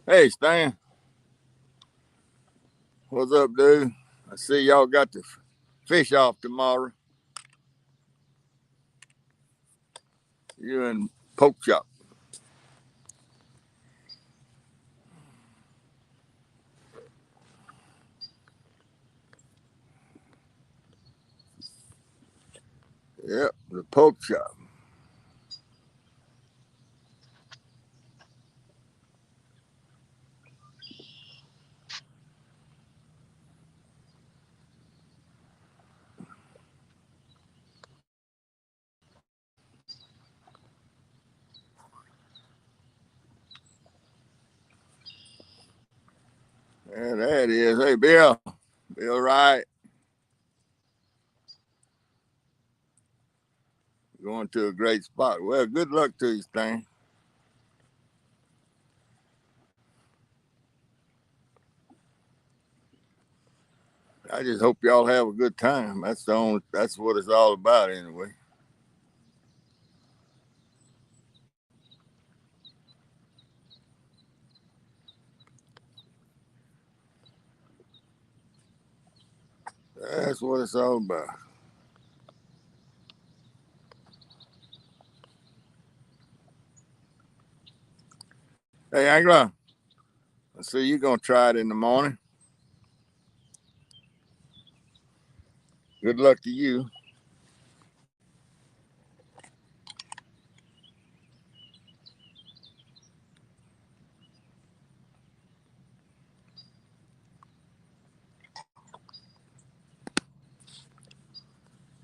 Hey, Stan. What's up, dude? I see y'all got the fish off tomorrow. You and Poke Chop. Yep, the Poke Chop. Yeah, there it is. Hey, Bill. Bill Wright. Going to a great spot. Well, good luck to you, Stan. I just hope y'all have a good time. That's what it's all about anyway. That's what it's all about. Hey, Angela. I see you gonna try it in the morning. Good luck to you.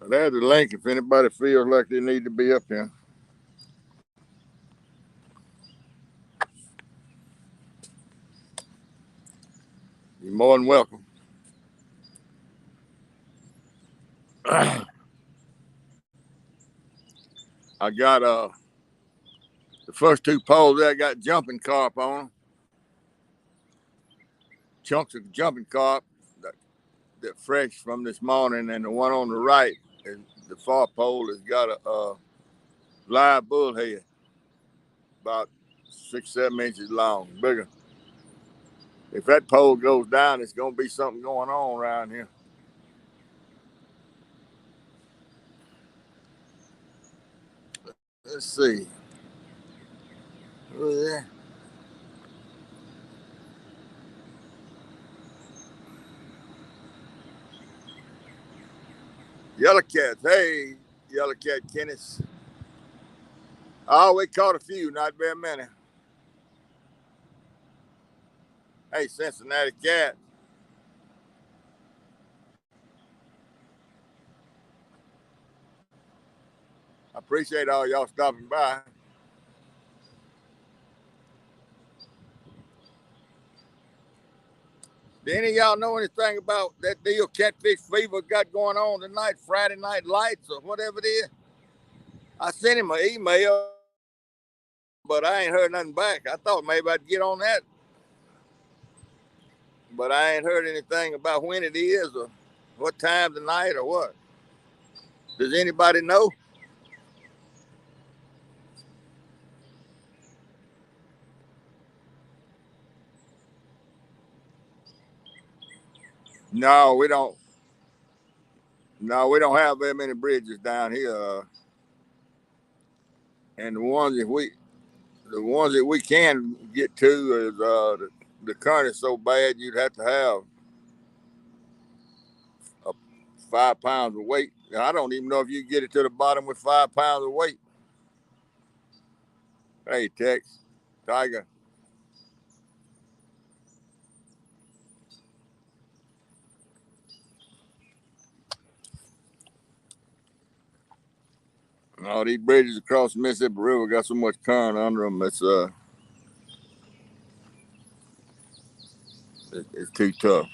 There's the link if anybody feels like they need to be up here. You're more than welcome. I got the first two poles there got jumping carp on them. Chunks of jumping carp that fresh from this morning, and the one on the right, is, the far pole, has got a live bullhead, about 6-7 inches long, bigger. If that pole goes down, it's gonna be something going on around here. Let's see. Oh, yeah. Yellow cats. Hey, yellow cat Kenneth. Oh, we caught a few, not very many. Hey, Cincinnati cat. I appreciate all y'all stopping by. Do any of y'all know anything about that deal Catfish Fever got going on tonight, Friday Night Lights or whatever it is? I sent him an email, but I ain't heard nothing back. I thought maybe I'd get on that, but I ain't heard anything about when it is or what time tonight or what. Does anybody know? No, we don't. No, we don't have very many bridges down here, and the ones that we can get to is the current is so bad you'd have to have 5 pounds of weight. I don't even know if you can get it to the bottom with 5 pounds of weight. Hey, Tex, Tiger. All these bridges across the Mississippi River got so much current under them. It's too tough.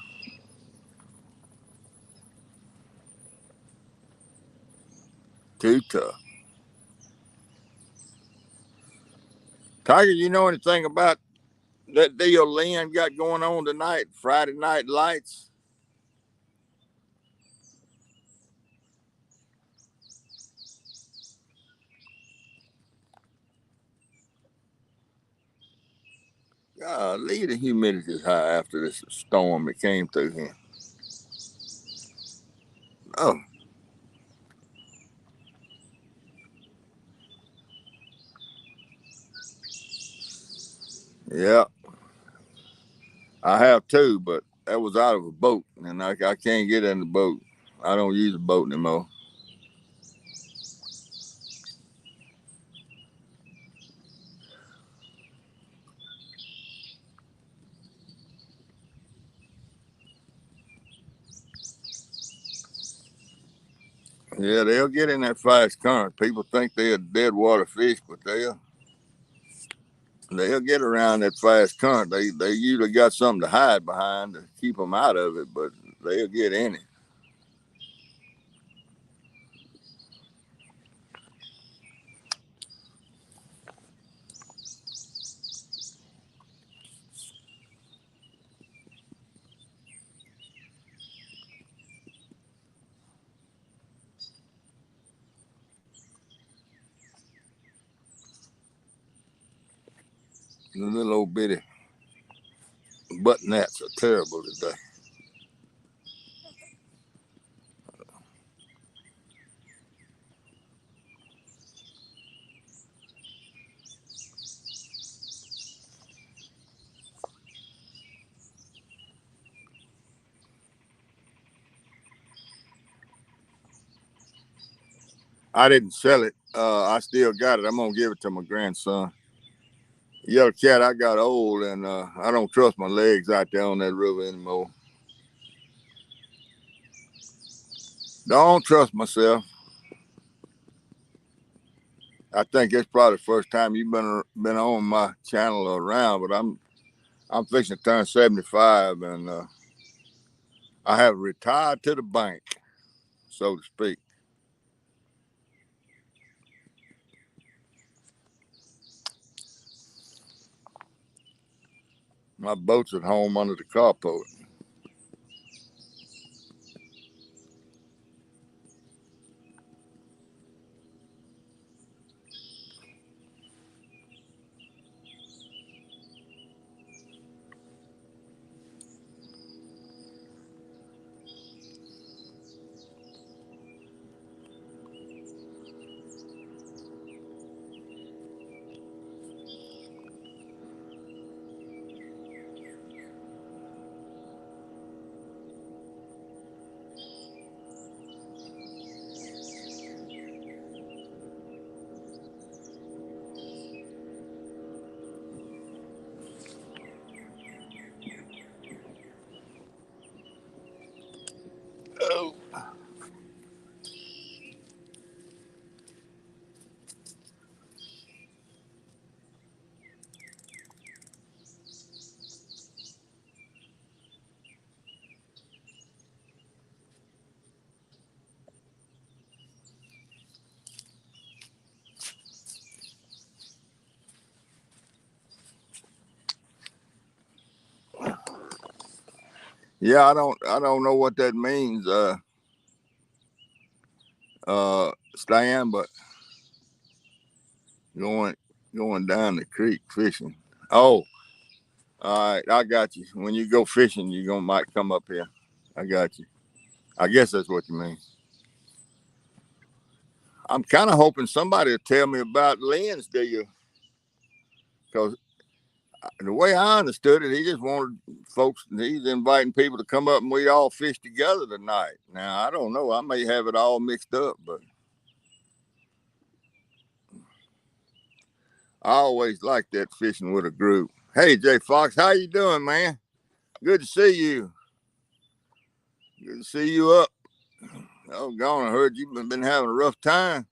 Too tough. Tiger, you know anything about that deal Lynn got going on tonight? Friday Night Lights. Golly, the humidity is high after this storm that came through here. Oh. Yeah, I have too, but that was out of a boat, and I can't get in the boat. I don't use a boat anymore. Yeah, they'll get in that fast current. People think they're dead water fish, but they'll get around that fast current. They usually got something to hide behind to keep them out of it, but they'll get in it. The little old bitty butt gnats are terrible today. I didn't sell it. I still got it. I'm gonna give it to my grandson. Yellow cat, I got old, and I don't trust my legs out there on that river anymore. Don't trust myself. I think it's probably the first time you've been on my channel or around, but I'm fixing to turn 75, and I have retired to the bank, so to speak. My boat's at home under the carport. Oh. Yeah, I don't know what that means, Stan, but going going down the creek fishing. Oh, all right, I got you. When you go fishing, you gonna might come up here. I got you. I guess that's what you mean. I'm kind of hoping somebody will tell me about Lynn's deal, because the way I understood it, he just wanted folks. He's inviting people to come up and we all fish together tonight. Now I don't know. I may have it all mixed up, but I always like that fishing with a group. Hey, Jay Fox, how you doing, man? Good to see you. Good to see you up. Oh, gone. I heard you've been having a rough time.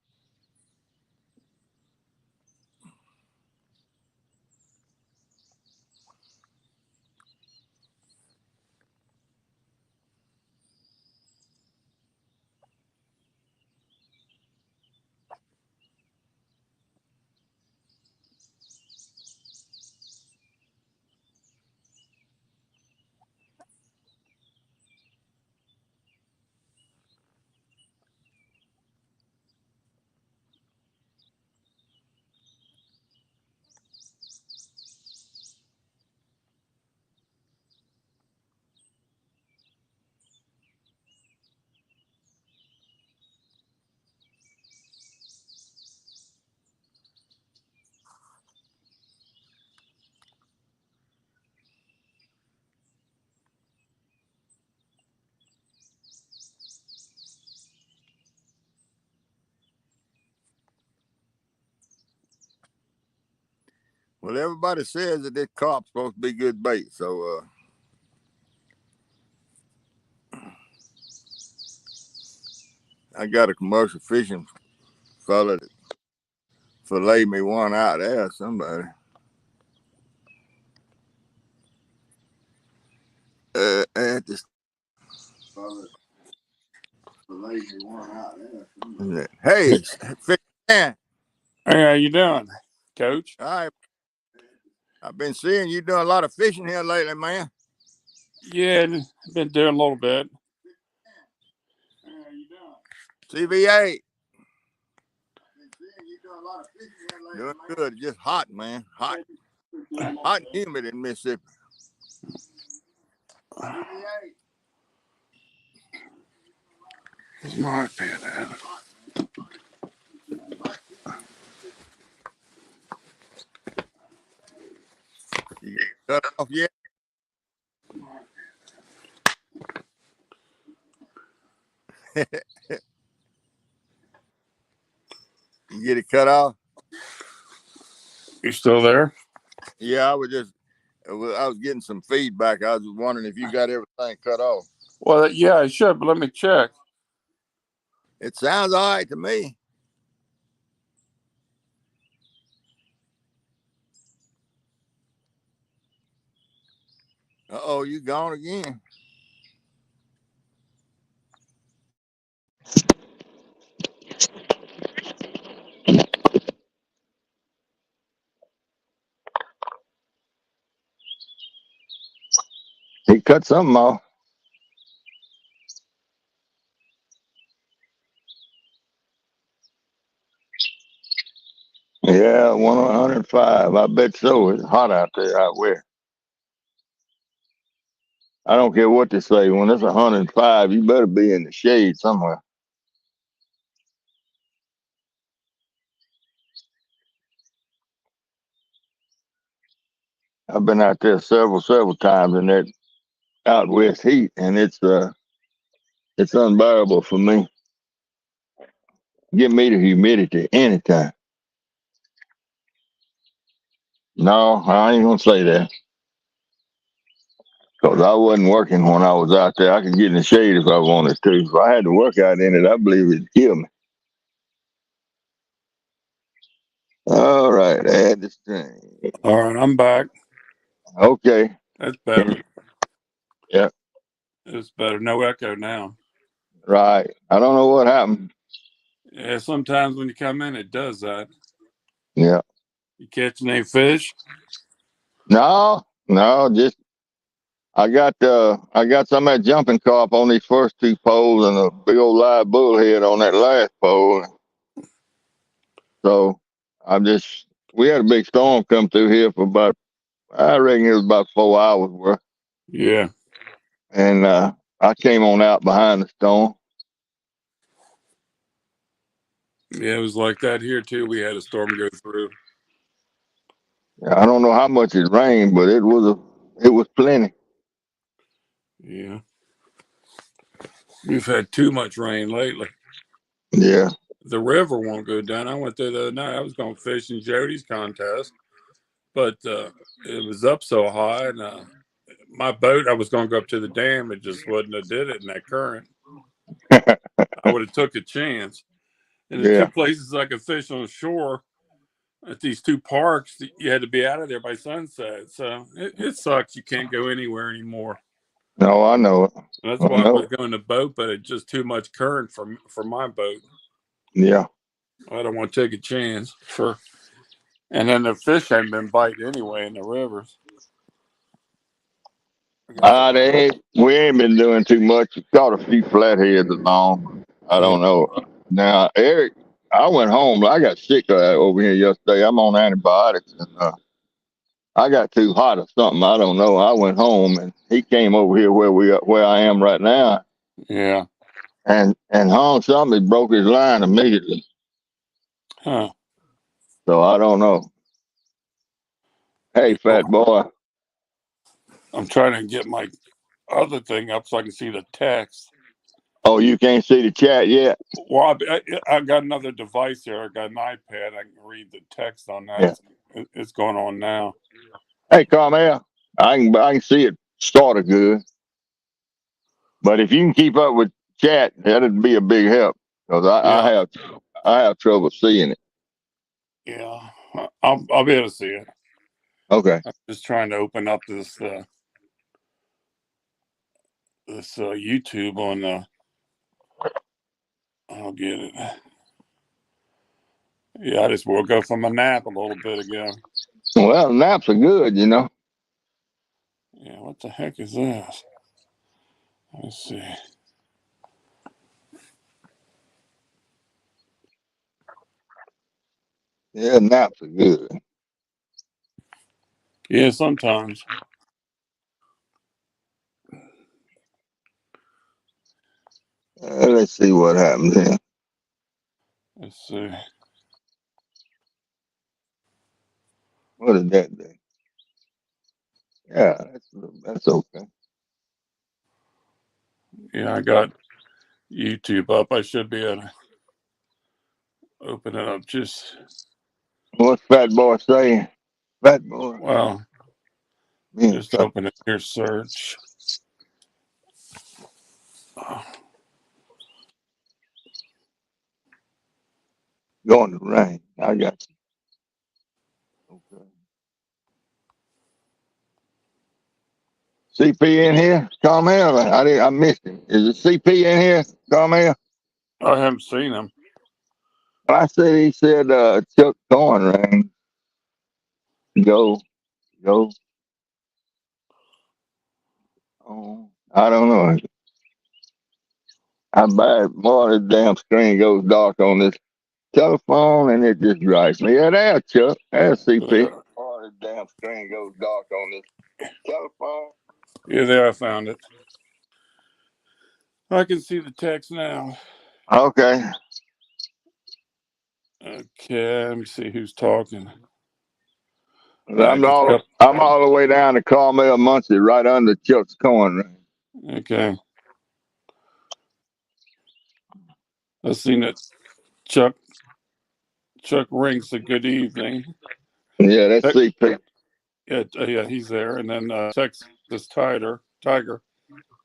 Well, everybody says that this carp's supposed to be good bait, so I got a commercial fishing fella that fillet me one out there. Somebody. At this. Hey, fish man. Hey, how you doing, Coach? I've been seeing you doing a lot of fishing here lately, man. Yeah, been doing a little bit. CVA. Doing good. Just hot, man. Hot and humid in Mississippi. Where's my iPad at? You cut off yet? You get it cut off? You still there? Yeah, I was getting some feedback. I was wondering if you got everything cut off. Well, yeah, I should, but let me check. It sounds all right to me. Uh-oh, you gone again. He cut something off. Yeah, 105. I bet so. It's hot out there out west. I don't care what they say. When it's 105, you better be in the shade somewhere. I've been out there several times in that out west heat, and it's unbearable for me. Give me the humidity anytime. No, I ain't gonna say that. Because I wasn't working when I was out there. I could get in the shade if I wanted to. If I had to work out in it, I believe it'd kill me. All right, add this thing. All right, I'm back. Okay. That's better. Yeah. It's better. No echo now. Right. I don't know what happened. Yeah, sometimes when you come in, it does that. Yeah. You catching any fish? No, just I got some of that jumping carp on these first two poles and a big old live bullhead on that last pole. So we had a big storm come through here for about, I reckon it was about 4 hours worth. Yeah. And I came on out behind the storm. Yeah, it was like that here too. We had a storm go through. I don't know how much it rained, but it was plenty. Yeah. We've had too much rain lately. Yeah. The river won't go down. I went there the other night. I was going to fish in Jody's contest, but it was up so high, and my boat, I was going to go up to the dam. It just wouldn't have did it in that current. I would have took a chance. And the two places I could fish on the shore at these two parks, you had to be out of there by sunset. So it sucks. You can't go anywhere anymore. No, I know it. That's why I was going to boat, but it's just too much current for my boat. Yeah. I don't want to take a chance and then the fish haven't been biting anyway in the rivers. We ain't been doing too much. We caught a few flatheads along. I don't know. Now, Eric, I went home. I got sick over here yesterday. I'm on antibiotics, and I got too hot or something. I don't know. I went home, and he came over here where I am right now. Yeah. And hung something. He broke his line immediately. Huh. So I don't know. Hey, fat boy. I'm trying to get my other thing up so I can see the text. Oh, you can't see the chat yet? Well, I got another device here. I got an iPad. I can read the text on that. Yeah. It's going on now. Hey, Carmel, I can see it started good, but if you can keep up with chat, that'd be a big help because Yeah, I have trouble seeing it. yeah. I'll be able to see it. Okay. I'm just trying to open up this YouTube on the. I'll get it. Yeah, I just woke up from a nap a little bit ago. Well, naps are good, you know. Yeah, what the heck is this? Let's see. Yeah, naps are good. Yeah, sometimes. Let's see what happens here. Let's see. What did that do? Yeah, that's okay. Yeah, I got YouTube up. I should be able to open it up. What's Fat Boy saying? Fat Boy. Well, Man, just open it here. Search. Oh, going to rain. I got you. Okay. CP in here? Carmel? I missed him. Is it CP in here, Carmel? I haven't seen him. I said he said Chuck Thorne rang. Go, go. Oh, I don't know. I bad more the damn screen goes dark on this telephone and it just drives me. Yeah, there, Chuck. There's CP. Yeah, More the damn screen goes dark on this telephone. yeah, there I found it. I can see the text now. Okay. Okay, let me see who's talking. I'm Just a all couple. I'm all the way down to Carmel Muncie, right under Chuck's corn. Okay, I seen it. Chuck rings a good evening. Yeah, that's CP. Yeah, yeah, he's there. And then Texas Tiger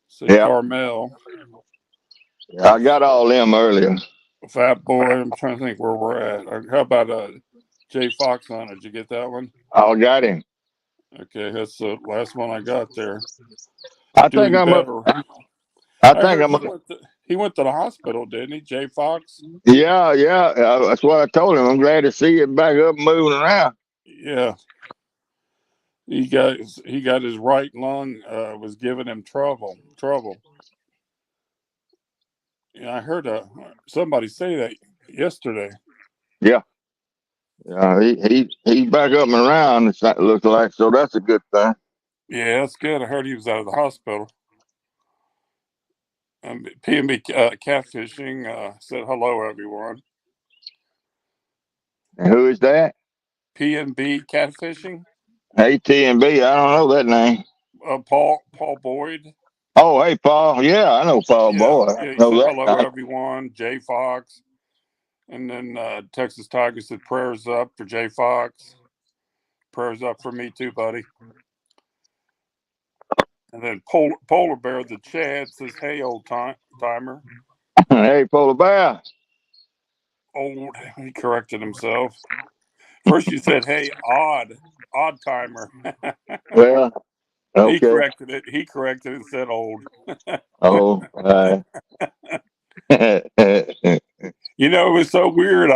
said Yeah. Carmel, I got all them earlier. Fat Boy. I'm trying to think where we're at. How about Jay Fox on it? Did you get that one? I got him. Okay, that's the last one I got there. I think Doing I'm up. better. I I think heard I'm up. he went to the hospital, didn't he? Jay Fox. Yeah, yeah. That's what I told him. I'm glad to see it back up and moving around. Yeah, he got his right lung was giving him trouble. Yeah, I heard somebody say that yesterday. Yeah. Yeah, he's back up and around. It looks like so. That's a good thing. Yeah, that's good. I heard he was out of the hospital. P&B Catfishing said hello, everyone. And who is that? P&B Catfishing. AT&B. I don't know that name. Paul Boyd. Oh, hey, Paul. Yeah, I know Paul Yeah, Boy. I yeah. He know said that hello, guy. everyone. Jay Fox, and then Texas Tiger said prayers up for Jay Fox. Prayers up for me too, buddy. And then Polar Bear the Chad says, "Hey, old timer." Hey, Polar Bear. Old. He corrected himself. First you said, "Hey, odd timer." Well, He okay. corrected it. He corrected it and said old. Oh, It was so weird.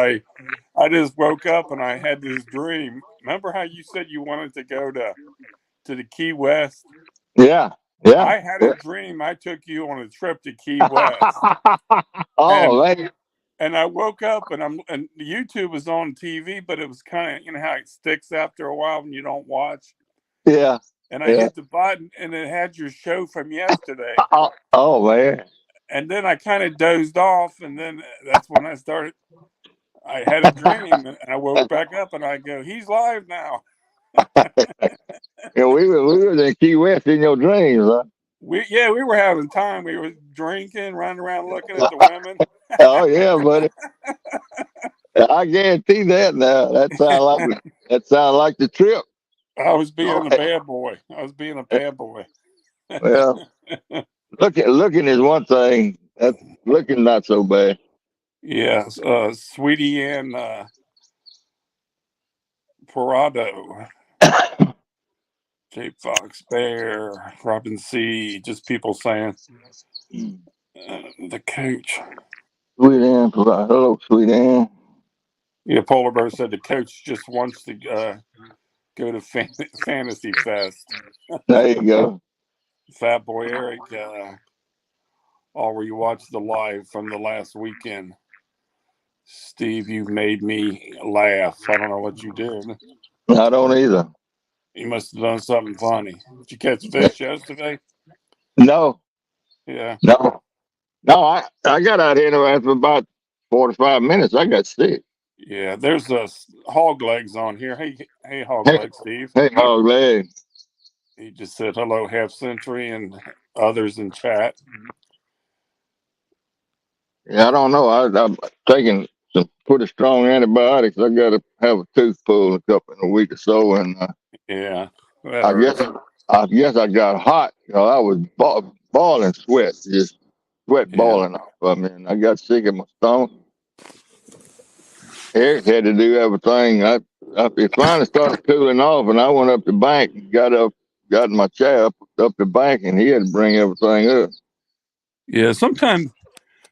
I just woke up and I had this dream. Remember how you said you wanted to go to the Key West? yeah, yeah. I had a dream. I took you on a trip to Key West, Oh, and man. I woke up and YouTube was on TV, but it was kind of how it sticks after a while when you don't watch. Yeah, And I yeah. hit the button and it had your show from yesterday. Oh, man. And then I kind of dozed off, and then that's when I started. I had a dream, and I woke back up, and I go, "He's live now." Yeah, we were in Key West in your dreams, huh? We were having time. We were drinking, running around, looking at the women. Oh, yeah, buddy. I guarantee that now. That sounds like That sounds like the trip. I was being a Okay. bad boy. I was being a bad boy. Well, looking is one thing. That's looking not so bad. Yes, Sweetie and Parado, Cape Fox, Bear, Robin C. Just people saying the coach. Sweet Ann, hello, Sweet Ann. Yeah, Polar Bear said the coach just wants to go to Fantasy Fest. There you go. Fat Boy Eric, I'll rewatch the live from the last weekend. Steve, you made me laugh. I don't know what you did. I don't either. You must have done something funny. Did you catch fish yesterday? No, Yeah. no, no. I got out here after about 45 minutes. I got sick. Yeah, there's hog legs on here. Hey, hog Hey, legs, Steve. hey, hog leg. He just said hello, half century, and others in chat. Yeah, I don't know. I'm taking some pretty strong antibiotics. I got to have a tooth pulled in a week or so, and Yeah, that I guess hurts. I guess I got hot. I was balling sweat, just sweat Yeah, balling off of me, and I got sick in my stomach. Eric had to do everything. It finally started cooling off, and I went up the bank, and got in my chair up the bank, and he had to bring everything up. yeah. Sometimes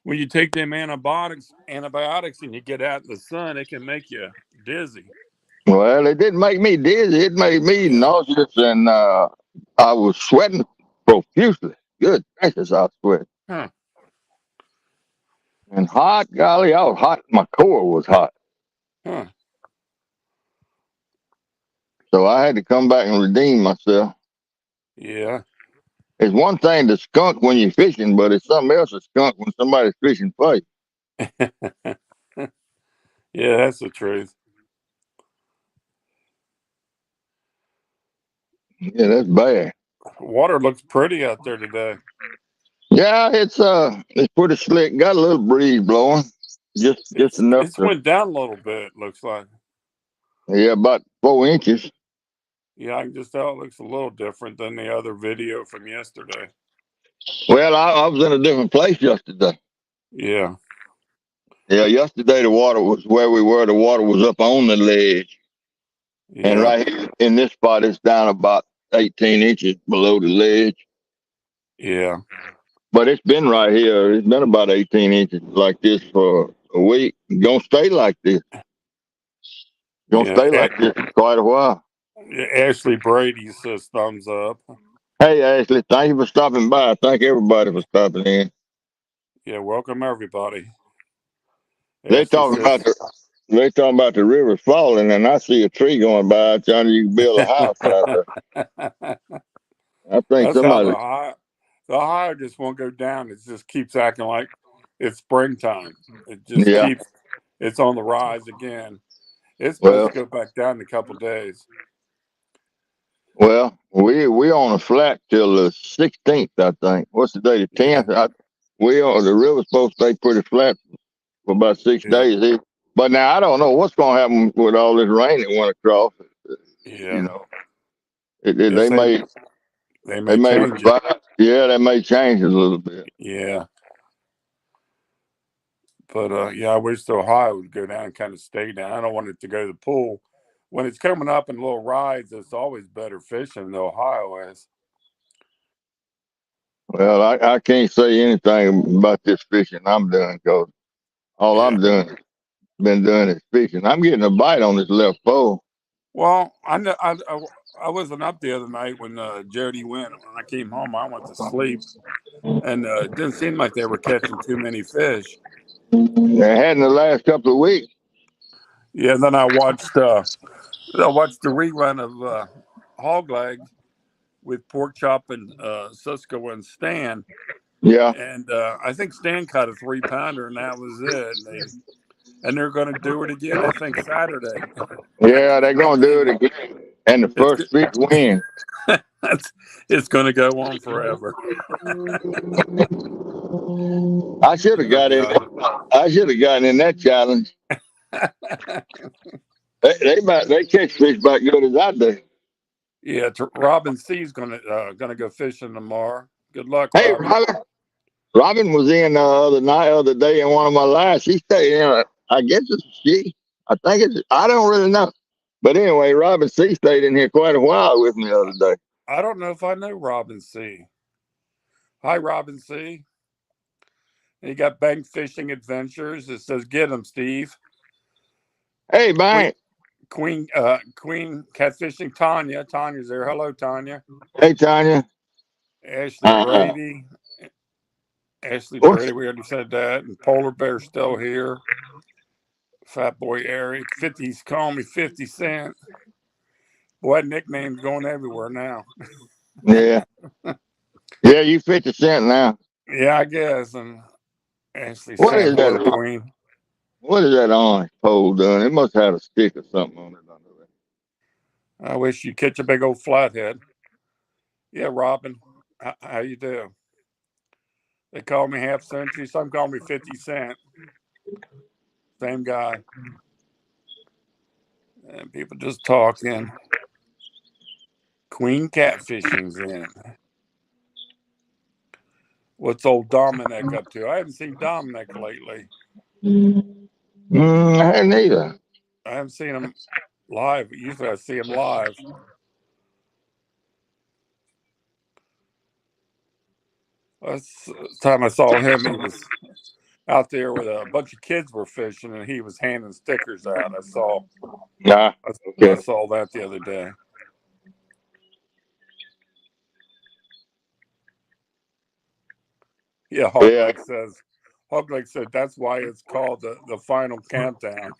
when you take them antibiotics, and you get out in the sun, it can make you dizzy. Well, it didn't make me dizzy. It made me Yeah. nauseous, and I was sweating profusely. Good gracious, I was sweating. Huh. And hot, golly, I was hot. My core was hot. Huh. So I had to come back and redeem myself. Yeah. It's one thing to skunk when you're fishing, but it's something else to skunk when somebody's fishing for you. Yeah, that's the truth. Yeah, that's bad. Water looks pretty out there today. Yeah, it's pretty slick. Got a little breeze blowing, just enough It's to, went down a little bit. Looks like. yeah, about 4 inches. Yeah, I can just tell it looks a little different than the other video from yesterday. Well, I was in a different place yesterday. Yeah. Yeah, yesterday the water was where we were. The water was up on the ledge, and Yeah. right here in this spot, it's down about 18 inches below the ledge. Yeah. But it's been right here. It's been about 18 inches like this for a week. Gonna stay like this. Gonna Yeah. stay like this for quite a while. Ashley Brady says thumbs up. Hey, Ashley, thank you for stopping by. Thank everybody for stopping in. Yeah, welcome everybody. They Ashley talking about says, the they talking about the river falling, and I see a tree going by trying to build a house out there. I think that's how somebody. the high just won't go down. It just keeps acting like it's springtime. It just Yeah. keeps it's on the rise again. It's supposed Well, to go back down in a couple days. we on a flat till the 16th, I think. What's the day? The Yeah, 10th. We are the river's supposed to stay pretty flat for about six yeah, days. But now I don't know what's going to happen with all this rain that went across. You yeah. know, Yes, they may they they may may change it. revive. Yeah, they may change it a little bit. Yeah. But yeah, I wish the Ohio would go down and kind of stay down. I don't want it to go to the pool. When it's coming up in little rides, it's always better fishing than Ohio is. Well, I can't say anything about this fishing I'm doing because all Yeah. I'm doing been doing is fishing. I'm getting a bite on this left pole. Well, I wasn't up the other night when Jody went. When I came home, I went to sleep, and it didn't seem like they were catching too many fish. They had in the last couple of weeks. Yeah. Then I watched the rerun of Hog Leg with Pork Chop and Cisco and Stan, Yeah, and I think Stan caught a 3-pounder, and that was it. And they're going to do it again. I think Saturday. I yeah, just they're can't gonna do believe it it. again. And the It's first fish win. it's going to go on forever. I should have Oh got in. God. I should have gotten in that challenge. They catch fish about good as I do. Yeah, Robin C's gonna go fishing tomorrow. Good luck, Hey, Robin. Robin was in other day in one of my lives. She stayed in. I guess it's she. I think it's. I don't really know. But anyway, Robin C stayed in here quite a while with me the other day. I don't know if I know Robin C. Hi, Robin C. You got Bank Fishing Adventures. It says, "Get 'em, Steve." Hey, Queen, Bank. Queen Catfishing Tanya. Tanya's there. Hello, Tanya. Hey, Tanya. Ashley Uh, Brady. Ashley what's Brady. We already said that. And Polar Bear still here. Fat Boy Eric. 50's calling me 50 Cent. Boy, that nickname's going everywhere now. yeah, yeah. You 50 cent now. Yeah, I guess. And Ashley What saying is hello, that? Queen. What is that orange pole doing? It must have a stick or something on it under there. I wish you'd catch a big old flathead. Yeah, Robin. How you do? They call me half century. Some call me 50 Cent. Same guy. And people just talking. Queen Catfishing's in. What's old Dominic up to? I haven't seen Dominic lately. I hadn't either. I haven't seen him live. Usually I see him live. Last time I saw him, he was out there with a bunch of kids were fishing, and he was handing stickers out. Nah. I Okay. saw that the other day. Yeah, Yeah. Hog Lake said that's why it's called the final countdown.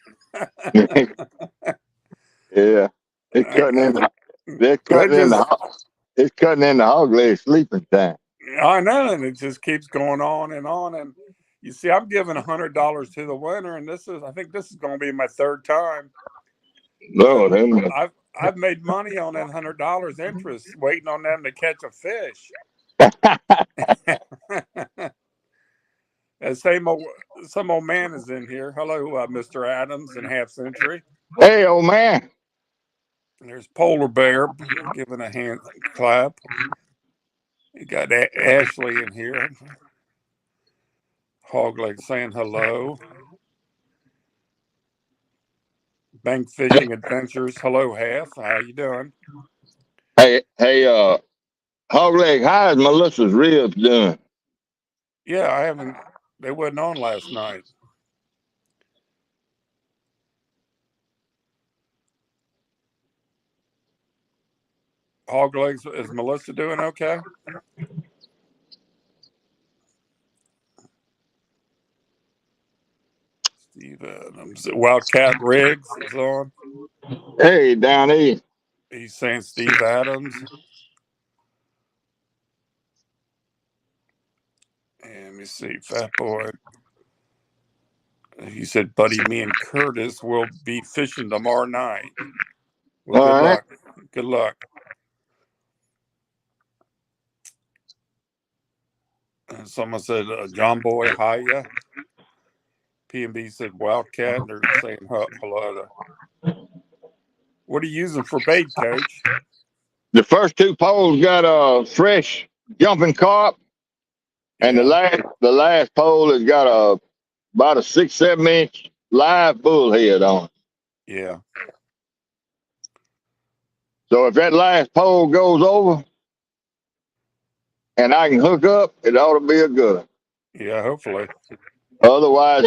Yeah. It's cutting in. They're I cutting in just the. It's cutting in the hog leg sleeping time. I know, and it just keeps going on and on. And you see, I'm giving $100 to the winner, and I think this is going to be my third time. But Lord, amen. I've made money on that $100 interest, waiting on them to catch a fish. And some old man is in here. Hello, Mr. Adams and Half Century. Hey, old man. There's Polar Bear giving a hand clap. You got Ashley in here. Hogleg saying hello. Bank Fishing Adventures. Hello, Half. How you doing? Hey, hog leg. How is Melissa's ribs doing? Yeah, I haven't. They wasn't on last night. Hoglegs, is Melissa doing okay? Steve Adams. Wildcat Riggs is on. Hey, down east. He's saying Steve Adams. And let me see, Fat Boy. He said, buddy, me and Curtis will be fishing tomorrow night. Well, good All right. luck. Good luck. And someone said, John Boy, hiya. P&B said, Wildcat. And they're saying hello. What are you using for bait, Coach? The first two poles got a fresh jumping carp, and Yeah, the last pole has got about a 6, 7 inch live bullhead on it. yeah, So if that last pole goes over and I can hook up, it ought to be a good one. yeah, hopefully. Otherwise,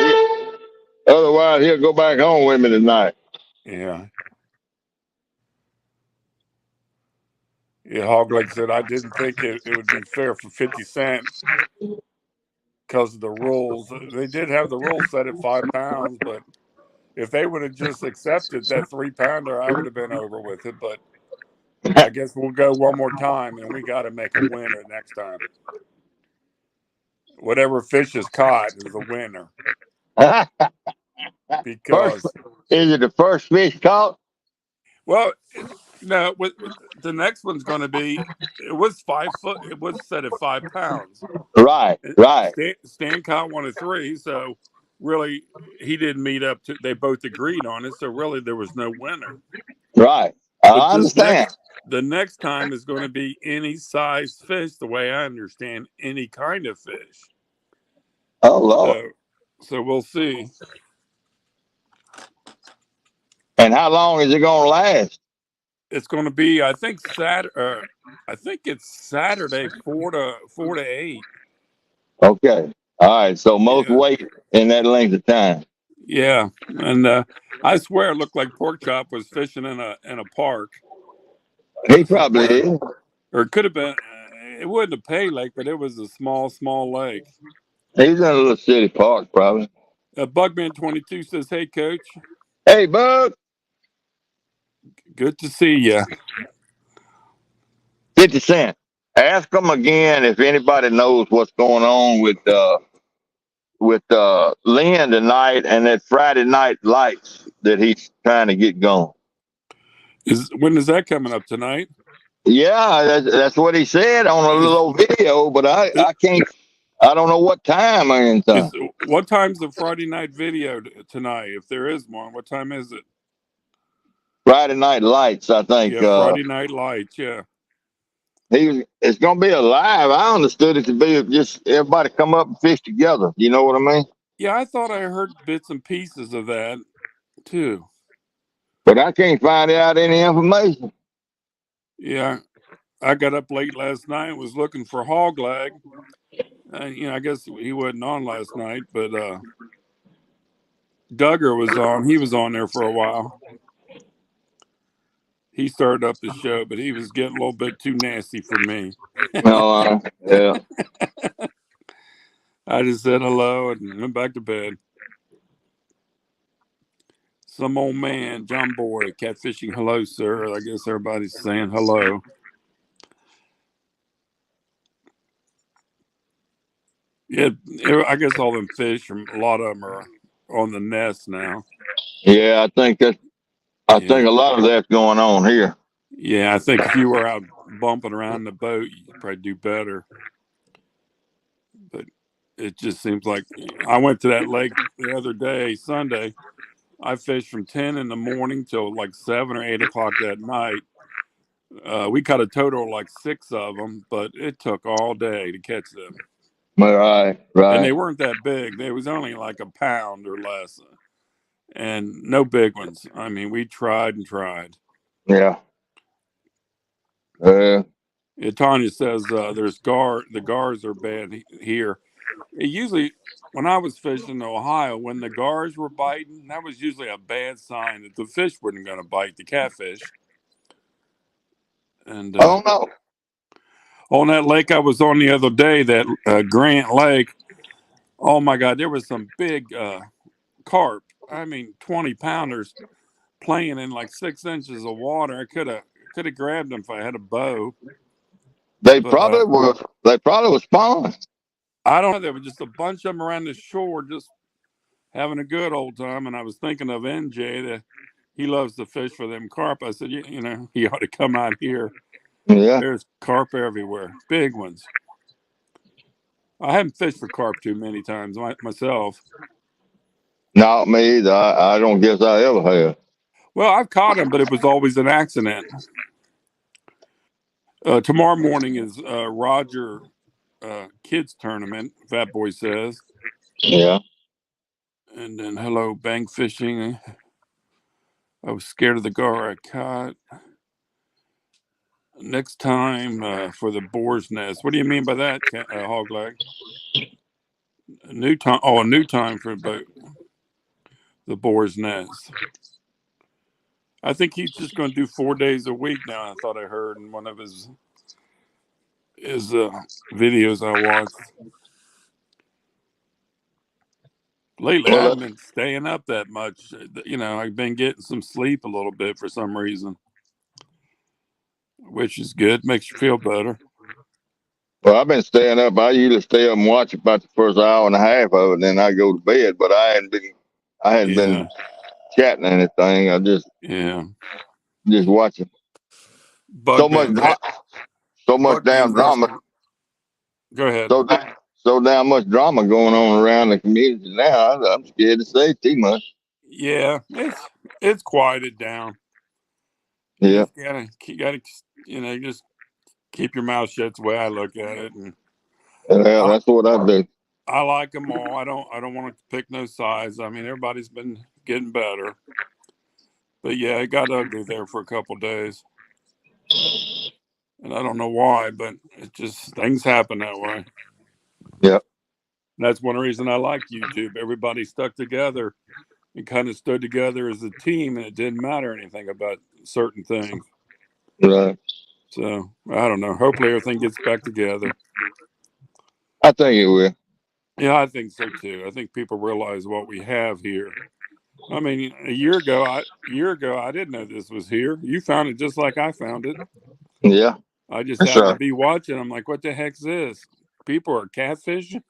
otherwise he'll go back home with me tonight. Yeah. Yeah, Hogleg said, I didn't think it would be fair for 50 Cent because of the rules. They did have the rules set at 5 pounds, but if they would have just accepted that 3 pounder, I would have been over with it. But I guess we'll go one more time, and we got to make a winner next time. Whatever fish is caught is the winner First, because, is it the first fish caught? well, no, the next one's going to be. It was 5 foot. It was set at 5 pounds. Right, right. Stan caught one of three, so really he didn't meet up to. They both agreed on it, so really there was no winner. Right. But I this understand. the next time is going to be any size fish, the way I understand any kind of fish. Oh Lord. So, so we'll see. And how long is it gonna last? It's going to be, I think, I think it's Saturday, 4 to 8. Okay. All right. So most Yeah, wait in that length of time. yeah, and I swear it looked like Pork Chop was fishing in a park He probably somewhere, is. or it could have been. It wasn't a pay lake, but it was a small lake. He's in a little city park, probably. Bugman 22 says, "Hey, Coach, Hey, Bug, good to see you." 50 Cent. Ask him again if anybody knows what's going on with Lynn tonight and that Friday night lights that he's trying to get going. When is that coming up tonight? Yeah, that's what he said on a Is little video, but I can't. I don't know what time or anything. is what time's the Friday night video tonight? If there is one, what time is it? Friday night lights, I think. Yeah, Friday Night Lights. Yeah, It's gonna be a live. I understood it to be just everybody come up and fish together. You know what I mean? yeah. I thought I heard bits and pieces of that too. But I can't find out any information. Yeah, I got up late last night and was looking for hog leg. I guess he wasn't on last night, but Duggar was on. He was on there for a while. He started up the show, but he was getting a little bit too nasty for me. No, yeah. I just said hello and went back to bed. Some old man, John Boy, catfishing. Hello, sir. I guess everybody's saying hello. Yeah, I guess all them fish, a lot of them are on the nest now. Yeah, I Yeah, think a lot of that's going on here. yeah. I think if you were out bumping around the boat, you'd probably do better. But it just seems like I went to that lake the other day, Sunday. I fished from 10 in the morning till like 7 or 8 o'clock that night. We caught a total of like 6 of them, but it took all day to catch them. Right, And they right. weren't that big. They was only like a pound or less, and no big ones. I mean, we tried and tried. Yeah. Uh, Tanya says there's the gars are bad here. It usually, when I was fishing in Ohio, when the gars were biting, that was usually a bad sign that the fish weren't going to bite the catfish. And I don't know. on that lake I was on the other day, that Grant Lake, oh my God, there was some big carp. I mean, 20-pounders playing in like 6 inches of water. I could have grabbed them if I had a bow, They but probably were. They probably was spawn. I don't know. There was just a bunch of them around the shore, just having a good old time. And I was thinking of NJ that he loves to fish for them carp. I said, he ought to come out here. Yeah. There's carp everywhere, big ones. I haven't fished for carp too many times myself. Not me either. I don't guess I ever have. Well, I've caught them, but it was always an accident. Tomorrow morning is Roger kids tournament. Fat Boy says, Yeah. and then hello bank fishing. I was scared of the gar I caught. Next time for the boar's nest. What do you mean by that, hog leg? A new time. Oh, a new time for the boar's nest. I think he's just going to do 4 days a week now. I thought I heard in one of his videos I watched. Lately, I Well, haven't been staying up that much. I've been getting some sleep a little bit for some reason, which is good. Makes you feel better. I've been staying up. I usually stay up and watch about the first hour and a half of it, and then I go to bed. But I hadn't been Yeah, chatting anything. I yeah. just watching. So much, Bugman, so much Bugman's damn drama. asking. Go ahead. So so damn much drama going on around the community now. I'm scared to say too much. Yeah, it's quieted down. You Yeah, just gotta just keep your mouth shut. The way I look at it, and yeah, I that's what I do. I like them all. I don't want to pick no sides. I mean, everybody's been getting better, but yeah, it got ugly there for a couple days, and I don't know why, but it just things happen that way. Yeah, And that's one reason I like YouTube. Everybody stuck together and kind of stood together as a team, and it didn't matter anything about certain things. right. So I don't know. Hopefully everything gets back together. I think it will. Yeah, I think so too. I think people realize what we have here. I mean, a year ago, I didn't know this was here. You found it just like I found it. Yeah, I just that's happened to right. be watching. I'm like, what the heck's this? People are catfishing.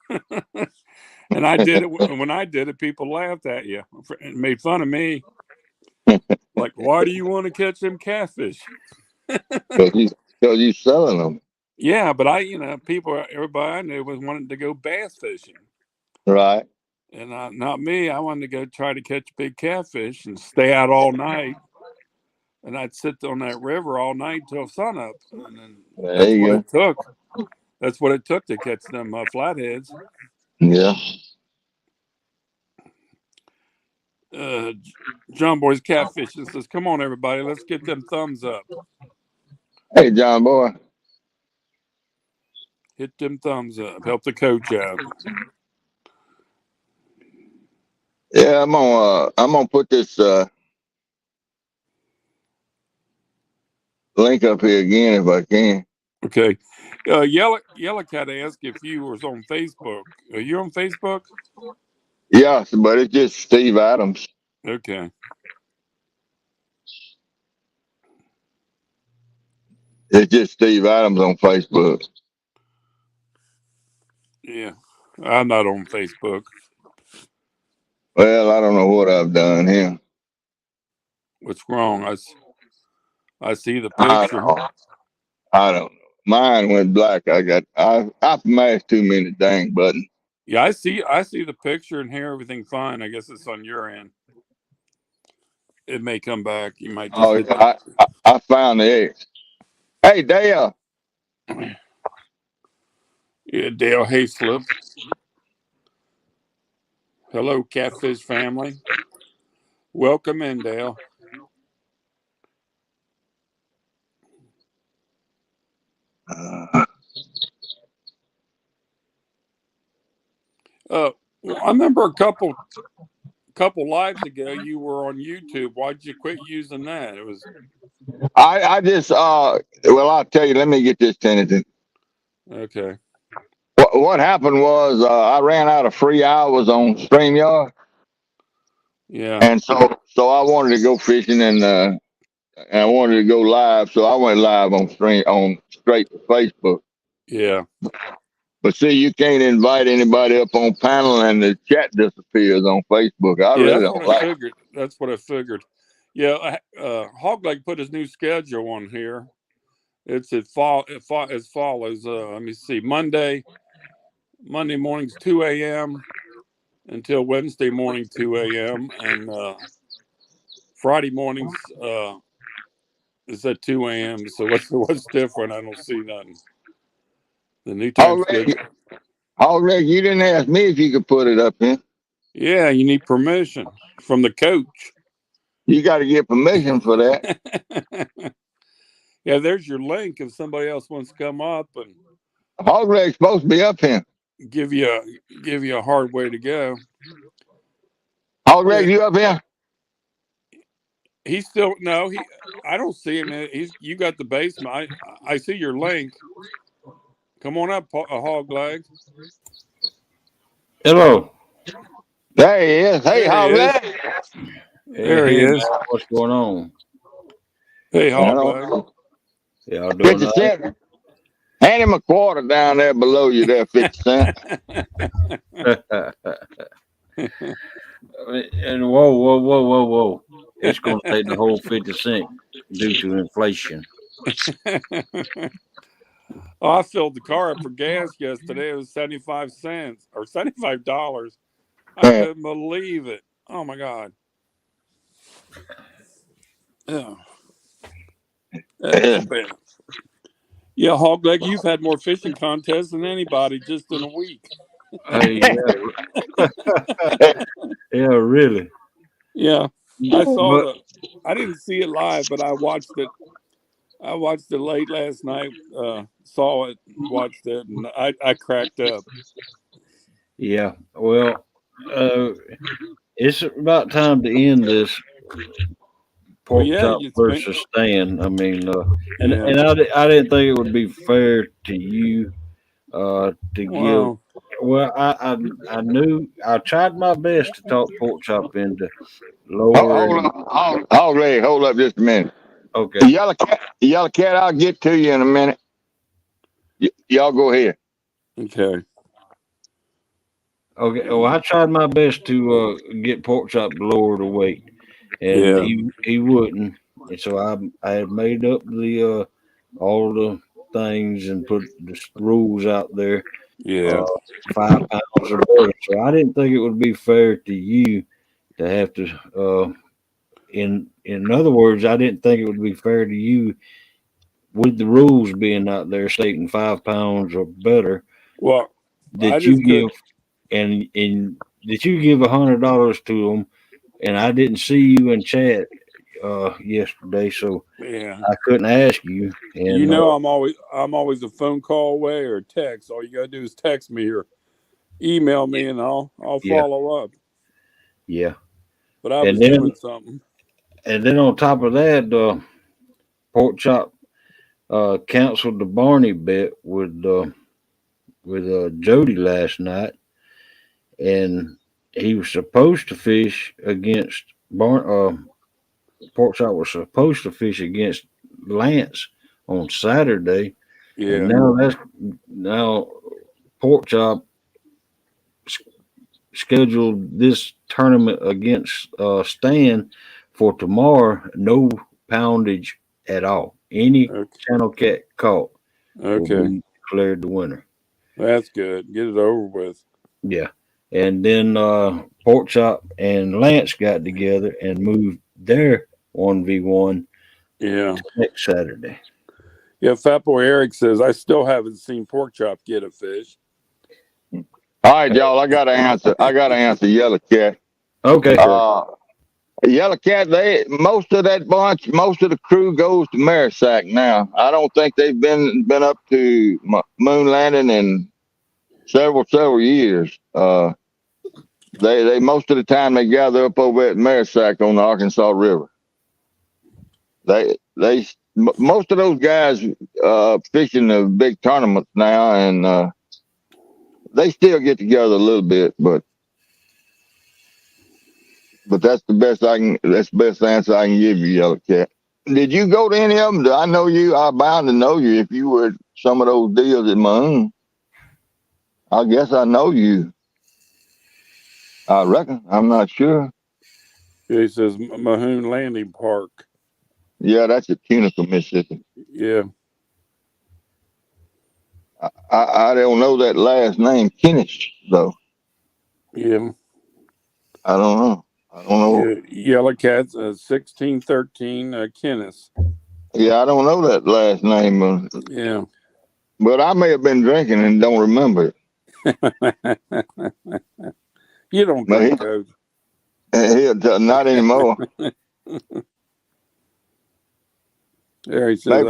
And I did it. When I did it, people laughed at you and made fun of me. Like, why do you want to catch them catfish? Because you selling them. Yeah, but everybody I knew was wanting to go bass fishing. Right. And not me. I wanted to go try to catch big catfish and stay out all night. And I'd sit on that river all night till sunup. And then There that's what you it took. That's what it took to catch them flatheads. go. Yeah. Uh, John Boy's catfishing says, "Come on, everybody, let's get them thumbs up. Hey, John boy. Hit them thumbs up. Help the coach out." Yeah, I'm gonna put this link up here again if I can. Okay. Yellow Cat asked if you was on Facebook. Are you on Facebook? Yeah, but it's just Steve Adams. Okay. It's just Steve Adams on Facebook. Yeah. I'm not on Facebook. Well, I don't know what I've done here. What's wrong? I see the I picture. don't, I don't know. Mine went black. I mashed too many dang buttons. Yeah, I see the picture and hear everything fine. I guess it's on your end. It may come back. You might just Oh hit yeah, I found the X. Hey Dale. Dale Hayslip. Hello, Catfish family. Welcome in, Dale. Uh, I remember a couple lives ago you were on YouTube. Why'd you quit using that? It was I just well I'll tell you. Let me get this tenant. okay. What happened was I ran out of free hours on StreamYard, Yeah, and so I wanted to go fishing and I wanted to go live, so I went live on straight to Facebook. yeah, But see, you can't invite anybody up on panel and the chat disappears on Facebook. I yeah. really That's what don't I like it. figured. That's what I figured. Yeah, Hogleg put his new schedule on here. It's as follows. Let me see. Monday mornings 2 a.m. until Wednesday morning 2 a.m. and Friday mornings is at 2 a.m. So what's different? I don't see nothing. The new time Hog Leg, schedule. Hog Leg, you didn't ask me if you could put it up here. Yeah, you need permission from the coach. You got to get permission for that. Yeah, there's your link if somebody else wants to come up and Hog Leg's supposed to be up here. give you a hard way to go. Hog Yeah, Leg, you up here? he's still no. I don't see him. You got the basement. I see your link. Come on up, a hog leg. Hello. There he is. Hey, There he Hog is. Leg. Hey, There he hey, man, is. what's going on? Hey, I hog don't leg. know. Y'all doing 50 all Cent. Hand him a quarter down there below you there, 50 Cent. right? And whoa. It's going to take the whole 50 cent due to inflation. Oh, I filled the car up for gas yesterday. It was 75 cents or $75. I couldn't believe it. Oh my God. Yeah. That's bad. Yeah, Hogleg, you've had more fishing contests than anybody just in a week. Yeah, yeah, really. Yeah. I But didn't see it live, but I watched it. I watched it late last night, saw it, watched it, and I cracked up. yeah, well, uh, it's about time to end this Well, pork yeah, chop you spent, versus stand. I mean, yeah. I didn't think it would be fair to you to give. Well, Well, I knew I tried my best to talk pork chop into Hold lowering. up, hold up just a minute. Okay, Yellow cat, I'll get to you in a minute. Y'all go ahead. okay. okay. Well, I tried my best to get pork chop to lower the weight, and Yeah, he wouldn't. And so I had made up the all the things and put the rules out there. yeah. Uh, 5 pounds or better. So I didn't think it would be fair to you to have to. In other words, I didn't think it would be fair to you with the rules being out there stating 5 pounds or better Well, I that you just could. give and that you give $100 to them, and I didn't see you in chat yesterday, so Yeah. I couldn't ask you. You And know, I'm always a phone call away or a text. All you gotta do is text me or email me, and I'll yeah, follow up. yeah, But I and was then doing something. on top of that, pork chop canceled the Barney bet with Jody last night, and he was supposed to fish against Porkchop was supposed to fish against Lance on Saturday, and Yeah. now Porkchop scheduled this tournament against Stan for tomorrow. No poundage at all. Any Okay. channel cat caught will Okay. be declared the winner. That's good. Get it over with. Yeah. And then Porkchop and Lance got together and moved their 1v1 Yeah. next Saturday. Yeah. Fat Boy Eric says I still haven't seen Pork Chop get a fish. All right, y'all. I gotta answer. Yellow cat. Okay. Uh, Yellow cat. Most of that bunch, most of the crew goes to Marisac now. I don't think they've been up to moon landing in several years. They most of the time they gather up over at Marisac on the Arkansas River. Most of those guys fishing the big tournaments now, and they still get together a little bit, but that's the best I can. That's the best answer I can give you, Yellow Cat. Did you go to any of them? Do I know you? I'm bound to know you if you were at some of those deals at Mahoon. I guess I know you. I reckon. I'm not sure. Yeah, he says Mahoon Landing Park. Yeah, that's at Tunica, Mississippi. Yeah. I don't know that last name, Kenneth, though. Yeah. I don't know. I don't know. Yeah. Yellow Cat's 1613 Kenneth. Yeah, I don't know that last name. Yeah. But I may have been drinking and don't remember it. You don't But drink, Coach. not anymore. There he says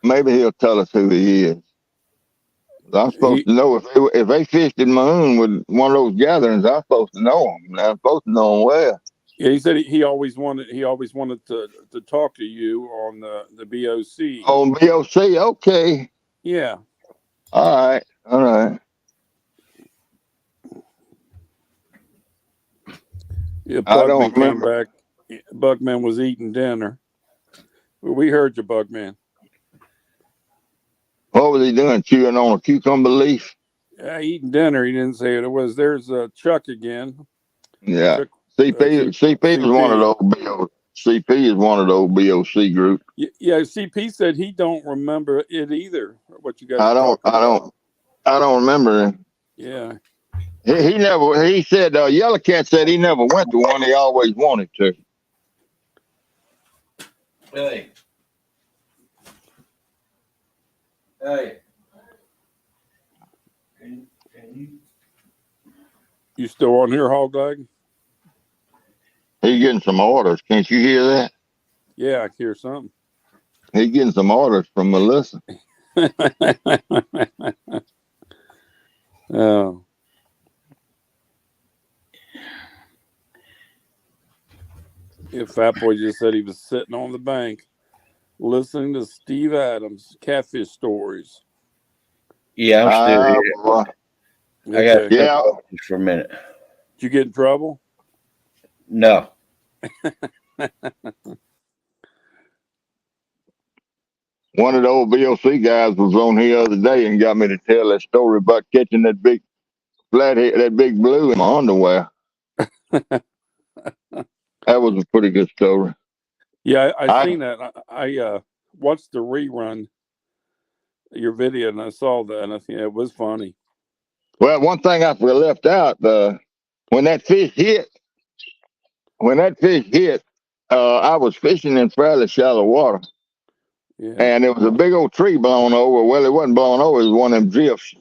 Maybe he'll tell us who he is. I'm supposed to know if they fished in Mahoon with one of those gatherings. I'm supposed to know them. I'm supposed to know them well. yeah, he said he always wanted to talk to you on the BOC. On BOC, okay. Yeah. All right. Yeah, I Bugman don't came remember. back. Bugman was eating dinner. We heard you, Bugman. What was he doing? Chewing on a cucumber leaf? Yeah, eating dinner. He didn't say it was. There's Chuck again. Yeah. Chuck, CP is one of those CP is one of those BOC groups. Yeah, CP said he don't remember it either. what you guys are talking about. I don't remember him. Yeah. He never. He said Yellow Cat said he never went to one. He always wanted to. Hey. Hey. Can you? You still on here, Hog Leg? He's getting some orders. Can't you hear that? Yeah, I hear something. He's getting some orders from Melissa. Oh. Yeah, Fat Boy just said he was sitting on the bank listening to Steve Adams' catfish stories. Yeah, I'm still here. Boy. I got Okay. Yeah. just for a minute. Did you get in trouble? No. One of the old BOC guys was on here the other day and got me to tell that story about catching that big flathead, that big blue in my underwear. That was a pretty good story. Yeah, I seen that. I watched the rerun of your video and I saw that and I think it was funny. Well, one thing I left out, when that fish hit, I was fishing in fairly shallow water. Yeah. And there was a big old tree blown over. Well, it wasn't blown over. It was one of them drifts.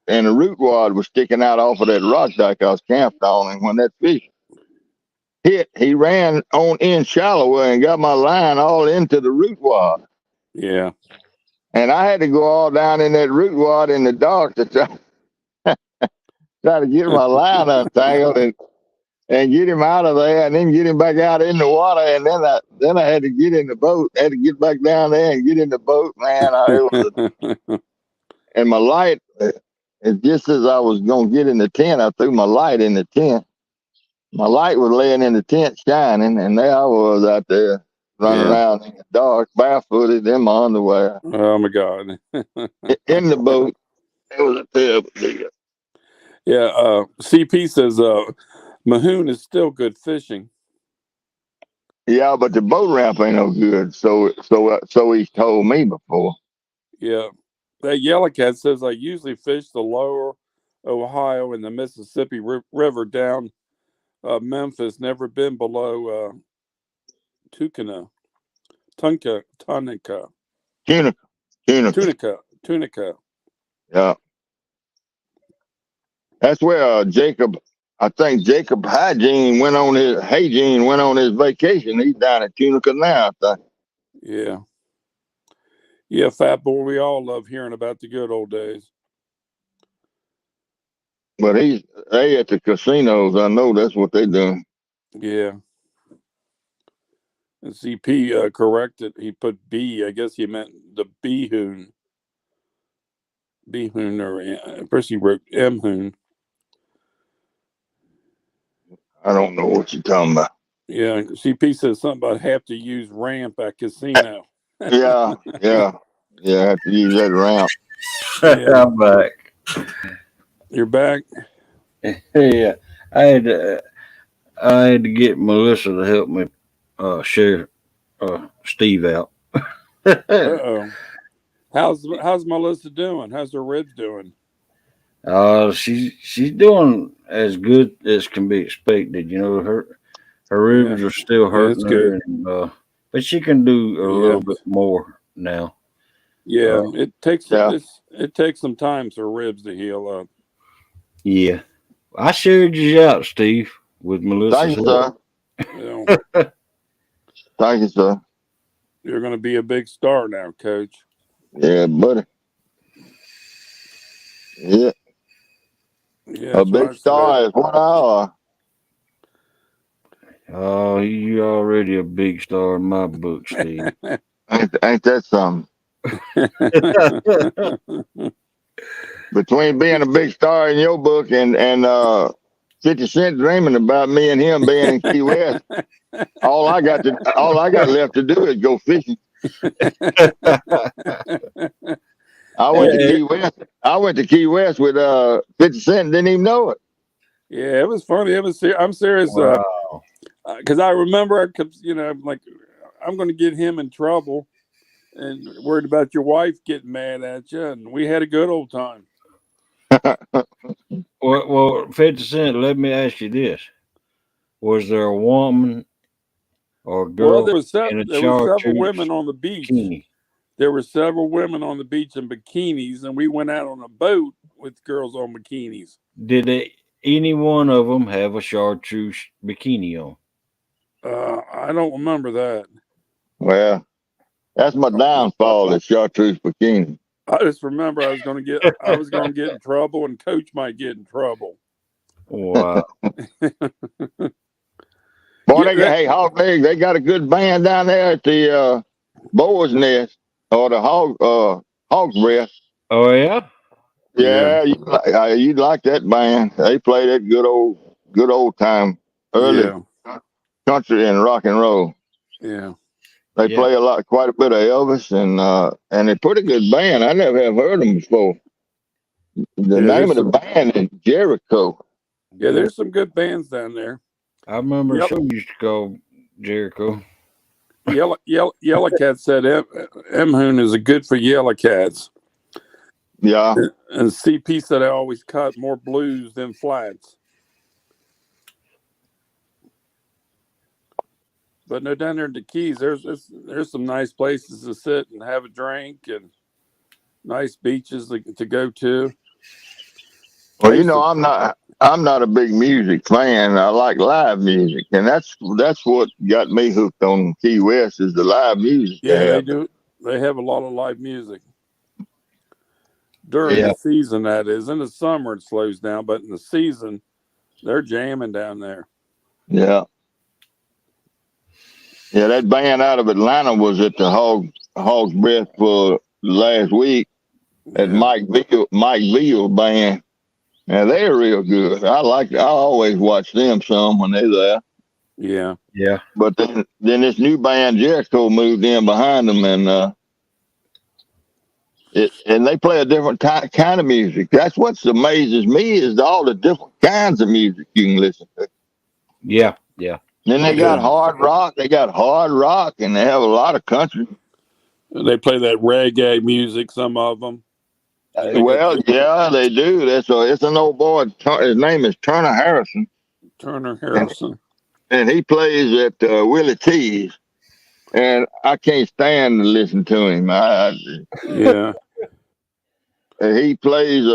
And the root wad was sticking out off of that rock dike I was camped on. And when that fish hit, he ran on in shallower and got my line all into the root wad. Yeah. And I had to go all down in that root wad in the dark to try to get my line untangled and get him out of there and then get him back out in the water. And then I had to get in the boat. I had to get back down there and get in the boat, man. And my light, just as I was going to get in the tent, I threw my light in the tent. My light was laying in the tent shining, and there I was out there running around in the dark, barefooted in my underwear. Oh, my God. In the boat. It was a terrible deal. Yeah, CP says Mahoon is still good fishing. Yeah, but the boat ramp ain't no good. So he's told me before. Yeah, that Yellow Cat says I usually fish the lower Ohio and the Mississippi River down Memphis. Never been below Tunica. Yeah. That's where Jacob, I think Jacob Hygiene went on his vacation. He's down at Tunica now, I think. Yeah. Yeah, Fat Boy, we all love hearing about the good old days. But they at the casinos. I know that's what they're doing. Yeah. And CP corrected. He put B. I guess he meant the B-hoon. B-hoon, or first he wrote M-hoon. I don't know what you're talking about. Yeah, CP says something about have to use ramp at casino. Yeah. I have to use that ramp. Yeah. I'm back. You're back? Yeah. I had to get Melissa to help me share Steve out. Uh-oh. How's Melissa doing? How's her ribs doing? She's doing as good as can be expected. You know, her ribs are still hurting her, and, but she can do a little bit more now. Yeah, it takes some time for ribs to heal up. Yeah, I shared you out, Steve, with Melissa. Thank you, sir. Thank you, sir. You're going to be a big star now, Coach. Yeah, buddy. Yeah. Yeah, a big star is what I are. Oh, you already a big star in my book, Steve. Ain't that something? Between being a big star in your book and 50 Cent dreaming about me and him being in Key West, all I got left to do is go fishing. I went to Key West. I went to Key West with 50 Cent and didn't even know it. Yeah, it was funny. I'm serious. Because I remember I kept, like, I'm going to get him in trouble. and worried about your wife getting mad at you. And we had a good old time. Well, 50 Cent, let me ask you this. Was there a woman or Well, girl in a there was several women chartreuse on the beach. bikini? There were several women on the beach in bikinis, and we went out on a boat with girls on bikinis. Did any one of them have a chartreuse bikini on? I don't remember that. Well, that's my downfall. The chartreuse bikini. I just remember I was going to get in trouble, and Coach might get in trouble. Wow. Boy, hey, Hog Leg, they got a good band down there at the Boar's Nest or the Hog's Breath. Oh, yeah? Yeah, you'd like that band. They play that good old time early country and rock and roll. Yeah. They play quite a bit of Elvis, and they're pretty good band. I never have heard them before. The name of the band is Jericho. Yeah, there's some good bands down there. I remember a show used to call Jericho. Yellow Cat said M-Hoon is a good for Yellow Cats. Yeah. And CP said I always cut more blues than flats. But no, down there in the Keys, there's some nice places to sit and have a drink and nice beaches to go to. Well, I'm not a big music fan. I like live music, and that's what got me hooked on Key West is the live music. Yeah, they do. They have a lot of live music during the season. That is, in the summer it slows down, but in the season they're jamming down there. Yeah. Yeah, that band out of Atlanta was at the Hog's Breath for last week at Mike Veal band. Yeah, they're real good. I always watch them some when they're there. Yeah. Yeah. But then this new band Jericho moved in behind them, and they play a different kind of music. That's what amazes me is all the different kinds of music you can listen to. Yeah, yeah. Then they got hard rock. They got hard rock, and they have a lot of country. They play that reggae music. Some of them. Well, yeah, they do. It's an old boy. His name is Turner Harrison. Turner Harrison. And he plays at Willie T's. And I can't stand to listen to him. Yeah. He plays.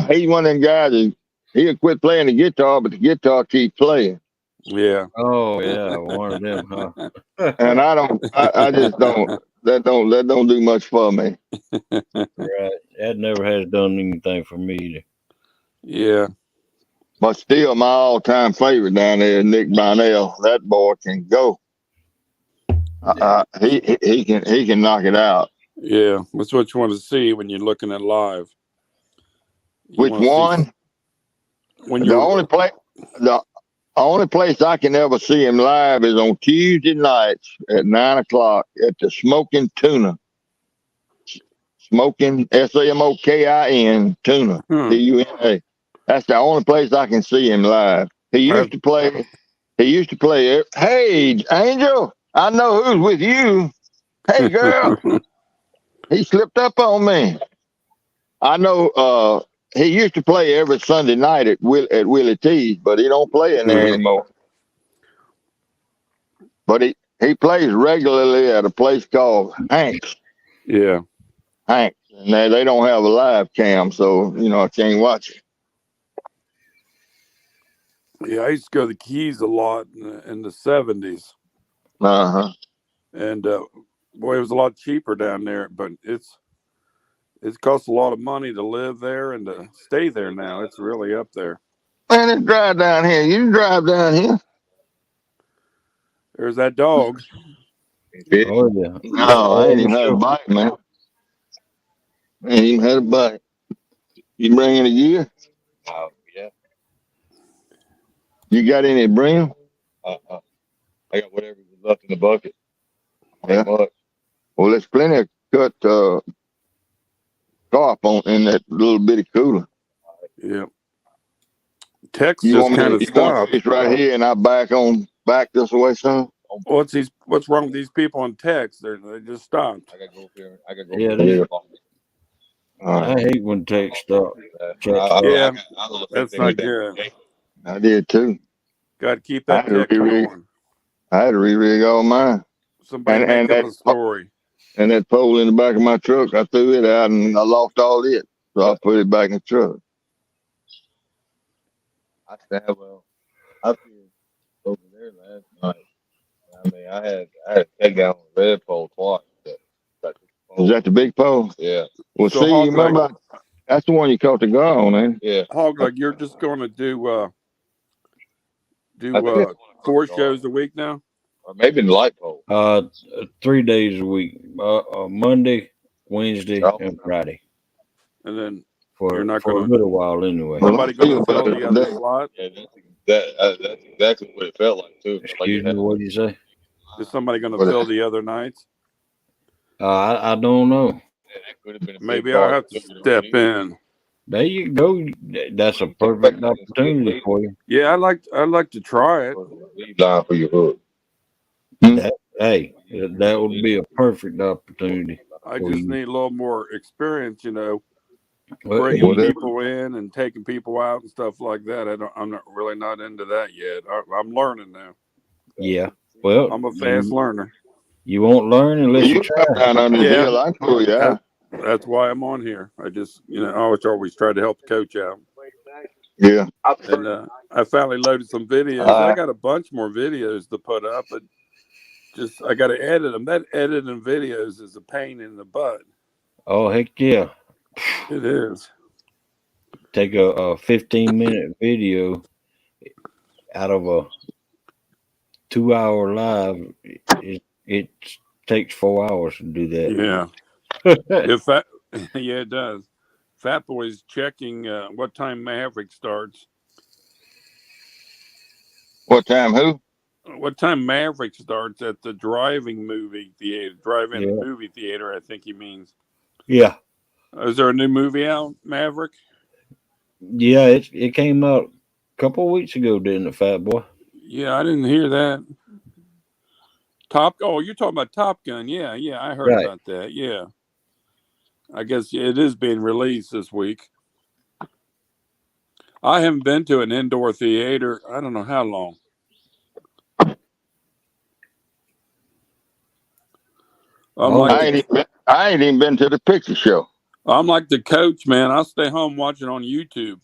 He's one of them guys. He'll quit playing the guitar, but the guitar keeps playing. Yeah. Oh yeah, one of them, huh? And I just don't. That don't do much for me. Right. That never has done anything for me either. Yeah. But still, my all-time favorite down there is Nick Bynell. That boy can go. He can knock it out. Yeah, that's what you want to see when you're looking at live. Which one? The only place I can ever see him live is on Tuesday nights at 9:00 at the Smoking Tuna. Smoking SAMOKIN Tuna TUNA. That's the only place I can see him live. He used to play. Hey, Angel, I know who's with you. Hey, girl. He slipped up on me. I know. He used to play every Sunday night at Willie T's, but he don't play in there anymore. But he plays regularly at a place called Hank's. Yeah. Hank's. And they don't have a live cam, so, I can't watch it. Yeah, I used to go to the Keys a lot in the 70s. Uh-huh. And, boy, it was a lot cheaper down there, but it costs a lot of money to live there and to stay there now. It's really up there. Man, it's dry down here. You drive down here. There's that dog. Oh, yeah. No, I ain't even had a bite, man. I ain't even had a bite. You bring any gear? Oh, yeah. You got any to bring? I got whatever was left in the bucket. Yeah. Well, there's plenty of cut carp in that little bitty cooler. Yeah. Tex just kind of stopped. It's right here, and I back this way, son. What's wrong with these people on text? They just stopped. I gotta go up here. I gotta go. Yeah, Yeah. I hate when text stop. Chat stop. Yeah, I lost that's everything not good. today. I did too. Got to keep I that had to text rerig. going. I had to rerig all mine. Somebody And make up a story. that pole in the back of my truck, I threw it out and I lost all it. So I put it back in the truck. I stand well. I feel over there last night. I mean, I had to take down a red pole twice. But Was that the big pole? yeah. Well, So see, you Hog Leg, remember that's the one you caught the guy on, ain't it? Yeah. you're just going to do I think 4 shows a week now. or maybe the light pole. 3 days a week. Monday, Wednesday, Oh, and Friday And then for you're not for a going to, little while anyway. Well, somebody I going to feel fill better the other today. slot? yeah, that's exactly what it felt like too. Like Excuse it me, had, what did you say? Is somebody going to But fill the other nights? I don't know. that could have been a big Maybe I'll part have of to it. step in. There you go. That's a perfect opportunity for you. Yeah, I'd like to try it. Lead line for your hook. That would be a perfect opportunity I for just you. need a little more experience, Well, bringing whatever. people in and taking people out and stuff like that. I'm not really not into that yet. I'm learning now. yeah. Well, I'm a fast learner. you won't learn unless you You try. come down under the Yeah, hill, I can pull you that, out. that's why I'm on here. I just, I always try to help the coach out. Yeah. And I finally loaded some videos. I got a bunch more videos to put up, but I got to edit them. That editing videos is a pain in the butt. Oh heck yeah! It is. Take a 15-minute video out of a 2-hour live. It takes 4 hours to do Yeah. that. If that, yeah, it does. Fat Boy's checking what time Maverick starts. What time? Who? What time Maverick starts at the drive-in movie Yeah. theater, I think he means. Yeah. Is there a new movie out, Maverick? Yeah, it came out a couple of weeks ago, didn't it, Fat Boy? Yeah, I didn't hear that. You're talking about Top Gun. Yeah, I heard Right. about that. Yeah. I guess it is being released this week. I haven't been to an indoor theater, I don't know how long. I'm Oh, like I ain't even been to the picture show. the coach, man. I'll stay home watching on YouTube.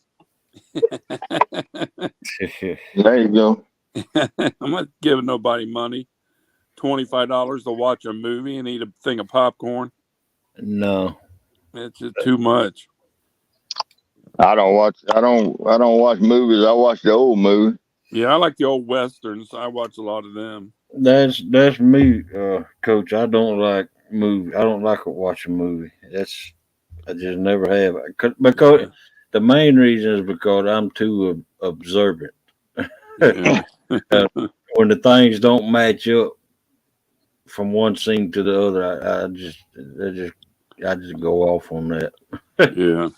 There you go. I'm not giving nobody money. $25 to watch a movie and eat a thing of popcorn. no. It's just too much. I don't watch movies. I watch the old movies. Yeah, I like the old westerns. I watch a lot of them. That's me, Coach. I don't like movie. I don't like watching movie. I just never have. Because the main reason is because I'm too observant. Yeah. When the things don't match up from one scene to the other, I just go off on that. Yeah.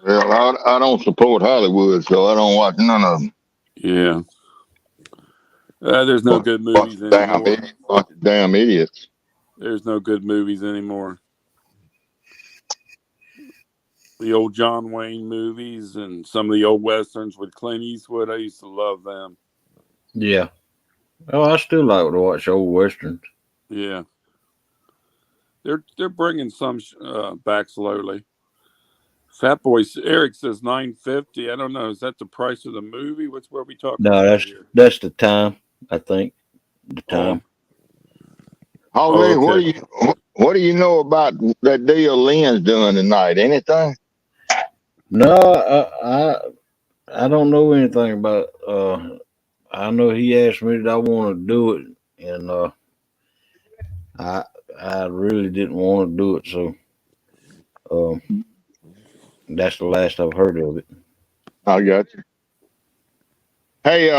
Well, I don't support Hollywood, so I don't watch none of them. Yeah. There's no good movies anymore. Watch the damn idiots. There's no good movies anymore. The old John Wayne movies and some of the old westerns with Clint Eastwood, I used to love them. Yeah. Oh, I still like to watch old westerns. Yeah. They're bringing some back slowly. Fat Boy Eric says $9.50. I don't know. Is that the price of the movie? What are we talking No, about here? that's the time. I think the time. Holly, Okay. what do you know about that deal Lynn's doing tonight? Anything? No, I don't know anything about. I know he asked me that I want to do it, and I I really didn't want to do it, so that's the last I've heard of it. I got you. Hey,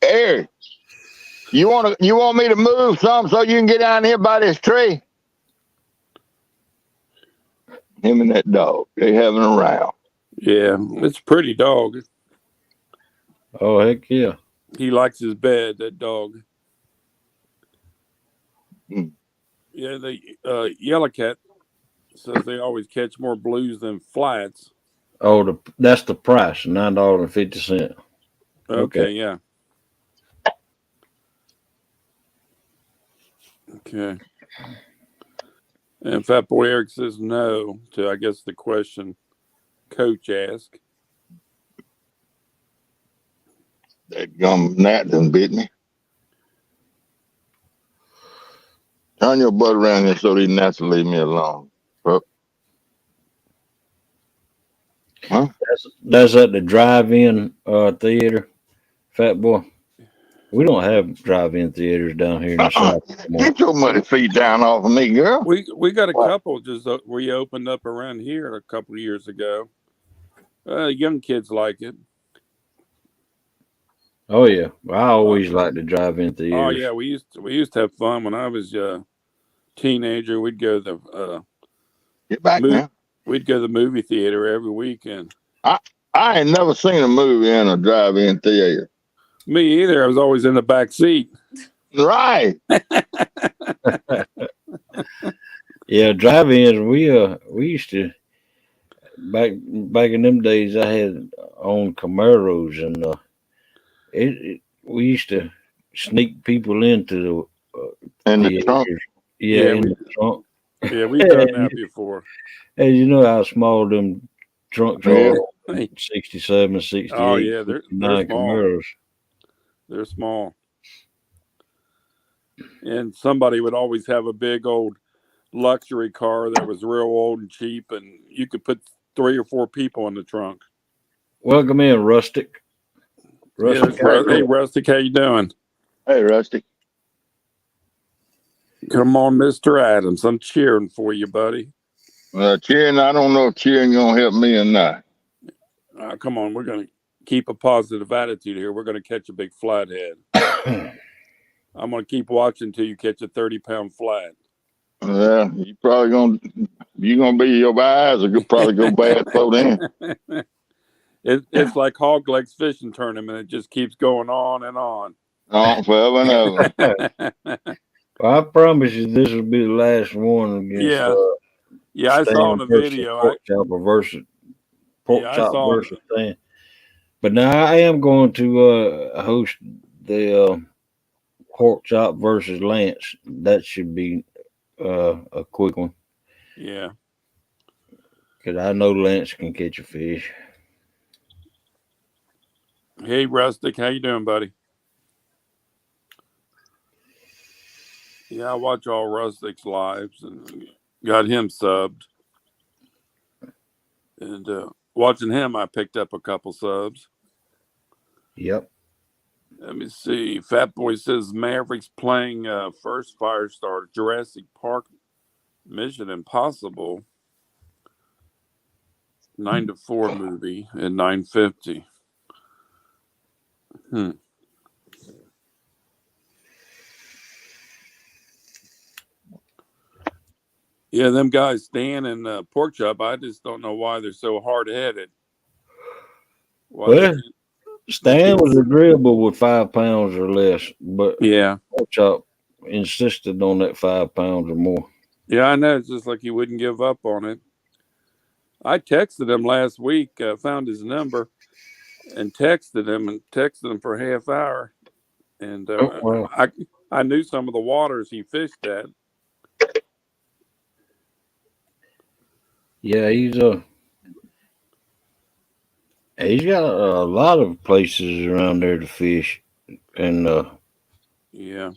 Eric, you want me to move some so you can get down here by this tree? Him and that dog, they having a row. Yeah, it's a pretty dog. Oh heck yeah! He likes his bed, that dog. Hmm. Yeah, the yellow cat says they always catch more blues than flats. Oh, that's the price, $9.50. Okay, Okay. yeah. Okay. And Fat Boy Eric says no to, I guess, the question Coach asked. That gum gnat done bit me. Turn your butt around here so these gnats will leave me alone. Pup. Huh? That's at the drive-in theater, Fat Boy. We don't have drive-in theaters down here in the Uh-uh. South anymore. Get your muddy feet down off of me, girl. We got a What? couple just reopened up around here a couple of years ago. Young kids like it. Oh yeah, I always like the drive-in Oh theaters. yeah, we used to have fun when I was a teenager. We'd go to the Get back now. we'd go to the movie theater every weekend. I ain't never seen a movie in a drive-in theater. Me either. I was always in the back seat. Right. Yeah, drive-ins. We used to back in them days. I had owned Camaros, and we used to sneak people into In the the trunk. theaters. Yeah, in the trunk. Yeah, we've done that before. Hey, you know how small them trunks Yeah. are? 67, 68, Oh yeah, they're 69 small. Camaros. They're small. And somebody would always have a big old luxury car that was real old and cheap, and you could put 3 or 4 people in the trunk. Welcome in, Rustic. Rustic, hey, Rustic, how you doing? Hey, Rusty. Come on, Mr. Adams. I'm cheering for you, buddy. Cheering, I don't know if cheering gonna help me or not. Come on, we're going to keep a positive attitude here. We're going to catch a big flathead. I'm going to keep watching until you catch a 30-pound flat. Yeah, you gonna be your eyes are probably go bad for then. It's like Hog Legs fishing tournament. It just keeps going on and on. Oh, forever and ever. Well, I promise you, this will be the last one against. Yeah, I saw in the video. Pork chopper versus Stan. Stan. But now I am going to host the pork chop versus Lance. That should be a quick one. Yeah. Because I know Lance can catch a fish. Hey, Rustic, how you doing, buddy? Yeah, I watch all Rustic's lives and got him subbed. And watching him, I picked up a couple subs. Yep. Let me see. Fat Boy says Mavericks playing first Firestarter, Jurassic Park, Mission Impossible, 9 to 4 movie at 9:50. Yeah, them guys, Stan and Pork Chop, I just don't know why they're so hard-headed. Well, Stan was agreeable with 5 pounds or less, but yeah, Pork Chop insisted on that 5 pounds or more. Yeah, I know. It's just like he wouldn't give up on it. I texted him last week, found his number, and texted him for a half hour. And I knew some of the waters he fished at. Yeah, he's got a lot of places around there to fish, and yeah,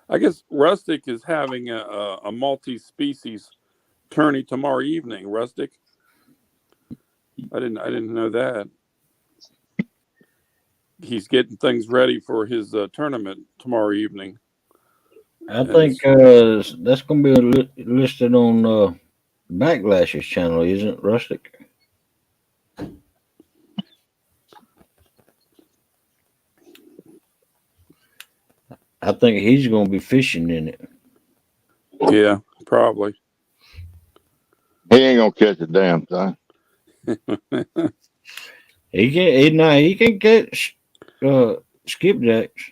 I guess Rustic is having a multi-species tourney tomorrow evening. Rustic, I didn't know that. He's getting things ready for his tournament tomorrow evening. I think that's going to be listed on Backlash's channel, isn't it, Rustic? I think he's going to be fishing in it. Yeah, probably. He ain't gonna catch a damn thing. He can catch skipjacks.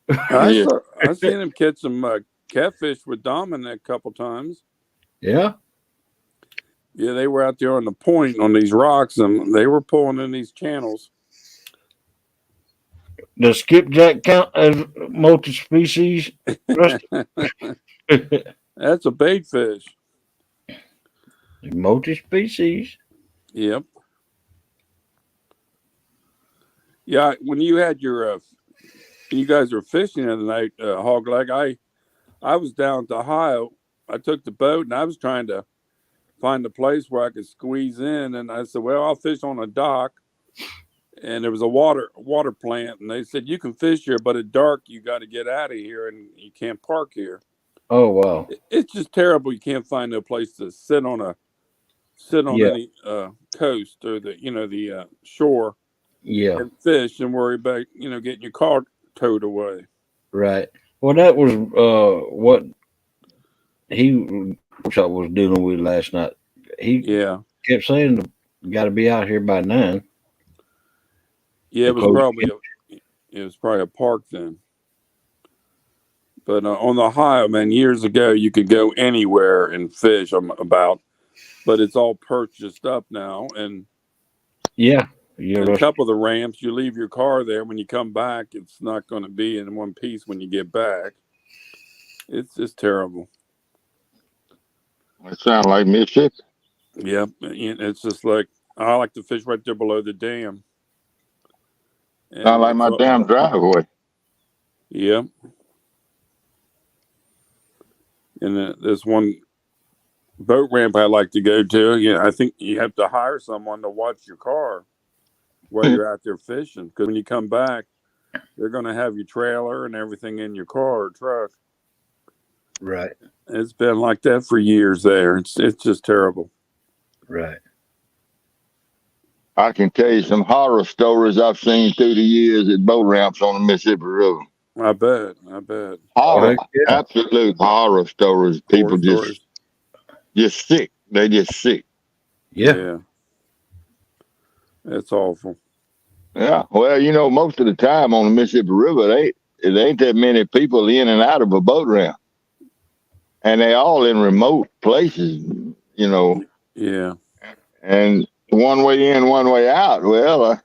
Yeah. I seen him catch some catfish with Dominic a couple times. Yeah. Yeah, they were out there on the point on these rocks, and they were pulling in these channels. Does skipjack count as multi-species? That's a bait fish. Multi-species. Yep. Yeah, when you had your, you guys were fishing the other night, Hog Leg. I was down to Ohio. I took the boat and I was trying to find a place where I could squeeze in, and I said, "Well, I'll fish on a dock." And there was a water plant, and they said you can fish here, but at dark you got to get out of here, and you can't park here. Oh wow. It's just terrible. You can't find a place to sit on Yeah. any coast or the shore Yeah. and fish and worry about getting your car towed away. Right. Well, that was what he was dealing with last night. He Yeah, kept saying, "Got to be out here by 9." yeah. It was Because probably a park then. But on the Ohio, man, years ago you could go anywhere and fish. But it's all purchased up now, and yeah, a couple of the ramps, you leave your car there. When you come back, it's not going to be in one piece when you get back. It's just terrible. It sounds like Mississippi. Yeah, it's just like I like to fish right there below the dam. Sounds like my damn driveway. Yeah. And there's one boat ramp I like to go to. Yeah, I think you have to hire someone to watch your car while you're out there fishing, because when you come back, they're going to have your trailer and everything in your car or truck. Right. It's been like that for years there. It's just terrible. Right. I can tell you some horror stories I've seen through the years at boat ramps on the Mississippi River. I bet. Horror, Yeah. absolute horror stories. People just sick. They just sick. Yeah. It's awful. Yeah. Well, most of the time on the Mississippi River, it ain't that many people in and out of a boat ramp, and they all in remote places. Yeah. And one way in, one way out. Well,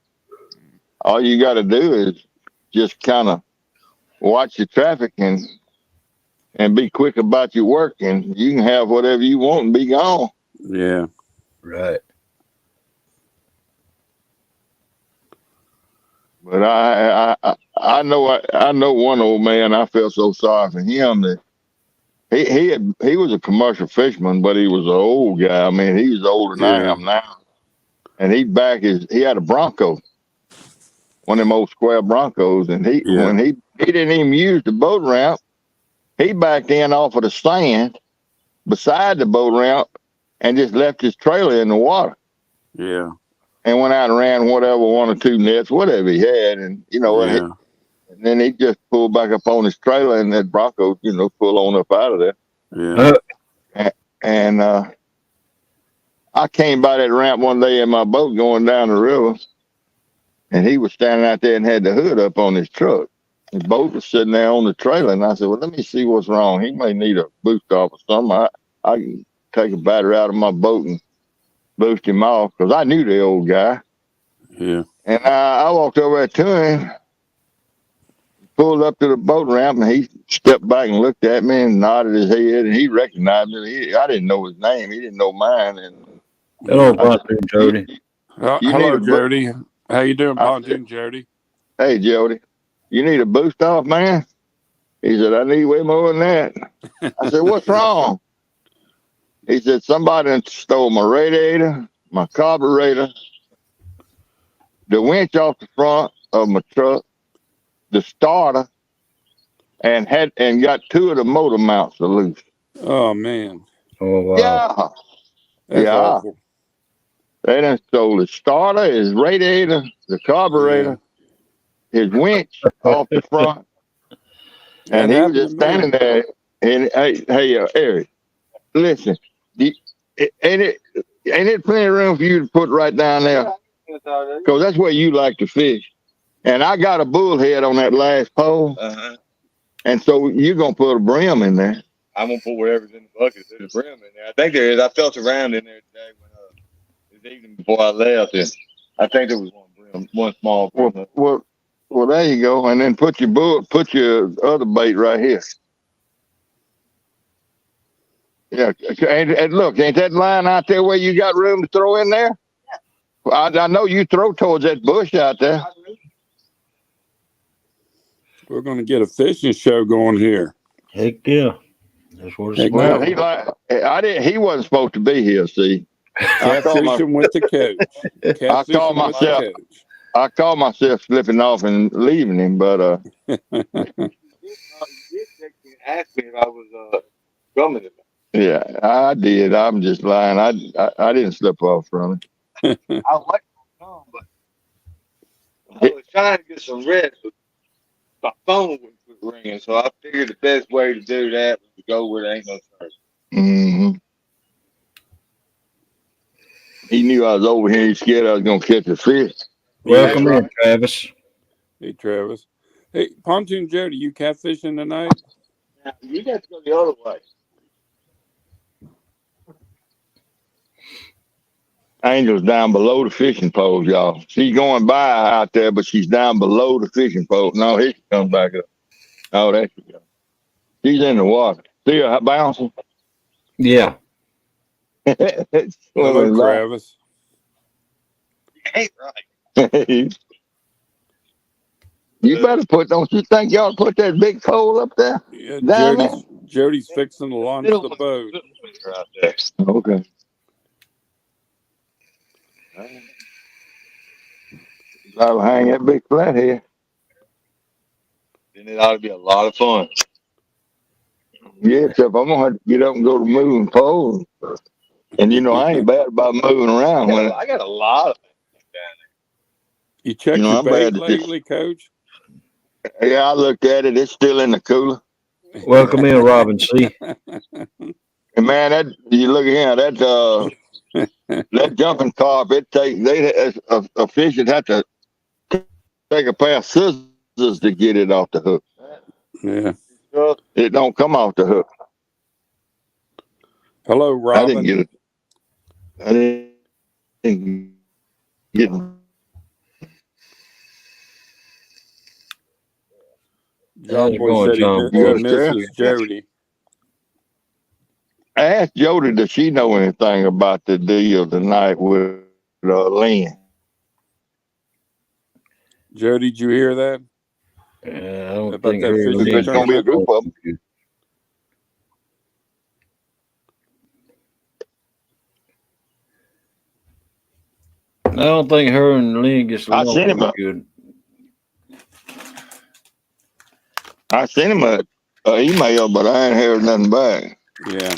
all you got to do is just kind of watch the traffic and be quick about your work, and you can have whatever you want and be gone. Yeah. Right. But I know one old man. I felt so sorry for him that he was a commercial fisherman, but he was an old guy. I mean, he was older than I am now, and he had a Bronco, one of them old square Broncos, and when he didn't even use the boat ramp, he backed in off of the sand beside the boat ramp and just left his trailer in the water. Yeah. And went out and ran whatever, 1 or 2 nets, whatever he had, and and then he just pulled back up on his trailer, and that Bronco, pull on up out of there. Yeah. And I came by that ramp one day in my boat going down the river, and he was standing out there and had the hood up on his truck. His boat was sitting there on the trailer, and I said, "Well, let me see what's wrong. He may need a boost off or something. I can take a battery out of my boat and boost him off," because I knew the old guy. Yeah. And I walked over to him, pulled up to the boat ramp, and he stepped back and looked at me and nodded his head, and he recognized me. I didn't know his name. He didn't know mine. And hello, Pontoon Jody. Hello, Jody. How you doing, Pontoon Jody? Hey, Jody. You need a boost off, man? He said, "I need way more than that." I said, "What's wrong?" He said, "Somebody stole my radiator, my carburetor, the winch off the front of my truck, the starter, and got 2 of the motor mounts loose." Oh man. Oh wow. Yeah. That's awful. They done stole his starter, his radiator, the carburetor, his winch off the front. And he was just standing there. And hey, Eric, listen, ain't it plenty of room for you to put right down there? Because that's where you like to fish. And I got a bullhead on that last pole. And so you're going to put a brim in there. I'm going to put whatever's in the bucket. There's a brim in there. I think there is. I felt around in there today when this evening before I left. And I think there was one small brim. Well, there you go. And then put your other bait right here. Yeah. And look, ain't that line out there where you got room to throw in there? I know you throw towards that bush out there. We're going to get a fishing show going here. Heck yeah. That's what it's Heck about. yeah. He wasn't supposed to be here, see. Catfishing with the coach. Catfishing with the coach. I called myself slipping off and leaving him, but You did text me and ask me if I was coming. Yeah, I did. I'm just lying. I didn't slip off from it. I was like to come, but I was trying to get some rest, but my phone wouldn't quit ringing, so I figured the best way to do that was to go where there ain't no service. Mm-hmm. He knew I was over here. He's scared I was going to catch a fish. Welcome in, Travis. Hey, Travis. Hey, Pontoon Jody, you catfishing tonight? Now, you got to go the other way. Angel's down below the fishing poles, y'all. She's going by out there, but she's down below the fishing pole. No, here she comes back up. Oh, there she goes. She's in the water. See her bouncing? Yeah. Hello, Travis. Ain't right. You better don't you think y'all put that big pole up there? Yeah, Jody's fixing to launch the boat. Right there. Okay. I'll hang that big flathead. Then it ought to be a lot of fun. Yeah, except I'm gonna have to get up and go to moving poles. And I ain't bad about moving around. I got a lot of things down there. You checked your bait lately, Coach? Yeah, I looked at it. It's still in the cooler. Welcome in, Robin C. And man, you look at him, that jumping carp, a fish would have to take a pair of scissors to get it off the hook. Yeah. It don't come off the hook. Hello, Robin. I didn't get it. I didn't get it. John Boy said he misses Jody. I asked Jody, does she know anything about the deal tonight with Lynn? Jody, did you hear that? I don't about think that fishing There's going to be a group of them. I don't think her and Lynn gets along. I sent him good. I sent him an email, but I ain't heard nothing back. Yeah.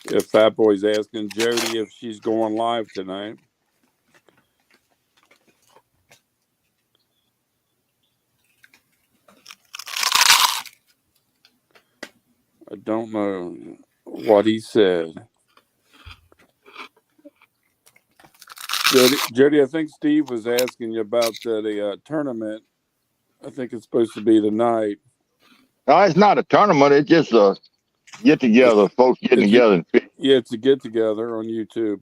If Fat Boy's asking Jody if she's going live tonight. I don't know what he said. Jody, I think Steve was asking you about the tournament. I think it's supposed to be tonight. No, it's not a tournament. It's just a get-together, folks getting together. Yeah, it's a get-together on YouTube.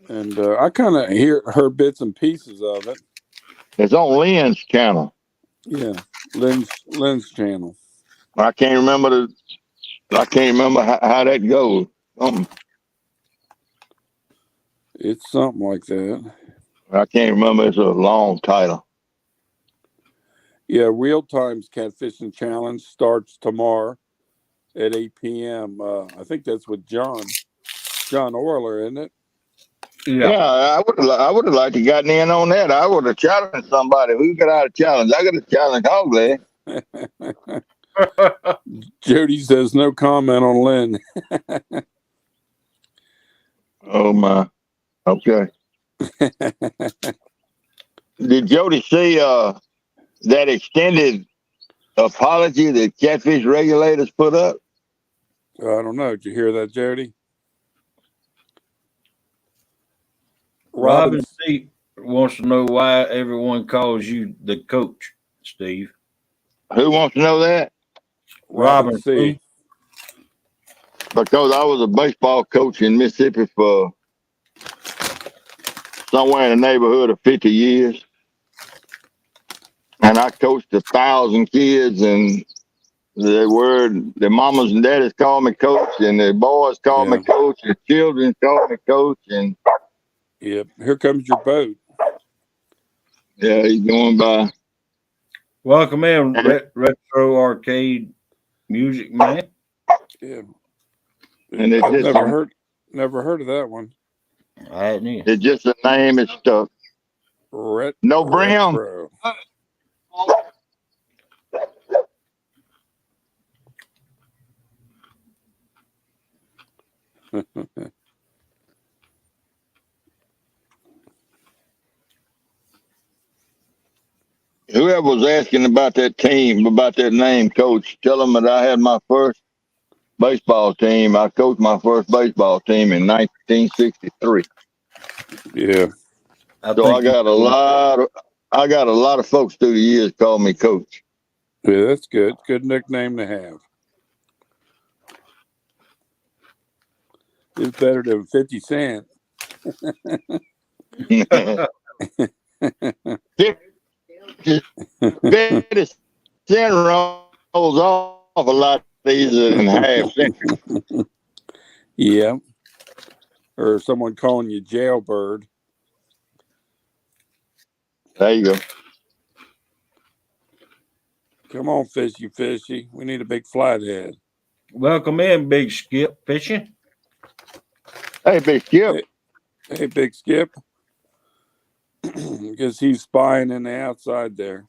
And I kind of heard bits and pieces of it. It's on Lynn's channel. Yeah, Lynn's channel. I can't remember how that goes. It's something like that. I can't remember. It's a long title. Yeah, Real Time's Catfishing Challenge starts tomorrow at 8 p.m. I think that's with John Orler, isn't it? Yeah, I would have liked to gotten in on that. I would have challenged somebody. Who got out of challenge? I got to challenge Hogleg. Jody says no comment on Lynn. Oh my. Okay. Did Jody see that extended apology that Catfish regulators put up? I don't know. Did you hear that, Jody? Robin C wants to know why everyone calls you the coach, Steve. Who wants to know that? Robin C. Because I was a baseball coach in Mississippi for somewhere in the neighborhood of 50 years. And I coached 1,000 kids, and the mamas and daddies call me coach, and the boys call me coach, the children call me coach, and Yep. Here comes your boat. yeah, he's going by. Welcome in, Retro Arcade Music Man. Yeah. And I've never heard of that one. I hadn't either. It's just a name and stuff. No brim. Retro. Whoever was asking about that team, about that name, coach, tell them that I had my first baseball team. I coached my first baseball team in 1963. Yeah. So I got a lot of folks through the years call me coach. Yeah, that's good. Good nickname to have. It's better than 50 Cent. 50 Cent rolls off a lot easier than half century. Yeah. Or someone calling you jailbird. There you go. Come on, fishy, fishy. We need a big flathead. Welcome in, Big Skip Fishing. Hey, Big Skip. Hey, Big Skip. Because he's spying in the outside there.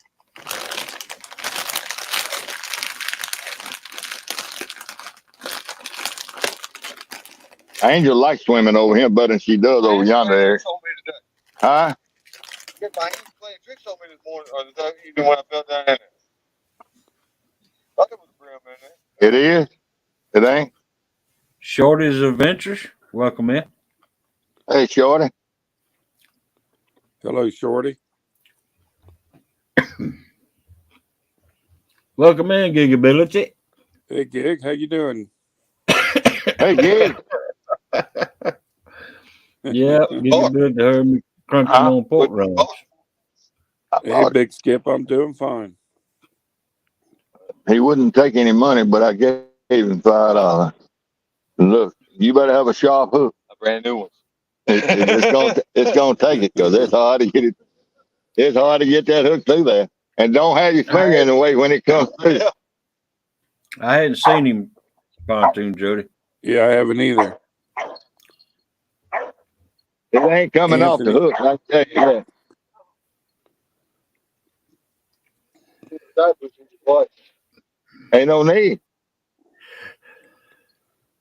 Angel likes swimming over here better than she does over yonder. Huh? Get my hands playing tricks on me this morning, or this evening when I fell down in there. Thought there was a brim in there. It is? It ain't? Shorty's Adventures. Welcome in. Hey, Shorty. Hello, Shorty. Welcome in, Gigability. Hey, Gig. How you doing? Hey, Gig. Yeah, Gigability heard me crunching on pork rinds. Hey, Big Skip. I'm doing fine. He wouldn't take any money, but I gave him $5. Look, you better have a sharp hook. A brand new one. It's gonna take it because it's hard to get it. It's hard to get that hook through there, and don't have your finger in the way when it comes through. I hadn't seen him pontoon, Jody. Yeah, I haven't either. It ain't coming off the hook. I tell you that. Ain't no need.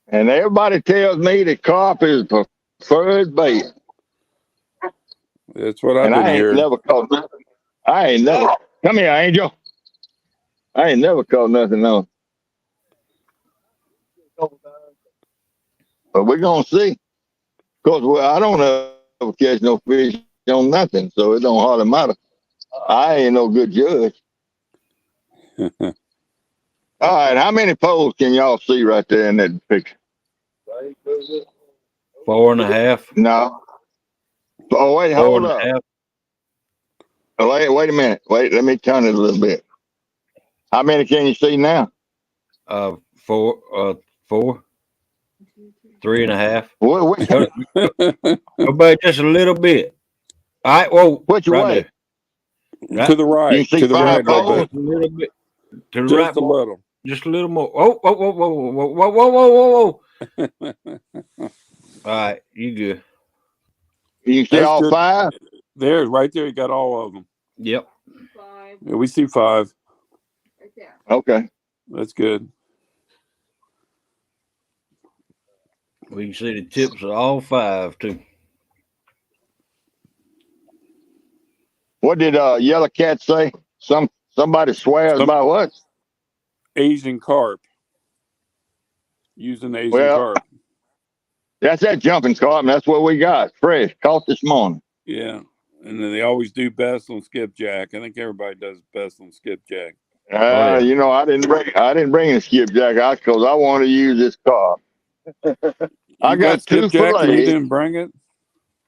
And everybody tells me that carp is preferred bait. That's what I've been hearing. Never caught nothing. I ain't never. Come here, Angel. I ain't never caught nothing else. But we're gonna see. Cause I don't ever catch no fish on nothing, so it don't hardly matter. I ain't no good judge. All right, how many poles can y'all see right there in that picture? 4.5. No. Oh wait, hold up. Wait a minute. Wait, let me turn it a little bit. How many can you see now? 4. 3.5. What? Go back just a little bit. All right, whoa. Which way? Right. To the right. To the right a little bit. A little bit. To the just right. A little. Just a little more. Oh, whoa, whoa, whoa, whoa, whoa, whoa, whoa, whoa. All right, you good. You see all 5? There, right there. You got all of them. Yep. 5. Yeah, we see 5. Right there. Okay. That's good. We can see the tips of all 5 too. What did Yellow Cat say? Somebody swears by what? Asian carp. Using Asian carp. That's that jumping carp, and that's what we got. Fresh, caught this morning. Yeah. And then they always do best on skipjack. I think everybody does best on skipjack. Oh, yeah. You know, I didn't bring a skipjack out because I want to use this carp. I You got got two skipjack and you fillets. didn't bring it?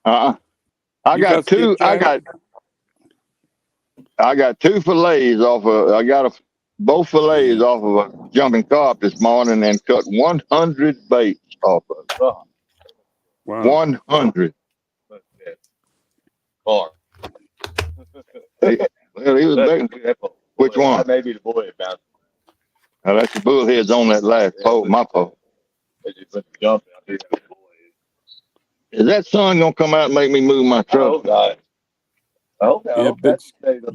I You got got two. skipjack? I got two fillets off of. Both fillets off of a jumping carp this morning and cut 100 baits off of it. Wow. 100. Carp. Well, he was big. Which one? Maybe the boy about Now, that's the bullheads on that last pole, my pole. jumping. Is that sun gonna come out and make me move my truck? God. Oh, no. Yeah,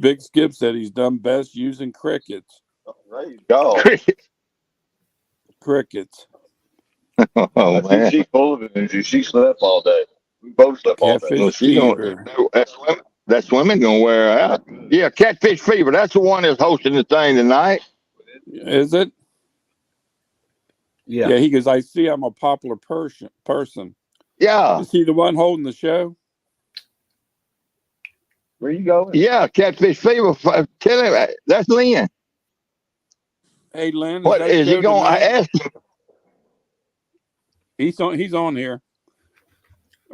Big Skip said he's done best using crickets. There you go. Crickets. Oh man, She's full of energy. She slept all day. We both slept all day. Catfish well, she fever. that swimming gonna wear her out. Yeah, Catfish Fever. That's the one that's hosting the thing tonight. Is it? Yeah. Yeah, he goes, I see I'm a popular person. Yeah, Is he the one holding the show? Where you going? yeah, Catfish Fever. Tell him that's Lynn. Hey, Lynn, What is he going? I asked him. He's on here.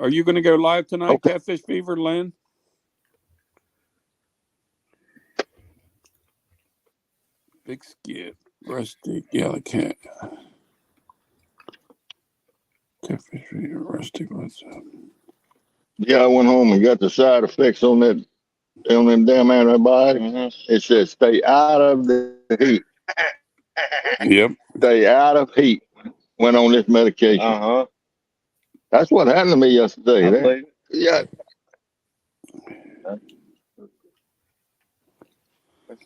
Are you going to go live tonight, Okay. Catfish Fever, Lynn? Big Skip, Rustic, Yellow Cat. Catfish Fever, Rustic, what's up? Yeah, I went home and got the side effects on them damn antibiotics. Mm-hmm. It says stay out of the heat. Yep. Stay out of heat. Went on this medication. Uh-huh. That's what happened to me yesterday. Yeah.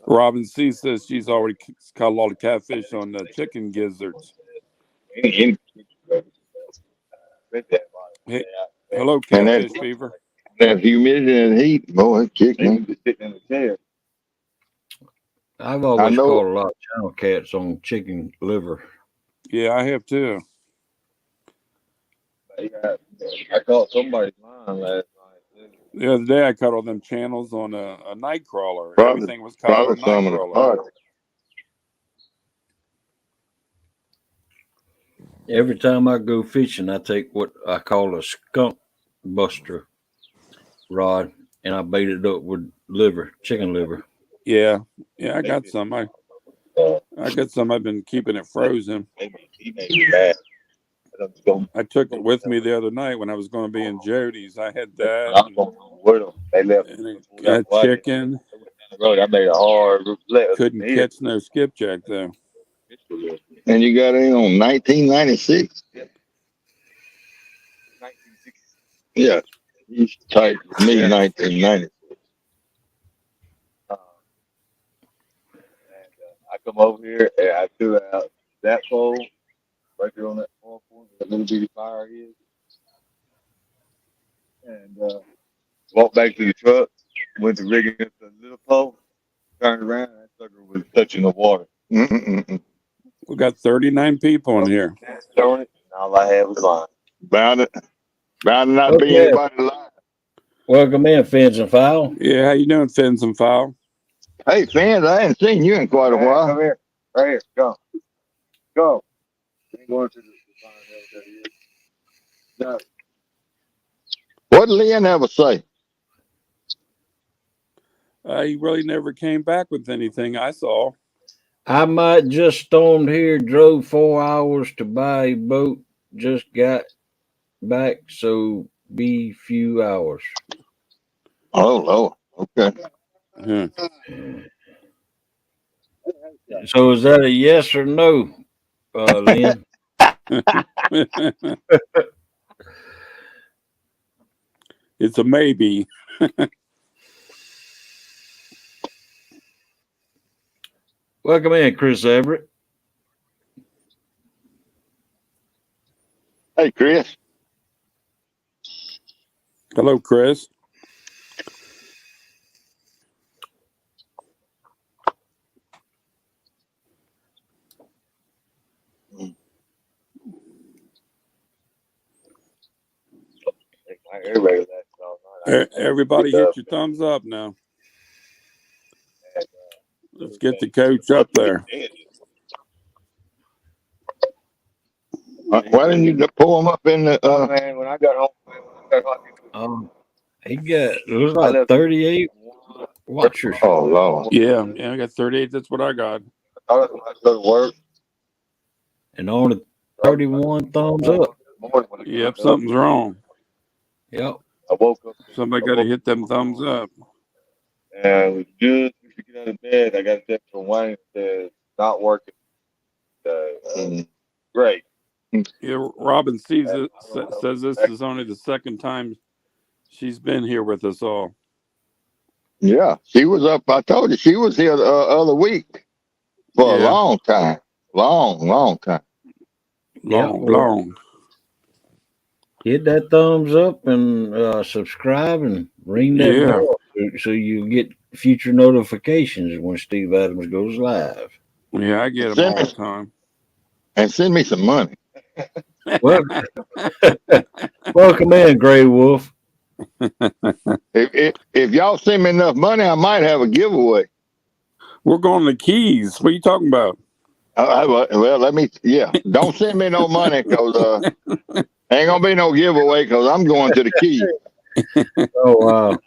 Robin C says she's already caught a lot of catfish on the chicken gizzards. Hey, Hello, Catfish Fever. That humidity and heat, boy, it kicked me. sitting in the chair. I've always know. caught a lot of channel cats on chicken liver. Yeah, I have too. I caught somebody's line last night. The other day I caught all them channels on a night crawler. Probably- Everything was caught on Probably night some of the crawler. parts. Every time I go fishing, I take what I call a skunk buster rod and I bait it up with chicken liver. Yeah, I got some. I got some. I've been keeping it frozen. He made me mad. I took it with me the other night when I was going to be in Jody's. I had that. They left. And got chicken. I made a hard left. Couldn't catch no skipjack though. And you got in on 1996? Yeah. You typed me 1990. I come over here and I threw out that pole right there on that pole point, that little bitty fire is. And walked back to the truck, went to rigging up the little pole, turned around, and that sucker was touching the water. We got 39 people in here. Throwing it, and all I had was line. Bound to not be Okay. anybody alive. Welcome in, Fins and Fowl. Yeah, how you doing, Fins and Fowl? Hey, fans, I hadn't seen you in quite a Come while. here. Right here. Go. Go. Ain't going to the no. What did Lynn ever say? He really never came back with anything I saw. I might just stormed here, drove 4 hours to buy a boat, just got back, so be few hours. Oh, Lord. Okay. So is that a yes or no, Lynn? It's a maybe. Welcome in, Chris Everett. Hey, Chris. Hello, Chris. everybody left all night. Everybody hit your thumbs up now. Let's get the coach up there. Why didn't you pull him up in the? Man, when I got home, He got it was like 38 watchers. Oh Lord. Yeah, I got 38. That's what I got. I was go to work. And only 31 thumbs up. Yep, something's wrong. Yep. I woke up. Somebody got to hit them thumbs up. And it was good to get out of bed. I got a text from Wayne that not working. Great. Yeah, Robin sees it, says this is only the second time she's been here with us all. Yeah, she was up. I told you she was here the other week for a long time. Long time. Long. Hit that thumbs up and subscribe and ring that bell so you get future notifications when Steve Adams goes live. Yeah, I get them all the time. And send me some money. Welcome in, Gray Wolf. If y'all send me enough money, I might have a giveaway. We're going to the Keys. What are you talking about? Well, don't send me no money because ain't gonna be no giveaway because I'm going to the Keys. Oh wow!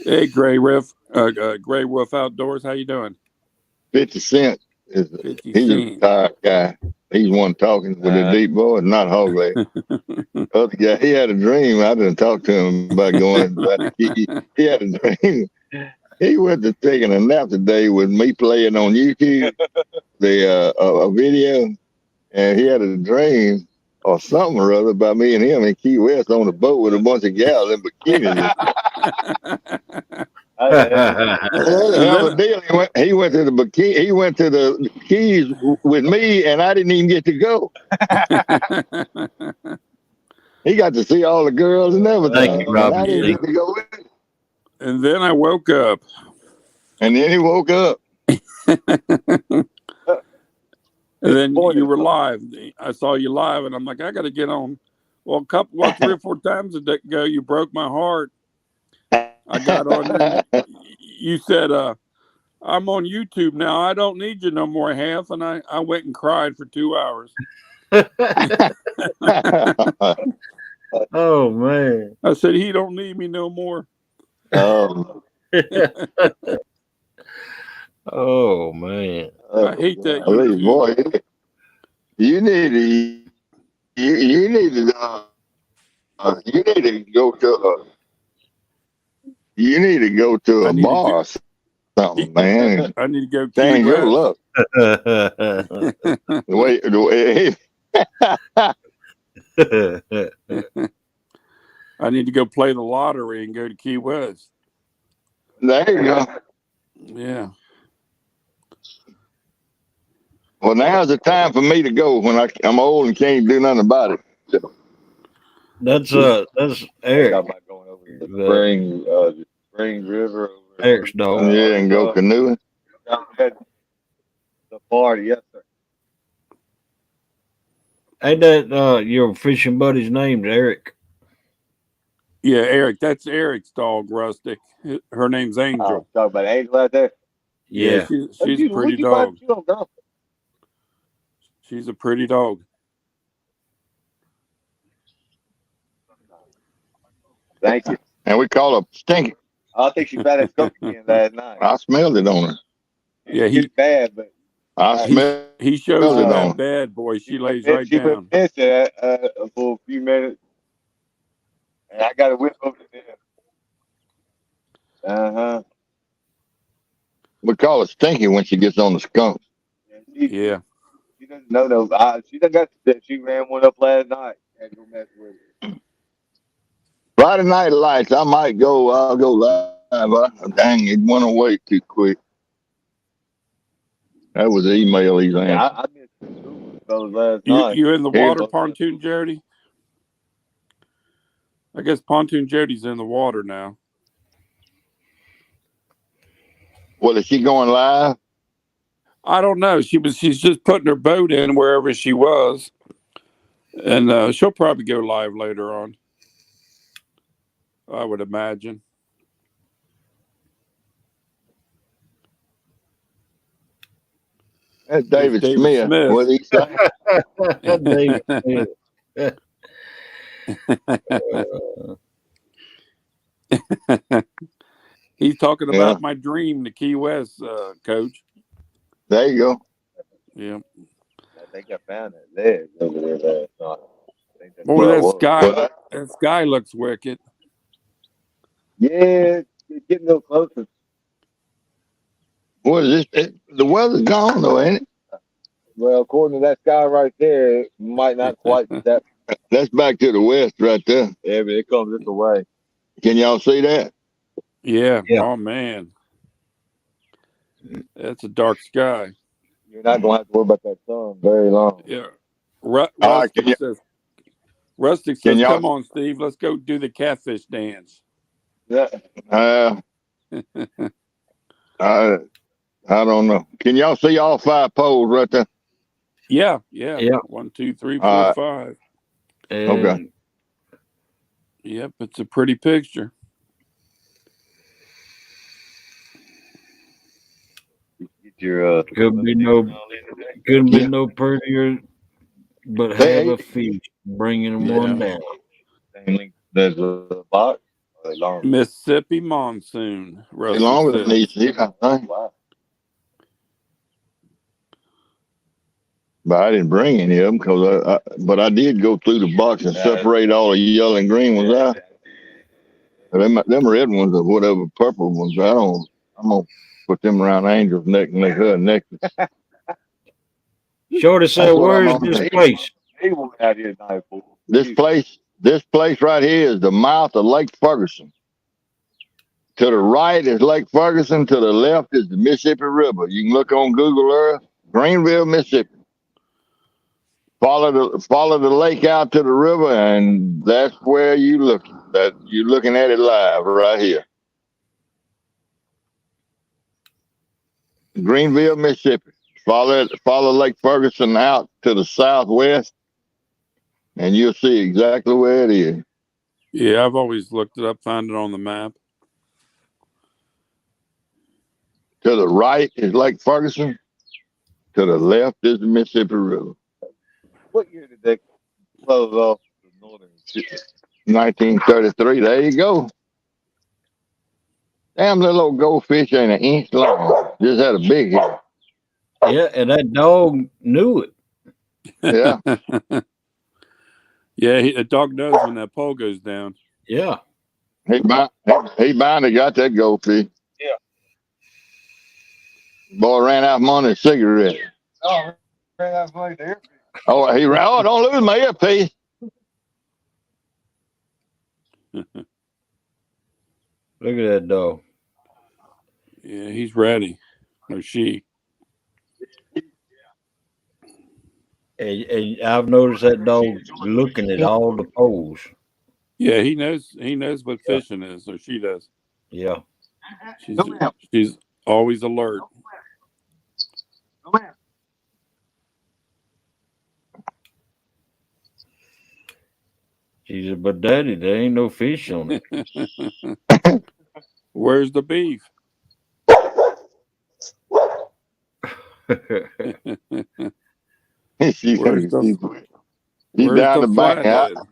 Hey, Gray Wolf Outdoors. How you doing? 50 Cent he's a retired guy. He's one talking with a deep voice, not hog leg. Other guy, he had a dream. I didn't talk to him about going by the Keys. He had a dream. He went to taking a nap today with me playing on YouTube a video, and he had a dream or something or other about me and him in Key West on a boat with a bunch of gals in bikinis. He went to the bikini. He went to the Keys with me, and I didn't even get to go. He got to see all the girls and everything. Thank you, Robin. I didn't get to go with him. And then I woke up. And then he woke up. And then you were live. I saw you live, and I'm like, I got to get on. Well, 3 or 4 times ago, you broke my heart. I got on. You said, I'm on YouTube now. I don't need you no more, half. And I went and cried for 2 hours. Oh, man. I said, he don't need me no more. Oh man. I hate that. Boy, you need to go to a bar or something, man. I need to go change your luck. I need to go play the lottery and go to Key West. There you go. Yeah. Well, now's the time for me to go when I'm old and can't do nothing about it. So. That's Eric. I'm not going over the Spring River. Eric's dog. Yeah, and go canoeing. The party, yes, sir. Ain't that your fishing buddy's name's Eric? Yeah, Eric. That's Eric's dog, Rustic. Her name's Angel. Talk about Angel out there. Yeah, she's a pretty dog. She's a pretty dog. Thank you. And we call her Stinky. I think she tried that skunk again last night. I smelled it on her. Yeah, he's bad, but he shows her that bad boy. She lays right down. She pissed for a few minutes, and I got to whip over there. We call her Stinky when she gets on the skunk. Yeah. She doesn't know no. She done got that. She ran one up last night. Had to go mess with it. Friday Night Lights. I'll go live. Dang, it went away too quick. That was the email he's answered. Yeah, I missed those last night. You in the water, Pontoon Jody? I guess Pontoon Jody's in the water now. Well, is she going live? I don't know. She's just putting her boat in wherever she was. And she'll probably go live later on, I would imagine. That's There's David Smith. What he say? David Smith. He's talking Yeah. about my dream to Key West, Coach. There you go. Yeah. I think I found that ledge over there last night. I think that's Boy, where I that was. sky, that sky looks wicked. Yeah, it's getting a little closer. What is this? The weather's gone though, ain't it? Well, according to that sky right there, it might not quite that. That's back to the west right there. Yeah, but it comes this way. Can y'all see that? Yeah. Yeah. Oh man, that's a dark sky. You're not going to have to worry about that sun very long. Yeah. All right, Rustic can says, y'all- "Come on, Steve, let's go do the catfish dance." Yeah. I don't know. Can y'all see all 5 poles right there? Yeah. Yeah. 1, 2, 3, 4, All right. 5. And Okay. Yep, it's a pretty picture. Get your couldn't be no prettier, but have a fish bringing them on down. There's a box. Long. Misipy monsoon. Rustic Longer than says. these feet, I think. Wow. But I didn't bring any of them because but I did go through the box and separate all the yellow and green ones out. Them red ones or whatever purple ones, I'm gonna put them around Angel's neck and make her neck. Shorty said, That's what I'm "Where's on this to. place?" He went out here tonight for This place right here is the mouth of Lake Ferguson. To the right is Lake Ferguson. To the left is the Mississippi River. You can look on Google Earth, Greenville, Mississippi. Follow the lake out to the river, and that's where you look. That you're looking at it live right here. Greenville, Mississippi. Follow Lake Ferguson out to the southwest, and you'll see exactly where it is. Yeah, I've always looked it up, found it on the map. To the right is Lake Ferguson. To the left is the Mississippi River. What year did they close off the northern? 1933. There you go. Damn, little old goldfish ain't an inch long. Just had a big head. Yeah, and that dog knew it. Yeah. Yeah, the dog knows when that pole goes down. Yeah. He bound to got that goldfish. Yeah. Boy ran out from under his cigarette. Oh, ran out of money there. Oh, he ran. Oh, don't lose my earpiece. Look at that dog. Yeah, he's ready. Or she. And I've noticed that dog looking at all the poles. Yeah, he knows what fishing is, or she does. Yeah. She's always alert. She said, "But Daddy, there ain't no fish on it." Where's the beef? She's Where's down the the bank out. flathead?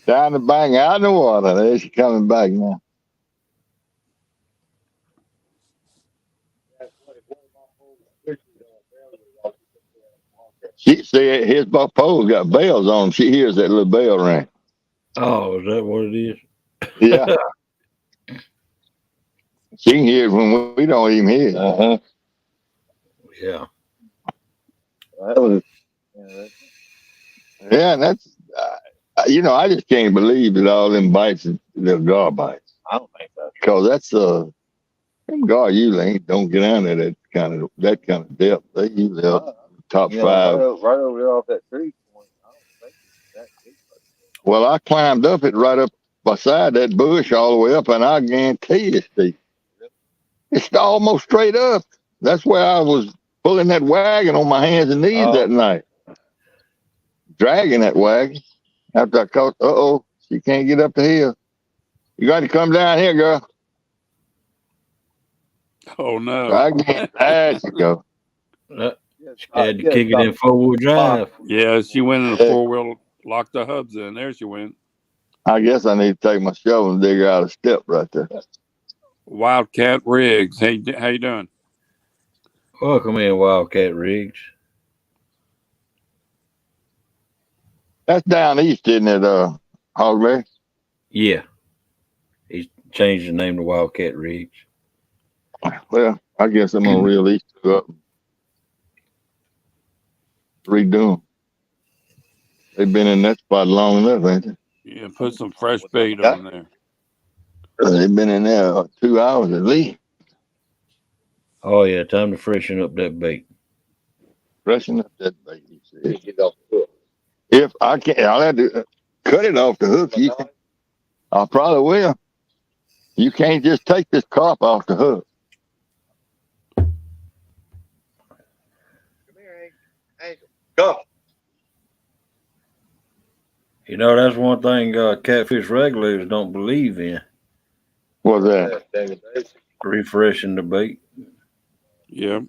Down the bank out in the water. There she's coming back now. She said his pole's got bells on them. She hears that little bell ring. Oh, is that what it is? Yeah. She can hear it when we don't even hear it. Uh-huh. Yeah. That was, Yeah, and that's, I just can't believe that all them bites are little gar bites. I don't think so. Because that's, them gar usually don't get down there that kind of depth. They usually up top 5. Right over there off that tree point. I don't think it's that deep. Well, I climbed up it right up beside that bush all the way up, and I guarantee it's deep. It's almost straight up. That's where I was pulling that wagon on my hands and knees that night. dragging that wagon. After I caught, she can't get up the hill. You got to come down here, girl. Oh no. Try again. There you go. She had to kick it in 4-wheel drive. Yeah, she went in a 4-wheel, locked the hubs in. There she went. I guess I need to take my shovel and dig her out a step right there. Wildcat Riggs. Hey, how you doing? Welcome in, Wildcat Riggs. That's down east, isn't it, Hogberry? Yeah. He's changed the name to Wildcat Riggs. Well, I guess I'm gonna reel these two up, redo them. They've been in that spot long enough, ain't they? Yeah, put some fresh bait on there. They've been in there 2 hours at least. Oh yeah, time to freshen up that bait. Freshen up that bait, he said. If I can't, I'll have to cut it off the hook. I probably will. You can't just take this carp off the hook. Come here, Angel. Go. You know, that's one thing catfish regulators don't believe in. What's that? Refreshing the bait. Yeah.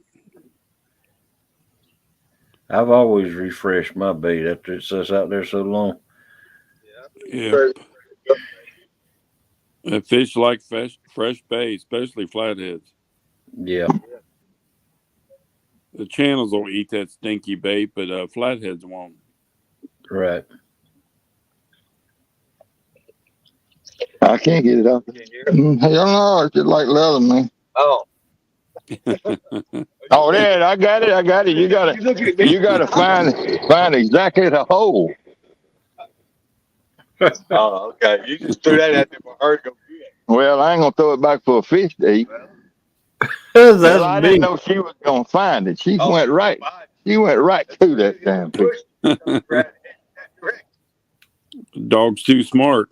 I've always refreshed my bait after it sits out there so long. Yeah. And fish like fresh bait, especially flatheads. Yeah. The channels will eat that stinky bait, but flatheads won't. Right. I can't get it off. Hell no, it's just like leather, man. Oh. Oh, there, I got it. You gotta find exactly the hole. Oh, okay. You just threw that at me for her to go get it. Well, I ain't gonna throw it back for a fish to eat. That's Well, I me. didn't know she was gonna find it. She went right. She went right to that damn fish. Dog's too smart.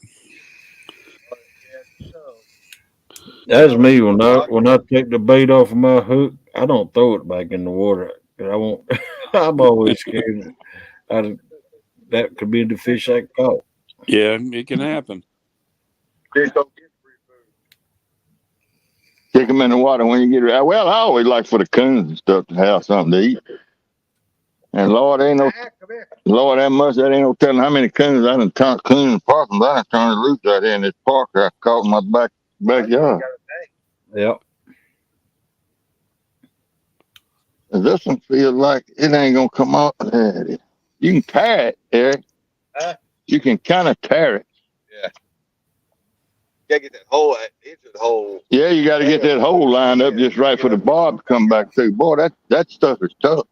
That's me. When I take the bait off of my hook, I don't throw it back in the water. I won't. I'm always scared that could be the fish I caught. Yeah, it can happen. Kick them in the water when you get it. Well, I always like for the coons and stuff to have something to eat. And Lord, that ain't no telling how many coons I done turned coons and possums I done turned loose out here in this park I caught in my backyard. Yep. And this one feels like it ain't gonna come out. There it is. You can tear it, Eric. Huh? You can kind of tear it. Yeah. You gotta get that hole into the hole. Yeah, you got to get that hole lined up just right for the barb to come back through. Boy, that stuff is tough.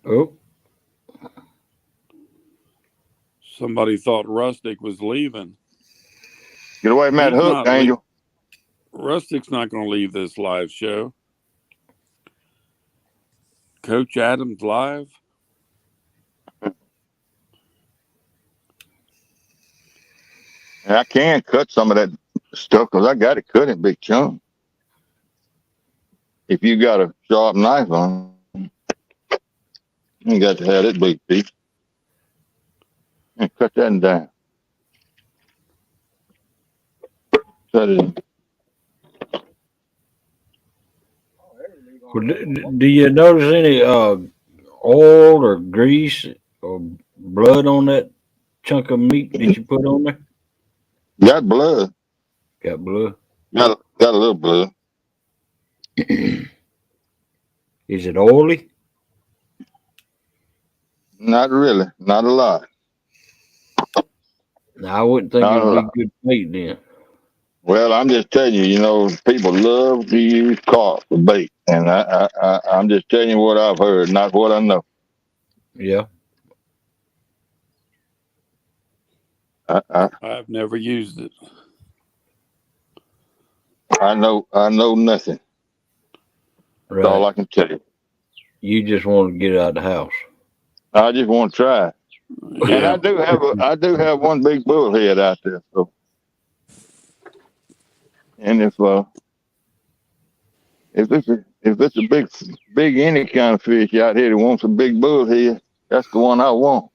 Oh, Somebody thought Rustic was leaving. Get away from that He's hook, not Angel. Rustic's not going to leave this live show. Coach Adams live. And I can cut some of that stuff because I got it cut in big chunks. If you got a sharp knife on, you got to have that big piece. And cut that down. Cut it in. well, do you notice any oil or grease or blood on that chunk of meat that you put on there? Got blood. Got blood. Got a little blood. Is it oily? Not really. Not a lot. No, I wouldn't think it would be good bait then. Well, I'm just telling you, people love to use carp for bait. And I'm just telling you what I've heard, not what I know. Yeah. I've never used it. I know nothing. That's all Right. I can tell you. You just want to get out of the house. I just want to try it. And Yeah. I do have one big bullhead out there. So, and if it's a big any kind of fish out here that wants a big bullhead, that's the one I want.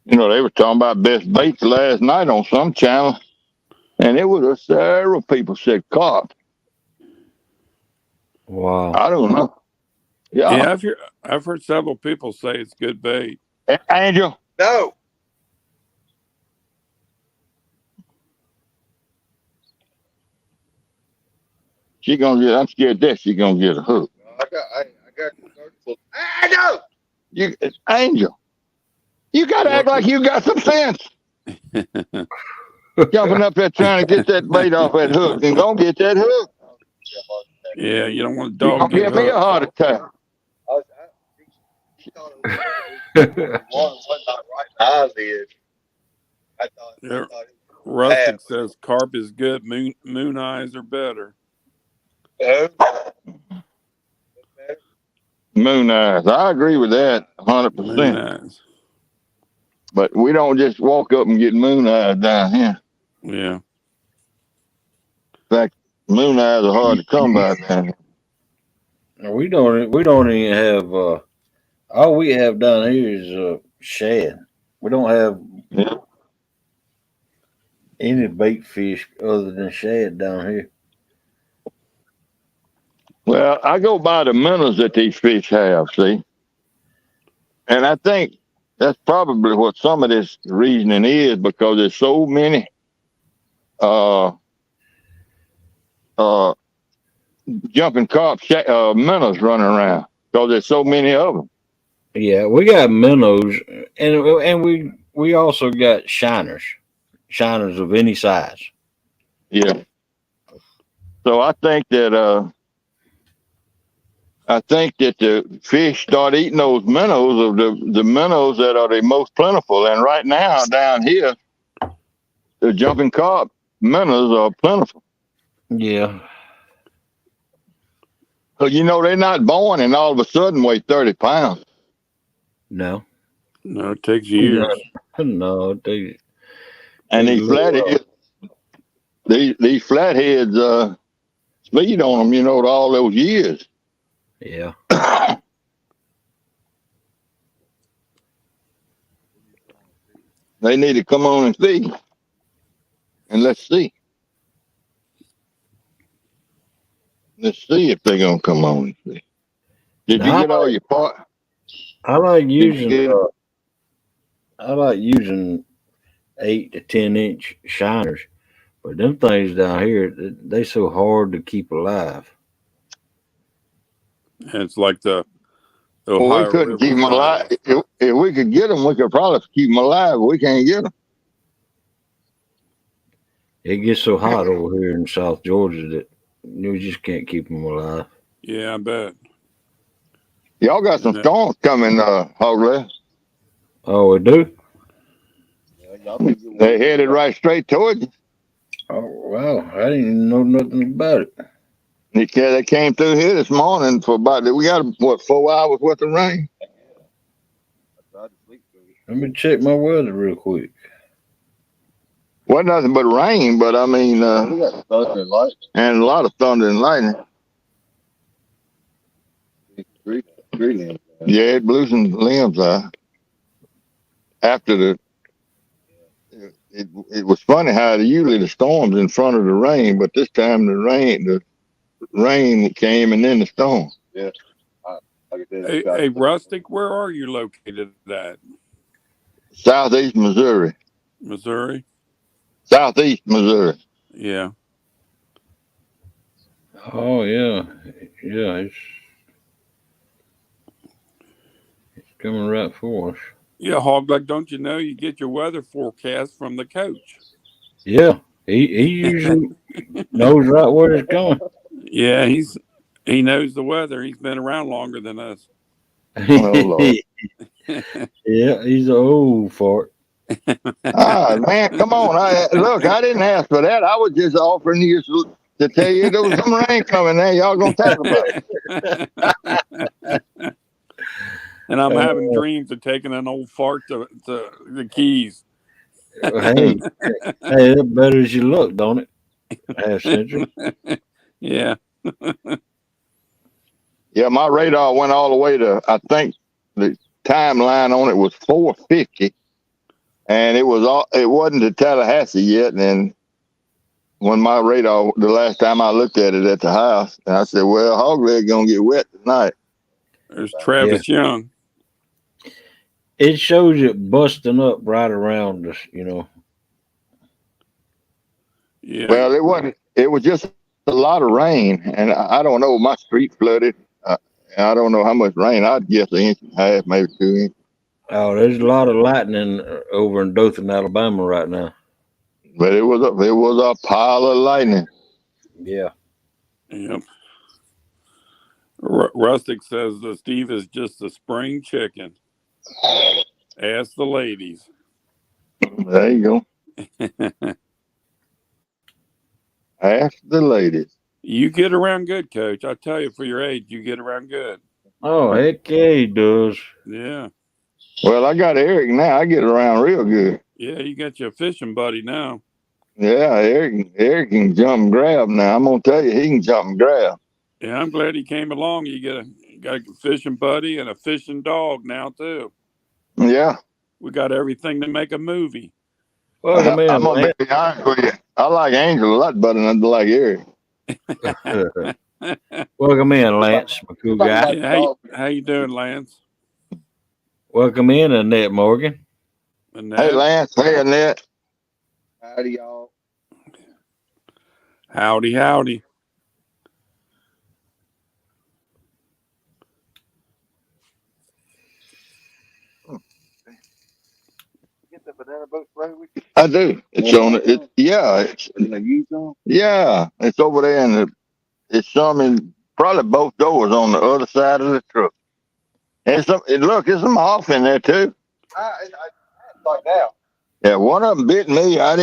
You know, they were talking about best baits last night on some channel, and it was several people said carp. Wow. I don't know. Yeah, Yeah, I've heard several people say it's good bait. Angel. No. I'm scared that she's gonna get a hook. I got the Angel! Angel, you gotta act like you got some sense. Jumping up there trying to get that bait off that hook and gonna get that hook. Yeah, you don't want a You dog gonna to get give me a hooked. heart attack. He thought it was not right eyelid. I thought Yeah. it was Rustic bad. says carp is good. Moon eyes are better. Moon eyes. I agree with that 100%. Moon eyes. But we don't just walk up and get moon eyes down here. Yeah. In fact, moon eyes are hard to come by down here. We don't even have all we have down here is shad. We don't have Yeah. any bait fish other than shad down here. Well, I go by the minnows that these fish have, see? And I think that's probably what some of this reasoning is, because there's so many jumping carp minnows running around, because there's so many of them. Yeah, we got minnows, and we also got shiners of any size. Yeah. So I think that the fish start eating those minnows, of the minnows that are the most plentiful. And right now down here, the jumping carp minnows are plentiful. Yeah, So you know they're not born and all of a sudden weigh 30 pounds. no, No, it takes years. no, they And they these flatheads, these flatheads speed on them, you know, to all those years. yeah. They need to come on and see. And let's see. Let's see if they're gonna come on and see. Did you Now, get all your part? I like Did you using get I like using 8 to 10 inch shiners, but them things down here they so hard to keep alive. And it's like the Well, we Ohio couldn't keep River them alive. prawns. If we could get them, we could probably keep them alive. But we can't get them. It gets so hot over here in South Georgia that you just can't keep them alive. Yeah, I bet. Y'all got some And storms coming, Hogley. Oh, we do. They headed right straight towards you. Oh wow, I didn't even know nothing about it. They came through here this morning for we got, what, 4 hours worth of rain? Let me check my weather real quick. Wasn't nothing but rain, but I mean, and a lot of thunder and lightning. Yeah, it blew some limbs out. After it was funny how usually the storm's in front of the rain, but this time the rain came and then the storm. Yeah. hey, Rustic, where are you located at? Southeast Missouri. Missouri? Southeast Missouri. Yeah. Oh yeah, yeah. It's coming right for us. Yeah, Hogleg, don't you know you get your weather forecast from the coach? Yeah, he usually knows right where it's going. Yeah, he knows the weather. He's been around longer than us. Oh, Lord. Yeah, he's an old fart. Ah, man, come on. Look, I didn't ask for that. I was just offering you to tell you there was some rain coming there. Y'all gonna talk about it. And I'm having dreams of taking an old fart to the Keys. Hey, that's better as you look, don't it? Half century. Yeah. Yeah, my radar went all the way to, I think the timeline on it was 450, and it wasn't to Tallahassee yet. And when my radar, the last time I looked at it at the house, and I said, "Well, hog leg gonna get wet tonight." There's Travis Young. It shows it busting up right around us, you know. Yeah. Well, it wasn't. It was just a lot of rain, and I don't know. My street flooded. I don't know how much rain. I'd guess an inch and a half, maybe 2 inches. Oh, there's a lot of lightning over in Dothan, Alabama right now. But it was a pile of lightning. Yeah. Yep. Rustic says that Steve is just a spring chicken. Ask the ladies. There you go. Ask the ladies. You get around good, Coach. I tell you, for your age, you get around good. Oh, heck yeah, he does. Yeah. Well, I got Eric now. I get around real good. Yeah, you got your fishing buddy now. Yeah, Eric can jump and grab now. I'm gonna tell you, he can jump and grab. Yeah, I'm glad he came along. You got a fishing buddy and a fishing dog now too. Yeah. We got everything to make a movie. Welcome in, I'm gonna be honest with you. I like Angel a lot better than I like Eric. Welcome in, Lance, my cool guy. Yeah, how you doing, Lance? Welcome in, Annette Morgan. Annette. Hey, Lance. Hey, Annette. Howdy, y'all. Howdy, howdy. Get the banana boat spray with you? I do. It's on it. Yeah. Yeah. It's over there, and it's some in probably both doors on the other side of the truck. And look, there's some off in there too. I like that. Yeah, one of them bit me. I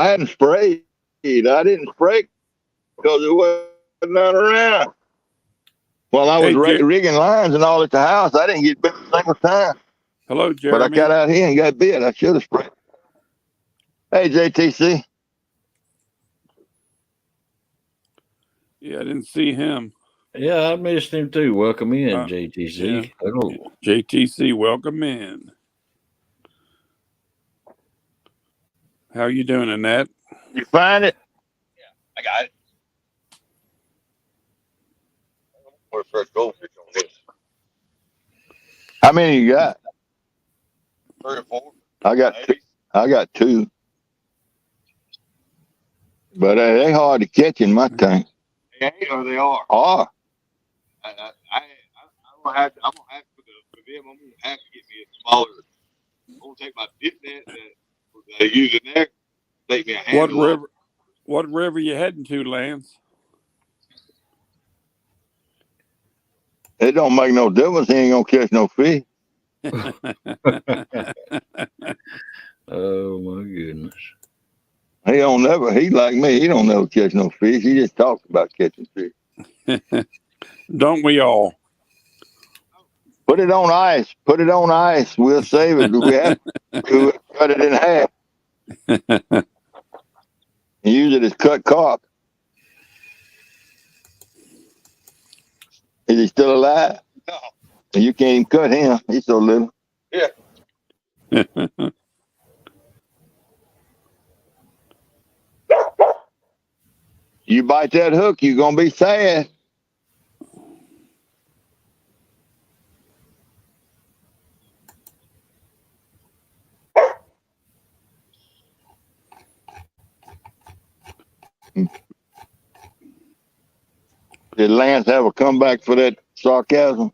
hadn't sprayed. I didn't spray because it wasn't not around. While I was rigging lines and all at the house, I didn't get bit a single time. Hello, Jeremy. But I got out here and got bit. I should have sprayed. Hey, JTC. Yeah, I didn't see him. Yeah, I missed him too. Welcome in, JTC. Yeah. Hello. JTC, welcome in. How you doing, Annette? You find it? Yeah, I got it. Where's first goldfish on this? How many you got? 3 or 4. I got 2. But they hard to catch in my tank. They ain't or they are. Oh. I'm gonna have to for them. I'm gonna have to get me a smaller. I'm gonna take my dip net that I use in there. Take me a handle. What river you heading to, Lance? It don't make no difference. He ain't gonna catch no fish. Oh my goodness. He like me, he don't never catch no fish. He just talks about catching fish. Don't we all? Put it on ice. We'll save it. We have to cut it in half. And use it as cut carp. Is he still alive? No. And you can't even cut him. He's so little. Yeah. You bite that hook, you're gonna be sad. Did Lance have a comeback for that sarcasm?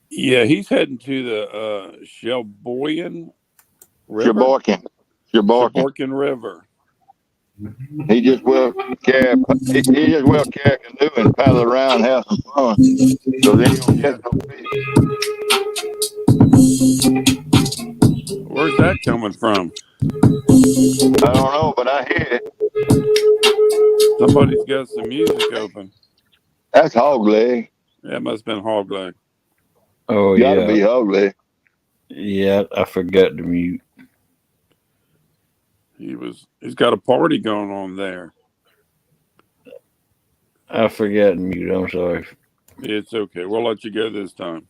Yeah, he's heading to the Sheboygan River. Sheboygan River. He just will carry a canoe and paddle around and have some fun. So then he'll catch no fish. Where's that coming from? I don't know, but I hear it. Somebody's got some music open. That's hog leg. That must have been hog leg. Oh Gotta yeah, be hog leg. yeah. I forgot to mute. He's got a party going on there. I forgot to mute. I'm sorry. It's okay. We'll let you go this time.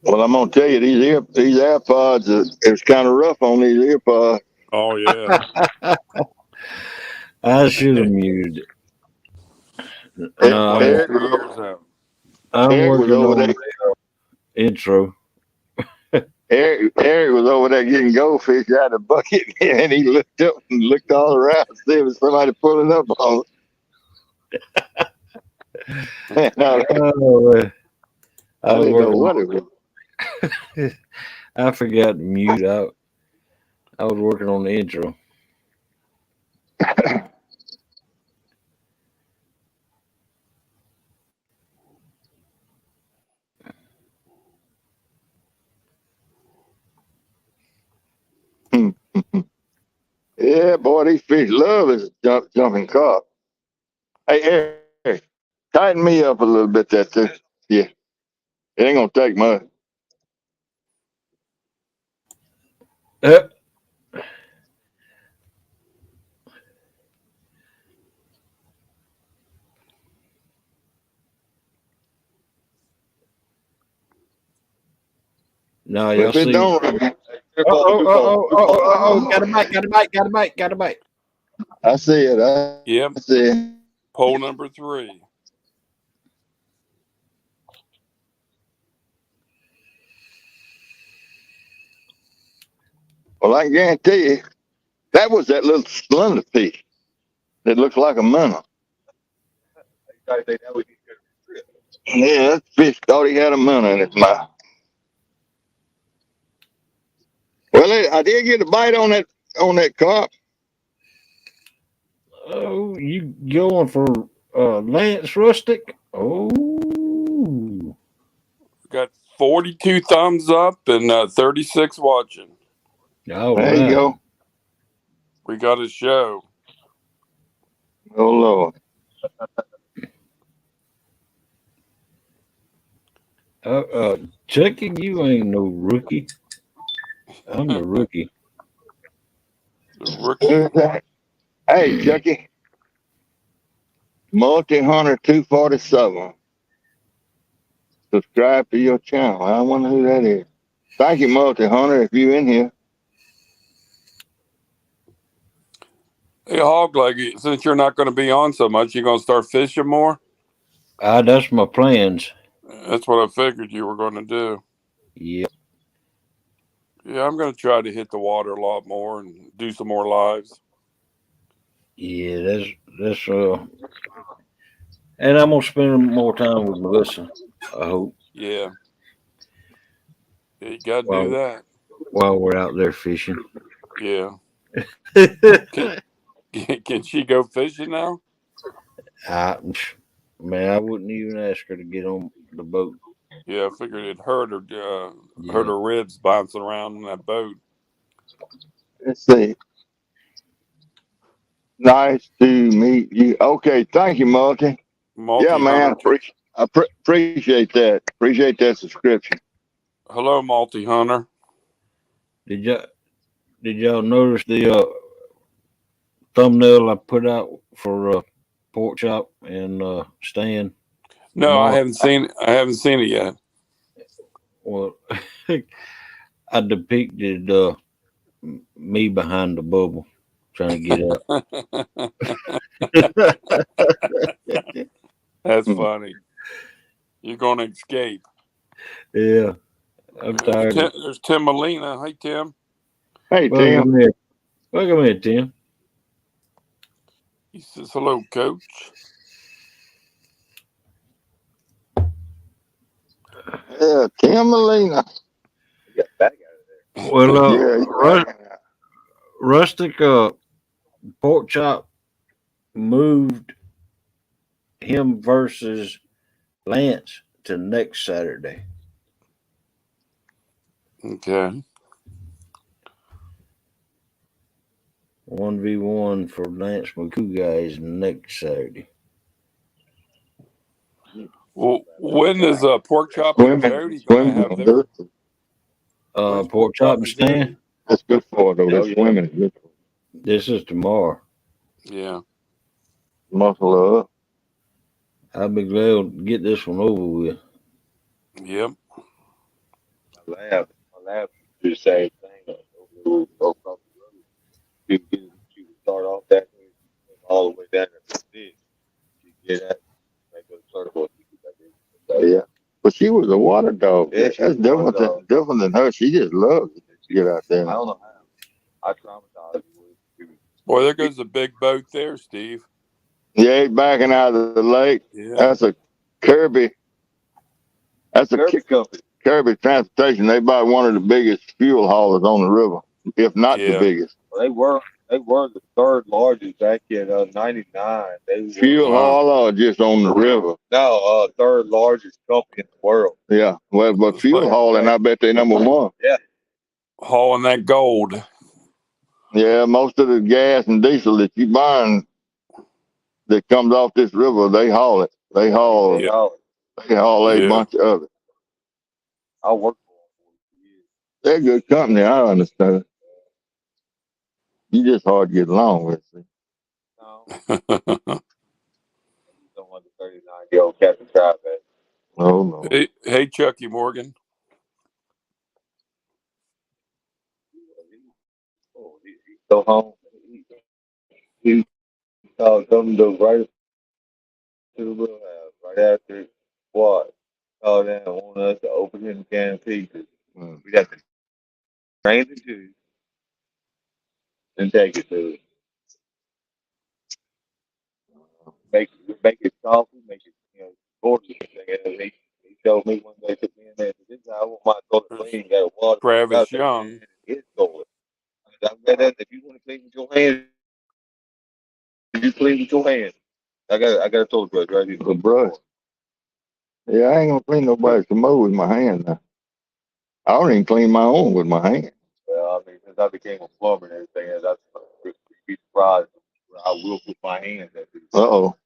Well, I'm gonna tell you, these AirPods, it's kind of rough on these AirPods. Oh yeah. I should have muted. No, Eric, Ears out. I'm Eric was working over on there. the intro. Eric was over there getting goldfish out of the bucket, and he looked up and looked all around to see if was somebody pulling up on him. Oh, I I was didn't know working. what it was. I forgot to mute. I was working on the intro. Yeah, boy, these fish love this jumping carp. Hey, Eric, tighten me up a little bit there too. Yeah, it ain't gonna take much. Uh, no, y'all If it see. don't, Got a bite, got a bite, got a bite, got a bite. I see it. Yep. I see it. Pole number 3. Well, I can guarantee you that was that little slender fish that looks like a minnow. Yeah, that fish thought he had a minnow in his mouth. Well, I did get a bite on that carp. Oh, you going for Lance Rustic? Oh, Got 42 thumbs up and 36 watching. all There you right. go. We got a show. Oh Lord. Chucky, you ain't no rookie. I'm the rookie. The rookie. Hey, Chucky. Multi Hunter 247. Subscribe to your channel. I wonder who that is. Thank you, Multi Hunter, if you in here. Hey, hog leg, since you're not going to be on so much, you going to start fishing more? That's my plans. That's what I figured you were going to do. Yeah. Yeah, I'm going to try to hit the water a lot more and do some more lives. Yeah, that's and I'm gonna spend more time with Melissa. I hope Yeah. You got to do that. while we're out there fishing. Yeah. Can she go fishing now? I, man, I wouldn't even ask her to get on the boat. Yeah, I figured it hurt her, Yeah. hurt her ribs bouncing around in that boat. Let's see. Nice to meet you. Okay, thank you, Multi. Yeah, man. Appreciate that. Appreciate that subscription. Hello, multi hunter. Did y'all notice the thumbnail I put out for pork chop and Stan? No, tomorrow? I haven't seen it. I haven't seen it yet. Well, I depicted me behind the bubble trying to get up. That's funny. You're going to escape. Yeah, I'm tired. There's Tim Molina. Hi, Tim. Hey, Welcome Tim. here. Welcome here, Tim. He says, hello, coach. Yeah, Tim Molina. Well, Yeah. Rustic pork chop moved him versus Lance to next Saturday. Okay. 1v1 for Lance McCoo guys next Saturday. Well, when is Pork Chop and Jody going to have their? When's Pork chop and stand. That's good for it, though. That's swimming is good for it. This is tomorrow. Yeah. Muscle up. I'll be glad to get this one over with. Yep. My lab do the same thing. Go across the road. You would start off that way, all the way down to this. You get that, make a circle. Yeah. But she was a water dog. Yeah, That's different than her. She just loves to get out there. I don't know how. I traumatized her with it. Boy, there goes a big boat there, Steve. Yeah, he's backing out of the lake. Yeah. That's a Kirby. That's a Kirby company. Kirby Transportation. They buy one of the biggest fuel haulers on the river, if not the biggest. Well, they were the third largest back in '99. They were Fuel hauler just on the river. no third largest company in the world. Yeah, well, but fuel hauling, I bet they number one. Yeah, hauling that gold. Yeah, most of the gas and diesel that you burn that comes off this river, they haul it. They haul a bunch of it. I worked for them for years. They're a good company, I understand. You just hard to get along with. See. No, don't want the 39-year-old Captain Tribe. Oh, no. Hey, Chucky Morgan. He go home. He come to right to the little house right after what? Called down and want us to open him a can of pieces. We'd have to train the juice and take it to him. Make it coffee, make it, gorgeous. He told me one day, took me in there, this is how I want my toilet clean. Got a water. Travis Young. It's toilet. If you want to clean with your hands, you clean with your hands. I got a toilet brush right here. The brush. Yeah, I ain't gonna clean nobody's commode with my hand now. I don't even clean my own with my hand. Well, I mean, since I became a plumber and everything, that's be surprised. I will put my hands at it. Uh-oh.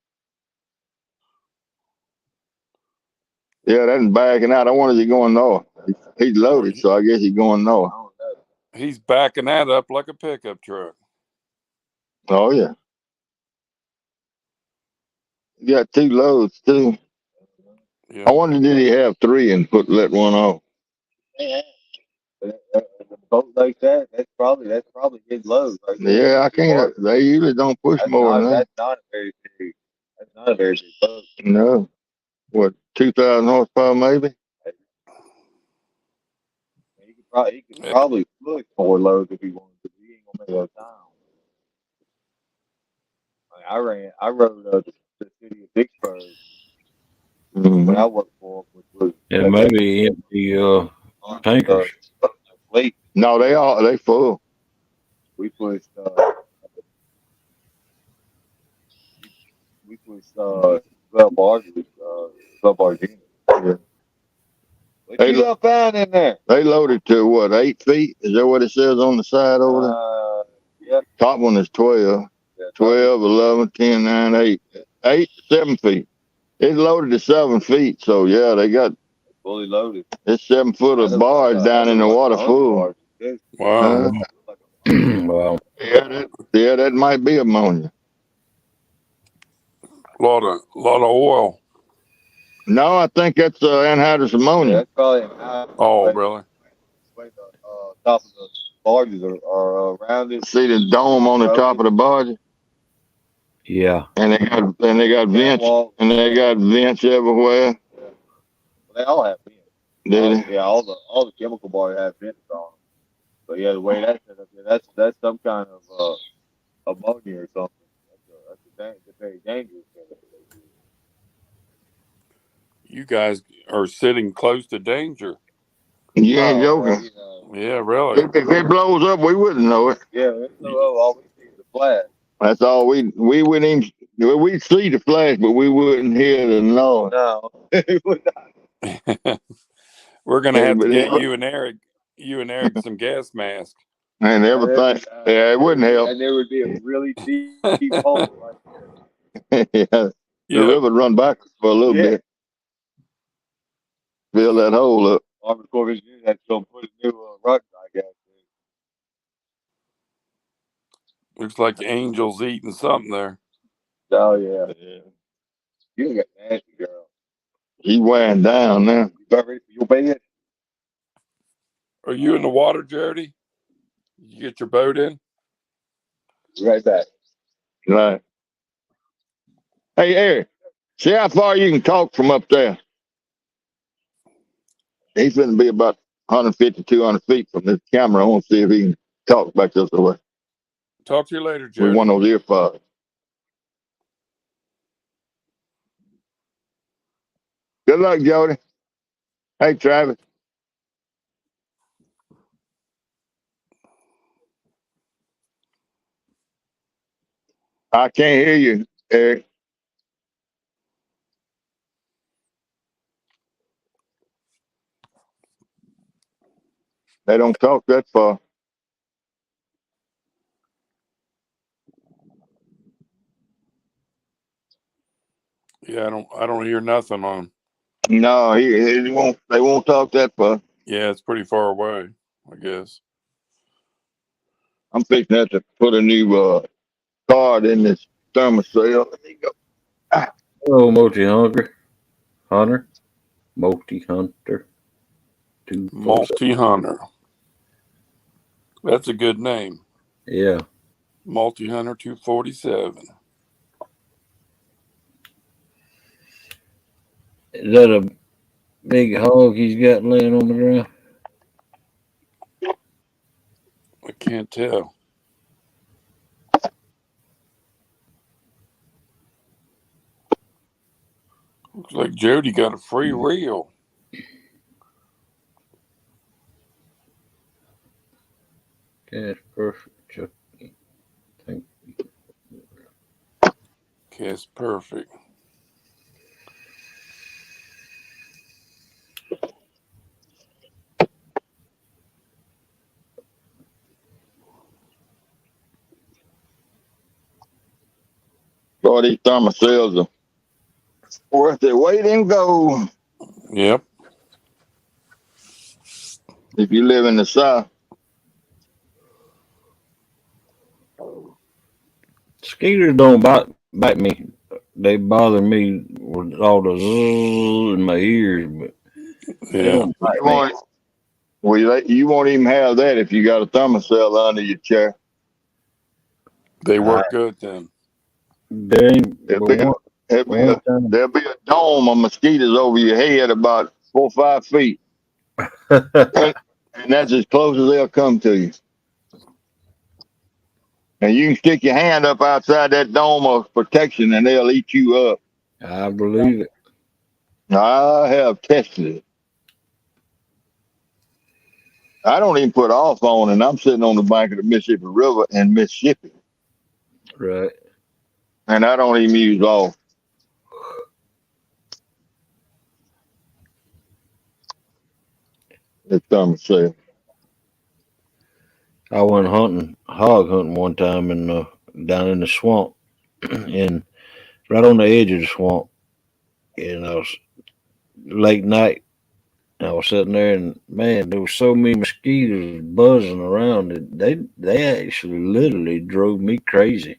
Yeah, that's backing out. I wonder if he's going north. He's loaded, so I guess he's going north. He's backing that up like a pickup truck. Oh, yeah. He got 2 loads, too. Yeah. I wonder, did he have 3 and let one off? A boat like that, that's probably his load. Right there. Yeah, I can't. They usually don't push more than that. That's not a very big. That's not a very big boat. No. What, 2,000 horsepower maybe? He could probably push 4 loads if he wanted to. He ain't gonna make that time. I rode the city of Vicksburg when I worked for him, which was maybe empty tankers. Late. No, they full. We pushed 12 barges, 12 barges. Yeah. What you gonna find in there? They loaded to what, 8 feet? Is that what it says on the side over there? Yeah. Top one is 12. Yeah, 12, 11, 10, 9, 8. 8, 7 feet. It's loaded to 7 feet, so yeah, they got fully loaded. It's 7 foot of barge down in the water full. Wow. Wow. Yeah, that might be ammonia. Lot of oil. No, I think that's anhydrous ammonia. Yeah, that's probably anhydrous. Oh, really? The top of the barges are around it. See the dome on the top of the barge? Yeah. And they got vents, and they got vents everywhere. Yeah. Well, they all have vents. Yeah, all the chemical barges have vents on them. But yeah, the way that's set up, that's some kind of ammonia or something. That's a very dangerous thing. You guys are sitting close to danger. You ain't joking. Yeah, really. If it blows up, we wouldn't know it. Yeah, all we see is the flash. That's all we wouldn't even. We'd see the flash, but we wouldn't hear the noise. No, We're gonna have to get you and Eric You and Eric some gas mask. and everything. Yeah, it wouldn't help. And there would be a really deep hole right there. Yeah, the river would run backwards for a little bit. Fill that hole up. Army Corps of Engineers had to put a new rock dike out Looks like angels eating something there. there. Oh yeah. You got nasty, girl. He wearing down now. You got ready for your bed? Are you in the water, Jody? Did you get your boat in? Be right back. Right. Hey, Eric, see how far you can talk from up there. He's going to be about 150, 200 feet from this camera. I want to see if he can talk back this way. Talk to you later, We Jody. want those earpods. Good luck, Jody. Hey, Travis. I can't hear you, Eric. They don't talk that far. Yeah, I don't hear nothing on. No, he won't. They won't talk that far. Yeah, it's pretty far away, I guess. I'm fixing that to put a new card in this thermostat. There you go. Hello, Hunter. Multi-hunter. Multi-hunter. That's a good name. Yeah. Multi-hunter 247. Is that a big hog he's got laying on the ground? I can't tell. Looks like Jody got a free reel. That's perfect, Chuck. Thank you. Cast perfect. Boy, these thermostats are worth their weight in gold. Yep. If you live in the South. Mosquitoes don't bite me. They bother me with all the zzz in my ears, but they Yeah. don't bite me. Well, you won't even have that if you got a thermostat under your chair. They work good then. There ain't but one time. There'll be a dome of mosquitoes over your head about 4 or 5 feet. And that's as close as they'll come to you. And you can stick your hand up outside that dome of protection and they'll eat you up. I believe it. I have tested it. I don't even put off on, and I'm sitting on the bank of the Mississippi River in Mississippi. Right. And I don't even use off. It's thermostat. I went hog hunting one time down in the swamp, and right on the edge of the swamp. And I was late night. I was sitting there, and man, there was so many mosquitoes buzzing around that they actually literally drove me crazy.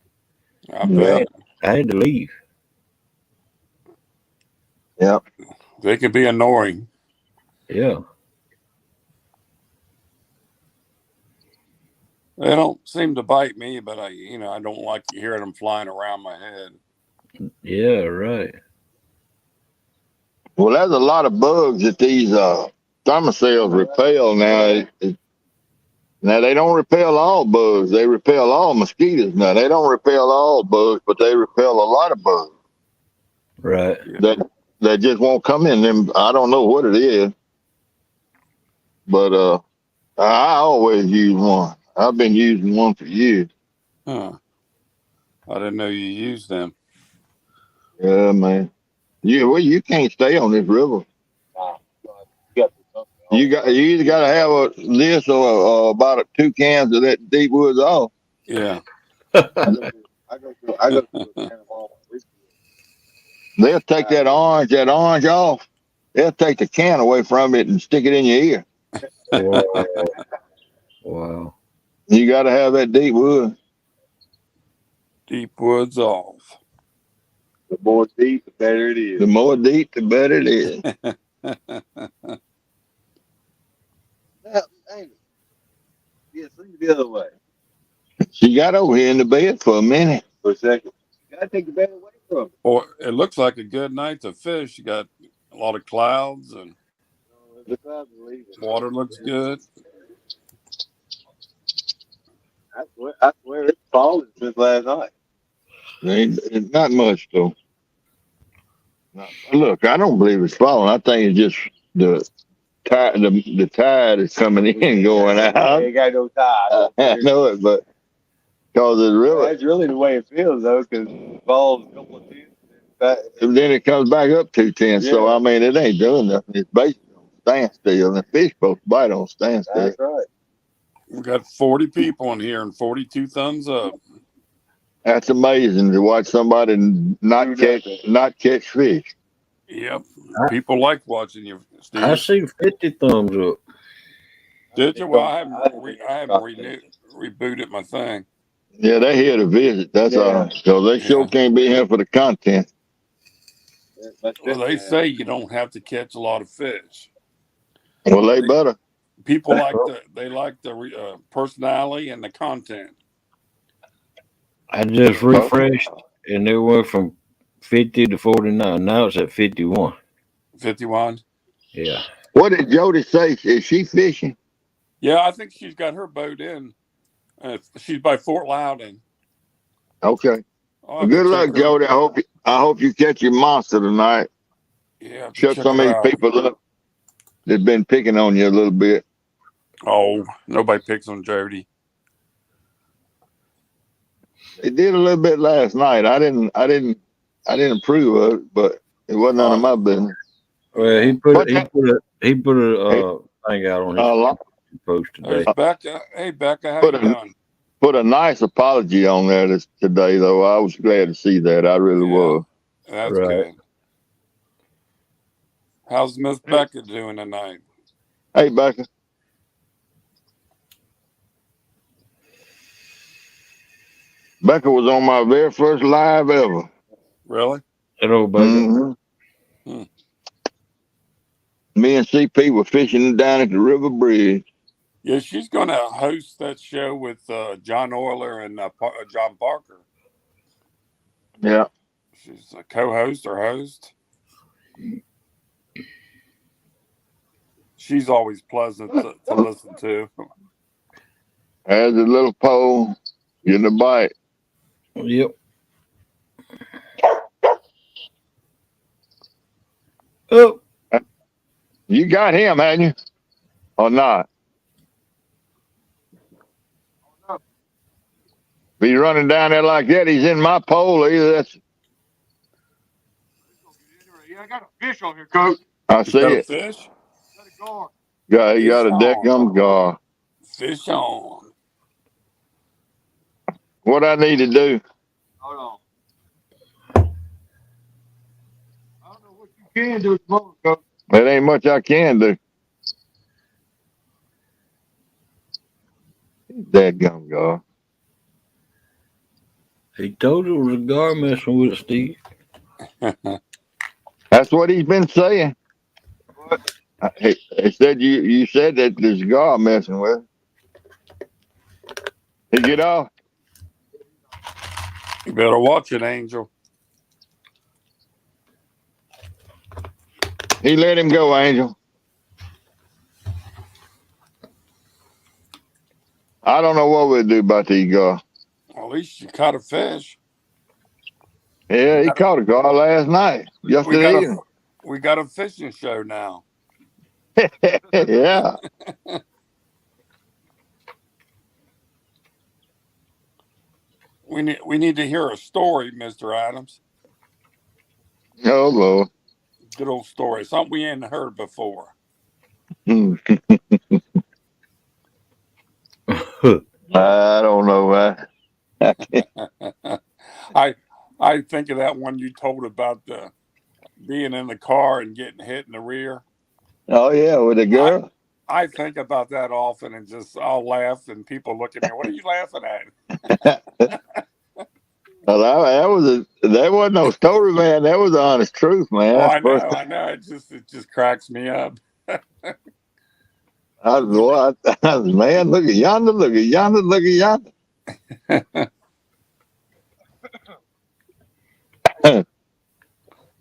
I bet. I had to leave. Yep. They can be annoying. Yeah. They don't seem to bite me, but I don't like hearing them flying around my head. Yeah, right. Well, there's a lot of bugs that these thermostats repel now. Now, they don't repel all bugs. They repel all mosquitoes. Now, they don't repel all bugs, but they repel a lot of bugs. Right. That just won't come in them. I don't know what it is, but I always use one. I've been using one for years. Huh. I didn't know you used them. Yeah, man. You can't stay on this river. You either got to have this or about 2 cans of that deep woods off. Yeah. I go to a can of Walmart. They'll take that orange off. They'll take the can away from it and stick it in your ear. Wow. Wow. You got to have that deep wood. Deep woods off. The more deep, the better it is. The more deep, the better it is. Yeah, swing the other way She got over here in the bed for a minute. for a second. You gotta take the bed away from it. Or it looks like a good night to fish. You got a lot of clouds and The clouds are leaving. water looks good. I swear it's fallen since last night. It's not much though. Look, I don't believe it's falling. I think it's just the tide. The tide is coming in, going out. Ain't got no tide. I know it, but because it's really, That's really the way it feels though, because it falls a couple of tenths. then it comes back up 2 10. So I mean, it ain't doing nothing. It's basically on standstill, and the fish supposed to bite on standstill. That's right. We got 40 people in here and 42 thumbs up. That's amazing to watch somebody not catch fish. Yep. People like watching you, Steve. I see 50 thumbs up. Did you? Well, I haven't rebooted my thing. Yeah, they're here to visit. That's all. So they sure can't be here for the content. Well, they say you don't have to catch a lot of fish. Well, they better. People like the personality and the content. I just refreshed and it went from 50 to 49. Now it's at 51. 51. Yeah. What did Jody say? Is she fishing? Yeah, I think she's got her boat in. She's by Fort Loudon. Okay. Well, good luck, Jody. I hope you catch your monster tonight. Yeah. Shut some of these people up that's been picking on you a little bit. Oh, nobody picks on Jody. They did a little bit last night. I didn't approve of it, but it wasn't none of my business. Well, he put a thing out on his post today. Becca. Hey, Becca, how you doing? Put a nice apology on there today, though. I was glad to see that. I really was. That's good. How's Miss Becca doing tonight? Hey, Becca. Becca was on my very first live ever. Really? Hello, Becca. Me and CP were fishing down at the River Bridge. Yeah, she's going to host that show with John Euler and John Parker. Yeah. She's a co-host or host. She's always pleasant to listen to. Has a little pole, getting a bite. Yep. Oh. You got him, hadn't you? Or not? If he's running down there like that, he's in my pole. Either that's. Yeah, I got a fish on here, Coach. I see it. Fish? He got a deckgum gar. Fish on. What I need to do? Hold on. I don't know what you can do at the moment, Coach. There ain't much I can do. Deckgum gar. He told you it was a gar messing with it, Steve. That's what he's been saying. What? He said you said that there's a gar messing with it. He get off? You better watch it, Angel. He let him go, Angel. I don't know what we'll do about the gar. Well, at least you caught a fish. Yeah, he caught a gar last night. Yesterday evening. We got a fishing show now. Yeah. We need to hear a story, Mr. Adams. Oh, Lord. Good old story. Something we ain't heard before. I don't know, man. I think of that one you told about the being in the car and getting hit in the rear. Oh yeah, with the girl. I think about that often and just I'll laugh and people look at me. What are you laughing at? Well, that wasn't no story, man. That was the honest truth, man. Oh, That's I the first know, I know. It just cracks me up. I was, man, look at yonder, look at yonder, look at yonder.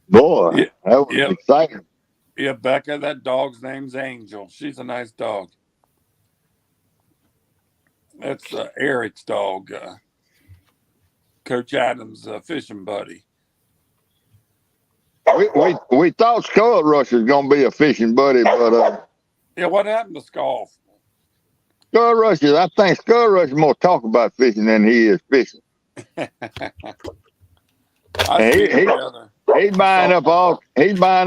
Boy, Yeah, that was yeah, exciting. yeah. Becca, that dog's name's Angel. She's a nice dog. That's Eric's dog, Coach Adams' fishing buddy. We thought Skull Rush was gonna be a fishing buddy, but Yeah, what happened to Scoff? I think Skull Rush is more talk about fishing than he is fishing. I And see him the other. he's buying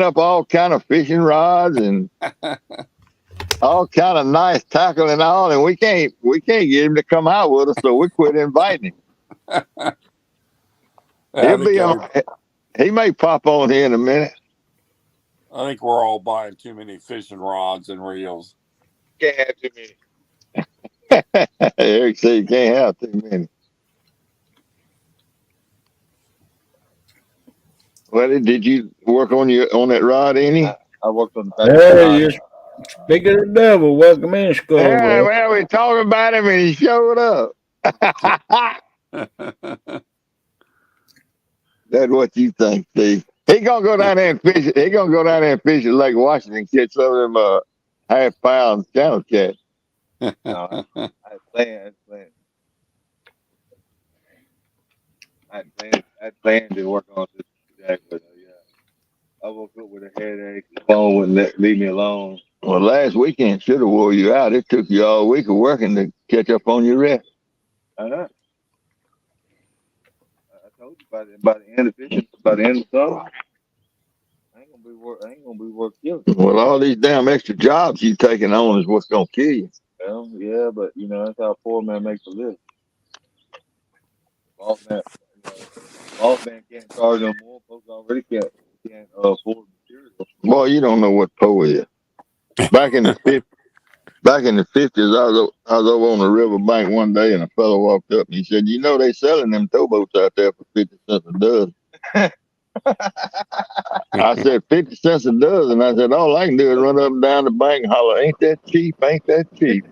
up all kind of fishing rods and all kind of nice tackle and all, and we can't get him to come out with us, so we quit inviting him. He'll be on. He may pop on here in a minute. I think we're all buying too many fishing rods and reels. Can't have too many. Eric said you can't have too many. Well, did you work on that rod any? I worked on the back. Hey, you're speaking of the devil. Welcome in, Skull. Yeah, well, we talked about him and he showed up. That's what you think, Steve. He gonna go down there and fish. He gonna go down there and fish at Lake Washington and catch some of them half-pound channel cat. No, I had planned. I had planned to work on this today, but yeah, I woke up with a headache. The phone wouldn't leave me alone. Well, last weekend should have wore you out. It took you all week of working to catch up on your rest. I know. I told you by the end of fishing, by the end of summer, I ain't gonna be work killing. Well, all these damn extra jobs you taking on is what's gonna kill you. Well, yeah, but that's how a poor man makes a living. Boss man can't charge no more. Folks already can't afford material. Boy, you don't know what po is. Back in the 50s, I was over on the riverbank one day, and a fellow walked up and he said, "You know they selling them towboats out there for 50 cents a dozen." I said, 50 cents a dozen. I said, all I can do is run up and down the bank and holler, "Ain't that cheap? Ain't that cheap?"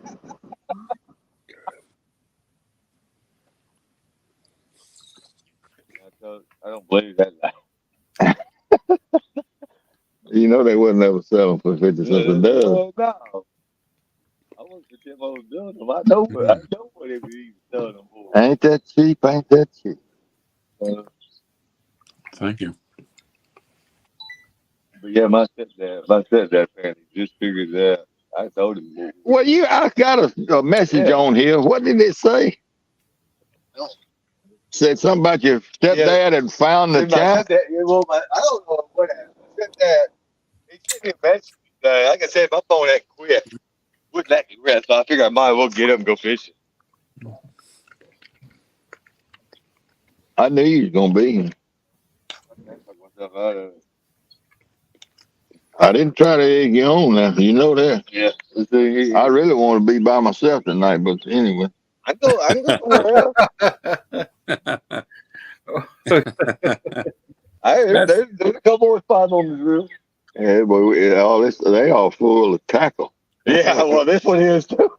I don't believe that. You know they wouldn't ever sell them for 50 cents a dozen. No. I want to them old doing them. I know what they be selling them for. Ain't that cheap? Ain't that cheap? Thank you. But yeah, my stepdad apparently just figured that out. I told him. Well, I got a message on here. What did it say? Said something about your stepdad had found the child. I don't know what happened. Stepdad, he sent me a message. Like I said, my phone had quit. Wouldn't let me rest, so I figured I might as well get up and go fishing. I knew you was gonna be. I didn't try to egg you on now. You know that. Yeah. I really want to be by myself tonight, but anyway. I can go somewhere else. There's a couple more spots on this roof. Yeah, but they all full of tackle. Yeah, well, this one is too.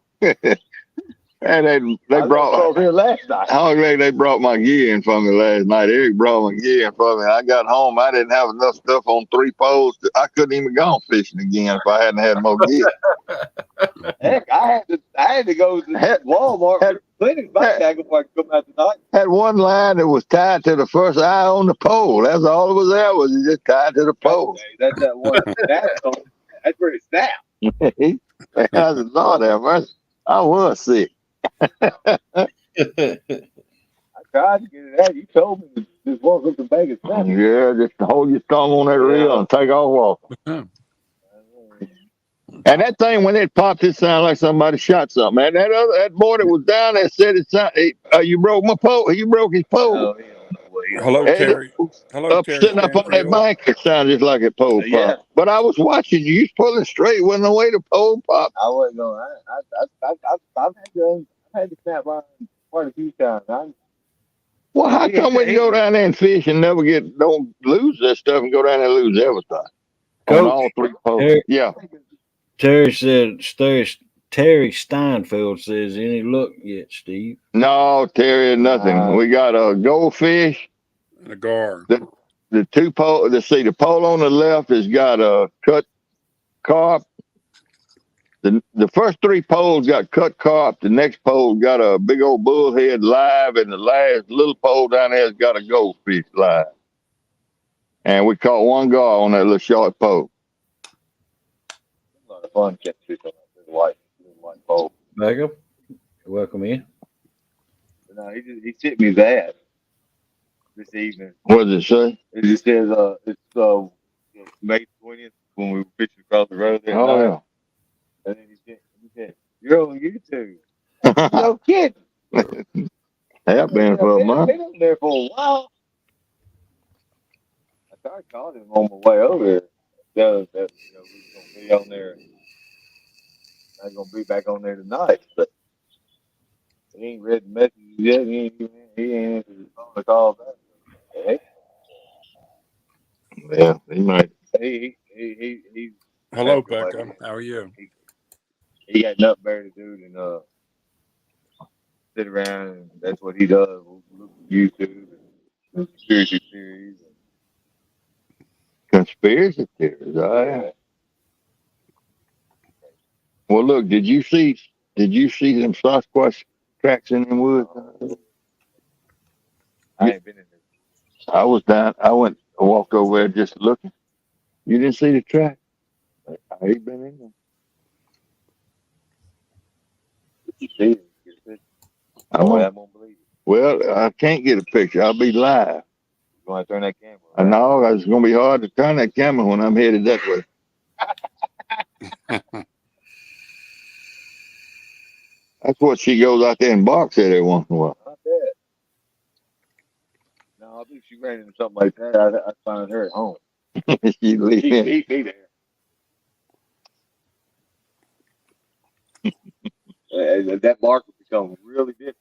And they brought over here last night. I was ready. They brought my gear in for me last night. Eric brought my gear in for me. I got home. I didn't have enough stuff on 3 poles. I couldn't even go fishing again if I hadn't had more gear. Heck, I had to go to Walmart. Plenty back before I come out tonight. Had one line that was tied to the first eye on the pole. That's all it was there. Was it just tied to the pole? That's that one. That's where it snapped. I said, Lord have mercy. I was sick. I tried to get it out. You told me to just walk up the bank and snap. Yeah, just hold your thumb on that reel and take off walking. And that thing, when it popped, it sounded like somebody shot something. And that boy that was down there said it sounded. You broke my pole. You broke his pole. Oh, he don't know what he don't Hello, know. And Terry. Hello, up Terry sitting up on that Stanfield. bank, it sounded just like a pole pop. Yeah. But I was watching you. You was pulling straight. Wasn't no way to pole pop. I wasn't going. I've had to snap line quite a few times. Well, how come we can go down there and fish and don't lose that stuff and go down there and lose everything on Coach, all three poles? Terry, Yeah. Terry Steinfeld says, any luck yet, Steve? No, Terry, nothing. We got a goldfish. And a gar. The two pole. The pole on the left has got a cut carp. The first three poles got cut carp. The next pole got a big old bullhead live, and the last little pole down there has got a goldfish live. And we caught one gar on that little short pole. A lot of fun catching this white pole. Back up. Welcome in. No, he sent me that this evening. What does it say? It just says it's May 20th when we were fishing across the road there. Oh, And then he said, "You're on YouTube." yeah. No kidding. Have been for a month. Been on there for a while. I started calling him on my way over there. That we were gonna be on there. I'm gonna be back on there tonight, but he ain't read the messages yet. He ain't answered his phone to call back. Hey, Yeah, he might. He's Hello, Becca. How are you? he got nothing better to do than sit around, and that's what he does. Look at YouTube and conspiracy theories. Conspiracy theories. Oh, yeah. Well, look, did you see them Sasquatch tracks in the woods? I ain't been in there. I was down. I walked over there just looking. You didn't see the track? I ain't been in there. You see it, I won't believe it. Well, I can't get a picture. I'll be live. You're gonna turn that camera. I know it's going to be hard to turn that camera when I'm headed that way. That's what she goes out there and barks at every once in a while. Not bad. No, I think she ran into something like that. I find her at home. She leaves She me. beat me there. That bark will become really different.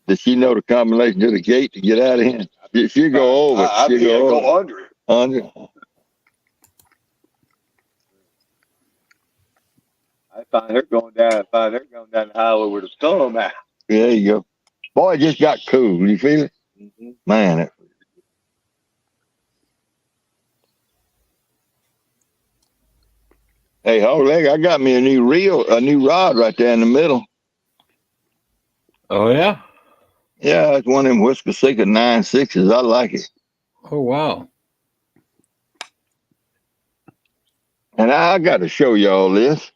Does she know the combination to the gate to get out of here? She'll go over. She'll go under it. Under. I find her going down the highway with a storm out. There you go. Boy, it just got cool. You feel it? Mm-hmm. Man. Hey, hold leg, I got me a new rod right there in the middle. Oh, yeah? Yeah, it's one of them Whisker Seeker 9.6s. I like it. Oh, wow. And I got to show y'all this.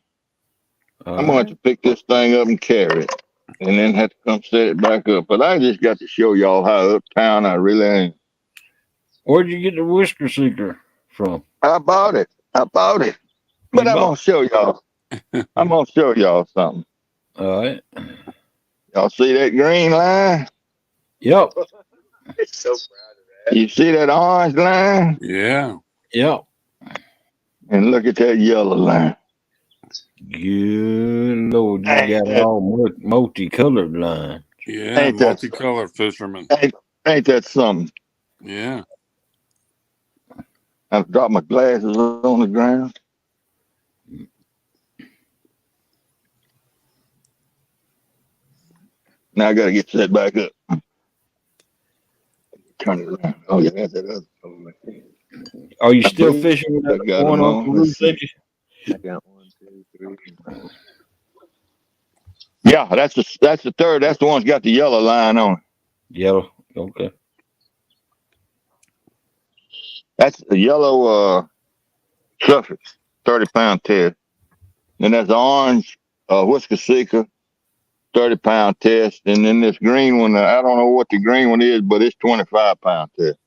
I'm going to have to pick this thing up and carry it. And then have to come set it back up. But I just got to show y'all how uptown I really am. Where'd you get the Whisker Seeker from? I bought it. But I'm going to show y'all. I'm going to show y'all something. All right. Y'all see that green line? Yep. It's so proud of that. You see that orange line? Yeah. Yep. And look at that yellow line. Good Lord, you got all multicolored lines. Yeah, multicolored fisherman. Ain't that something? Yeah. I've dropped my glasses on the ground. Now I got to get set back up. Turn it around. Oh, yeah, that's that other. Are you still fishing with that one on the loose edges? I got 1, 2, 3. Yeah, that's the third. That's the one's got the yellow line on it. Yellow. Okay. That's the yellow suffix, 30-pound test. Then that's the orange Whisker Seeker, 30-pound test. And then this green one, I don't know what the green one is, but it's 25-pound test.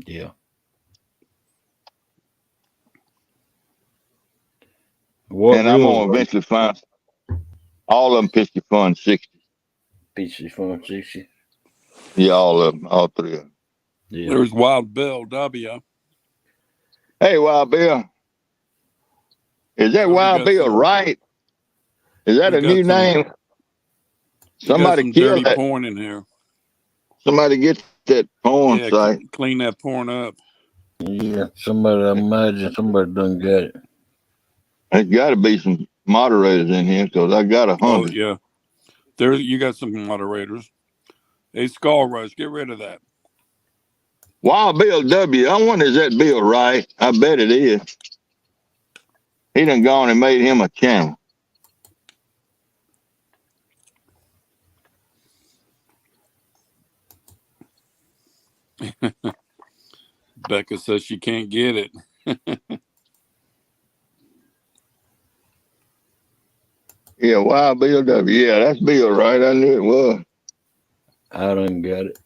Yeah. What And I'm reels? gonna eventually find all of them Pisky Fun 60. Peachy Fun 60. Yeah, all of them, all three of them. Yeah. There's Wild Bill W. Hey, Wild Bill. Is that Oh, Wild Bill right? Is that we a new got some name? we got Somebody some kill dirty that. porn in here. Somebody get that porn Yeah, site. clean that porn up. Yeah. Somebody, I imagine somebody done got it. There's got to be some moderators in here because I got Oh 100. yeah, there you got some moderators. Hey, Skull Rush, get rid of that. Wild Bill W. I wonder is that Bill right? I bet it is. He done gone and made him a channel. Becca says she can't get it. Yeah, Wild Bill W. Yeah, that's Bill right. I knew it was. I done got it.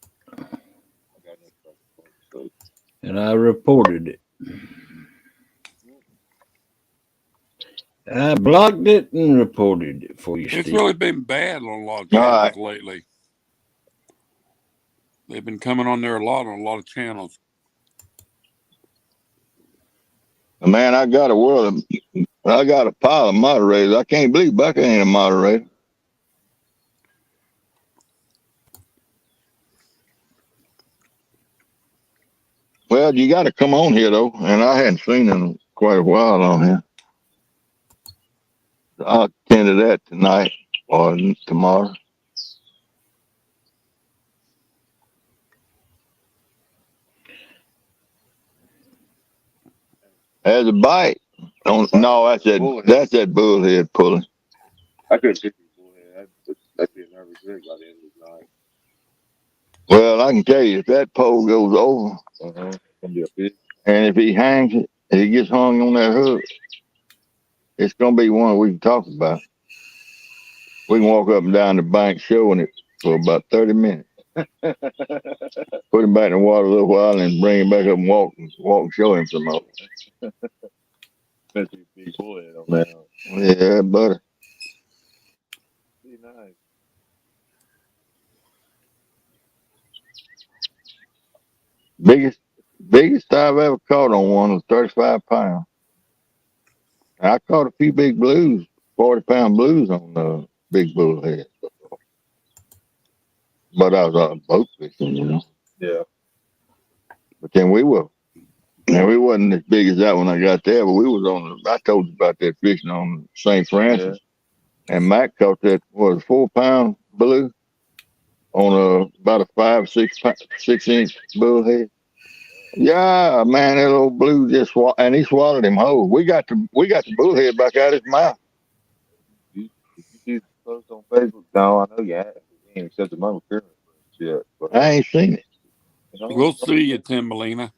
And I reported it. I blocked it and reported it for you, It's Steve. really been bad on a lot of All channels right. lately. They've been coming on there a lot on a lot of channels. Man, I got a pile of moderators. I can't believe Becca ain't a moderator. Well, you got to come on here though, and I hadn't seen him in quite a while on here. So I'll attend to that tonight or tomorrow. There's a bite. No, that's that bullhead pulling. I could see bullhead. That'd be a nervous wreck by the end of the night. Well, I can tell you if that pole goes over, Gonna be a fish. and if he hangs it, and he gets hung on that hook, it's gonna be one we can talk about. We can walk up and down the bank showing it for about 30 minutes. Put him back in the water a little while and bring him back up and walk and show him some more. Especially a big bullhead on that. Yeah, buddy. Be nice. Biggest I've ever caught on one was 35 pounds. I caught a few big blues, 40-pound blues on the big bullhead. But I was on boat fishing, you know. Yeah. But then we wasn't as big as that when I got there, but we was I told you about that fishing on St. Francis. Yeah. And Mac caught that, 4-pound blue on about a 6-inch bullhead. Yeah, man, that little blue and he swallowed him whole. We got the bullhead back out of his mouth. Did you see the post on Facebook? No, I know you have. You ain't accepted my appearance yet. But I ain't seen it. We'll see you, Tim Molina.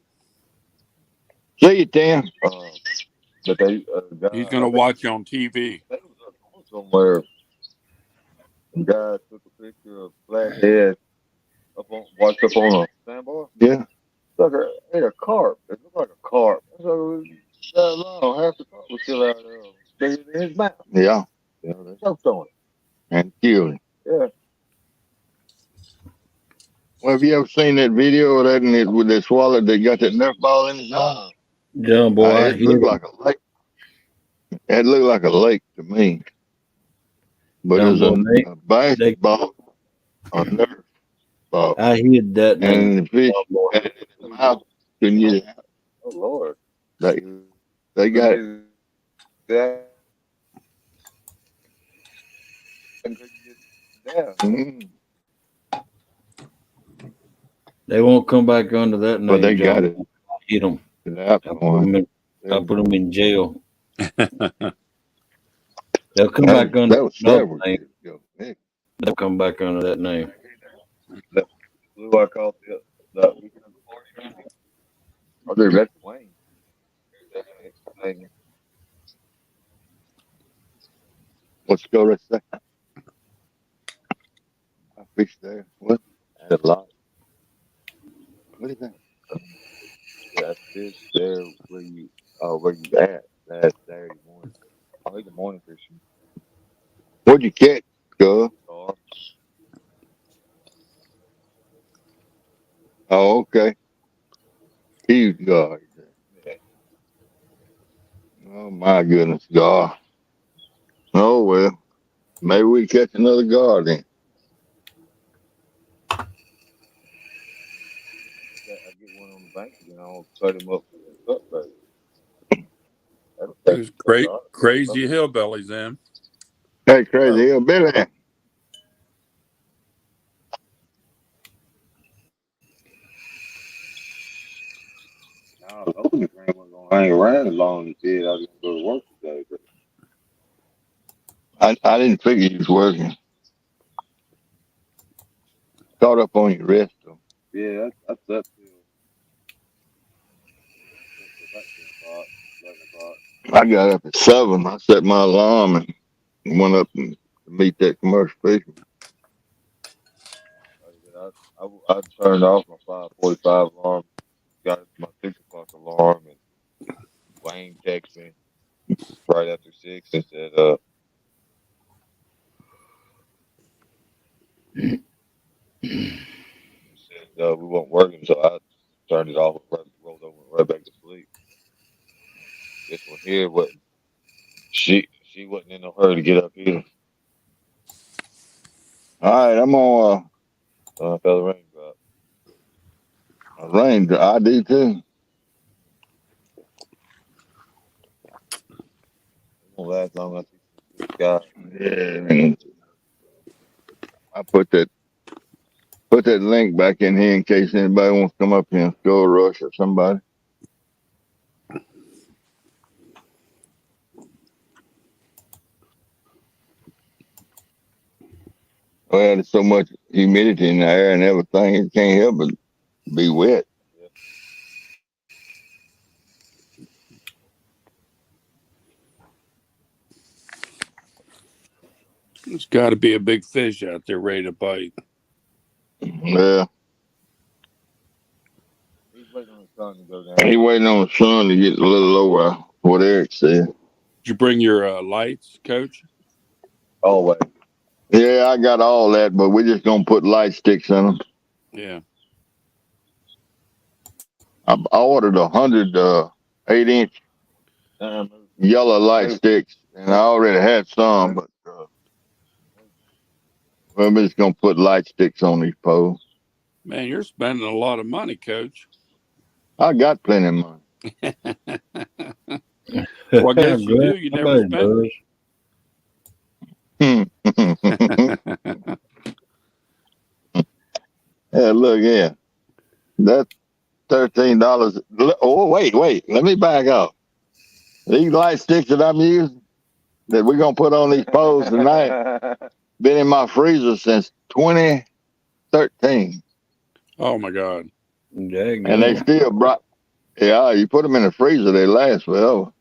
See you, Tim. But they, He's going to watch you on TV. They was up somewhere. The guy took a picture of flathead washed up on a sandbar. Yeah. Like a carp. It looked like a carp. So long, half the carp was still out bigger than his mouth. Yeah. Yeah, they choked on it. And killed him. Yeah. Well, have you ever seen that video of that with that swallow that got that Nerf ball in his mouth? John boy, It looked like a lake. It looked like a lake to me. But it was a basketball, a Nerf ball. I hid that name. And the fish had it in his mouth, couldn't get it out. Oh Lord. They got it. That. Mm-hmm. They won't come back under that name. But they John. got it. Hit them. I put them in jail. They'll come back under that was another name. ago. They'll come back under that name. That blue I called the weekend before. Oh, dude, that's Wayne. Let's go right there. I fished there. What? That's a lot. What is that? Yeah, I fished there where you at last Saturday morning. I like the morning fishing. What'd you catch, Cuz? So, Oh, okay. Huge guard. yeah. Oh my goodness, God. Oh well. Maybe we catch another guard then. I get one on the bank and I'll cut him up with a cut bait. That'll take There's a couple great, of crazy hillbillies in. Hey, crazy hillbilly. Now, I was hoping the train wasn't going to hang around as long as it did. I was going to go to work today. But I didn't figure you was working. Caught up on your rest though. yeah, I slept till about 10 o'clock, 11 o'clock. I got up at 7. I set my alarm and went up and to meet that commercial fisherman. I turned off my 5:45 alarm, got my 6 o'clock alarm, and Wayne texted me right after 6 and said we weren't working, so I turned it off, rolled over, and right back to sleep. This one here, she wasn't in no hurry to get up either. All right, I'm on I felt the raindrop. rain. I do too. It won't last long. I see some blue sky. Yeah, man. I put that link back in here in case anybody wants to come up here and score rush or somebody. Well, there's so much humidity in the air and everything, it can't help but be wet. Yeah. There's got to be a big fish out there ready to bite. Yeah, He's waiting on the sun to go down. he waiting on the sun to get a little lower. What Eric said. Did you bring your lights, Coach? Always. Yeah, I got all that, but we're just gonna put light sticks in them. Yeah. I ordered 100 8-inch yellow light sticks, and I already had some, but we're just gonna put light sticks on these poles. Man, you're spending a lot of money, Coach. I got plenty of money. Well, I guess you do. You never spend it. Yeah, look, yeah, that's $13. Oh, wait, let me back up. These light sticks that I'm using, that we're gonna put on these poles tonight, been in my freezer since 2013, Oh my God. and they still bright. Yeah, you put them in the freezer, they last forever.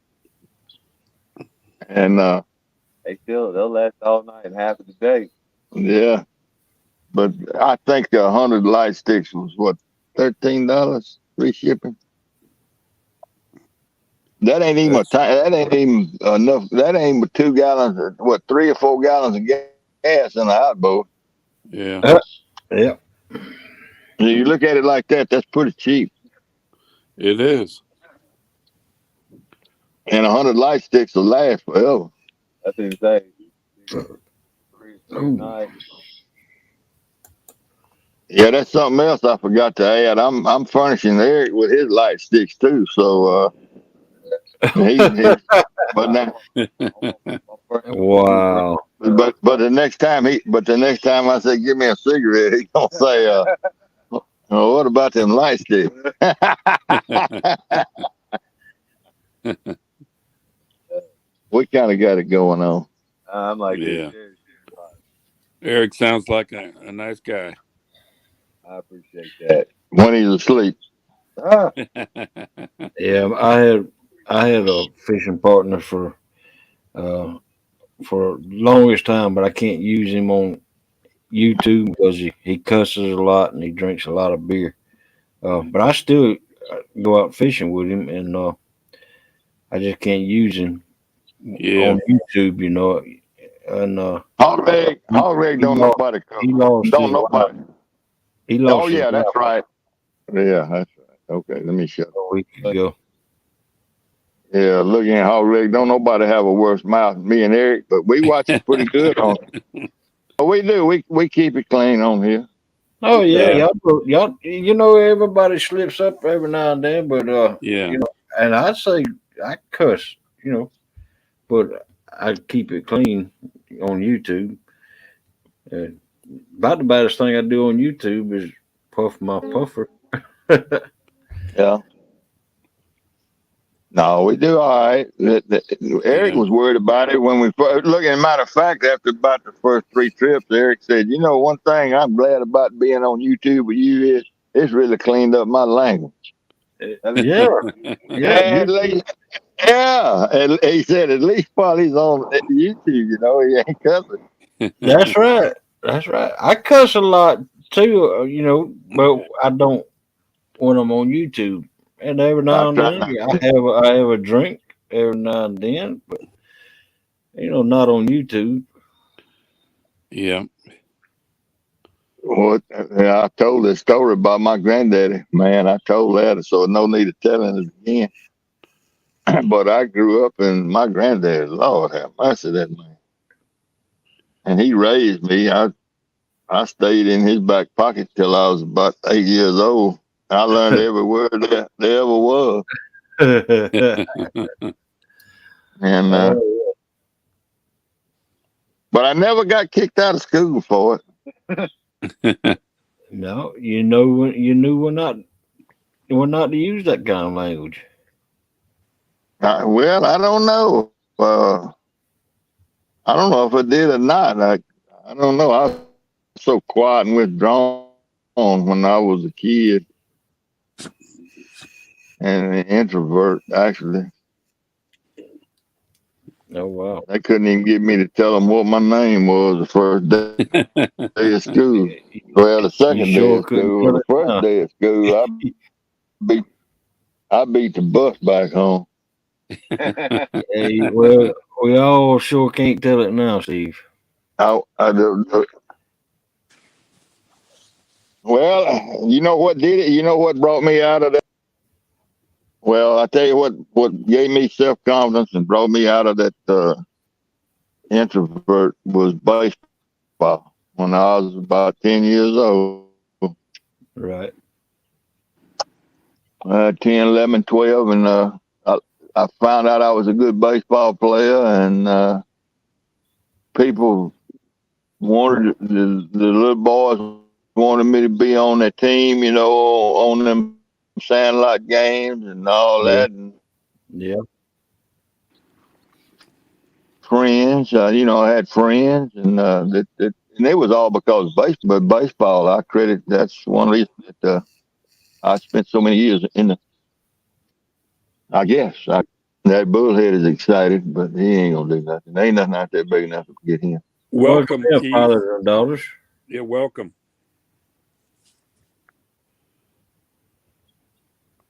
And they'll last all night and half of the day. yeah, but I think 100 light sticks was what, $13 free shipping. That ain't even that ain't even enough. That ain't but 2 gallons, or what, 3 or 4 gallons of gas in the outboard. Yeah. Yeah. You look at it like that, that's pretty cheap. It is. And 100 light sticks will last forever. That's what he say. 3 night. Yeah, that's something else I forgot to add. I'm furnishing Eric with his light sticks too. So he but now Wow. but the next time I say give me a cigarette, he gonna say oh, what about them light sticks? We kind of got it going on. I'm like, yeah. Eric sounds like a nice guy. I appreciate that. When he's asleep. Yeah, I had a fishing partner for longest time, but I can't use him on YouTube because he cusses a lot and he drinks a lot of beer. But I still go out fishing with him, and I just can't use him Yeah. on YouTube, you know, and Hog leg he don't lost nobody he cover. lost Don't his wife. nobody. He Oh lost his yeah, wife that's right. Yeah, that's right. Okay, let me shut a week up. ago. Yeah, looking at hog leg, don't nobody have a worse mouth than me and Eric, but we watch it pretty good on. Oh, we do. We keep it clean on here. Oh yeah, Yeah. y'all, you know, everybody slips up every now and then, but Yeah. you know, and I'd say I cuss, you know, but I keep it clean on YouTube. And about the baddest thing I do on YouTube is puff my puffer. Yeah. No, we do all right. Eric Yeah. was worried about it when we first. Look, as a matter of fact, after about the first 3 trips, Eric said, "You know, one thing I'm glad about being on YouTube with you is it's really cleaned up my language." Yeah, yeah, At least, yeah. And he said, at least while he's on YouTube, you know, he ain't cussing. that's right. That's right. I cuss a lot too, you know, but I don't when I'm on YouTube. And every I now and try then, not I to. have a drink every now and then, but you know, not on YouTube. Yeah. What? Yeah, I told this story about my granddaddy. Man, I told that, so no need of telling it again. But I grew up in my granddad. Lord have mercy, that man. And he raised me. I stayed in his back pocket till I was about 8 years old. I learned every word there ever was. And Oh, but I never got kicked out of school for it. no, you know, you knew we're not to use that kind of language. Well, I don't know. I don't know if I did or not. I don't know. I was so quiet and withdrawn when I was a kid and an introvert, actually. Oh wow, They couldn't even get me to tell them what my name was the first day of school. Well, the you second day sure of couldn't school. tell The it first now. day of school, beat I beat the bus back home. Hey, well, we all sure can't tell it now, Steve. I well, you know what did it? You know what brought me out of that? Well, I tell you what gave me self confidence and brought me out of that introvert was baseball. When I was about 10 years old, Right. 10, 11, 12, and I found out I was a good baseball player, and people wanted the little boys wanted me to be on their team, you know, on them sandlot games and all that, Yeah. and Yeah. friends. You know, I had friends, and and it was all because of baseball. But baseball, I credit that's one reason that I spent so many years in the. I guess that bullhead is excited, but he ain't gonna do nothing. There ain't nothing out there big enough to get him. Well, Welcome, yeah, Keith. fathers and daughters. Yeah, welcome.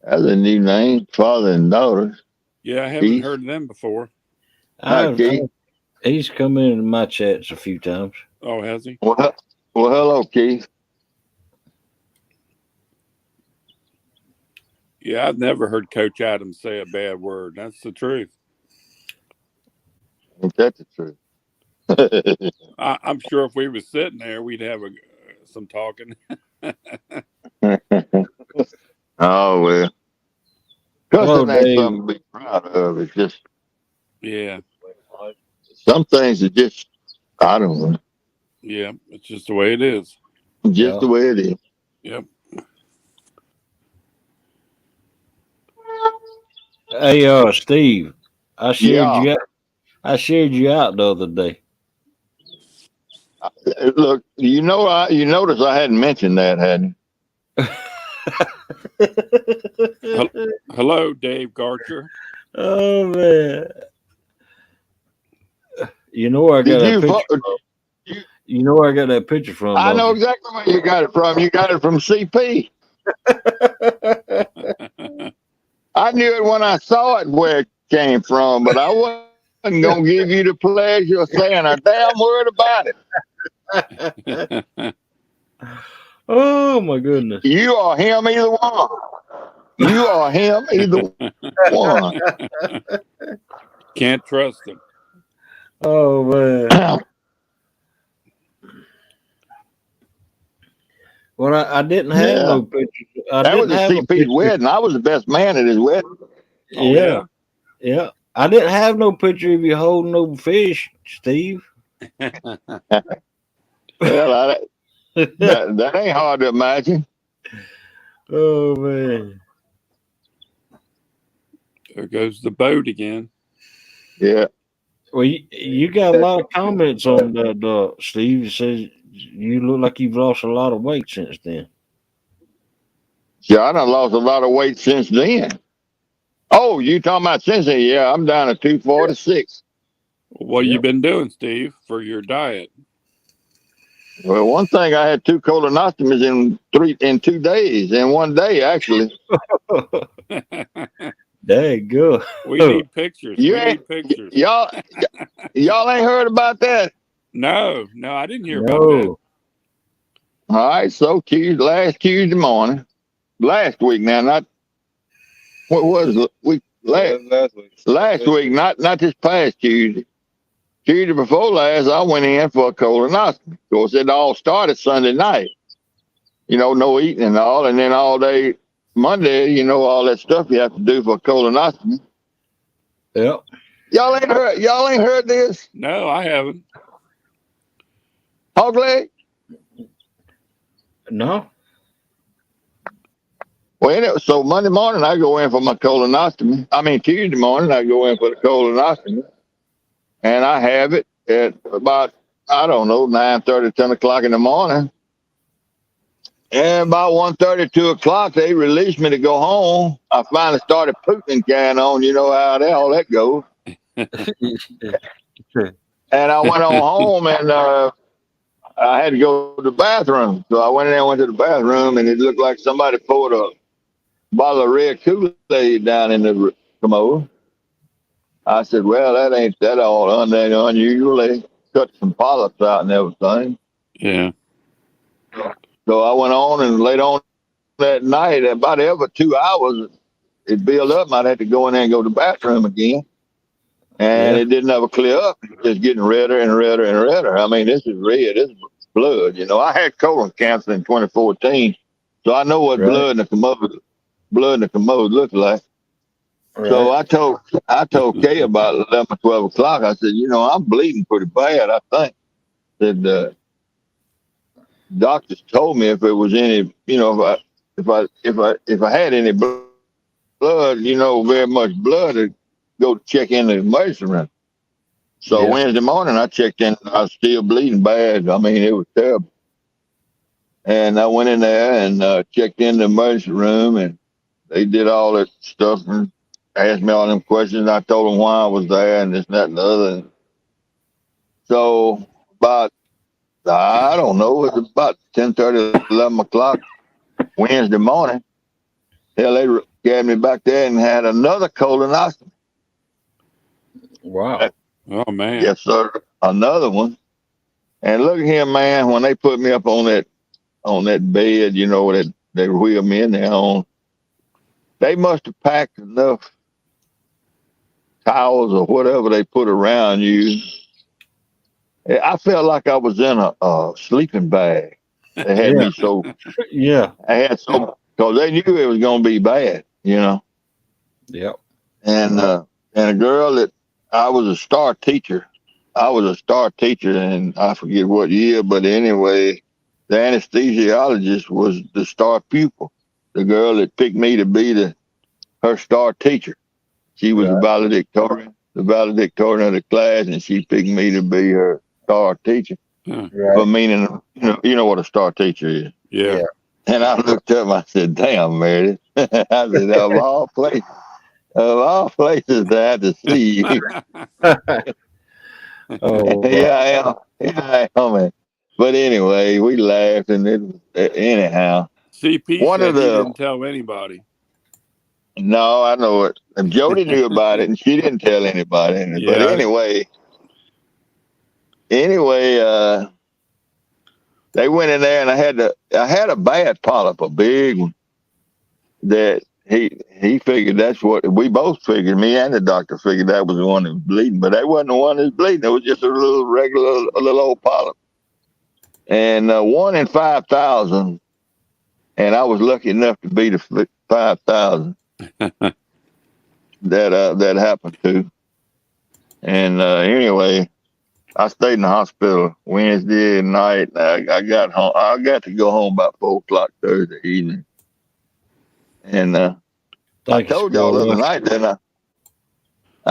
That's a new name, father and daughter. Yeah, I haven't Keith. heard of them before. Hi, I've, Keith. he's come into my chats a few times. Oh, has he? Well, hello, Keith. Yeah, I've never heard Coach Adams say a bad word. That's the truth. Ain't that the truth? I'm sure if we were sitting there, we'd have some talking. Oh well, Hello, cussing ain't Dave. something to be proud of. It's just Yeah, some things are just I don't know, yeah. It's just the way it is. just Yeah. the way it is. Yep. Hey, Steve. I shared Yeah. you out. I shared you out the other day. Look, you notice I hadn't mentioned that, hadn't Hello, Dave Garcher. Oh man. You know where I you? got Did that you picture vote? from? You know where I got that picture from, I don't know you? exactly where you got it from. You got it from CP. I knew it when I saw it where it came from, but I wasn't wasn't gonna give you the pleasure of saying a damn word about it. Oh my goodness. You are him either one. You are him either one. Can't trust him. Oh man. Well, I didn't have Yeah. no pictures. I That was didn't a have a CP's picture. wedding. I was the best man at his wedding. Oh, Yeah, yeah. I didn't have no picture of you holding no fish, Steve. Well, that ain't hard to imagine. Oh man. There goes the boat again. Yeah. Well, you got a lot of comments on that, Steve. It says you look like you've lost a lot of weight since then. Yeah, I done lost a lot of weight since then. Oh, you talking about since then? Yeah, I'm down to 246. What you Yep. been doing, Steve, for your diet? Well, one thing, I had 2 colonoscopies in 2 days, in one day actually. Dang good. We need pictures. You We ain't need pictures. y'all ain't heard about that. No, I didn't hear about that. No. All right, so last Tuesday morning, last week now, not what was it? Last week, not this past Tuesday. Tuesday before last, I went in for a colonoscopy. Of course, it all started Sunday night. You know, no eating and all, and then all day Monday, you know, all that stuff you have to do for a colonoscopy. Yep. Y'all ain't heard this? No, I haven't. Hog leg? No. Well, so Monday morning I go in for my colonoscopy. I mean Tuesday morning I go in for the colonoscopy, and I have it at about, I don't know, 9:30, 10 o'clock in the morning. And about 1:30, 2 o'clock, they released me to go home. I finally started pooping carrying on. You know how all that goes. And I went on home, and I had to go to the bathroom. So I went in there, went to the bathroom, and it looked like somebody poured a bottle of red Kool-Aid down in the commode. I said, well, that ain't that all unusual. They cut some polyps out and everything. Yeah. So I went on and laid on that night. About every 2 hours, it built up. I'd have to go in there and go to the bathroom again. And Yeah. it didn't ever clear up. It was just getting redder and redder and redder. I mean, this is red. This is blood. You know, I had colon cancer in 2014. So I know what Right. blood in the commode looks like. Right. So I told Kay about 11 or 12 o'clock. I said, you know, I'm bleeding pretty bad, I think. Said, doctors told me if there was any, you know, if I had any blood, you know, very much blood, to go check in the emergency room. So Yeah. Wednesday morning I checked in. I was still bleeding bad. I mean, it was terrible. And I went in there and checked in the emergency room, and they did all that stuff and asked me all them questions. I told them why I was there and this, that, and the other. And so about, I don't know, it was about 10:30, 11 o'clock Wednesday morning. Hell, they carried me back there and had another colonoscopy. Wow. Oh man. Yes, sir. Another one. And look here, man, when they put me up on that bed, you know, that they wheeled me in there on, they must have packed enough towels or whatever they put around you. I felt like I was in a sleeping bag. They had Yeah. me so, Yeah. because they knew it was going to be bad, you know. Yep. And a girl that, I was a star teacher. I was a star teacher, and I forget what year, but anyway, the anesthesiologist was the star pupil. The girl that picked me to be her star teacher. She was Right. the valedictorian of the class, and she picked me to be her star teacher. Huh. For Right. meaning, you know what a star teacher is. Yeah. Yeah. And I looked up, I said, "Damn, Meredith!" I said, of all places to have to see you." Oh wow. Yeah, I am, man. But anyway, we laughed, and anyhow, CP one said of he the didn't tell anybody. No, I know it. And Jody knew about it, and she didn't tell anybody. But Yeah. anyway, they went in there, and I had a bad polyp, a big one that he figured that's what we both figured. Me and the doctor figured that was the one that was bleeding, but that wasn't the one that was bleeding. It was just a little old polyp, and 1 in 5,000. And I was lucky enough to be the 5,000 that happened to. And anyway, I stayed in the hospital Wednesday night. I got home. I got to go home about 4 o'clock Thursday evening. And I Thank you, told y'all the Squirrel. other night, didn't I?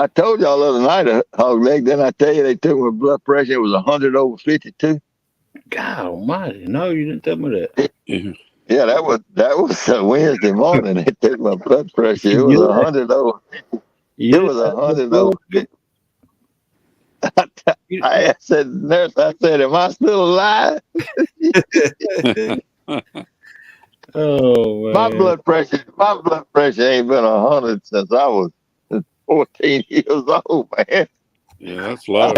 I told y'all the other night, Hog Leg. Didn't I tell you they took my blood pressure? It was 100/52. God Almighty! No, you didn't tell me that. Yeah. Yeah, that was Wednesday morning. They took my blood pressure. It was Yeah, 100 over. you It didn't was tell me 100 over. that. You- I said, nurse, I said, am I still alive? Oh My man, blood pressure ain't been 100 since I was 14 years old, man. Yeah, that's low.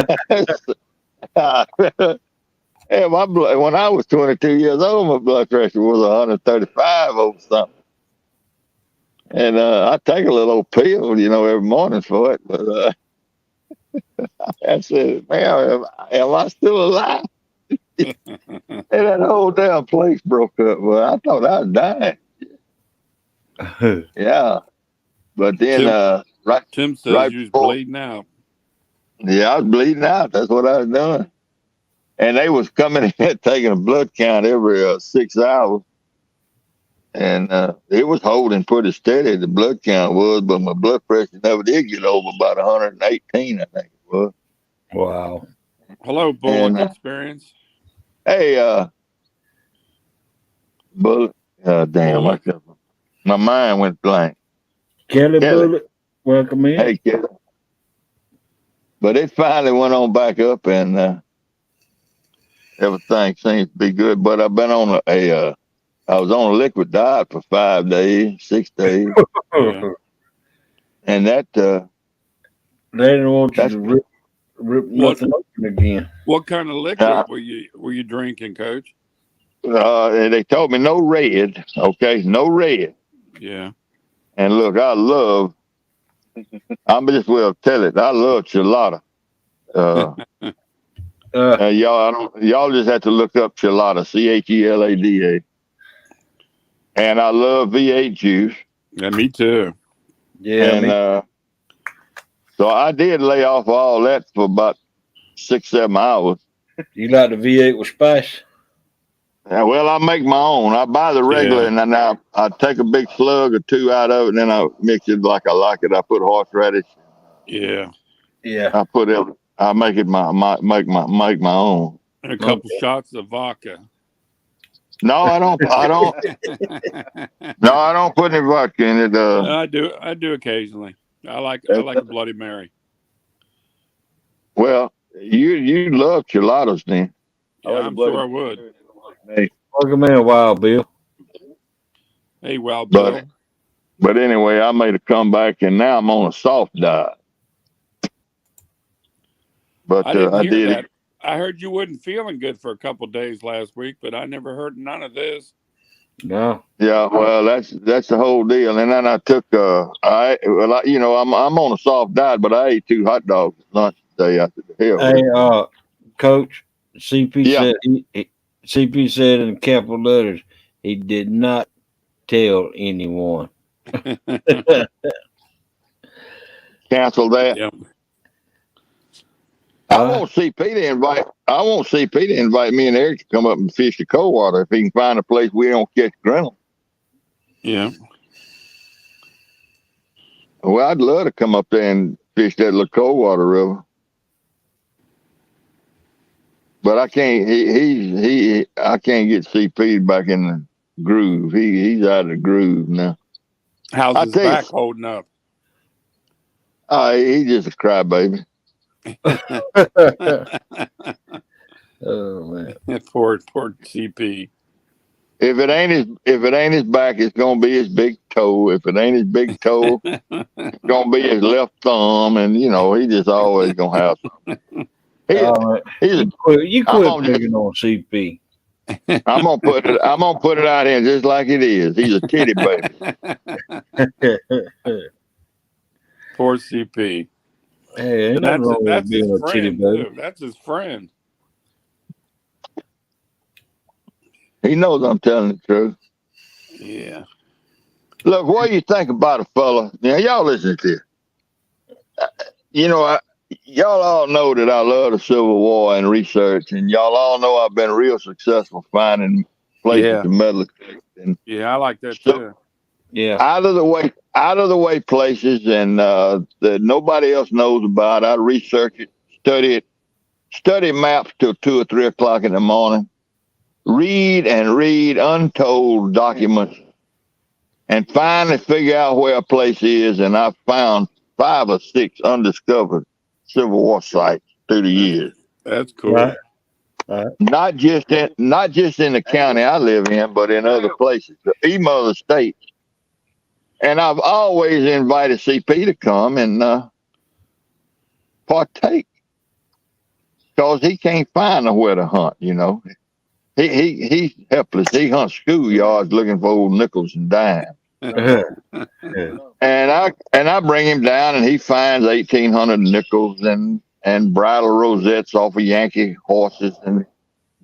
Yeah, when I was 22 years old, my blood pressure was 135 over something. And I take a little old pill, every morning for it. But I said, man, am I still alive? And that whole damn place broke up. Well, I thought I was dying. Yeah. But then, Tim right, Tim says right you was before, bleeding out. yeah, I was bleeding out. That's what I was doing. And they was coming in taking a blood count every 6 hours. And it was holding pretty steady, the blood count was, but my blood pressure never did get over about 118, I think it was. wow! Hello, And Bullock Experience. hey, Bullet, damn, Bullock. my mind went blank. Kelly Kelly, Bullet, welcome in. hey, Kelly. But it finally went on back up, and everything seems to be good. But I've been on I was on a liquid diet for 5 days, 6 days, Yeah. and They didn't want you that's to rip What nothing open again. what kind of liquid uh, were you drinking, Coach? and they told me no red, okay, no red. Yeah. And look, I'm just will tell it, I love chilada. Uh, Uh, y'all just have to look up chilada, CHELADA. And I love V8 juice. Yeah, me too. yeah, And so I did lay off all that for about 6, 7 hours. you like the V8 with spice? Yeah, well, I make my own. I buy the regular, Yeah. and then I take a big slug or two out of it, and then I mix it like I like it. I put horseradish. Yeah. Yeah. I make it make my own. And a couple Okay. shots of vodka. No, I don't. No, I don't put any vodka in it. I do occasionally. I like a Bloody Mary. Well, you love chiladas, then. I Yeah, like a I'm Bloody sure I would. Mary. Welcome in, Wild Bill. Hey, Wild But Bill. but anyway, I made a comeback, and now I'm on a soft diet. But I didn't I hear did it. that. I heard you wasn't feeling good for a couple of days last week, but I never heard none of this. No. Yeah, well, that's the whole deal. And then I took I'm on a soft diet, but I ate 2 hot dogs at lunch today after the Hey, hell. Coach, CP Yeah, said CP said in capital letters he did not tell anyone. cancel that. Yeah. I want CP to invite me and Eric to come up and fish the cold water if he can find a place we don't catch grinnell. Yeah. Well, I'd love to come up there and fish that little cold water river. But I can't. I can't get CP back in the groove. He's out of the groove now. How's I his tell you, back holding up? he's just a crybaby. Oh man. Poor CP. If it ain't his back, it's gonna be his big toe. If it ain't his big toe, it's gonna be his left thumb, and he just always gonna have something. He, he's. You I'm quit gonna just. picking on CP. I'm gonna put it. I'm gonna put it out here just like it is. He's a titty baby. Poor CP. Hey, ain't And nothing wrong with that's his being a titty friend baby. too. That's his friend. He knows I'm telling the truth. Yeah. Look, what do you think about a fella? Now, y'all listen to this. Y'all all know that I love the Civil War and research, and y'all all know I've been real successful finding places Yeah. to meddle and Yeah, I like that so too. Yeah. out of the way places and that nobody else knows about. I research it, study maps till 2 or 3 o'clock in the morning, read and read untold documents, and finally figure out where a place is. And I found 5 or 6 undiscovered Civil War sites through the years. That's cool. Right. Not just in the county I live in, but in other places, even other states. And I've always invited CP to come and partake because he can't find nowhere to hunt. He's helpless. He hunts schoolyards looking for old nickels and dimes. And I bring him down, and he finds 1,800 nickels and bridle rosettes off of Yankee horses and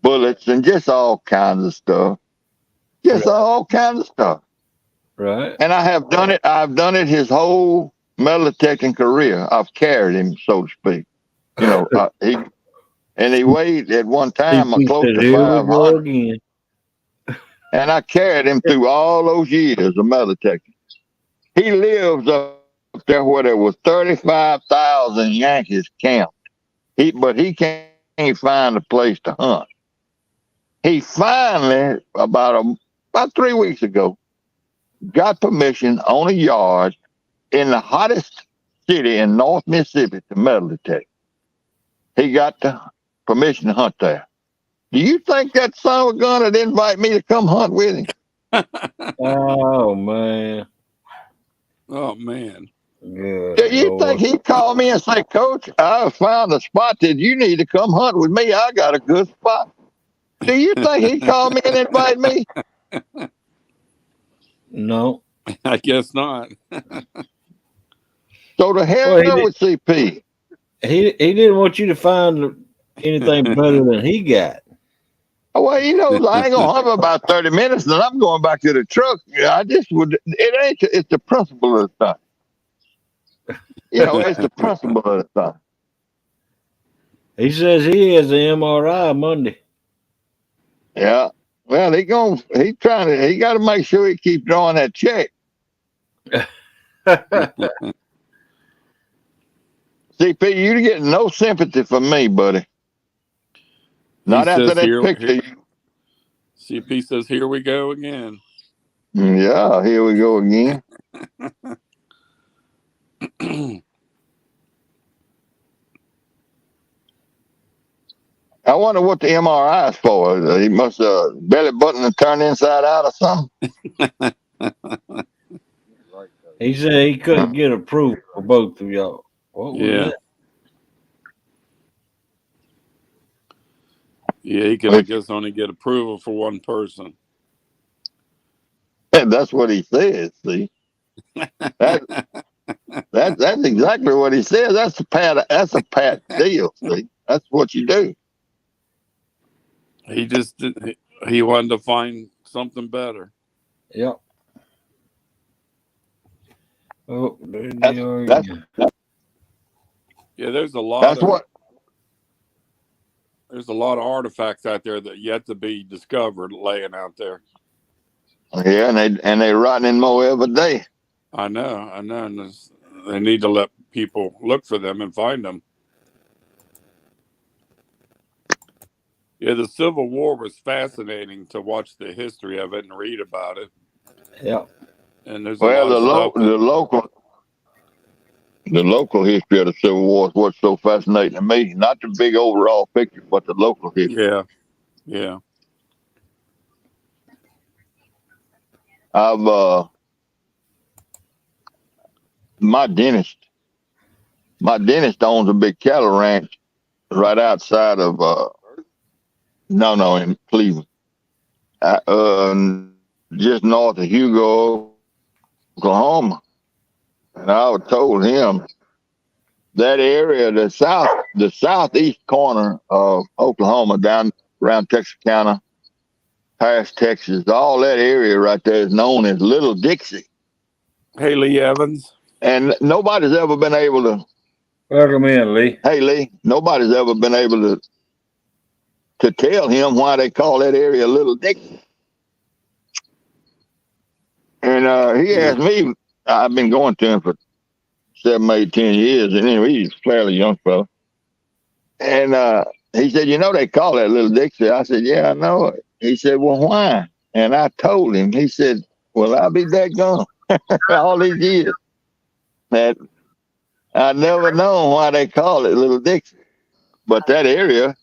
bullets and just all kinds of stuff. Just all kinds of stuff. Right. And I've done it his whole metal detecting career. I've carried him, so to speak. He weighed at one time CP close said, to "Here we go 500. again." And I carried him through all those years of metal detecting. He lives up there where there was 35,000 Yankees camped. But he can't find a place to hunt. He finally, about 3 weeks ago, got permission on a yard in the hottest city in North Mississippi to metal detect. He got the permission to hunt there. Do you think that son of a gun would invite me to come hunt with him? Oh man. Oh man. Good Do you Lord. think he'd call me and say, Coach, I found a spot that you need to come hunt with me? I got a good spot. Do you think he'd call me and invite me? No. I guess not. So the hell Well, with CP. he didn't want you to find anything better than he got. Well, he knows I ain't gonna hunt for about 30 minutes, and I'm going back to the truck. I just would. It's the principle of the thing. It's the principle of the thing. He says he has the MRI Monday. Yeah. Well, he got to make sure he keeps drawing that check. CP, you get no sympathy from me, buddy. Not after that picture. CP says, "Here we go again." Yeah, here we go again. I wonder what the MRI is for. He must belly button and turn inside out or something. He said he couldn't get approval for both of y'all. What was that? Yeah, he can, I guess, only get approval for one person. That's what he says. See, that's exactly what he says. That's a pat deal. See, that's what you do. He just he wanted to find something better. Yep. Oh, yeah, there's a lot of artifacts out there that yet to be discovered laying out there. Yeah, and they rotting in more every day. I know. And they need to let people look for them and find them. Yeah, the Civil War was fascinating to watch the history of it and read about it. Yeah. And there's a lot of stuff. The local history of the Civil War is what's so fascinating to me. Not the big overall picture, but the local history. Yeah. I've my dentist owns a big cattle ranch right outside of no in Cleveland, just north of Hugo, Oklahoma. And I told him that area, the southeast corner of Oklahoma, down around Texarkana, past Texas, all that area right there is known as Little Dixie. Haley Evans. And nobody's ever been able to. Welcome in, Lee. Hey, Lee, nobody's ever been able to tell him why they call that area Little Dixie. And he asked me, I've been going to him for 7, 8, 10 years, and anyway, he's a fairly young fellow. And he said, they call that Little Dixie. I said, yeah, I know it. He said, well, why? And I told him. He said, well, I'll be that gone all these years. That I never known why they call it Little Dixie. But that area,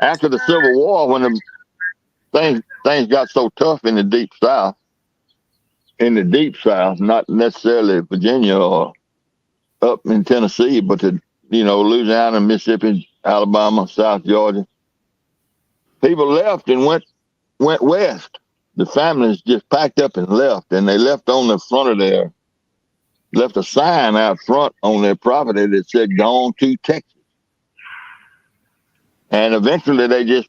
after the Civil War, when the things got so tough in the Deep South, not necessarily Virginia or up in Tennessee, but Louisiana, Mississippi, Alabama, South Georgia, people left and went west. The families just packed up and left, and they left on the front of left a sign out front on their property that said "Gone to Texas." And eventually they just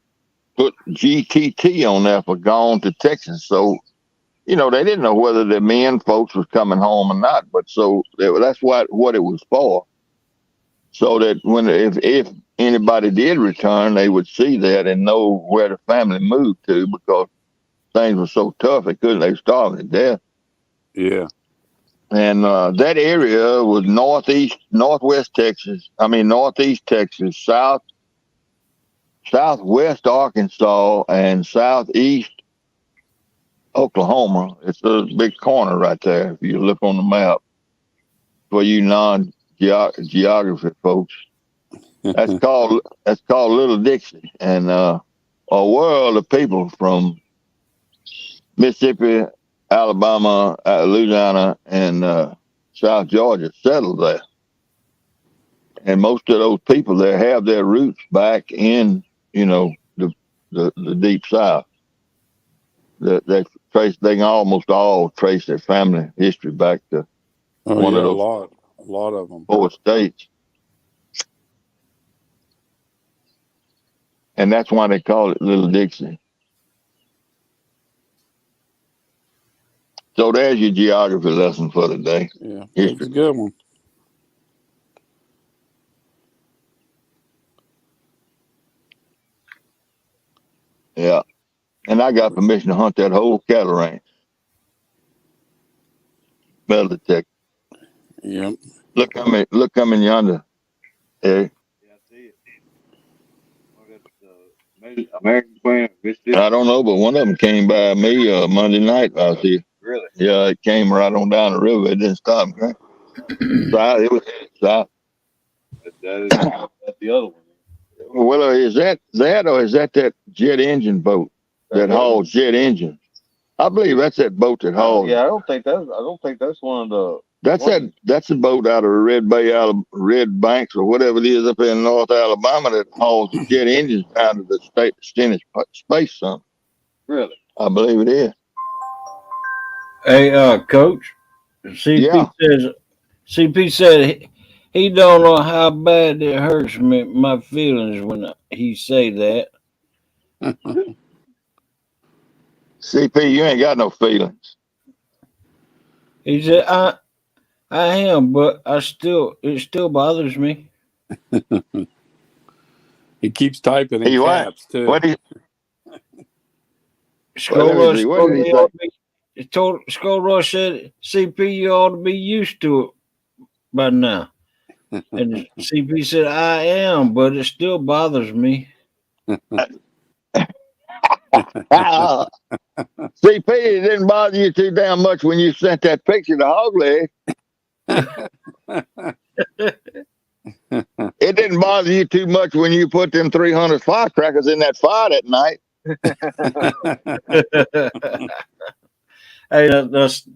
put GTT on there for "Gone to Texas." So, they didn't know whether the men folks was coming home or not, but so that's what it was for. So that if anybody did return, they would see that and know where the family moved to, because things were so tough they were starving to death. Yeah. And that area was northeast Texas, southwest Arkansas, and southeast Oklahoma. It's a big corner right there. If you look on the map, for you non-geography folks, that's called Little Dixie. And a world of people from Mississippi, Alabama, Louisiana, and South Georgia settled there. And most of those people there have their roots back in, the Deep South. They can almost all trace their family history back to one of those a lot of them. 4 states. And that's why they call it Little Dixie. So there's your geography lesson for today. Yeah, it's a good one. Yeah. And I got permission to hunt that whole cattle ranch. Metal detector. Yep. Look coming yonder. Hey. Yeah, I see it. American Queen. I don't know, but one of them came by me Monday night out here. Really? Yeah, it came right on down the river. It didn't stop. Right? South, it was south. That's the other one. Well, is that or is that jet engine boat that hauls jet engines? I believe that's that boat that hauls. Yeah, I don't think that's one of the. That's a boat out of Red Banks or whatever it is up in North Alabama that hauls jet engines out of the Scenic Space Center. Really? I believe it is. Hey, Coach. CP said he don't know how bad it hurts my feelings when he say that. CP, you ain't got no feelings. He said I am, but it still bothers me. He keeps typing in caps too. What did Skull Rush said, CP, you ought to be used to it by now. And CP said, I am, but it still bothers me. CP, it didn't bother you too damn much when you sent that picture to Hogleg. It didn't bother you too much when you put them 300 firecrackers in that fire that night. Hey,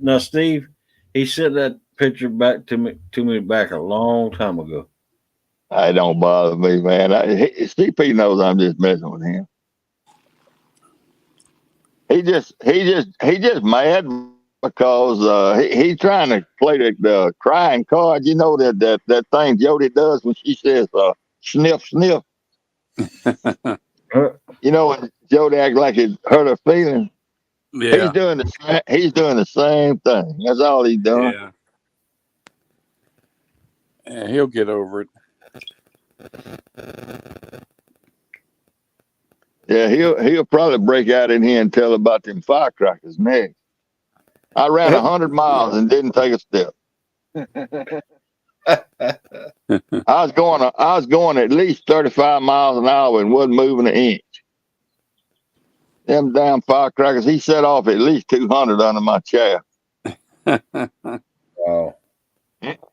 now, Steve, he sent that picture back to me back a long time ago. I don't bother me, man. CP knows I'm just messing with him. He just mad because he trying to play the crying card. You know that thing Jody does when she says sniff sniff. Uh, You know when Jody act like it hurt her feelings. Yeah, He's doing the same thing. That's all he's doing. yeah. Yeah, he'll get over it. Yeah, he'll probably break out in here and tell about them firecrackers next. I ran 100 miles and didn't take a step. I was going at least 35 miles an hour and wasn't moving an inch. Them damn firecrackers, he set off at least 200 under my chair. wow.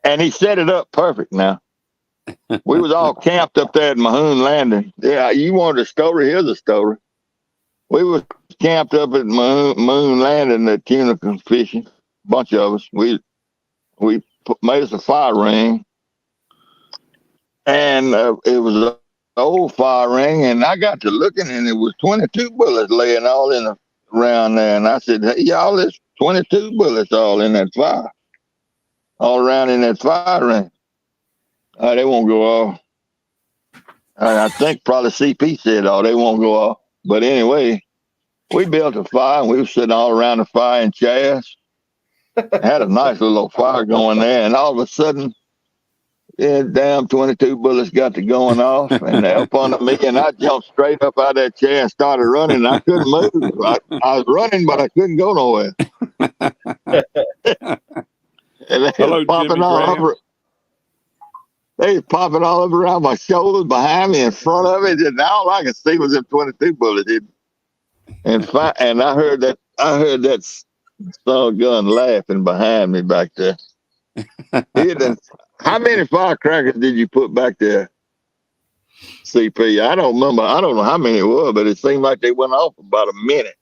And he set it up perfect now. We was all camped up there at Mahoon Landing. Yeah, you wanted a story? Here's a story. We was camped up at Moon Landing at Cunicle fishing. A bunch of us. We made us a fire ring, and it was an old fire ring. And I got to looking, and it was 22 bullets laying all in around there. And I said, "Hey, y'all, there's 22 bullets all in that fire, all around in that fire ring. They won't go off." And I think probably CP said, "Oh, they won't go off." But anyway, we built a fire, and we were sitting all around the fire in chairs. Had a nice little fire going there, and all of a sudden, yeah, damn 22 bullets got to going off, and they up on me, and I jumped straight up out of that chair and started running. And I couldn't move. I was running, but I couldn't go nowhere. And they Hello, was popping Jimmy all Graham. over. They was popping all over around my shoulders, behind me, in front of me. And all I could see was them 22 bullets. And I heard that son of a gun laughing behind me back there. How many firecrackers did you put back there, CP? I don't remember. I don't know how many it was, but it seemed like they went off about a minute.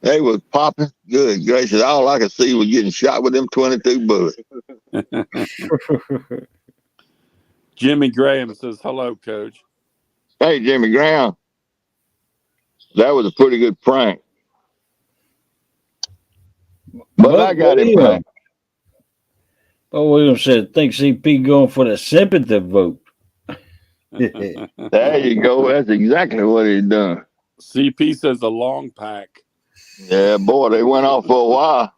They was popping. Good gracious. All I could see was getting shot with them 22 bullets. Jimmy Graham says, hello, Coach. Hey, Jimmy Graham, that was a pretty good prank. But I got him back. But William said, think CP going for the sympathy vote. There you go. That's exactly what he's done. CP says a long pack. Yeah, boy, they went off for a while.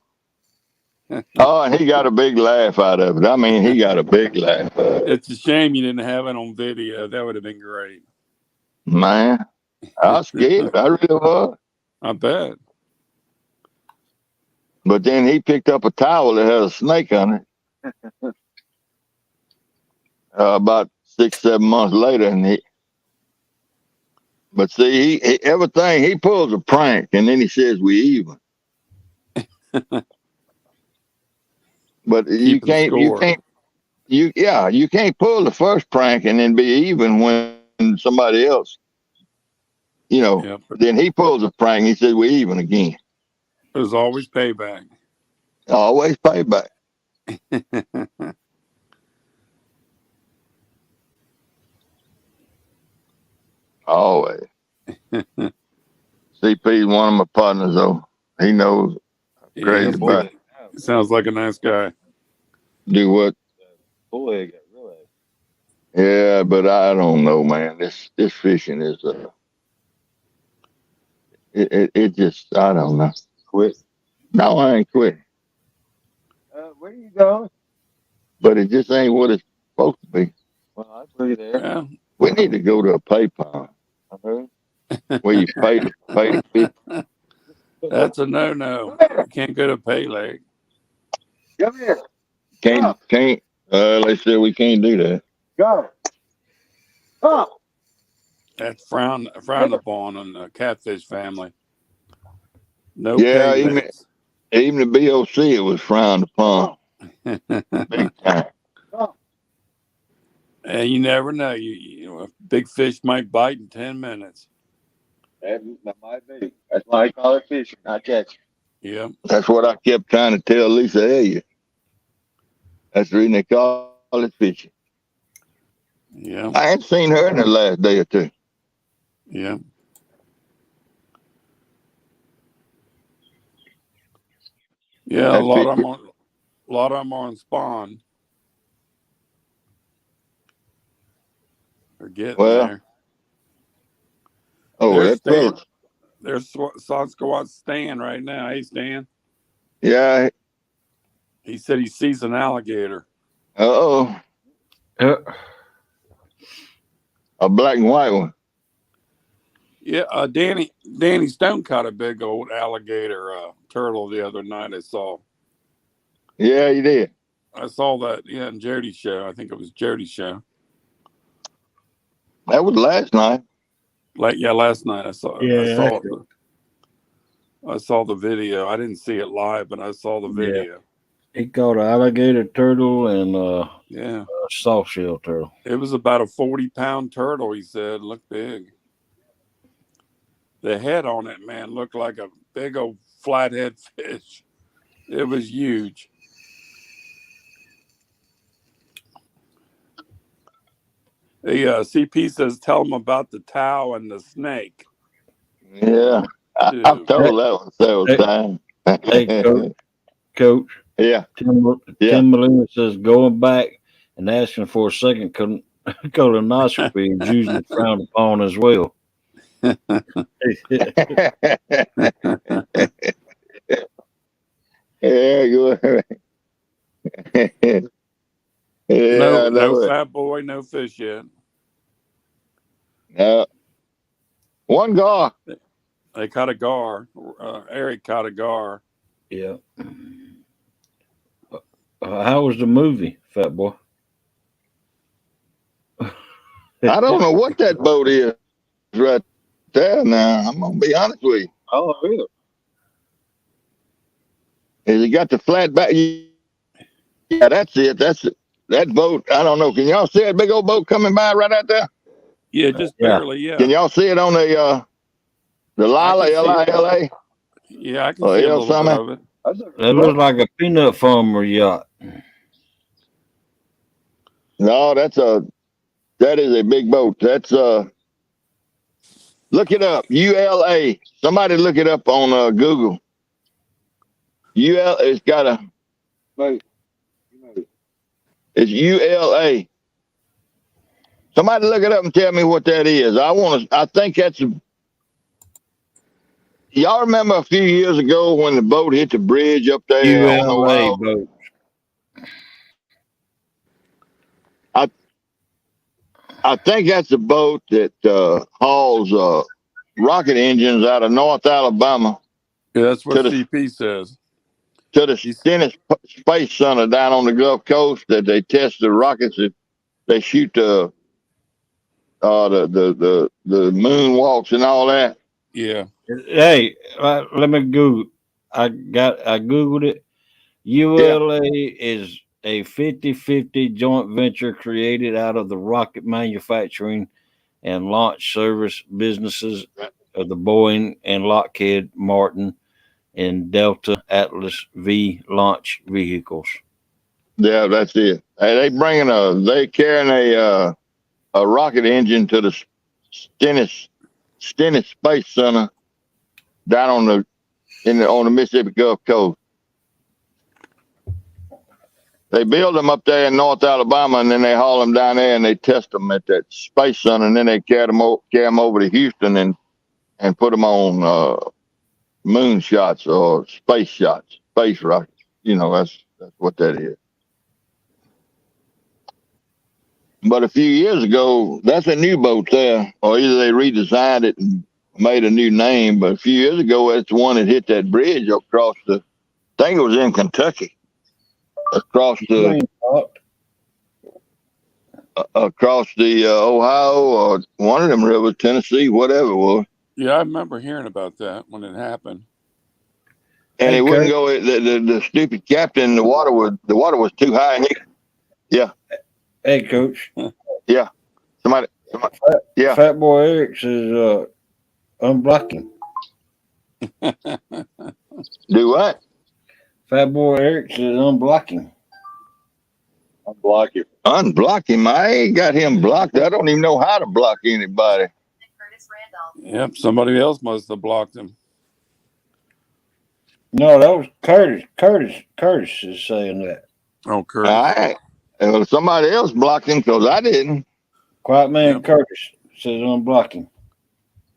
Oh, and he got a big laugh out of it. I mean, he got a big laugh out of it. It's a shame you didn't have it on video. That would have been great. Man, I was scared. I really was. I bet. But then he picked up a towel that had a snake on it. About 6, 7 months later, but see, everything he pulls a prank, and then he says we even. But you can't pull the first prank and then be even when somebody else, Yep. Then he pulls a prank and he says we even again. There's always payback. Always payback. Always. CP is one of my partners, though. He knows crazy about it. Sounds like a nice guy. Do what? Boy, got real ass. Yeah, but I don't know, man. This fishing is it just, I don't know. Quit. No, I ain't quit. Where you going? But it just ain't what it's supposed to be. Well, I put you there. Yeah. We need to go to a pay pond where you pay to fish. That's a no-no. You can't go to Pay Lake. Come here. Can't. They said we can't do that. Go. Up. That's frowned upon in the catfish family. No Yeah, pay lakes. even the BOC, it was frowned upon. Big time. And you never know. A big fish might bite in 10 minutes. That might be. That's why I call it fishing, not catching. Yeah. That's what I kept trying to tell Lisa Elliott. That's the reason they call it fishing. Yeah. I ain't seen her in the last day or two. Yeah. Yeah. A That lot fish. of them on. A lot of them are on spawn. They're getting Well, there. oh, There's that Stan. fella's. There's Sasquatch Stan right now. Hey, Stan. Yeah. He said he sees an alligator. Oh, Uh, a black and white one. Yeah. Danny Stone caught a big old alligator turtle the other night. Yeah, he did. I saw that. Yeah, in Jody's show. I think it was Jody's show. That was last night. Last night I saw. yeah, I saw the video. I didn't see it live, but I saw the yeah. video. He caught an alligator turtle and Yeah. a soft shell turtle. It was about a 40-pound turtle, he said. Looked big. The head on it, man, looked like a big old flathead fish. It was huge. The CP says, tell them about the towel and the snake. Yeah, I've Dude. told that one several Hey, times. Coach, Yeah, yeah. Tim Molina says going back and asking for a second colonoscopy is usually frowned upon as well. Yeah, good. Yeah, I No know it. fat boy, no fish yet. No. One guy. They caught a gar. Eric caught a gar. Yeah. How was the movie, Fat Boy? I don't know what that boat is right there now. I'm gonna be honest with you. Oh, really? Has it got the flat back? Yeah, that's it. That's it. That boat. I don't know. Can y'all see that big old boat coming by right out there? Yeah, just Yeah. barely. Yeah. Can y'all see it on the I Lila, can see. Lila, Yeah, I can or see a L little bit something? of it. That looks like a peanut farmer yacht. No, that is a big boat. That's look it up. ULA. Somebody look it up on Google. It's got a. It's ULA. Somebody look it up and tell me what that is. I think that's. Y'all remember a few years ago when the boat hit the bridge up there on ULA Ohio? boat. I think that's a boat that hauls rocket engines out of North Alabama Yeah, that's what to the CP says. to the He's, Scenic Space Center down on the Gulf Coast that they test the rockets that they shoot the moonwalks and all that. yeah. Hey, let me Google. I Googled it. Yeah, ULA is a 50-50 joint venture created out of the rocket manufacturing and launch service businesses of the Boeing and Lockheed Martin and Delta Atlas V launch vehicles. yeah, that's it. Hey, they carrying a rocket engine to the Stennis Space Center down on the Mississippi Gulf Coast. They build them up there in North Alabama, and then they haul them down there and they test them at that Space Center, and then they carry them over to Houston and put them on moon shots or space shots, space rockets. That's what that is. But a few years ago, that's a new boat there, or either they redesigned it and made a new name. But a few years ago, that's the one that hit that bridge across I think it was in Kentucky, across the Ohio or one of them rivers, Tennessee, whatever it was. Yeah, I remember hearing about that when it happened. And Hey, he wouldn't Kurt. go. The stupid captain, the water was too high. Yeah, Hey, Coach. yeah. Somebody, yeah. Fat Boy Eric says unblocking. Do what? Fat boy Eric says unblock him. Unblock him. Unblock him. I ain't got him blocked. I don't even know how to block anybody. Yep, somebody else must have blocked him. No, that was Curtis. Curtis is saying that. Oh, Curtis. I well, somebody else blocked him because I didn't. Quiet man Yep. Curtis says unblock him.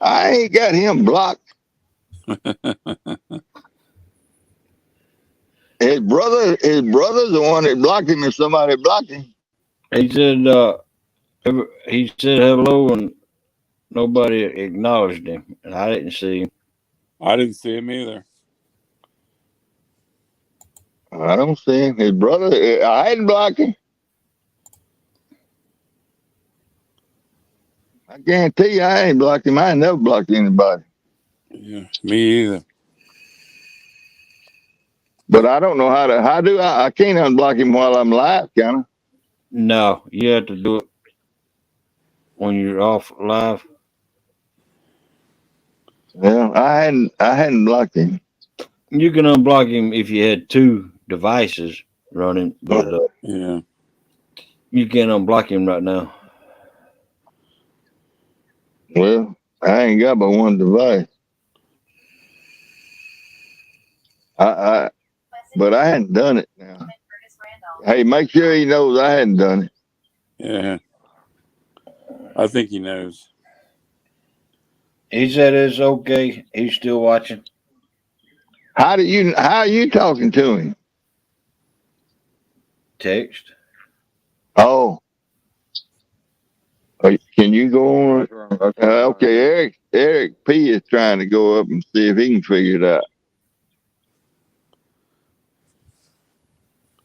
I ain't got him blocked. His brother's the one that blocked him, and somebody blocked him. He said hello and nobody acknowledged him, and I didn't see him. I didn't see him either. I don't see him. His brother, I hadn't blocked him. I guarantee you, I ain't blocked him. I ain't never blocked anybody. Yeah, me either. But I don't know how to. How do I? I can't unblock him while I'm live, can I? No, you have to do it when you're off live. Well, I hadn't blocked him. You can unblock him if you had two devices running, but Yeah. you can't unblock him right now. Well, I ain't got but one device. But I hadn't done it now. Hey, make sure he knows I hadn't done it. Yeah. I think he knows. He said it's okay. He's still watching. How are you talking to him? Text. Oh. Can you go on? Okay, Eric P is trying to go up and see if he can figure it out.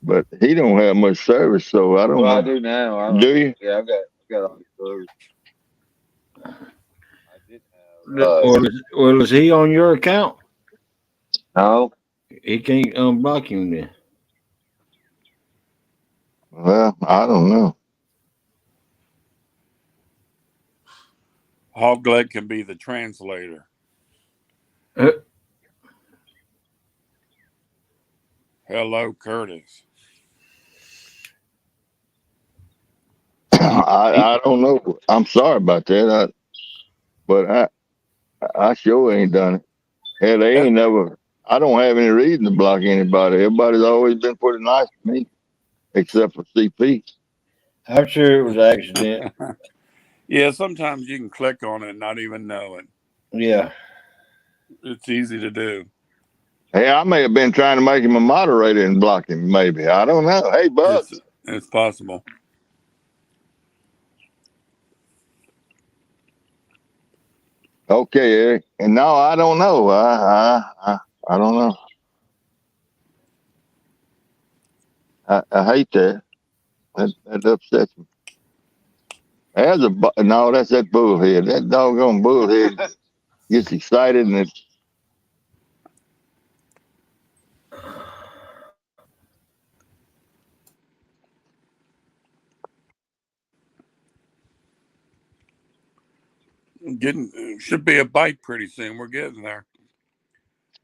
But he don't have much service, so I don't know. I do now. Do you? Yeah, I've got all the service. I did Well, is he on your account? No. He can't unblock him then. Well, I don't know. Hogleg can be the translator. Hello, Curtis. I don't know. I'm sorry about that. But I sure ain't done it. Hell, they ain't never. I don't have any reason to block anybody. Everybody's always been pretty nice to me, except for CP. I'm sure it was an accident. Yeah, sometimes you can click on it and not even know it. Yeah. It's easy to do. Hey, I may have been trying to make him a moderator and block him, maybe. I don't know. Hey, Bugs. It's possible. Okay, Eric. And no, I don't know. I don't know. I hate that. That upsets me. No, that's that bullhead. That doggone bullhead gets excited and it's. Should be a bite pretty soon. We're getting there.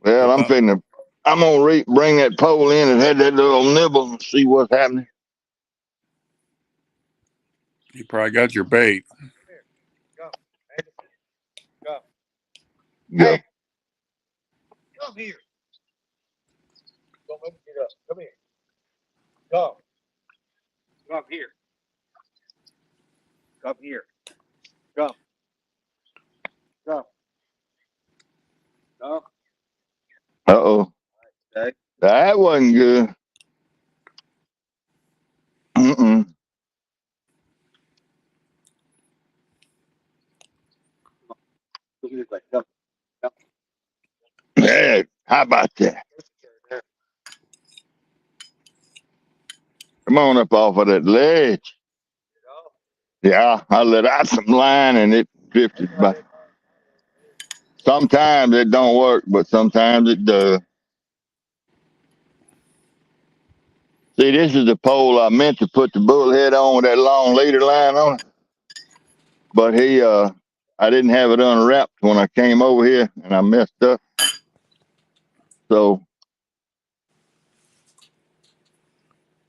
Well, I'm gonna bring that pole in and have that little nibble and see what's happening. You probably got your bait. Go. Hey, come here. Don't let me get up. Come here. Come. Come here. Come here. Come. Come. Come. Uh-oh. Okay. That wasn't good. Mm-mm. Come. Yeah, how about that? Come on up off of that ledge. Yeah, I let out some line and it drifted by. Sometimes it don't work, but sometimes it does. See, this is the pole I meant to put the bullhead on with that long leader line on it. But I didn't have it unwrapped when I came over here and I messed up. So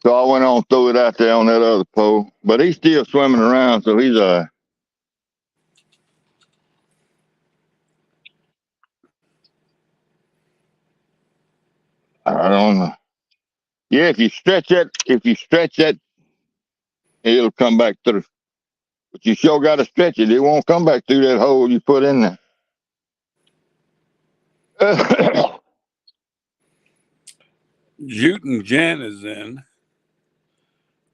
I went on threw it out there on that other pole, but he's still swimming around, so he's I don't know. Yeah, if you stretch that, it'll come back through. But you sure got to stretch it. It won't come back through that hole you put in there. Jute and Jen is in.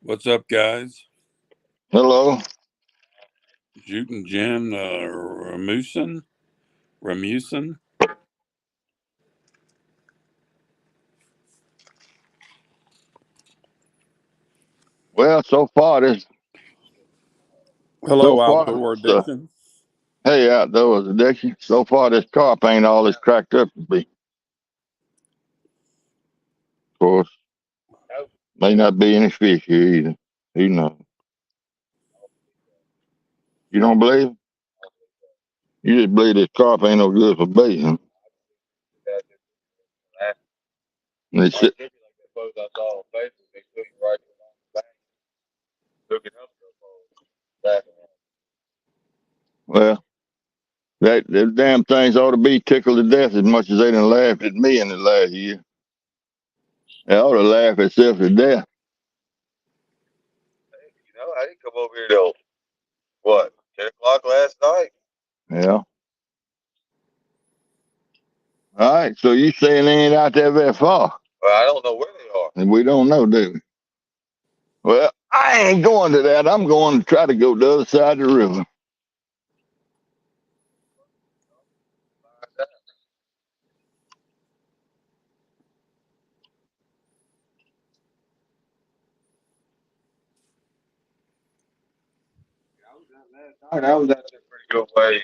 What's up, guys? Hello. Jute and Jen Ramusin. Well, so far Hello, Outdoor Addiction. hey, outdoors addiction. So far this carp ain't all it's cracked up to be. Of course, may not be any fish here either. Who knows? You don't believe? You just believe this carp ain't no good for bait, huh? And they sit, well, them damn things ought to be tickled to death as much as they done laughed at me in the last year. They ought to laugh itself to death. I didn't come over here till what, 10 o'clock last night? Yeah. All right, so you saying they ain't out there very far? Well, I don't know where they are. And we don't know, do we? Well, I ain't going to that. I'm going to try to go the other side of the river. I was out there pretty good way.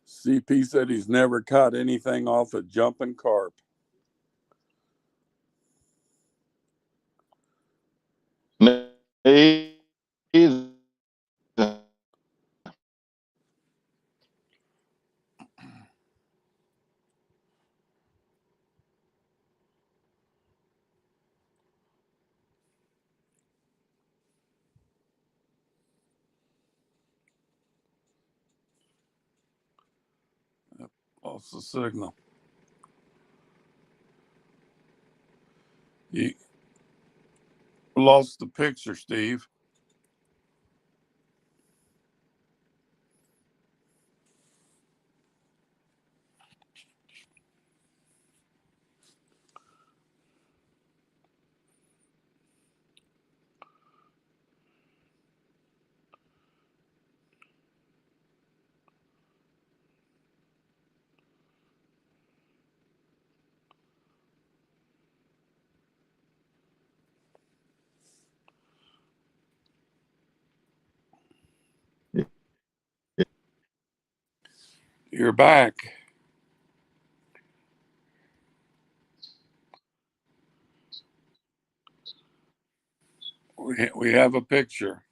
CP said he's never caught anything off a jumping carp. Lost the signal. You lost the picture, Steve. You're back. We have a picture.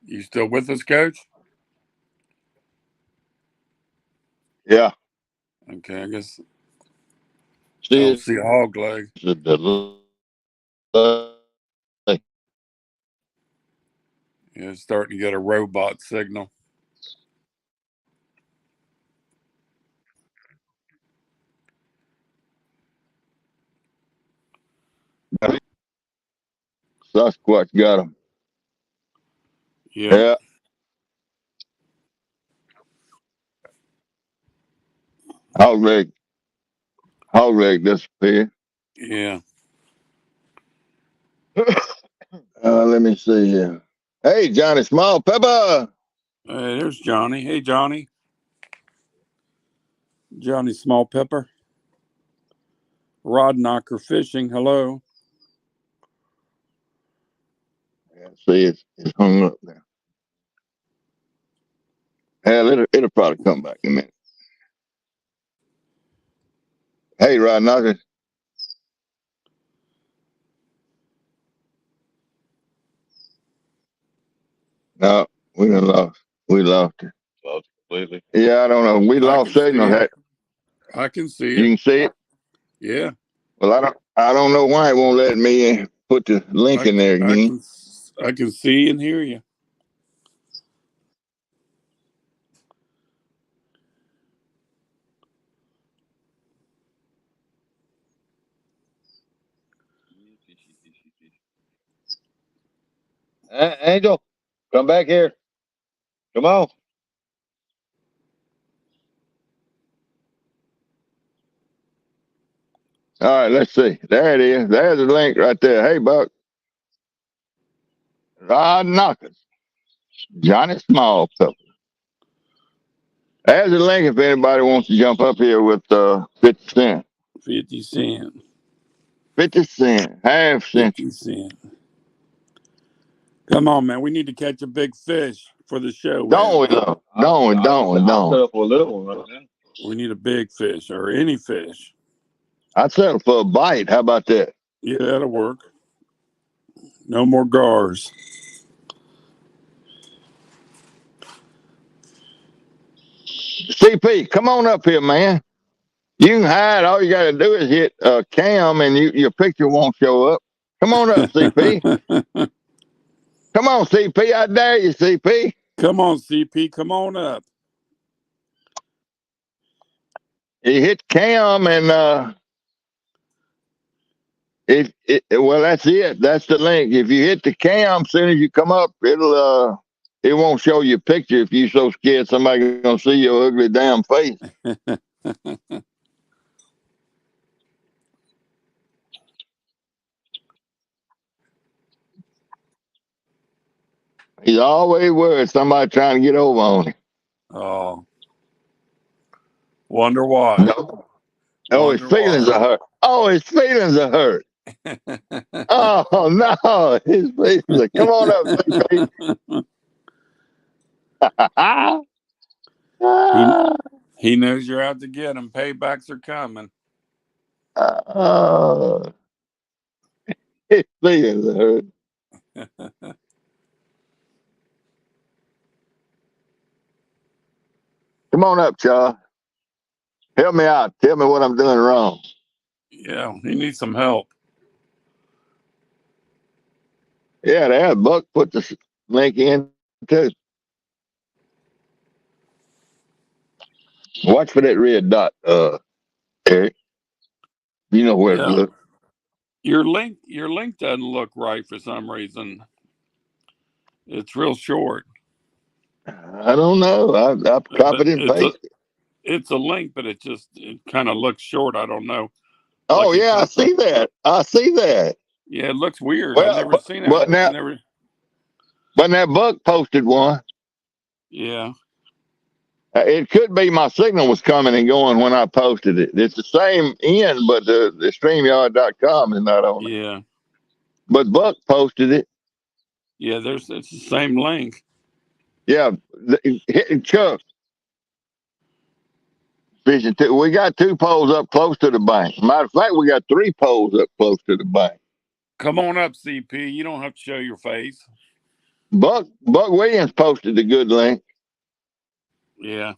You still with us, Coach? Yeah. Okay, I guess I See, don't see a hog leg. Yeah, it's starting to get a robot signal. Sasquatch got him. Yep. Yeah. Hog leg disappeared. Yeah. Let me see here. Hey, Johnny Small Pepper. Hey, there's Johnny. Hey, Johnny. Johnny Small Pepper. Rod Knocker Fishing. Hello. Yeah, see, it's hung up now. Hell, it'll probably come back in a minute. Hey, Rod Knocker. No, we done lost. We lost it. Lost completely. Yeah, I don't know. We I lost can see signal. it. Hey, I can see you it. can see it. Yeah. Well, I don't know why it won't let me put the link in there again. I can see and hear you. Angel, come back here. Come on. All right, let's see. There it is. There's the link right there. Hey, Buck. Rod Knockers. Johnny Small Pepper. There's the link if anybody wants to jump up here with 50 cents. 50 cent. 50 cents. Half century. 50 cent. Come on, man. We need to catch a big fish for the show, Don't Em. we, though? Don't we? I'll set up for a little one right now. We need a big fish or any fish. I'd settle for a bite. How about that? Yeah, that'll work. No more gars. CP, come on up here, man. You can hide. All you got to do is hit cam and your picture won't show up. Come on up, CP. Come on, CP. I dare you, CP. Come on, CP. Come on up. You hit cam and well, that's it. That's the link. If you hit the cam, soon as you come up, it won't show you a picture if you so scared somebody gonna see your ugly damn face. He's always worried somebody trying to get over on him. Oh. Wonder why. No. Oh, his Wonder feelings why. are hurt. Oh, his feelings are hurt. Oh no, his feelings are. Come on up, CP. he knows you're out to get him. Paybacks are coming. His feelings are hurt. Come on up, Charles. Help me out. Tell me what I'm doing wrong. Yeah, he needs some help. Yeah, there, Buck put the link in too. Watch for that red dot, Eric. You know where to Yeah. look. Your link doesn't look right for some reason. It's real short. I don't know. I've But copied and pasted. it's a link, but it kind of looks short. I don't know. Oh Like it yeah, I comes up. see that. I see that. Yeah, it looks weird. I've Well, never seen it. but I now, never. but that Buck posted one. Yeah. It could be my signal was coming and going when I posted it. It's the same end, but the StreamYard.com is not on it. Yeah. But Buck posted it. Yeah. It's the same link. Yeah, Chuck fishing too. We got 2 poles up close to the bank. Matter of fact, we got 3 poles up close to the bank. Come on up, CP. You don't have to show your face. Buck Williams posted a good link. Yeah.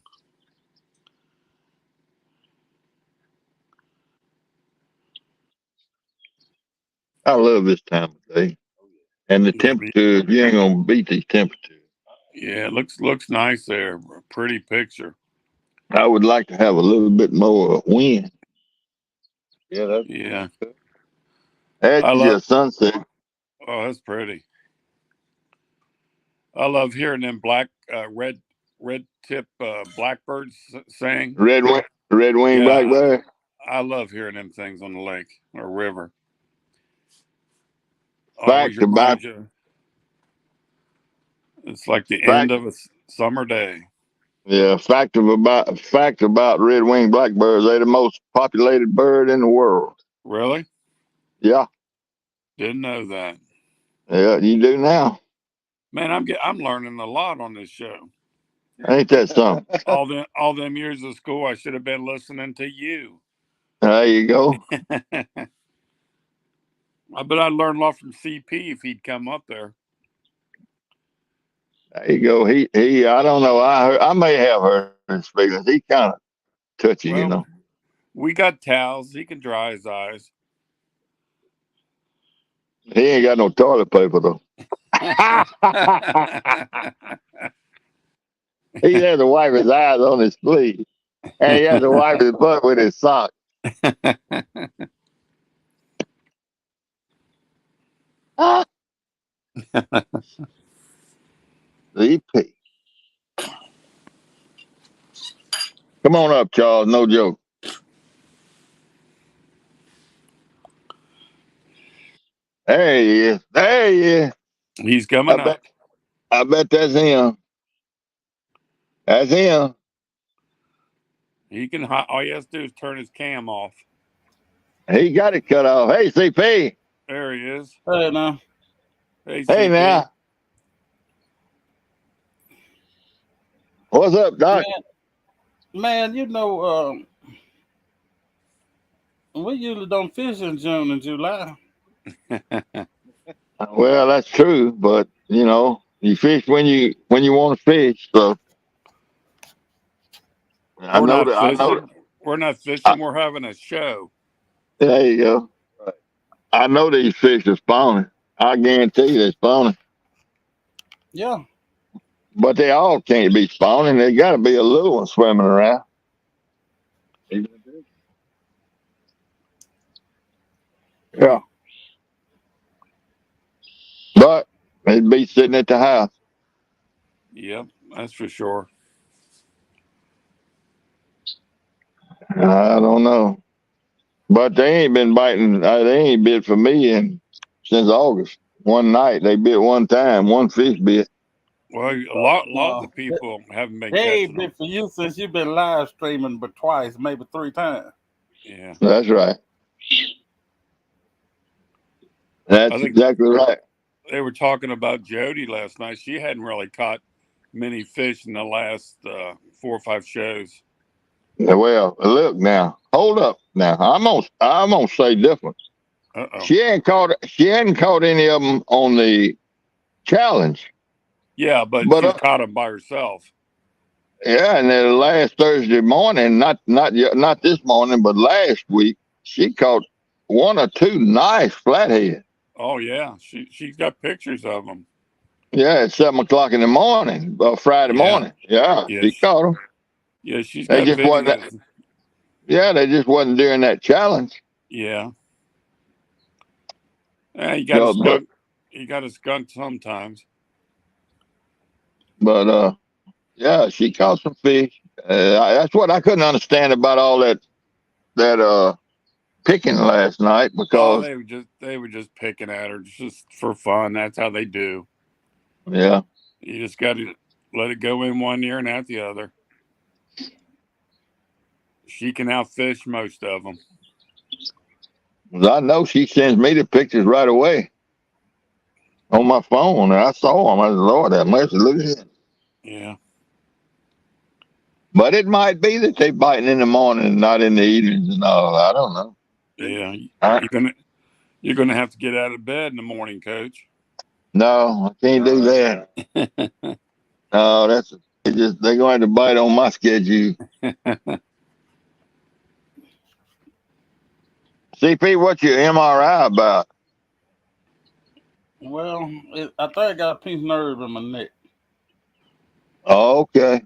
I love this time of day. And the Yeah. temperature, you ain't gonna beat these temperatures. Yeah. It looks nice there. Pretty picture. I would like to have a little bit more wind. Yeah, that's Yeah. good. That's I love. just sunset. Oh, that's pretty. I love hearing them red tip blackbirds sing. Red wing Yeah, blackbird. I love hearing them things on the lake or river. Always Fact about reminds you it's like the end fact of a summer day. yeah, fact about red winged blackbirds. They're the most populated bird in the world. Really? Yeah. Didn't know that. Yeah, you do now. Man, I'm learning a lot on this show. Ain't that something? All them years of school, I should have been listening to you. There you go. I bet I'd learn a lot from CP if he'd come up there. There you go. He. I don't know. I may have hurt his feelings. He kind of touchy, you Well, know. we got towels. He can dry his eyes. He ain't got no toilet paper though. He had to wipe his eyes on his sleeve, and he had to wipe his butt with his sock. VP. Come on up, Charles. No joke. There he is. There he is. He's coming up. I bet that's him. That's him. He can. All he has to do is turn his cam off. He got it cut off. Hey, CP. There he is. Hey now. Hey, Hey, CP. now. What's up, Doc? Man, you know, we usually don't fish in June and July. Well, that's true, but you know, you fish when you want to fish. So I We're know not that. I know. fishing. We're not fishing. We're having a show. There you go. I know these fish are spawning. I guarantee you they're spawning. Yeah. But they all can't be spawning. There got to be a little one swimming around. Yeah. But they'd be sitting at the house. Yep, that's for sure. I don't know. But they ain't been biting. They ain't bit for me since August. One night they bit one time. One fish bit. Well, a lot of the people haven't been They catching ain't been them. for you since you've been live streaming, but twice, maybe 3 times. Yeah, That's right. I That's think exactly right. they were talking about Jody last night. She hadn't really caught many fish in the last 4 or 5 shows. Well, look now. Hold up now. I'm gonna say different. Uh-oh. She hadn't caught any of them on the challenge. Yeah, but she's caught them by herself. Yeah, and then last Thursday morning, not this morning, but last week, she caught 1 or 2 nice flathead. Oh yeah, she's got pictures of them. Yeah, at 7 o'clock in the morning, Friday morning. Yeah, she caught them. Yeah, she's They got just videos. wasn't. Yeah, they just wasn't during that challenge. Yeah. You got a skunk. You got a skunk sometimes. But yeah, she caught some fish. That's what I couldn't understand about all that picking last night because they were just picking at her just for fun. That's how they do. Yeah, You just got to let it go in one ear and out the other. She can outfish most of them. I know she sends me the pictures right away on my phone, and I saw them. I said, Lord, that mercy, look at it. Yeah. But it might be that they biting in the morning and not in the evenings and all. I don't know. Yeah, you're gonna have to get out of bed in the morning, Coach. No, I can't do that. No, they're going to bite on my schedule. CP, what's your MRI about? Well, I think I got a pinched nerve in my neck. Oh, okay.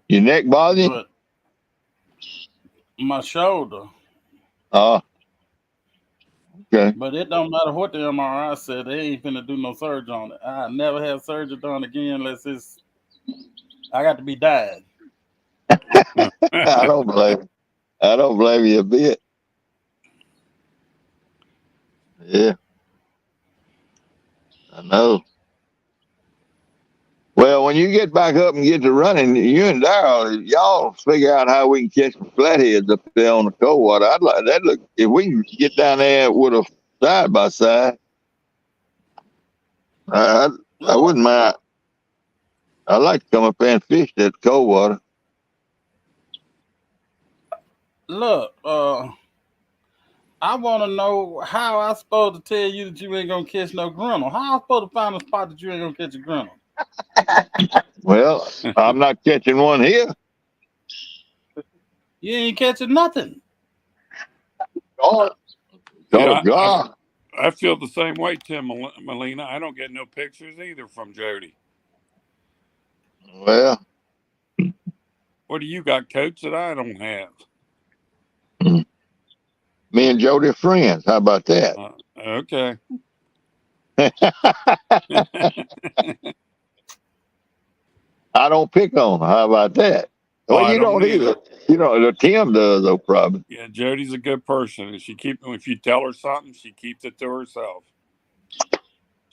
Your neck bothers you? But my shoulder. Oh, okay. But it don't matter what the MRI said. They ain't finna do no surgery on it. I never have surgery done again unless I got to be died. I don't blame you a bit. Yeah. I know. Well, when you get back up and get to running, you and Darryl, y'all figure out how we can catch some flatheads up there on the cold water. I'd like that. Look, if we can get down there with a side by side, I wouldn't mind. I like to come up there and fish that cold water. Look, I want to know how I supposed to tell you that you ain't gonna catch no grinnell. How I supposed to find a spot that you ain't gonna catch a grinnell? Well, I'm not catching one here. You ain't catching nothing. Oh, Yeah, God. I feel the same way, Tim Molina. I don't get no pictures either from Jody. Well, What do you got, Coach, that I don't have? me and Jody are friends. How about that? Okay. I don't pick on her. How about that? Well, I you don't don't either. You know, Tim does, though, probably. Yeah, Jody's a good person, and if you tell her something, she keeps it to herself.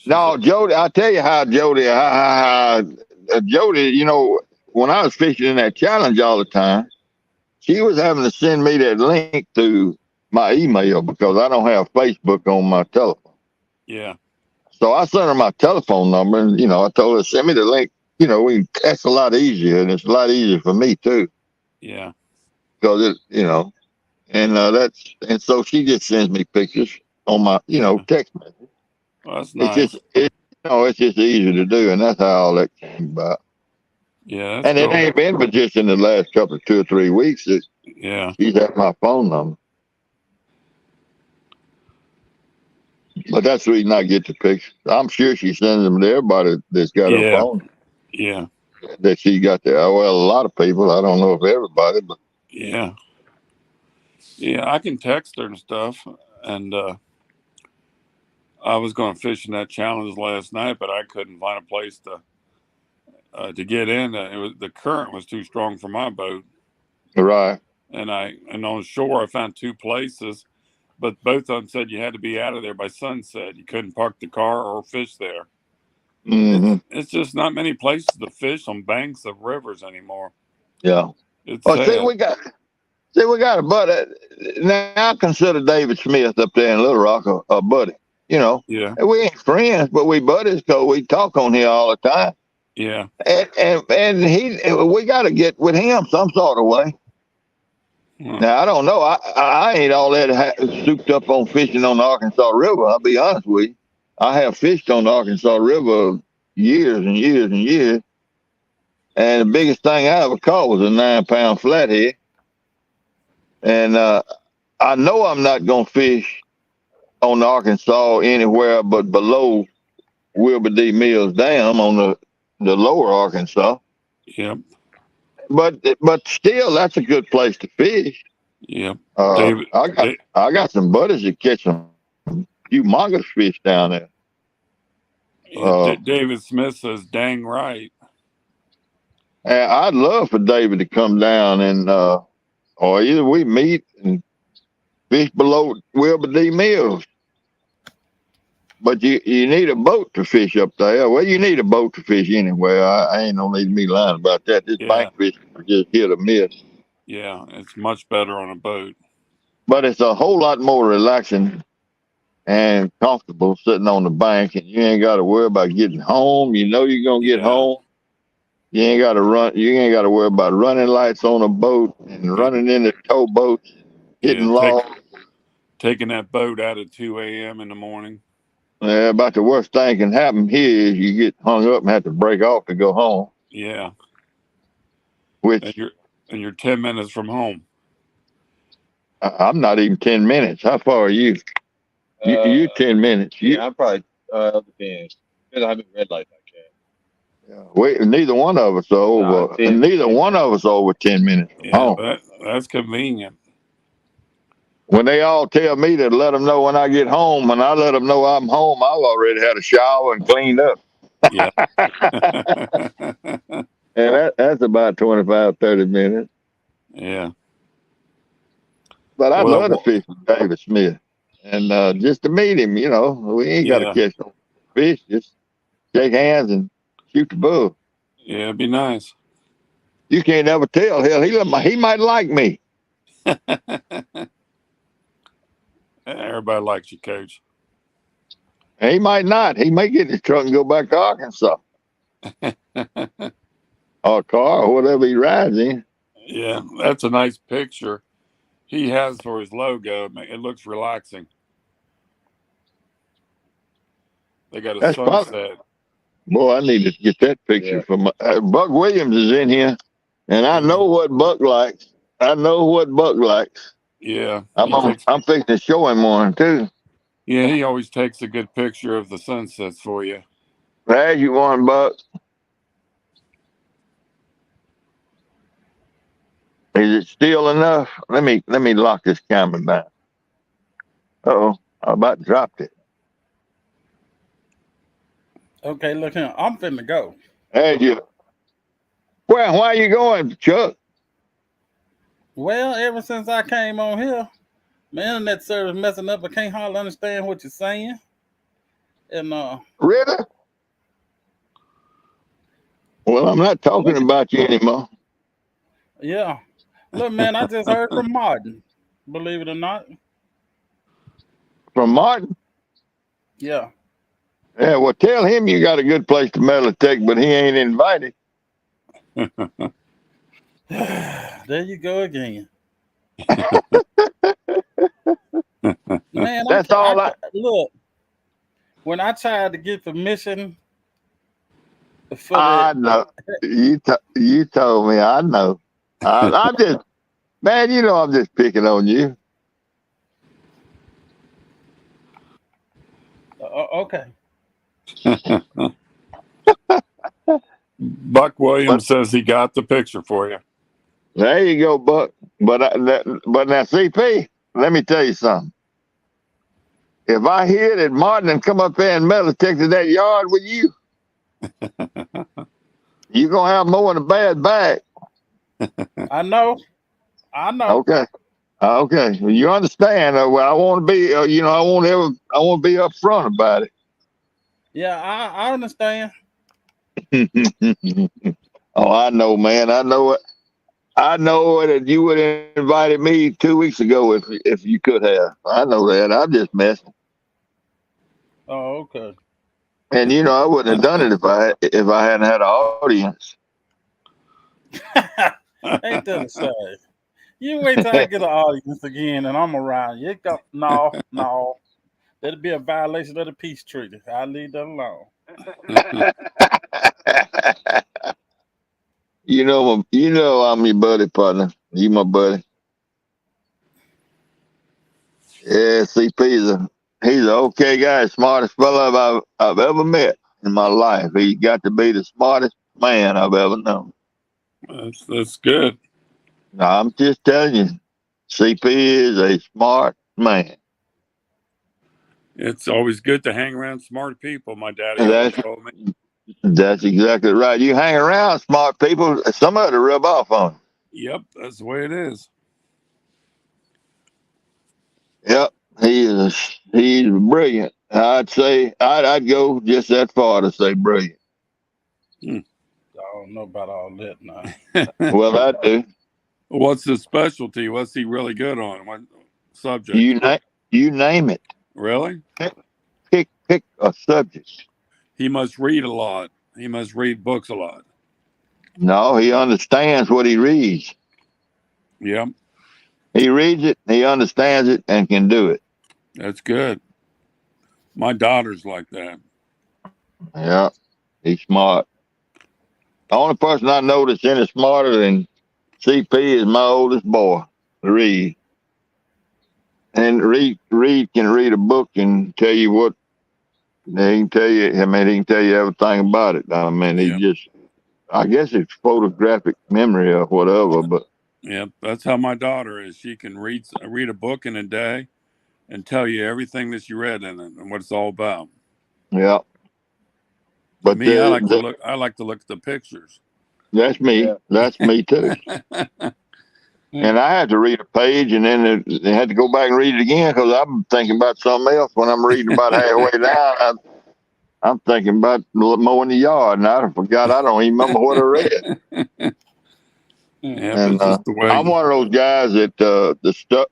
No, Jody, I'll tell you how Jody, you know, when I was fishing in that challenge all the time, she was having to send me that link through my email because I don't have Facebook on my telephone. Yeah. So I sent her my telephone number, and you know, I told her send me the link. You know, that's a lot easier, and it's a lot easier for me too. Yeah. Because you know, and so she just sends me pictures on my, you know, text message. Well, that's It's nice. it's just easy to do, and that's how all that came about. Yeah, that's And it cool. ain't been but just in the last couple of 2 or 3 weeks that Yeah. she's had my phone number. But that's the reason I get the pictures. I'm sure she sends them to everybody that's got her Yeah. phone Yeah. that she got there. Well, a lot of people. I don't know if everybody, but Yeah. Yeah, I can text her and stuff. And I was going fishing that challenge last night, but I couldn't find a place to get in. The current was too strong for my boat. right. And on shore I found two places, but both of them said you had to be out of there by sunset. You couldn't park the car or fish there. Mm-hmm. It's just not many places to fish on banks of rivers anymore. Yeah. It's Well, sad. we got a buddy. Now I consider David Smith up there in Little Rock a buddy. You know, Yeah. and we ain't friends, but we buddies because we talk on here all the time. Yeah. And we got to get with him some sort of way. Huh. Now I don't know. I ain't all that souped up on fishing on the Arkansas River. I'll be honest with you. I have fished on the Arkansas River years and years and years, and the biggest thing I ever caught was a 9-pound flathead. And I know I'm not gonna fish on the Arkansas anywhere but below Wilbur D. Mills Dam on the lower Arkansas. Yep. But still, that's a good place to fish. Yep. David. I got some buddies that catch some humongous fish down there. David Smith says, "Dang right." And I'd love for David to come down and or either we meet and fish below Wilbur D. Mills. But you need a boat to fish up there. Well, you need a boat to fish anywhere. I ain't no need me lying about that. This bank fishing is just hit or miss. Yeah, it's much better on a boat. But it's a whole lot more relaxing and comfortable sitting on the bank, and you ain't got to worry about getting home. You know you're gonna get home. You ain't got to run. You ain't got to worry about running lights on a boat and running into towboats, hitting logs. Taking that boat out at 2 a.m. in the morning. About the worst thing can happen here is you get hung up and have to break off to go home. Yeah. Which and you're 10 minutes from home. I'm not even 10 minutes. How far are you? You 10 minutes. Yeah, I'm probably depends. Depends on how many red lights I catch. Yeah, neither one of us are over. Neither one of us are over 10 minutes from home. But that's convenient. When they all tell me to let them know when I get home, and I let them know I'm home, I've already had a shower and cleaned up. Yeah. And that's about 25, 30 minutes. Yeah. But I'd love to fish with David Smith. And just to meet him, you know, we ain't got to catch no fish. Just shake hands and shoot the bull. Yeah, it'd be nice. You can't ever tell. Hell, he might like me. Everybody likes you, Coach. He might not. He may get in his truck and go back to Arkansas or a car or whatever he rides in. Yeah, that's a nice picture he has for his logo. It looks relaxing. They got a That's sunset. probably. Boy, I need to get that picture from Buck Williams is in here, and I know what Buck likes. I know what Buck likes. Yeah, I'm fixing to show him one too. yeah, he always takes a good picture of the sunsets for you. There's you one, Buck. Is it still enough? Let me lock this camera down. Oh, I about dropped it. Okay, look here. I'm finna go. There's you. Well, why are you going, Chuck? Well, ever since I came on here, my internet service messing up. I can't hardly understand what you're saying. And Really? Well, I'm not talking about you anymore. yeah. Look, man, I just heard from Martin. Believe it or not. From Martin? Yeah. Yeah, well, tell him you got a good place to meditate, but he ain't invited. There you go again. Man, That's all I look. When I tried to get permission for I know. You told me. I know. I'm just, man. You know, I'm just picking on you. Okay. Buck Williams says he got the picture for you. There you go, Buck. But now, CP, let me tell you something. If I hear that Martin and come up there and meditate to that yard with you, you're gonna have more in a bad bag. I know. Okay. Okay. Well, you understand? Well, I want to be. I want to be upfront about it. Yeah, I understand. Oh, I know, man. I know it. I know that you would have invited me 2 weeks ago if you could have. I know that. I'm just messing. Oh, okay. And I wouldn't have done it if I hadn't had an audience. Ain't that a shame? You wait till I get an audience again and I'm around. You go no. That'd be a violation of the peace treaty. I'll leave that alone. I'm your buddy partner. You my buddy. Yeah, CP he's an okay guy, smartest fellow I've ever met in my life. He got to be the smartest man I've ever known. That's good. No, I'm just telling you, CP is a smart man. It's always good to hang around smart people. My daddy always told me. That's exactly right. You hang around smart people, some of it will rub off on you. Yep, that's the way it is. Yep, he's brilliant. I'd say I'd go just that far to say brilliant. I don't know about all that now. Well, I do. What's his specialty? What's he really good on? What subject? You name it. Really? Pick a subject. He must read a lot. He must read books a lot. No, he understands what he reads. Yep. He reads it, he understands it, and can do it. That's good. My daughter's like that. Yeah, he's smart. The only person I know that's any smarter than CP is my oldest boy, Reed. And Reed can read a book and tell you what he can tell you. I mean, he can tell you everything about it. I mean, I guess it's photographic memory or whatever. But yeah, that's how my daughter is. She can read a book in a day and tell you everything that she read in it and what it's all about. Yeah. But me, I like to look at the pictures. That's me. Yeah. That's me too. And I had to read a page, and then I had to go back and read it again because I'm thinking about something else. When I'm reading about halfway down, I'm thinking about mowing the yard, and I forgot. I don't even remember what I read. Yeah, and just the way I'm one of those guys that the stuff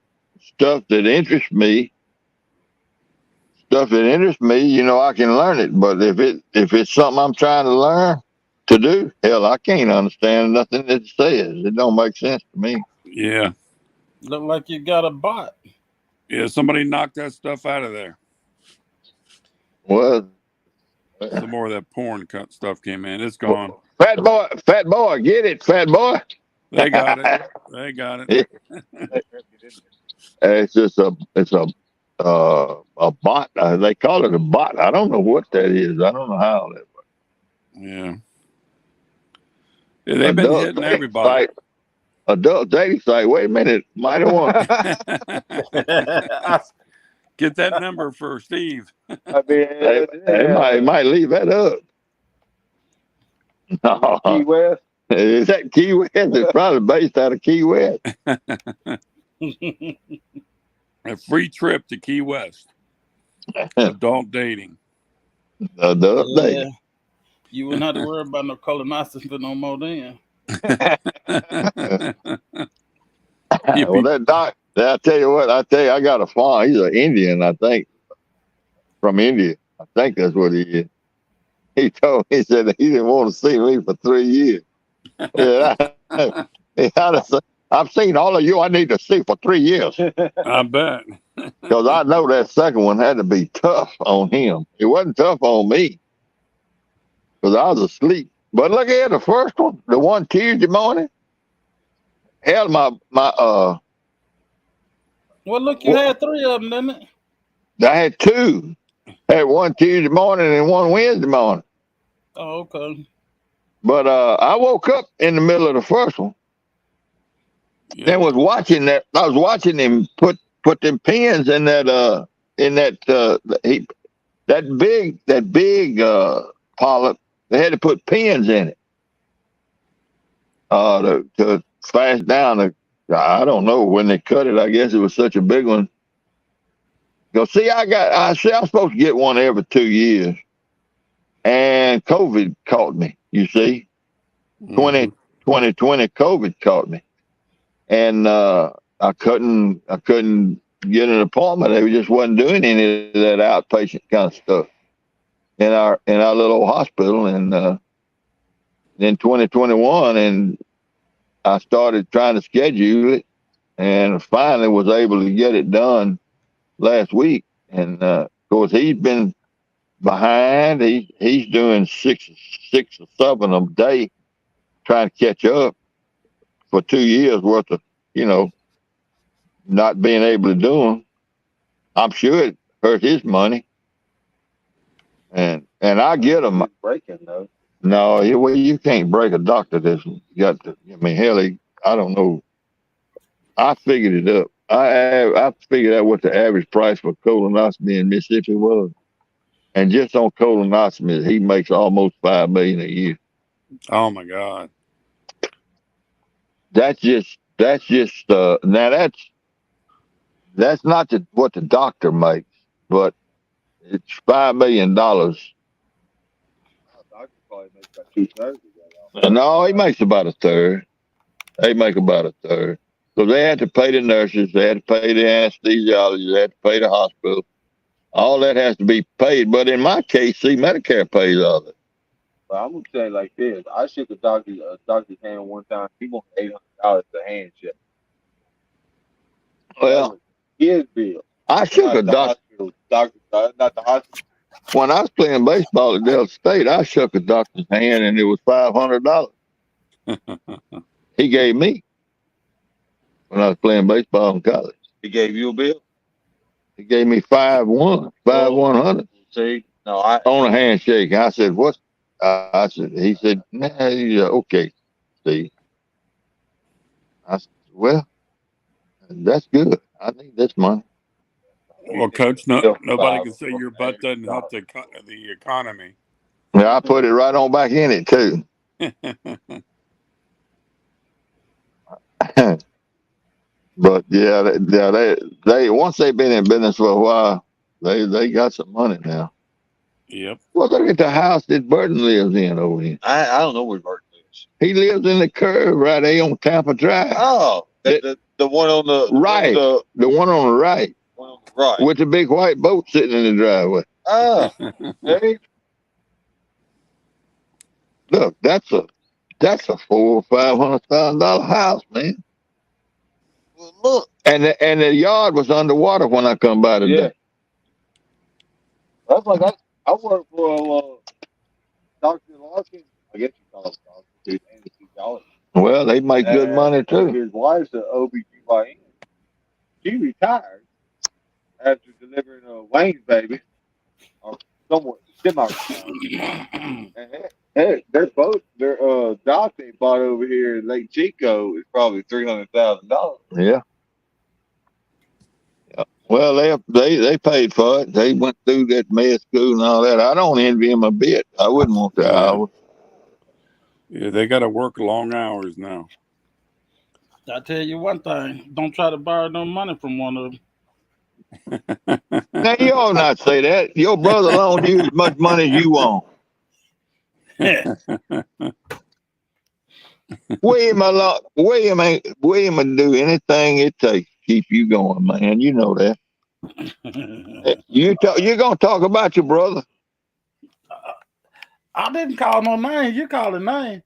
that interests me stuff that interests me, I can learn it. But if it's something I'm trying to learn to do, hell, I can't understand nothing that it says. It don't make sense to me. Yeah. Look like you got a bot. Yeah. Somebody knocked that stuff out of there. Well, Some more of that porn stuff came in. It's gone. fat boy, get it, fat boy. They got it. They got it. It's just a bot. They call it a bot. I don't know what that is. I don't know how that works. Yeah. Yeah, they've been hitting everybody. Adult dating site. Wait a minute, might have want. Get that number for Steve. I mean, They might leave that up. No. Key West. Is that Key West? It's probably based out of Key West. A free trip to Key West. Adult dating. Adult dating. You wouldn't have to worry about no colonoscopy no more then. Well, that doc, I tell you what, I got a farm. He's an Indian, I think, from India. I think that's what he is. He told me, he said he didn't want to see me for 3 years. Yeah, I've seen all of you I need to see for 3 years. I bet. Because I know that second one had to be tough on him. It wasn't tough on me because I was asleep. But look at the first one, the one Tuesday morning. Hell, Well, look, you had 3 of them, didn't it? I had 2. I had one Tuesday morning and one Wednesday morning. Oh, okay. But I woke up in the middle of the first one. Yeah. Then was watching that. I was watching him put them pins in that that big polyp. They had to put pins in it to fast down. I don't know when they cut it. I guess it was such a big one. Go see, I'm supposed to get one every 2 years, and COVID caught me. You see, 2020 COVID caught me, and I couldn't get an appointment. They just wasn't doing any of that outpatient kind of stuff in our little hospital. And then 2021, and I started trying to schedule it, and finally was able to get it done last week. And of course, he's been behind. He's doing six or 7 a day, trying to catch up for 2 years worth of, not being able to do them. I'm sure it hurt his money. And I get him. Breaking though. No, well, you can't break a doctor that's got to. I mean, hell, I don't know. I figured it up. I figured out what the average price for colonoscopy in Mississippi was, and just on colonoscopy, he makes almost $5 million a year. Oh my God! That's just now that's not what the doctor makes, but it's $5 million. I could probably make about 2/3. No, he makes about a third. They make about a third. So they had to pay the nurses, they had to pay the anesthesiologists, they had to pay the hospital. All that has to be paid. But in my case, see, Medicare pays all of it. But I'm gonna say it like this: I shook a doctor's hand one time. He wanted $800 a handshake. Well, his bill. I shook a doctor. Not the hospital. When I was playing baseball at Delta State, I shook a doctor's hand and it was $500. He gave me when I was playing baseball in college. He gave you a bill. He gave me 100 See, no, on a handshake. I said, "What?" I said. He said, "Nah, okay, Steve." I said, "Well, that's good. I need this money." Well, Coach, nobody can say your butt doesn't help the economy. Yeah, I put it right on back in it too. But yeah, they once they've been in business for a while, they got some money now. Yep. Well, look at the house that Burton lives in over here. I don't know where Burton lives. He lives in the curve right there on Tampa Drive. Oh, the one on the right. The one on the right. One on the right. with the big white boat sitting in the driveway. Ah, hey, Look, that's a $400,000 or $500,000 house, man. well, look. And the yard was underwater when I come by today. Yeah. That's like I work for Dr. Larkin. I guess you call him Dr. He's anesthesiologist. Well, they make good money too. His wife's an OBGYN. She retired after delivering Wayne's baby, or somewhat semi-retired. And their doc they bought over here in Lake Chico is probably $300,000. Yeah. Well, they paid for it. They went through that med school and all that. I don't envy them a bit. I wouldn't want that. Yeah. Yeah, they got to work long hours now. I tell you one thing: don't try to borrow no money from one of them. Now you ought not say that. Your brother loaned you as much money as you want. William would do anything it takes to keep you going, man. You know that. You're gonna talk about your brother. I didn't call no name. You called a name.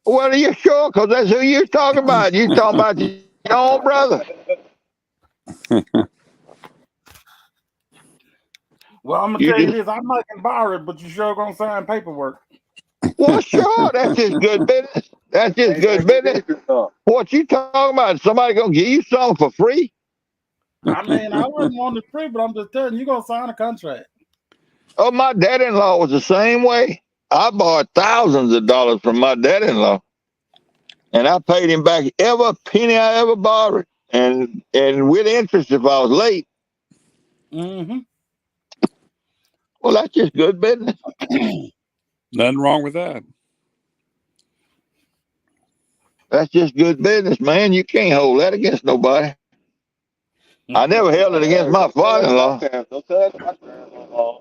Well, are you sure? Because that's who you're talking about. You're talking about your own brother. Well, I'm gonna tell you this: I'm not gonna borrow it, but you sure gonna sign paperwork. Well, sure, that's just good business. That's just good business. What you talking about? Somebody gonna give you something for free? I mean, I wasn't on the free, but I'm just telling you, gonna sign a contract. Oh, my dad-in-law was the same way. I borrowed thousands of dollars from my dad-in-law, and I paid him back every penny I ever borrowed, and with interest if I was late. Mm-hmm. Well, that's just good business. Nothing wrong with that. That's just good business, man. You can't hold that against nobody. I never held it against my father-in-law. Don't tell us my grandma.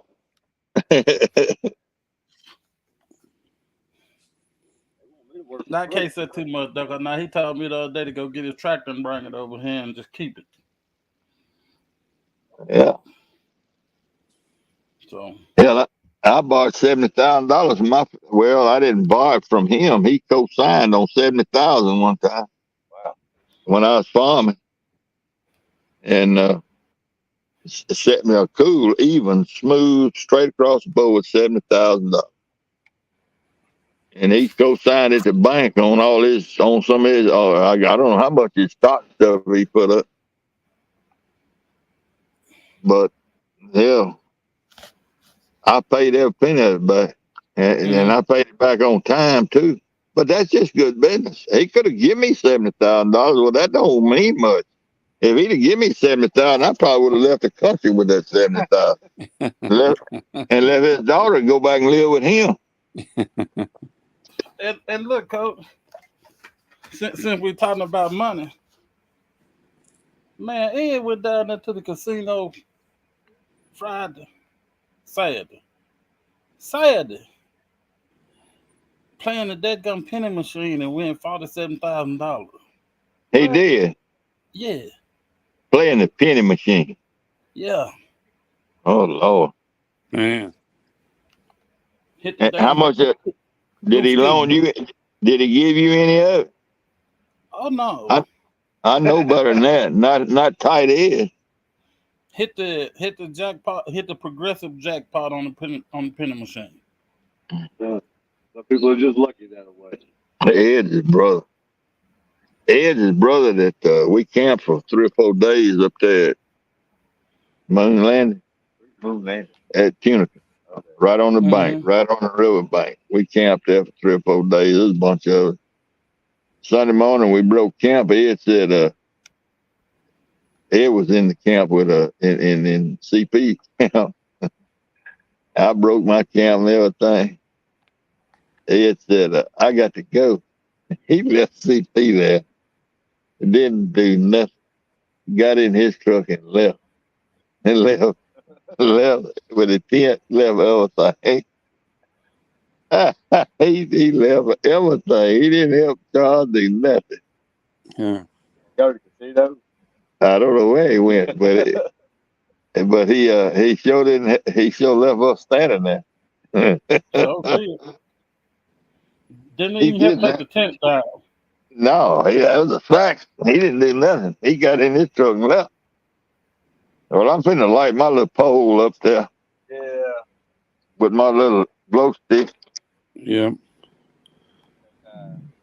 I can't say too much though, 'cause now he told me the other day to go get his tractor and bring it over here and just keep it. Yeah. So Hell, I borrowed $70,000 from my. Well, I didn't borrow it from him. He co-signed on $70,000 one time. Wow. When I was farming, and set me a cool, even, smooth, straight across the board with $70,000. And he co-signed at the bank on some of his. I don't know how much his stock stuff he put up, but yeah, I paid every penny of it back, and I paid it back on time too. But that's just good business. He could have given me $70,000. Well, that don't mean much. If he'd have given me $70,000, I probably would have left the country with that $70,000, and let his daughter go back and live with him. and look, Coach, since we're talking about money, man, Ed went down there to the casino Saturday, playing the dead gun penny machine and win $47,000. He did. Yeah. Playing the penny machine. Yeah. Oh Lord. Man. How much did he loan you? Did he give you any of it? Oh no. I know better than that. Not tight head. Hit the jackpot. Hit the progressive jackpot on the penny machine. Some people are just lucky that way. Ed's his brother. Ed's his brother that we camped for 3 or 4 days up there at Moon Landing at Tunica, right on the bank, right on the river bank. We camped there for 3 or 4 days. There's a bunch of us. Sunday morning we broke camp. Ed said Ed was in the camp with in CP camp. I broke my camp and everything. Ed said I got to go. He left CP there. Didn't do nothing. Got in his truck and left. And left with a tent, left everything. He left everything. He didn't help Charles do nothing. Yeah. Go to the casino? I don't know where he went, but he sure didn't. He sure left us standing there. So didn't He even help did take that. the tent down. No, that was a fact. He didn't do nothing. He got in his truck and left. Well, I'm finna light my little pole up there. Yeah. With my little glow stick. Yeah.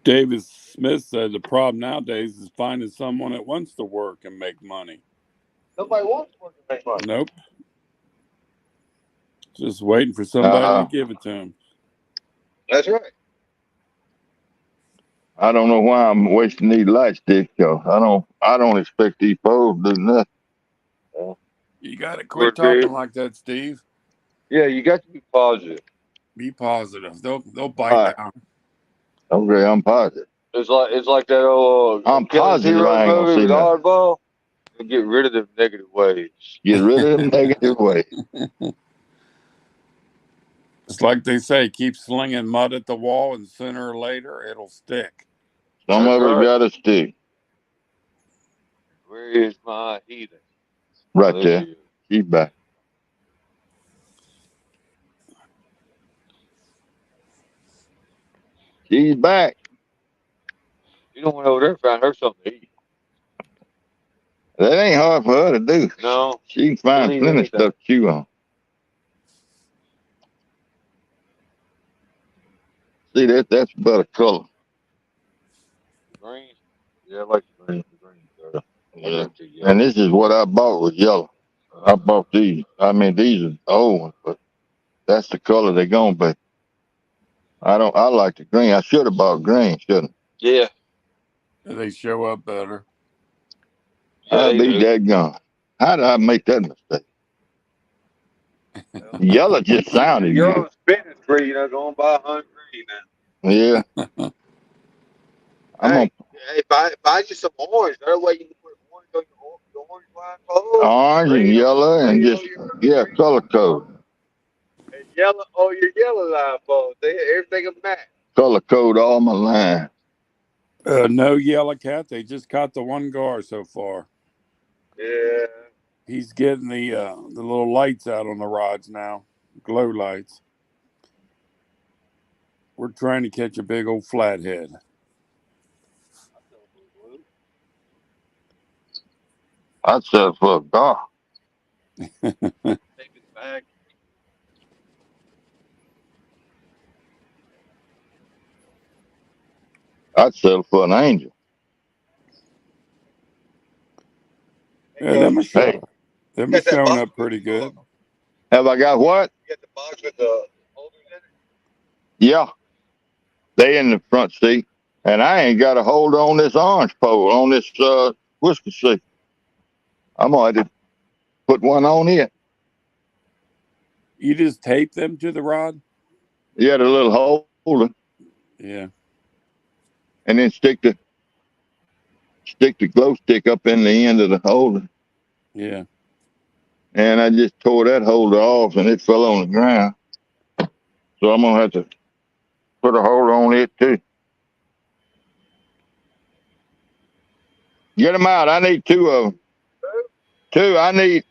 David Smith said the problem nowadays is finding someone that wants to work and make money. Nobody wants to work to make money. Nope. Just waiting for somebody to give it to them. That's right. I don't know why I'm wasting these light sticks, y'all. I don't expect these poles to do nothing. You got to quit talking like that, Steve. Yeah, you got to be positive. Be positive. They'll bite down. Okay, I'm positive. It's like that old I'm positive I ain't gonna movie see with nothing. Hardball. And get rid of the negative waves. Get rid of them negative waves. It's like they say, keep slinging mud at the wall, and sooner or later it'll stick. Some of it got to stick. Where is my heathen? Right there. She's back. She's back. You don't went over there and found her something to eat. That ain't hard for her to do. No. She can find plenty of stuff to chew on. See, that's better color. Green? Yeah, I like the green. The green better. Yeah. And this is what I bought was yellow. I bought these. I mean, these are old ones, but that's the color they're going to be. I like the green. I should have bought green, shouldn't I? Yeah. They show up better. Yeah, I'd be that gone. How did I make that mistake? Yellow just sounded You're good. on a spinning spree, you know, going by 100 green now. Yeah. Buy you some orange. That way you can put orange on your orange line pole. Orange and yellow and just, color code. And yellow on your yellow line pole. Everything a match. Color code all my lines. No yellow cat. They just caught the one gar so far. Yeah. He's getting the little lights out on the rods now, glow lights. We're trying to catch a big old flathead. I'd sell it for a gar. Take it back. I'd sell it for an angel. Yeah, them are showing up pretty good. Have I got what? You got the box with the holders in it? Yeah. They in the front seat. And I ain't got a hold on this orange pole, on this whisker seat. I'm going to have to put one on it. You just tape them to the rod? Yeah, the little holder. Yeah. And then stick the glow stick up in the end of the holder. Yeah. And I just tore that holder off and it fell on the ground. So I'm going to have to put a holder on it too. Get them out. I need two of them. Two. I need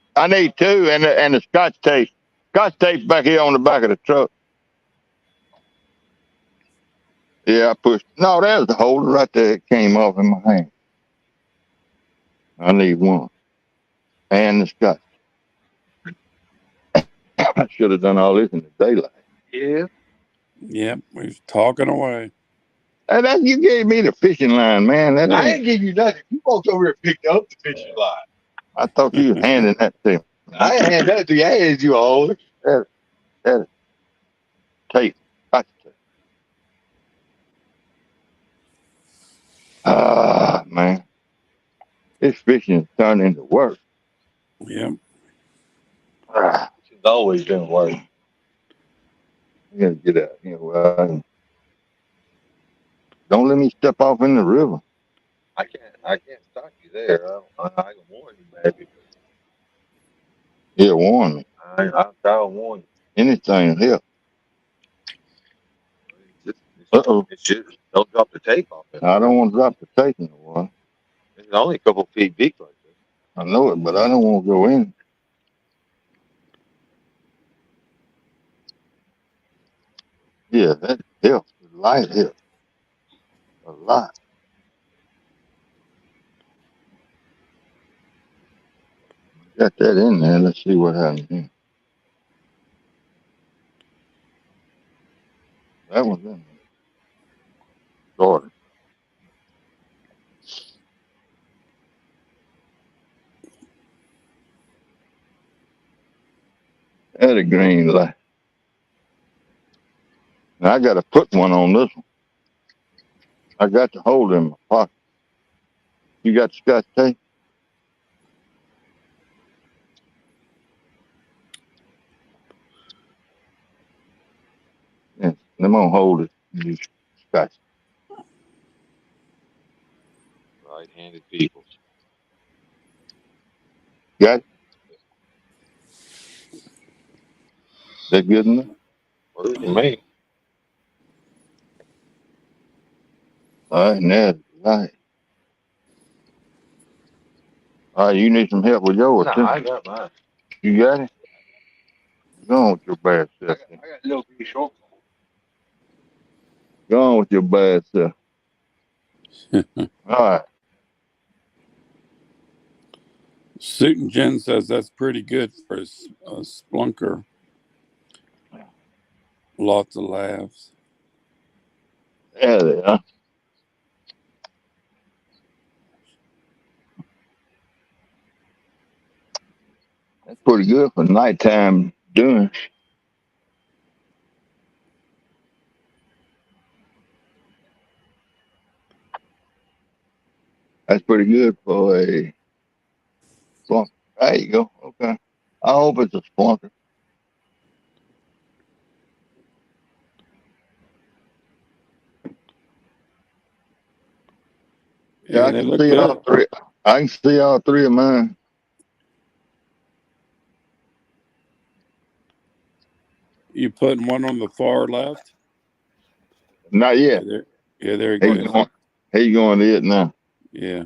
two and the scotch tape. Scotch tape's back here on the back of the truck. Yeah, I pushed. No, there's the holder right there. It came off in my hand. I need one. And the scotch. I should have done all this in the daylight. Yeah. Yep, we was talking away. And you gave me the fishing line, man. I ain't give you nothing. You walked over here and picked up the fishing line. I thought you were handing that to me. I ain't hand that to you. I handed you a holder. That tape. Scotch tape. Ah, man. This fishing turned into work. Yep. It's always been work. I gotta get out here. Don't let me step off in the river. I can't stop you there. I can warn you, baby. Yeah, warn me. I'll try to warn you. Anything will help. Uh-oh. It's just, don't drop the tape off it. I don't want to drop the tape in the water. It's only a couple feet deep like this. I know it, but I don't want to go in. Yeah, that helps. The light helps a lot. Got that in there. Let's see what happens here. That one's in there. Started. That a green light. Now I got to put one on this one. I got to hold it in my pocket. You got Scotch tape? Yeah. I'm gonna hold it. You Scotch. Right-handed people. Got it? That good enough? Works for me. All right, now the light. All right, you need some help with yours No, too. I got mine. You got it? Go on with your bad I self. got a little bit short. Go on with your bad self. All right. Suit Jen says that's pretty good for a splunker. Lots of laughs. There they are. That's pretty good for nighttime doing. That's pretty good for a splunker. There you go. Okay. I hope it's a splunker. Yeah, Yeah, I they can look see all good. three. I can see all three of mine. You putting one on the far left? Not Yeah, yet. there he He's goes. going. He's going to it now. Yeah.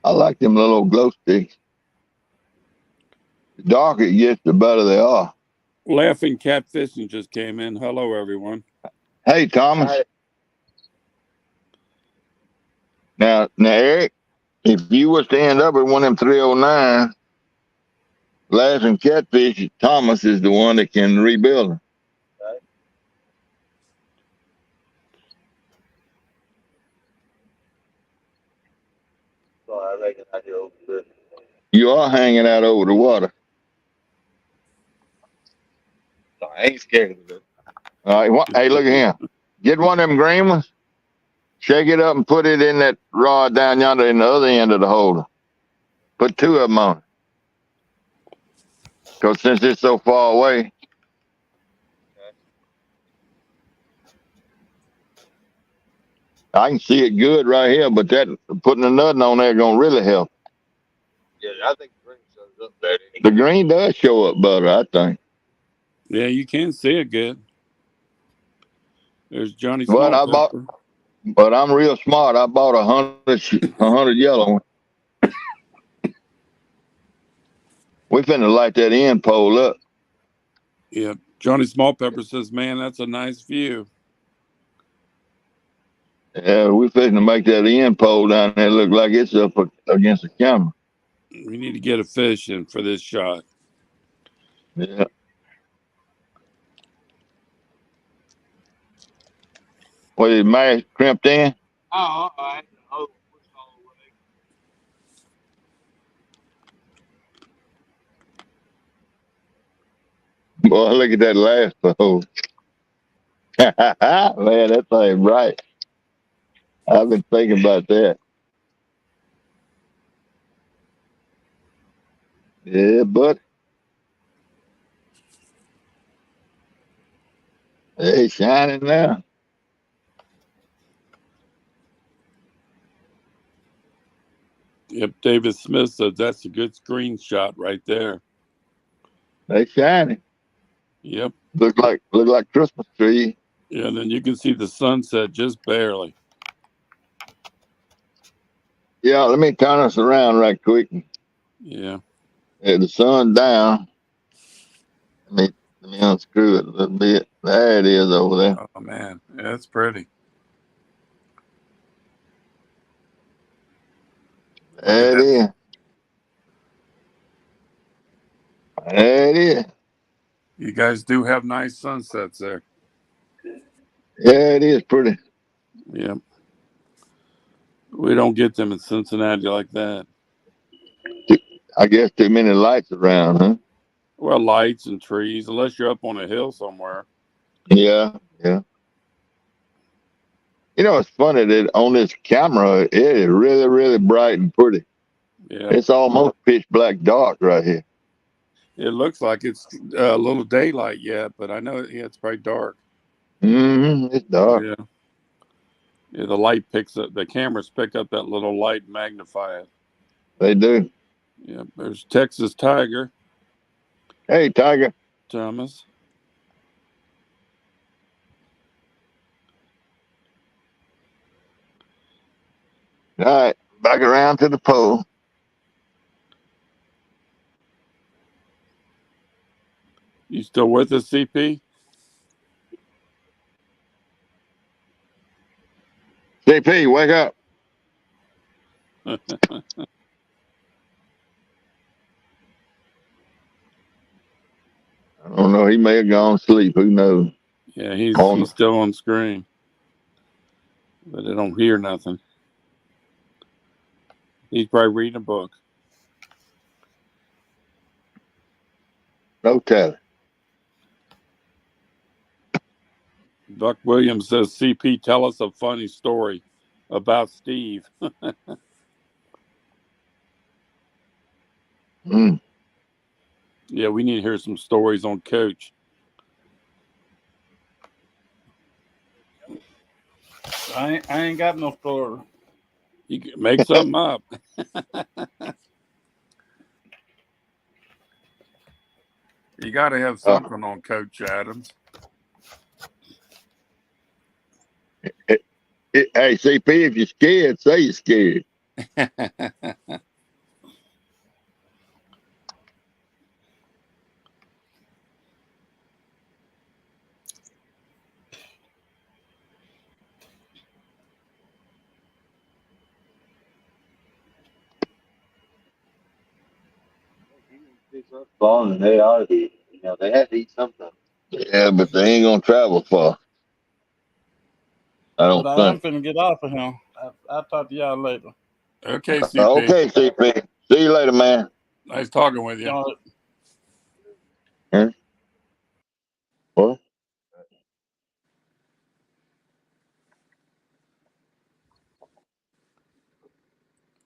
I like them little glow sticks. The darker it gets, the better they are. Laughing Catfishing just came in. Hello, everyone. Hey, Thomas. Hi. Now, Eric, if you was to end up at one of them 309 laughing catfish, Thomas is the one that can rebuild them. So I reckon I do over You are hanging out over the water. So I ain't scared of it. All right. Hey, look at him. Get one of them green ones, shake it up, and put it in that rod down yonder in the other end of the holder. Put two of them on it. Because since it's so far away, I can see it good right here, but that putting a nut on there going to really help. Yeah, I think the green shows up better. The green does show up better, I think. Yeah, you can see it good. There's Johnny But Small I bought, Pepper. but I'm real smart. I bought 100 yellow ones. We finna light that end pole up. Yeah. Johnny Small Pepper says, man, that's a nice view. Yeah, we finna make that end pole down there look like it's up against the camera. We need to get a fish in for this shot. Yeah. What is mash crimped in? Oh, all right. Oh, what's all Boy, look at that last pole. Man, that thing bright. I've been thinking about that. Yeah, but it's shining now. Yep. David Smith says that's a good screenshot right there. They shining. Yep. Look like Christmas tree. Yeah. Then you can see the sunset just barely. Yeah, let me turn us around right quick. Yeah. The sun down. Let me unscrew it a little bit. There it is over there. Oh man, yeah, that's pretty. Look at There it that. is. There it is. You guys do have nice sunsets there. Yeah, it is pretty. Yeah. We don't get them in Cincinnati like that. I guess too many lights around, huh? Well, lights and trees, unless you're up on a hill somewhere. Yeah, yeah. You know, it's funny that on this camera, it is really, really bright and pretty. Yeah. It's almost pitch black dark right here. It looks like it's a little daylight yet, but I know it's probably dark. It's dark. Yeah. Yeah, the light picks up, the cameras pick up that little light, magnify it. They do. Yeah. There's Texas Tiger, Hey, Tiger. Thomas. All right, back around to the pole. You still with us, CP? JP, wake up. I don't know. He may have gone to sleep. Who knows? Yeah, he's still on screen, but I don't hear nothing. He's probably reading a book. No telling. Buck Williams says, CP, tell us a funny story about Steve. Mm. Yeah, we need to hear some stories on Coach. I ain't got no story. You can make something up. You got to have something on Coach Adams. Hey, CP, if you're scared, say you're scared. Falling, they ought to be. You know, they have to eat something. Yeah, but they ain't gonna travel far. I But don't I am think. finna get off of him. I'll talk to y'all later. Okay, CP. Okay, CP. See you later, man. Nice talking with you. Huh? What?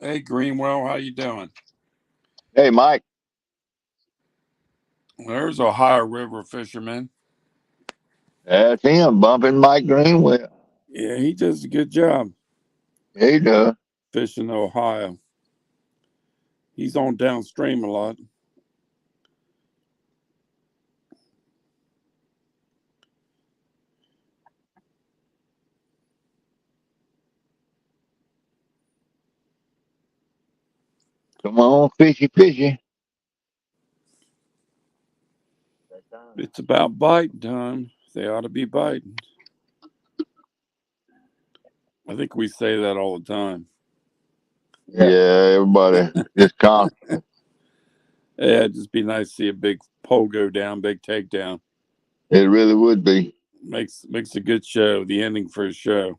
Hey, Greenwell, how you doing? Hey, Mike. There's Ohio River fisherman. That's him, bumping Mike Greenwell. Yeah, he does a good job He does. fishing Ohio. He's on downstream a lot. Come on, fishy, fishy. It's about biting time. They ought to be biting. I think we say that all the time. Yeah, everybody just constant. Yeah, it'd just be nice to see a big pole go down, big takedown. It really would be. Makes a good show. The ending for a show.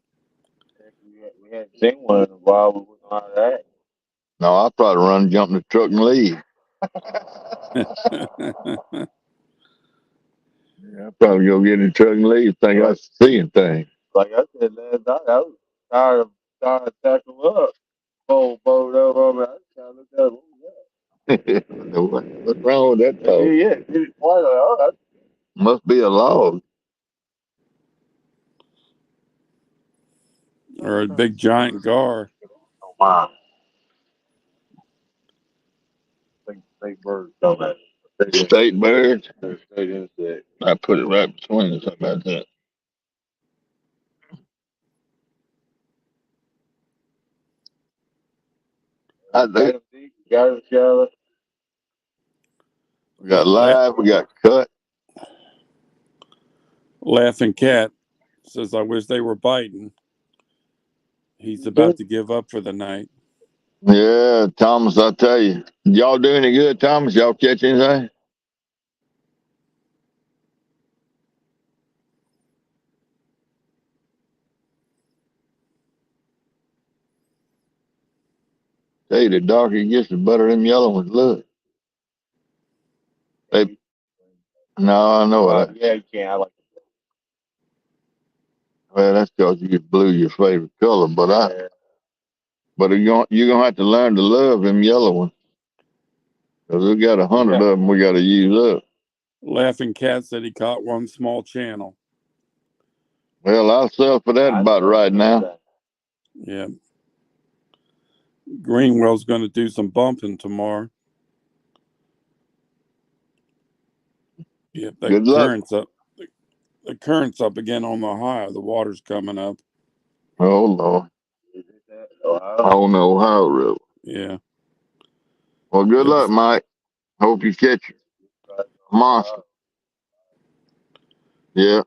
We hadn't seen one in a while. We wouldn't like that. No, I'd probably run, jump in the truck, and leave. Yeah, I'd probably go get in the truck and leave. Think I was seeing things. Like I said last night, I was tired of trying to tackle up. Boat over on me. I was trying to look at What's wrong with that it. dog? Yeah, it's quite all right. Must be a log. Or a big giant gar. Oh, wow. Big birds don't have State birds. state insect. I put it right between us. How about that? Adam D, we got him, Charlotte. We got live. We got cut. Laughing Cat says, I wish they were biting. He's about to give up for the night. Yeah, Thomas, I tell you. Y'all do any good, Thomas? Y'all catch anything? Tell you, the darker it gets, the better them yellow ones look. They, no, I know that. Yeah, you can. I like it. Well, that's because you get blue your favorite color, but you're gonna have to learn to love them yellow ones. Cause we got 100 of them we got to use up. Laughing Cat said he caught one small channel. Well, I'll sell for that about right now. Yeah. Greenwell's going to do some bumping tomorrow. Yeah, Good luck. current's up. The current's up again on the Ohio. The water's coming up. Oh Lord. Oh no, Ohio River. Yeah. Well, good luck, Mike. Hope you catch a monster. Yeah.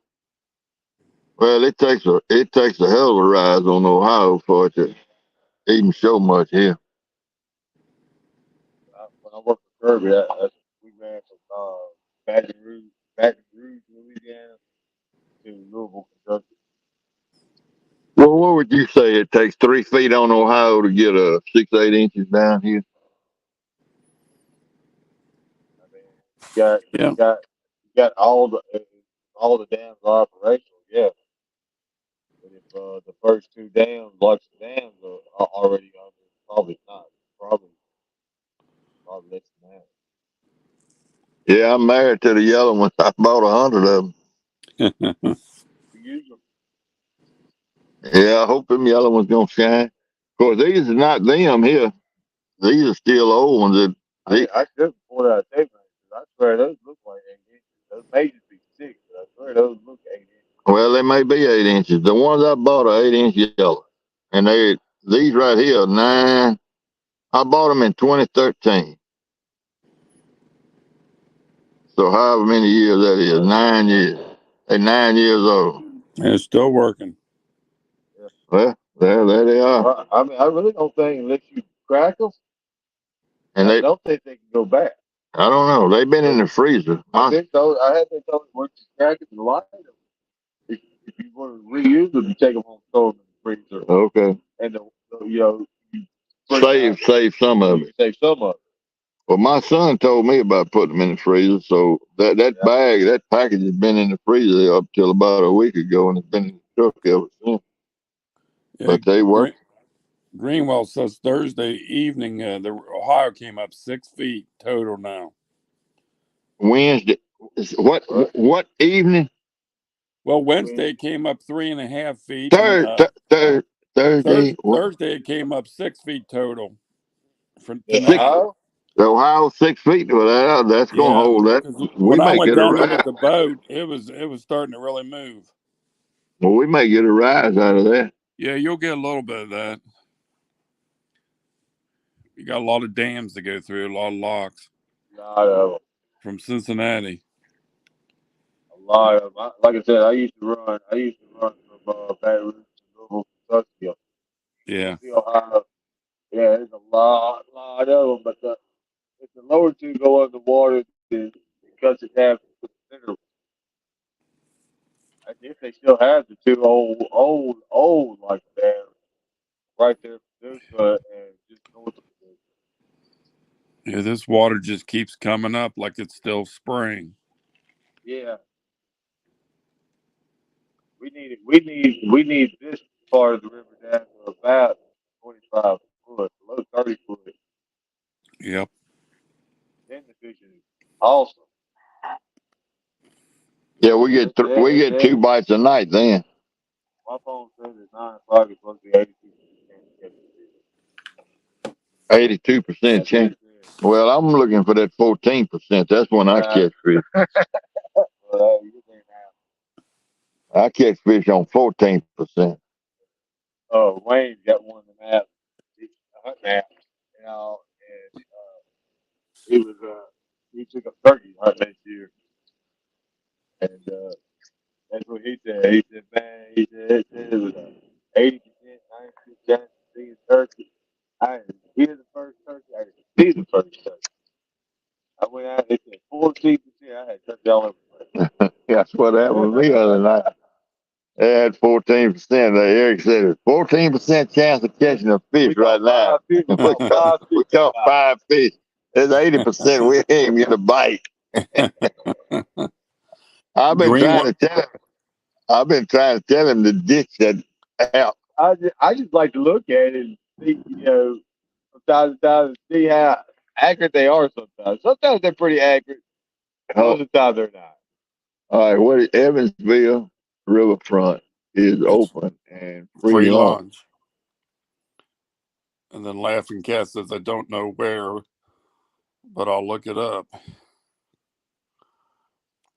Well, it takes a hell of a rise on Ohio for it to even show much here. When I worked for Kirby, we ran from Baton Rouge, Louisiana to Louisville, Kentucky. Well, what would you say it takes 3 feet on Ohio to get 6-8 inches down here? I mean, you got all the dams are operational, yeah. But if the first two dams, lots of dams are already under, probably not. Probably less than that. Yeah, I'm married to the yellow one. I bought 100 of them. We use them. Yeah, I hope them yellow ones gonna shine. Of course, these are not them here. These are still old ones. I should pull that tape. I swear those look like 8 inches. Those may just be 6, but I swear those look 8 inches. Well, they may be 8 inches. The ones I bought are 8-inch yellow, and these right here are 9. I bought them in 2013. So however many years that is, 9 years. They're 9 years old. And it's still working. Yeah. Well, there they are. I mean, I really don't think unless you crack them, And I don't think they can go back. I don't know. They've been in the freezer. I had been told once you crack it, the line them. If you want to reuse them, you take them home, throw them in the freezer. Okay. And Save some of it. Save some of it. Well, my son told me about putting them in the freezer. So that package has been in the freezer up till about a week ago, and it's been in the truck ever since. Yeah, but they work. Greenwell says Thursday evening, the Ohio came up 6 feet total now. Wednesday, what evening? Well, Wednesday it came up 3.5 feet. Thursday. Thursday it came up 6 feet total. From Ohio? Ohio 6 feet. Well, that's gonna hold that. When I went down there with the boat, it was starting to really move. Well, we may get a rise out of that. Yeah, you'll get a little bit of that. You got a lot of dams to go through, a lot of locks. A lot of them. From Cincinnati. A lot of them. Like I said, I used to run from Baton Rouge to Louisville, Kentucky. Yeah. Ohio. Yeah, there's a lot of them. But if the lower two go underwater, it cuts it down considerably. I guess they still have the two old like that right there from Duke and just north of Duke. Yeah, this water just keeps coming up like it's still spring. Yeah. We need this part of the river down to about 25 foot, below 30 foot. Yep. Then the fishing is awesome. Yeah, we get 2 bites a night then. My phone says at 9 o'clock it's supposed to be 82% chance. Well, I'm looking for that 14%. That's when I catch fish. I catch fish on 14%. Wayne's got one of them apps. It's a hunting app, you know, and he took a turkey hunt next year, and that's what he said. He said, man, it was 80%, 90% chance to see a turkey. I didn't hear the first turkey. I didn't see the first turkey. I went out. They said 14%. I had turkey all over the place. That's what happened with me the other night. They had 14%. Eric said it's 14% chance of catching a fish right now. We caught We caught 5 fish. There's 80% we ain't get a bite. I've been trying to tell him to ditch that out. I just like to look at it and see, from time to time, and see how accurate they are sometimes. Sometimes they're pretty accurate. Most of the time they're not. All right, Evansville Riverfront is open and free lunch. And then Laughing Cat says, I don't know where, but I'll look it up.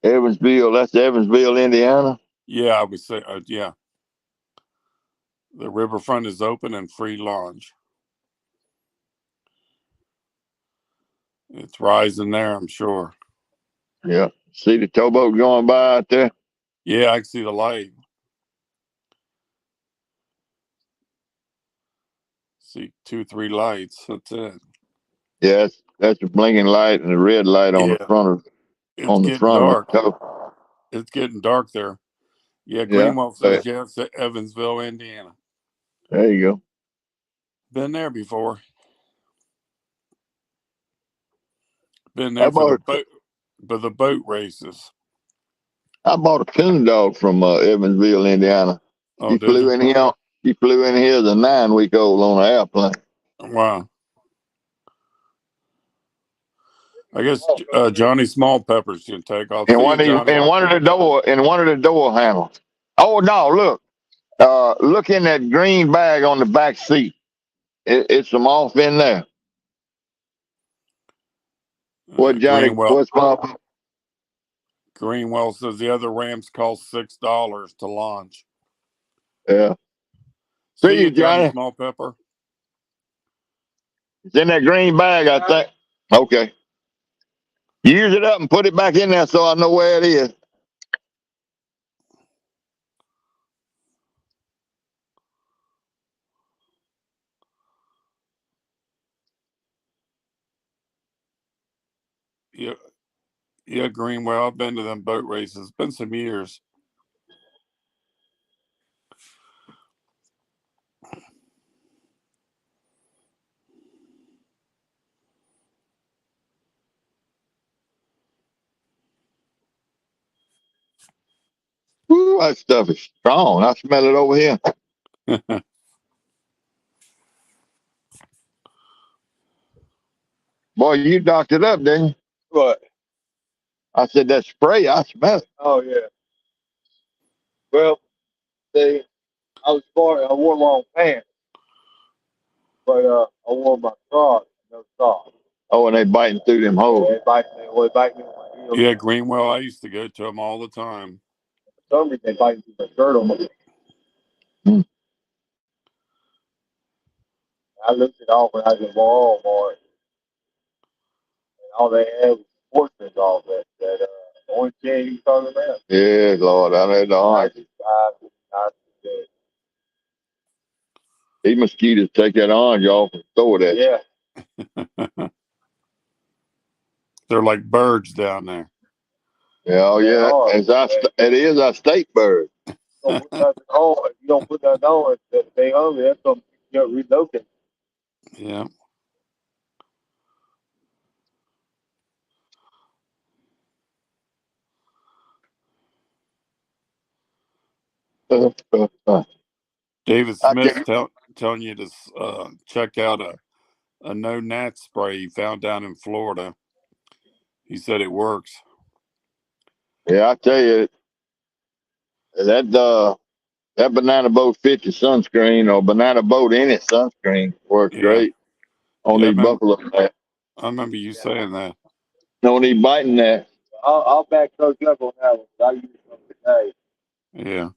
Evansville, that's Evansville, Indiana? Yeah, I would say, yeah. The riverfront is open and free launch. It's rising there, I'm sure. Yeah. See the towboat going by out there? Yeah, I can see the light. See 2, 3 lights. That's it. Yeah, that's the blinking light and the red light on the front of It's getting dark. the towboat. It's getting dark there. Yeah, Greenwell says yes at Evansville, Indiana. There you go. Been there before. Been there for the boat races. I bought a coon dog from Evansville, Indiana. Oh, He flew in here. He flew in here as a 9-week-old on an airplane. Wow. I guess Johnny Small Peppers can take off. In one of the door handles. Oh no! Look in that green bag on the back seat. It's some off in there. What Johnny? What's Bob? Greenwell says the other ramps cost $6 to launch. Yeah. See you, Johnny Small Pepper. It's in that green bag, I think. Okay. Use it up and put it back in there so I know where it is. Yeah, Greenwell. I've been to them boat races. It's been some years. Ooh, that stuff is strong. I smell it over here. Boy, you docked it up, didn't you? What? I said that spray. I smell it. Oh yeah. Well, see, I wore long pants, but I wore my socks, no socks. Oh, and they biting through them holes. They biting me on my heels. Yeah, Greenwell. I used to go to them all the time. For some reason, they biting through my shirt on my. I looked it off when I was in Walmart, and all they had was sportsman's off that orange can you talking about. Yeah, Lord, I know the orange. These mosquitoes take that orange off and throw it at you. Yeah. They're like birds down there. Yeah, oh yeah, it is our state bird. You don't put that on, they hungry. That's something you got to relocate. Yeah. David Smith's telling you to check out a no gnat spray he found down in Florida. He said it works. Yeah, I tell you, that Banana Boat 50 sunscreen or Banana Boat any sunscreen works great on these buffalo gnats. I remember you saying that. No need biting that. I'll back Coach up on that one. I use it today. Yeah.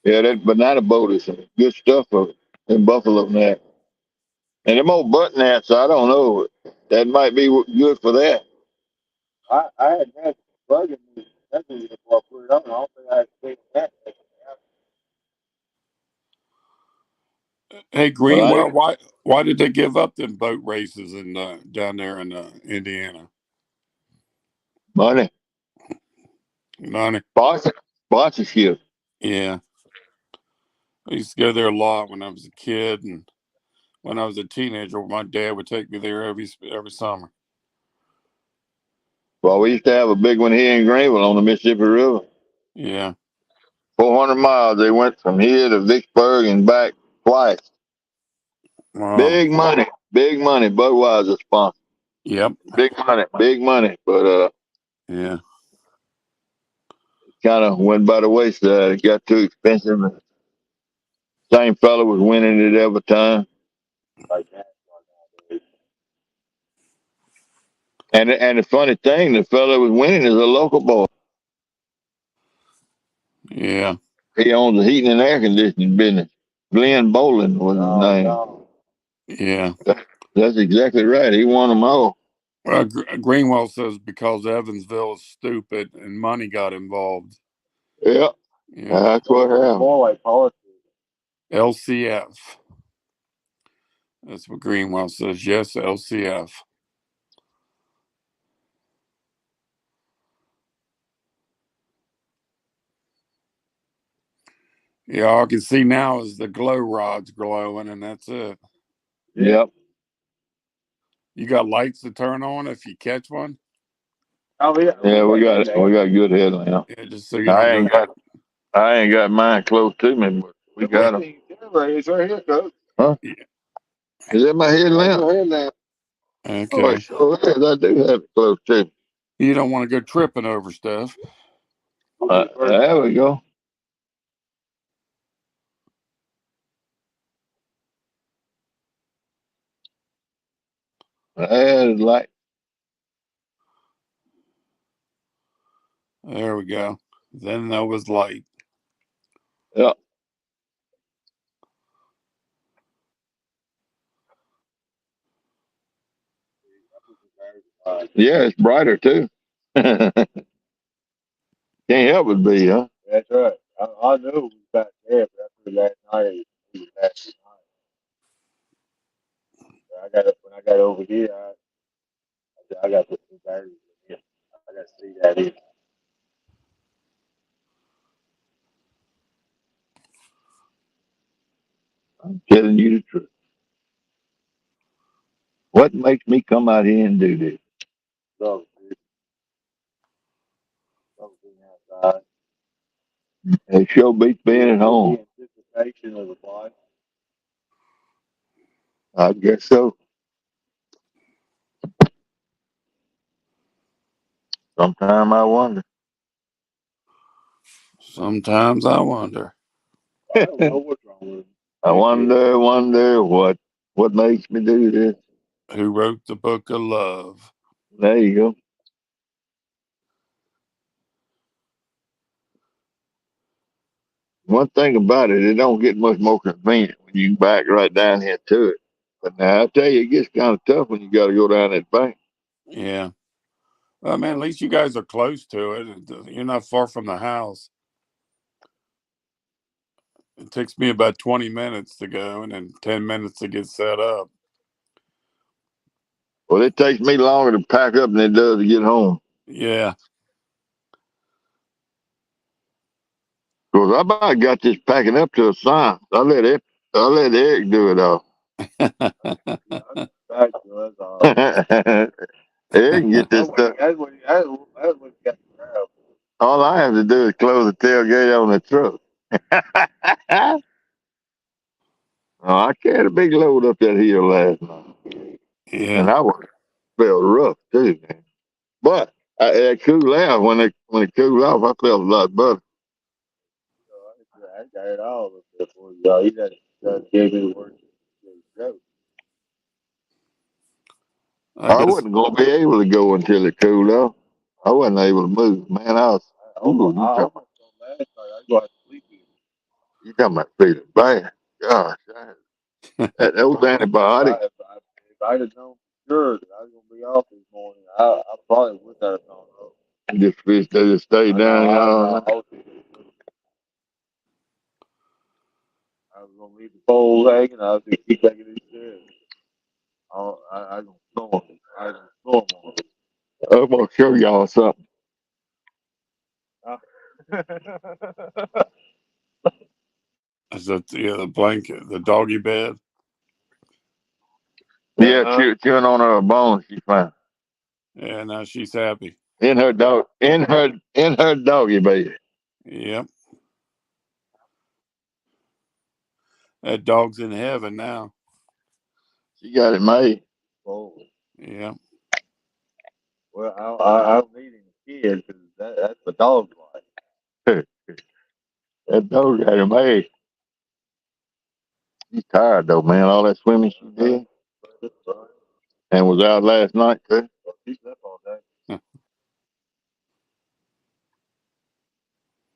Yeah, that banana boat is some good stuff in Buffalo now. And them old button hats, I don't know. That might be good for that. I had that bugging me. That's before I put it on. I don't think I had to take that. Hey, But Greenwell, why did they give up them boat races in down there in Indiana? money, Money. sponsorship. Yeah, I used to go there a lot when I was a kid, and when I was a teenager, my dad would take me there every summer. Well, we used to have a big one here in Greenville on the Mississippi River. Yeah. 400 miles. They went from here to Vicksburg and back twice. Wow. Big money. Big money. Budweiser sponsor. Yep. Big money. Big money. But Yeah. kind of went by the wayside. It got too expensive. Same fella was winning it every time. Like that. And the funny thing, the fella was winning is a local boy. Yeah. He owns the heating and air conditioning business. Glenn Bolin was his name. No. Yeah. That's exactly right. He won them all. Well, Greenwell says because Evansville is stupid and money got involved. Yeah, Yeah. that's what happened. More like politics. LCF. That's what Greenwell says. Yes, LCF. Yeah, all I can see now is the glow rods glowing, and that's it. Yep. You got lights to turn on if you catch one? Oh yeah. Yeah, we got good headlamp. Yeah, just so you don't go. I ain't got mine close to me, but we got them. It's right here, Coach. Huh? Yeah. Is that my headlamp? Headlamp. Oh, Okay. it sure is. I do have it close to me. You don't want to go tripping over stuff. There we go. There's light. There we go. Then there was light. Yeah. Yeah, it's brighter too. Can't help it be, huh? That's right. I knew it was back there, but after last night, it was back tonight. When I got over here, I got to put some batteries in here. I got to see that in. I'm telling you the truth. What makes me come out here and do this? So, being outside. It sure beats being at home. The anticipation of the flight. I guess so. Sometimes I wonder. Sometimes I wonder. I don't know what's wrong with it. I wonder what makes me do this. Who wrote the book of love? There you go. One thing about it, it don't get much more convenient when you back right down here to it. But now I tell you, it gets kind of tough when you got to go down that bank. Yeah. Well, man, at least you guys are close to it. You're not far from the house. It takes me about 20 minutes to go and then 10 minutes to get set up. Well, it takes me longer to pack up than it does to get home. Yeah. Because I about got this packing up to a science. I let Eric do it all. Eric can get this stuff. That's what you got to grab. All I have to do is close the tailgate on the truck. Oh, I carried a big load up that hill last night. Yeah. And I felt rough too, man. But it cooled out when it cooled off. I felt a lot better. I got it all up there for you. Y'all. You got gave me the word to go. I I guess wasn't going to be able to go until it cooled off. I wasn't able to move, man. I was. I almost last night. I go out to sleep in. You talking about feeling bad? Gosh, those antibiotics. If I'd have known for sure that I was gonna be off this morning, I probably would not have gone home. This fish, they just stay down, y'all. I was gonna leave the pole hanging. I was gonna keep taking this shit. I gonna storm. I gonna storm on it. I'm gonna show y'all something. Is that the blanket, the doggy bed? Yeah, chewing on her bone. She found Yeah, now she's happy. in her doggy bed. Yep. That dog's in heaven now. She got it made. Oh. Yeah. Well, I don't need any kids because that's the dog's life. That dog got it made. She's tired though, man. All that swimming she did, and was out last night too. She slept all day.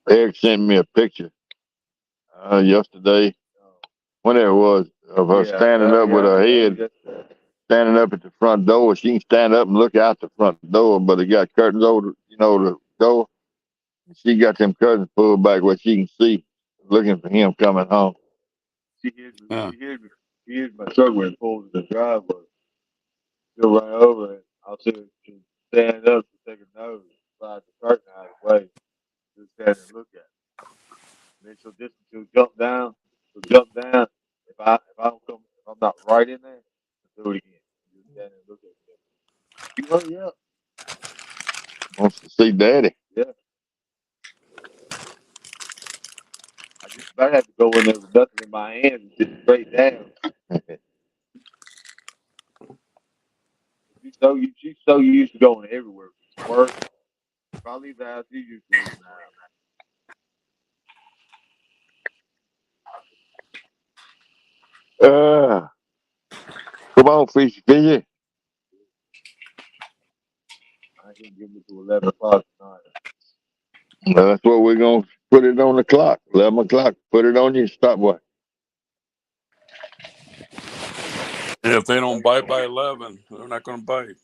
Eric sent me a picture yesterday, whenever it was, of her standing up with her head, standing up at the front door. She can stand up and look out the front door, but it got curtains over, the door. She got them curtains pulled back where she can see, looking for him coming home. She hid my truck when it pulled in the driveway. She'll run over it. I'll see her stand up to take a nose, slide the curtain out of the way, just stand and look at it. And then she'll jump down. She'll jump down. If I'm not right in there, she'll do it again. Just stand and look at it. You hurry up. Wants to see Daddy. Yeah. I just about had to go in there with nothing in my hands and sit straight down. She's so used to going everywhere. Work. If I leave the house, she's used to leaving the house. Come on, fishy. I can give it to 11 o'clock tonight. That's what we're going to put it on the clock. 11 o'clock. Put it on your stopwatch. If they don't bite by 11, they're not going to bite.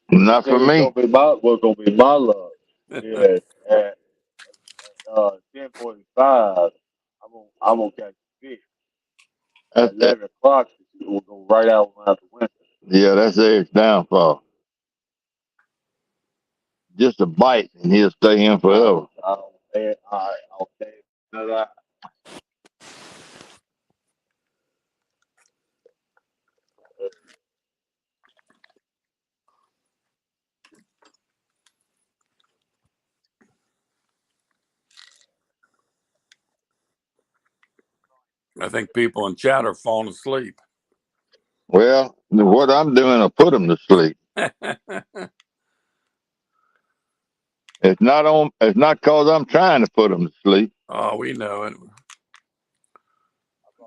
Not for me. It's gonna be my luck. Yeah, at 10:45, I'm gonna catch the fish. At 11 o'clock, we'll go right out the window. Yeah, that's Eric's downfall. Just a bite, and he'll stay in forever. I'll stay another. I think people in chat are falling asleep. Well, what I'm doing will put them to sleep. It's not cause I'm trying to put them to sleep. Oh, we know it.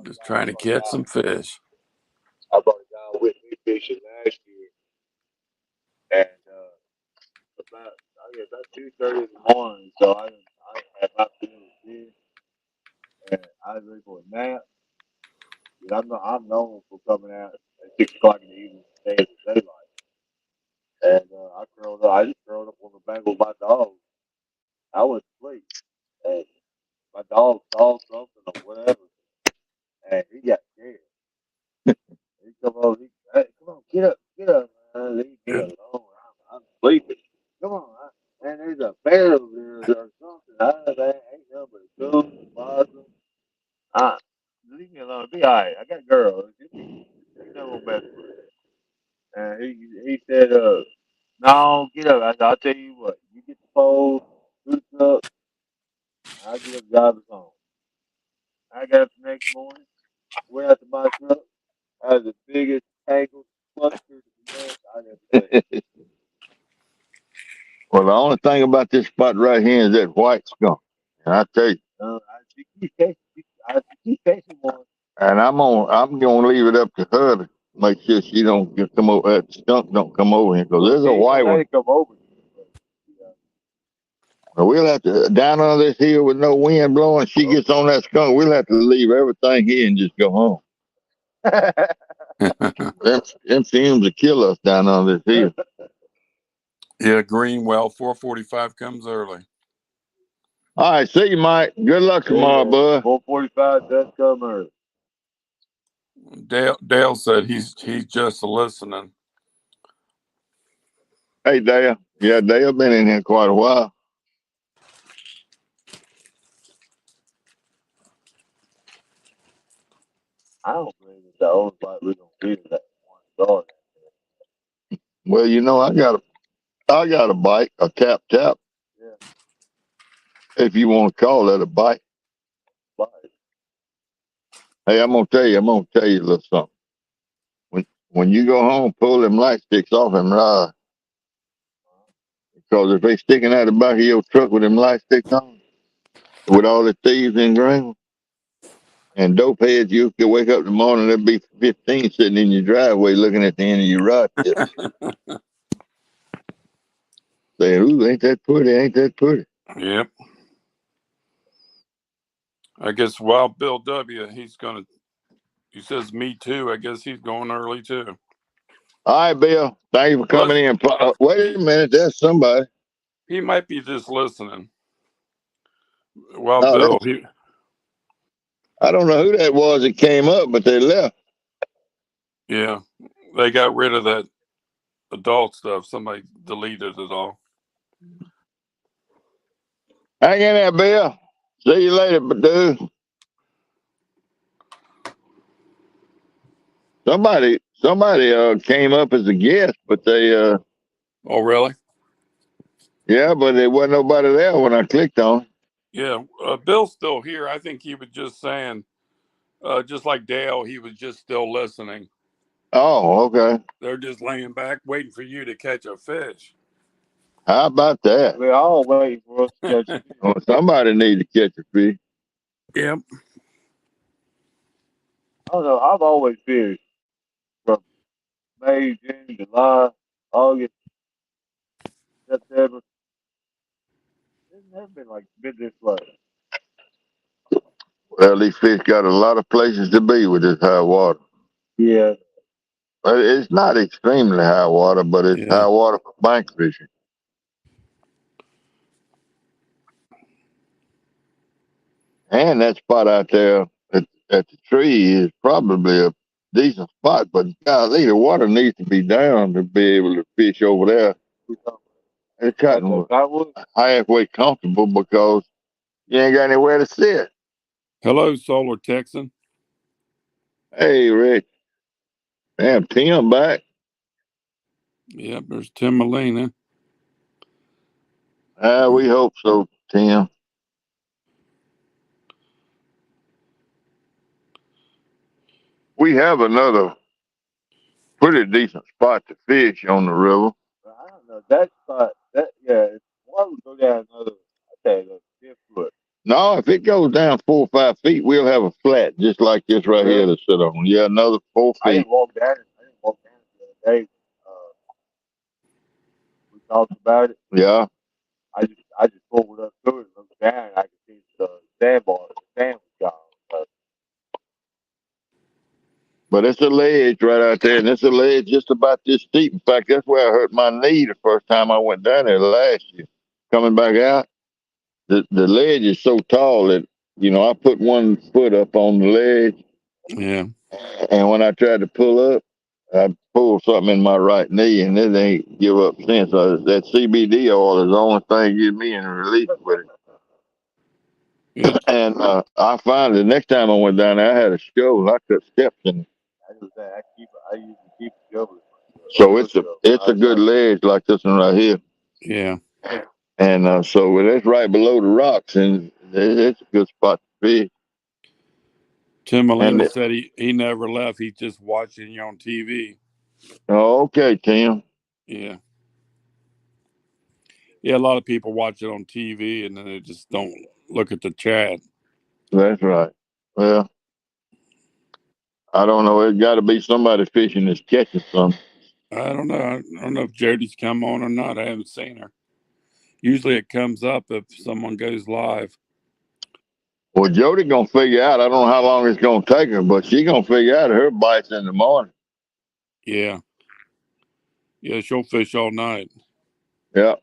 Just trying to catch some fish. I brought a guy with me fishing last year, and about 2:30 in the morning, so I had my fish, and I was ready for a nap. I'm known for coming out at 6 o'clock in the evening, stay at the daylight. And I just curled up on the bank with my dog. I was asleep. And my dog saw something or whatever. And he got scared. He come over, hey, come on, get up, man. Leave me alone. I'm sleeping. Come on, man, there's a bear over there or something. That ain't nothing but a coon, possum. Leave me alone. Be all right. I got a girl. She's never gonna mess with her. And he said, no, get up. I said, I'll tell you what, you get the pole, boots up, I'll get up and drive us home. I got up the next morning, went out to my truck. I had the biggest tangled cluster of mess I'd ever seen. Well, the only thing about this spot right here is that white skunk. And I tell you. I keep chasing one. And I'm gonna leave it up to her to make sure she don't come over. That skunk don't come over here because there's a white one. Come over here. Well, we'll have to down on this hill with no wind blowing. She gets on that skunk. We'll have to leave everything here and just go home. Them fumes will kill us down on this hill. Yeah, Greenwell 4:45 comes early. All right, see you, Mike. Good luck tomorrow, bud. 4:45 does come early. Dale said he's just listening. Hey, Dale. Yeah, Dale been in here quite a while. I don't believe it's the only spot we're gonna be is that one garden. Well, I got a bike, a tap. Yeah, If you want to call that a bike. but Hey, I'm gonna tell you a little something. When you go home, pull them light sticks off and ride. Because if they sticking out the back of your truck with them light sticks on, with all the thieves in ground and dope heads, you could wake up in the morning, there'd be 15 sitting in your driveway looking at the end of your rod tip. Saying, ooh, ain't that pretty, ain't that pretty. Yep. I guess Wild Bill W. He says me too. I guess he's going early too. All right, Bill. Thank you for coming in. Wait a minute, there's somebody. He might be just listening. Wild No, Bill. I don't know who that was that came up, but they left. Yeah, they got rid of that adult stuff. Somebody deleted it all. Hang in there, Bill. See you later, dude. Somebody came up as a guest, but they Oh, really? yeah, but there wasn't nobody there when I clicked on it. Yeah, Bill's still here. I think he was just saying, just like Dale, he was just still listening. Oh, okay. They're just laying back, waiting for you to catch a fish. How about that? we're all waiting for us to catch. Well, somebody need to catch a fish. Yep. I don't know. I've always fished from May, June, July, August, September. It's never been this way. Well, these fish got a lot of places to be with this high water. Yeah, It's not extremely high water, but it's Yeah. high water for bank fishing. And that spot out there at the tree is probably a decent spot, but golly, the water needs to be down to be able to fish over there. It's kind of halfway comfortable because you ain't got anywhere to sit. Hello, Solar Texan. Hey, Rick. Damn, Tim back. Yep, there's Tim Molina. We hope so, Tim. We have another pretty decent spot to fish on the river. I don't know that spot. Why would go down another? I tell you, 10 foot. No, if it goes down 4 or 5 feet, we'll have a flat just like this right here to sit on. Yeah, another 4 I feet. didn't walk down it. The other day. We talked about it. Yeah. I just pulled up to it and looked down. And I could see the sandbar. The sand was gone. But it's a ledge right out there, and it's a ledge just about this steep. In fact, that's where I hurt my knee the first time I went down there last year. Coming back out, the ledge is so tall that, I put one foot up on the ledge, Yeah. and when I tried to pull up, I pulled something in my right knee, and it ain't give up since. That CBD oil is the only thing give me any relief with it. Yeah. And I found the next time I went down there, I had a shovel. I cut steps in it. I usually keep it covered. So it's a good ledge like this one right here. Yeah. And so it's right below the rocks, and it's a good spot to fish. Tim Molina said he never left. He's just watching you on TV. Oh, okay, Tim. Yeah. Yeah, a lot of people watch it on TV and then they just don't look at the chat. That's right. Well, I don't know. It's got to be somebody fishing that's catching something. I don't know. I don't know if Jody's come on or not. I haven't seen her. Usually it comes up if someone goes live. Well, Jody gonna figure out. I don't know how long it's gonna take her, but she gonna figure out her bites in the morning. Yeah. Yeah, she'll fish all night. Yeah,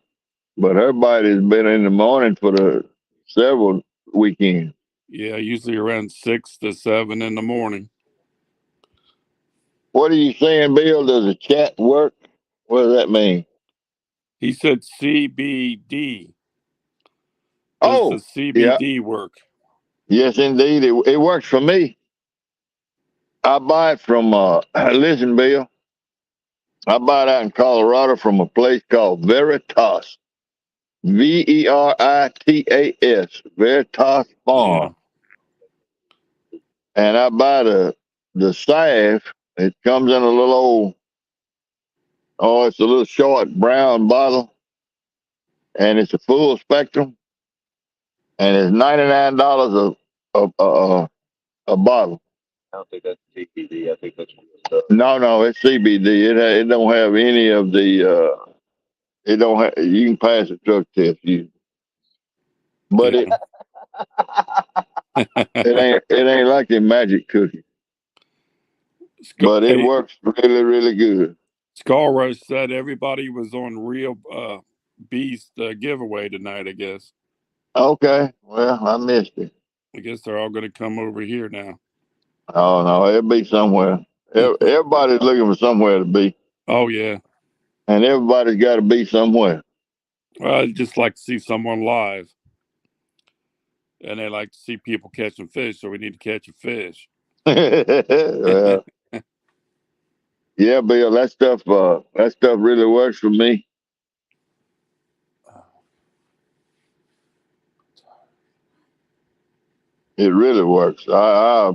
but her bite has been in the morning for the several weekends. Yeah, usually around 6 to 7 in the morning. What are you saying, Bill? Does the chat work? What does that mean? He said CBD. Does the Oh, yeah, CBD work? yes, indeed. It works for me. I buy it from, listen, Bill, I buy it out in Colorado from a place called Veritas. Veritas, Veritas Yeah. Farm. And I buy the salve. It comes in a little old, oh, it's a little short brown bottle, and it's a full spectrum, and it's $99 a bottle. I don't think that's CBD. I think that's real stuff. No, it's CBD. It don't have any of the. It don't have. You can pass a drug test. But Yeah. it ain't like the magic cookie. But it Hey, works really, really good. Skull Rush said everybody was on Real Beast giveaway tonight, I guess. Okay, well, I missed it. I guess they're all going to come over here now. Oh no, it'll be somewhere. Everybody's looking for somewhere to be, Oh, yeah. and everybody's got to be somewhere. Well, I'd just like to see someone live. And they like to see people catching fish, so we need to catch a fish. Well, yeah, Bill, that stuff really works for me. It really works. I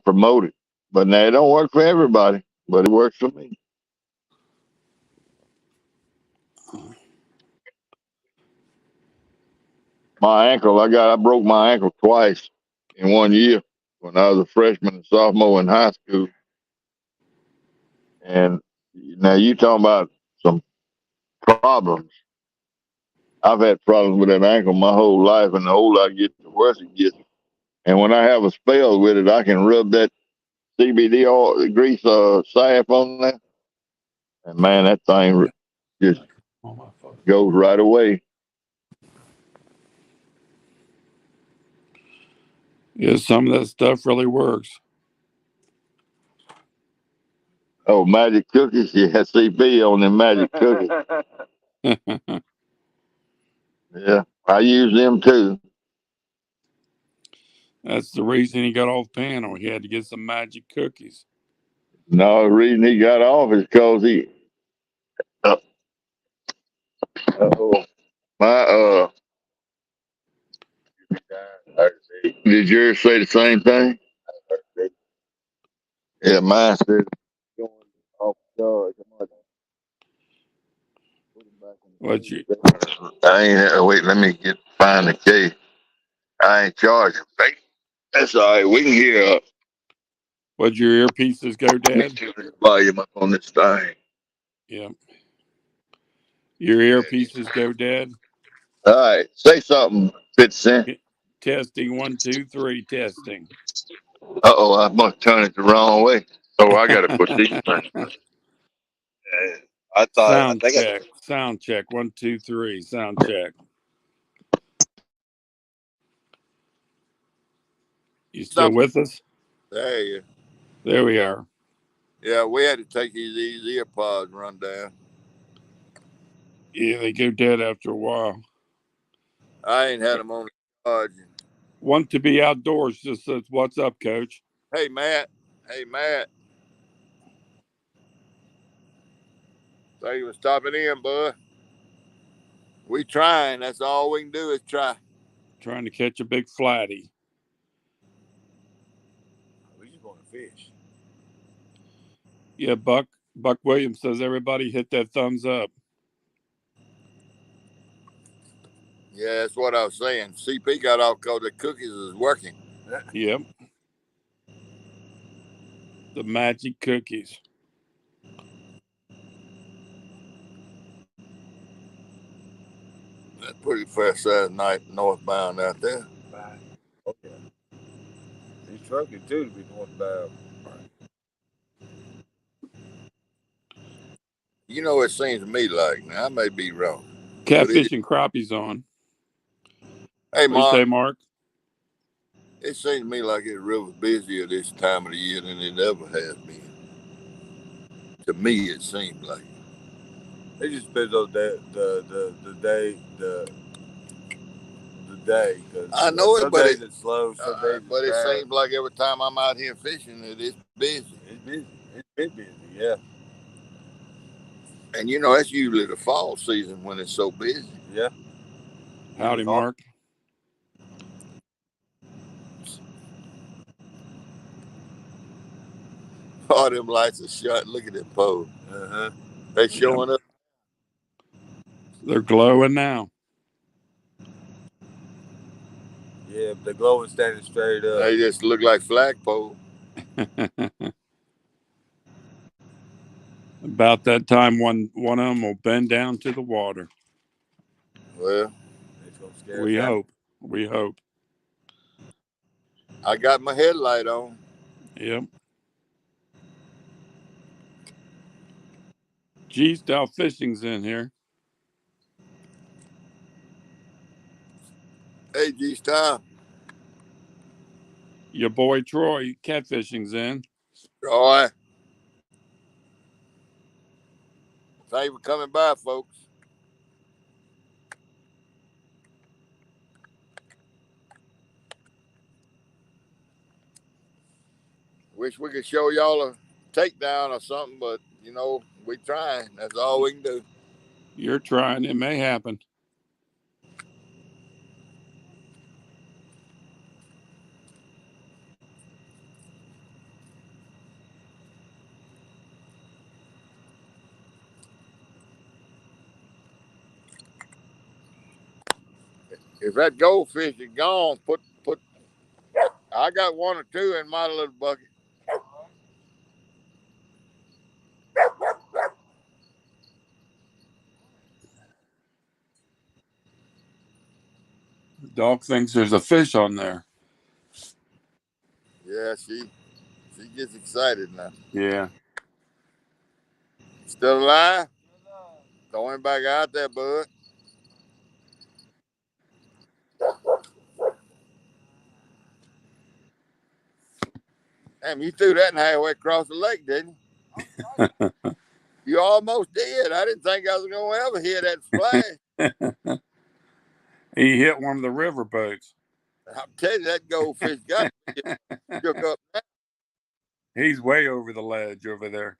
promote it, but now it don't work for everybody, but it works for me. I broke my ankle twice in 1 year when I was a freshman and sophomore in high school. And now you talking about some problems. I've had problems with that ankle my whole life, and the older I get, the worse it gets. And when I have a spell with it, I can rub that CBD oil, grease, salve on there, and man, that thing just goes right away. Yeah, some of that stuff really works. Oh, magic cookies, yeah, CB on them magic cookies. Yeah, I use them too. That's the reason he got off panel. He had to get some magic cookies. No, the reason he got off is because he. Uh, my Did yours say the same thing? Yeah, mine said going off charge. What you? I ain't. Wait, let me find the case. I ain't charging. That's all right. We can hear. What'd your earpieces go, Dad? Turn the volume up on this thing. Yeah. Your earpieces go, Dad? All right, say something, 50 Cent. Testing 1, 2, 3. Testing. Oh, I must turn it the wrong way. So I got to put these things. I Sound think check. Sound check. 1, 2, 3. Sound check. You still with us? There you. There we are. Yeah, we had to take these ear pods run down. Yeah, they go dead after a while. I ain't had them on the charging. Want to be outdoors just says, "What's up, Coach?" Hey, Matt. Hey, Matt. So you was stopping in, bud. We trying. That's all we can do is try. Trying to catch a big flatty. We just want to fish. Yeah, Buck Williams says everybody hit that thumbs up. Yeah, that's what I was saying. CP got off because the cookies is working. Yep. The magic cookies. That's pretty fair size night northbound out there. Okay. He's trucking too to be northbound. You know, it seems to me like, now I may be wrong, but Catfishing crappies on. hey, What do you say, Mark, Mark? it seems to me like it's real busier this time of the year than it ever has been. To me, it seems like. It just depends on the day, the day. Because I know some it, but days it's slow, some days it's it fast. seems like every time I'm out here fishing, it is busy. It's busy. It's been busy. Yeah. And you know, that's usually the fall season when it's so busy. Yeah. Howdy, Mark. All them lights are shut. Look at that pole. They showing up. They're glowing now. Yeah, the glowing standing straight up. They just look like flagpole. About that time, one of them will bend down to the water. Well, It's gonna scare We us out. hope. We hope. I got my headlight on. Yep. G-style fishing's in here. Hey, G-Style. Your boy Troy, catfishing's in. Troy. Thank you for coming by, folks. Wish we could show y'all a takedown or something, but you know, we trying. That's all we can do. You're trying. It may happen. If that goldfish is gone, put. I got one or two in my little bucket. The dog thinks there's a fish on there. Yeah, she gets excited now. Yeah. Still alive? Throw him back out there, bud. Damn, you threw that halfway across the lake, didn't you? You almost did. I didn't think I was going to ever hear that splash. He hit one of the river boats. I'll tell you, that goldfish got shook up. He's way over the ledge over there.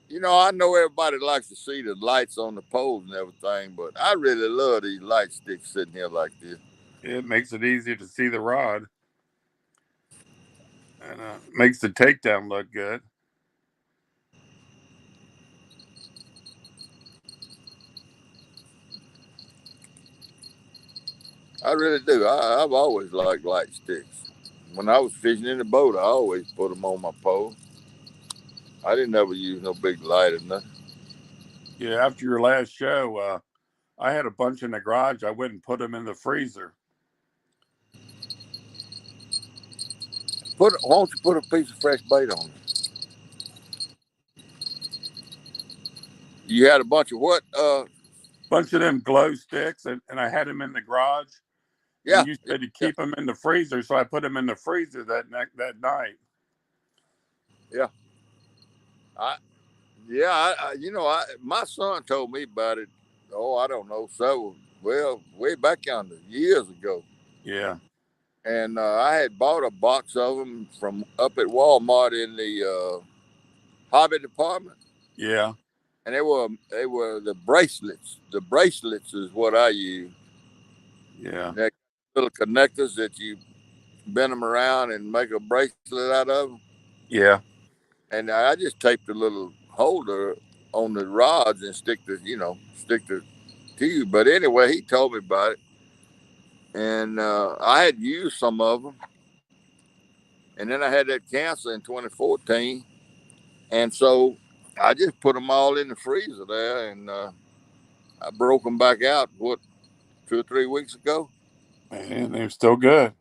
You know, I know everybody likes to see the lights on the poles and everything, but I really love these light sticks sitting here like this. It makes it easier to see the rod. And makes the takedown look good. I really do. I've always liked light sticks. When I was fishing in the boat, I always put them on my pole. I didn't ever use no big light or nothing. Yeah, after your last show, I had a bunch in the garage. I went and put them in the freezer. Why don't you put a piece of fresh bait on it? You had a bunch of what? Bunch of them glow sticks, and I had them in the garage. Yeah. And you said to keep them in the freezer, so I put them in the freezer that night. Yeah. My son told me about it. Oh, I don't know. So, way back yonder, years ago. Yeah. And I had bought a box of them from up at Walmart in the hobby department. Yeah. And they were the bracelets. The bracelets is what I use. Yeah. They're little connectors that you bend them around and make a bracelet out of them. Yeah. And I just taped a little holder on the rods and stick the tube. But anyway, he told me about it, and I had used some of them, And then I had that cancer in 2014. And so I just put them all in the freezer there, and I broke them back out, 2 or 3 weeks ago? And they're still good.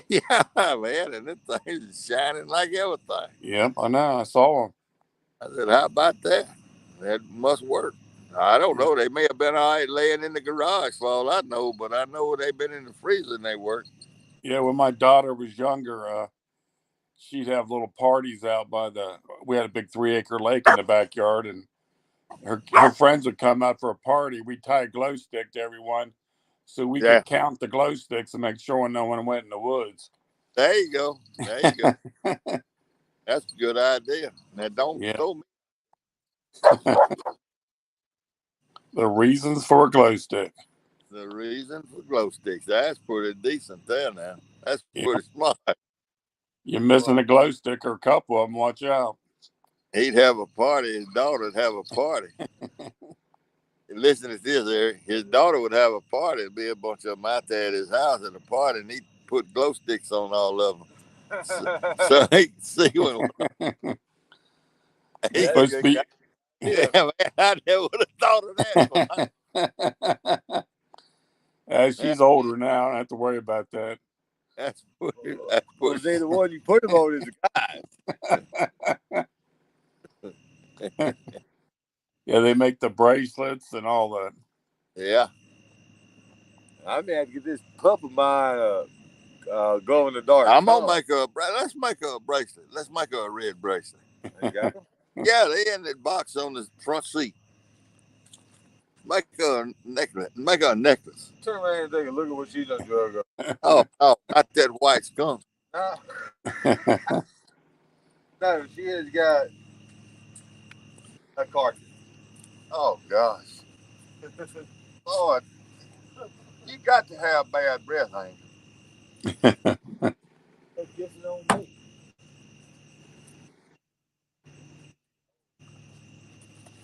Yeah, man, and this thing is shining like everything. Yep, I know. I saw them. I said, how about that? That must work. I don't know. They may have been all right laying in the garage for all I know, but I know they've been in the freezer and they work. Yeah, when my daughter was younger, she'd have little parties out by we had a big 3-acre lake in the backyard, and her friends would come out for a party. We'd tie a glow stick to everyone so we Yeah. could count the glow sticks and make sure no one went in the woods. There you go. There you go. That's a good idea. Now, don't throw me. The reasons for a glow stick. The reason for glow sticks. That's pretty decent there now. That's pretty smart. You're missing a glow stick or a couple of them, watch out. He'd have a party. His daughter would have a party. Listen to this, Eric. His daughter would have a party. There'd be a bunch of them out there at his house at a party, and he'd put glow sticks on all of them. So he could see when You're supposed to be. Yeah, man, I never would have thought of that. She's older now. I don't have to worry about that. That's well, see, the one you put him on is a guy. Yeah, they make the bracelets and all that. Yeah. I may have to get this pup of mine glow in the dark. I'm gonna let's make a bracelet. Let's make a red bracelet. You got them? Yeah, they in that box on the front seat. Make a necklace. Make a necklace. Turn around and take a look at what she done drug up. Oh, not that white skunk. No, she has got a cartridge. Oh gosh. Lord, you got to have bad breath, ain't you? That's kissing on me.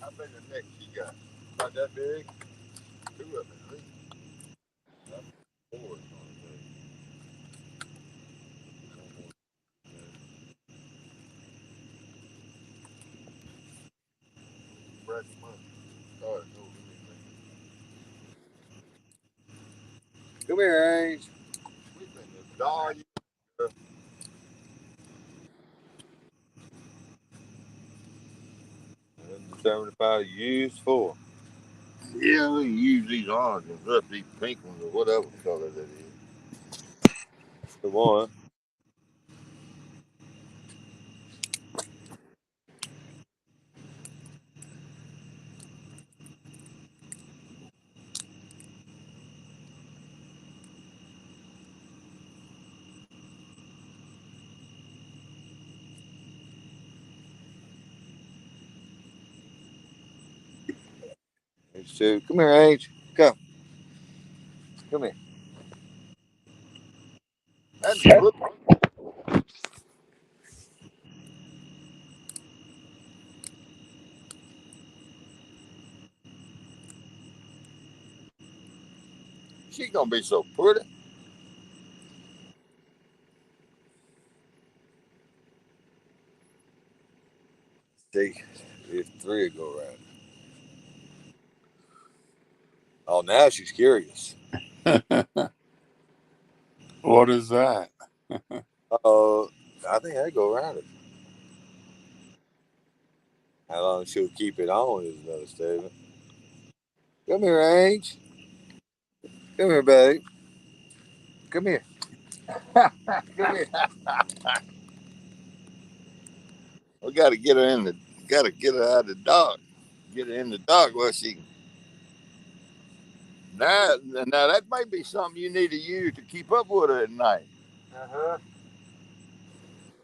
How big a neck she got? Not that big. 2 of them, at least. 4 is on the Come here, Ainge. We finna die. 75 used for. Yeah, we use these orange ones up, these pink ones, or whatever color that is. Come on. So, come here, Ainge. Come. Come here. That's good. She gonna be so pretty. See, if 3 will go around. Oh, now she's curious. What is that? I think I go around it. How long she'll keep it on is another statement. Come here, Ainge. Come here, babe. Come here. Come here. We gotta get her in the. Gotta get her out of the dark. Get her in the dark where she. Now that may be something you need to use to keep up with her at night. Uh-huh.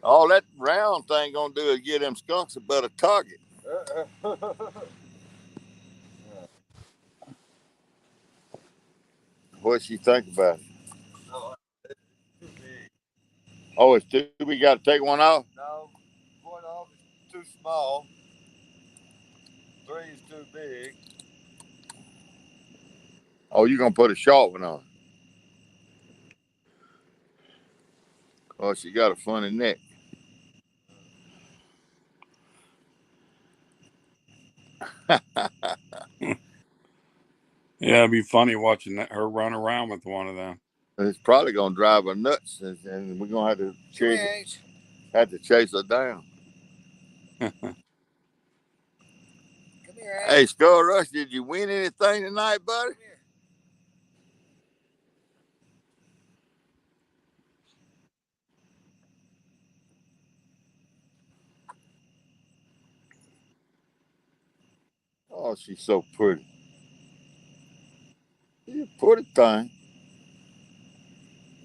All that round thing gonna do is get them skunks a better target. What she think about it? Too big. Oh, it's too. We got to take one off. No, one off is too small. 3 is too big. Oh, you gonna put a short one on? Oh, she got a funny neck. Yeah, it'd be funny watching her run around with one of them. It's probably gonna drive her nuts, and we're gonna have to chase her down. Hey, Skull Rush, did you win anything tonight, buddy? Oh, she's so pretty. You pretty thing.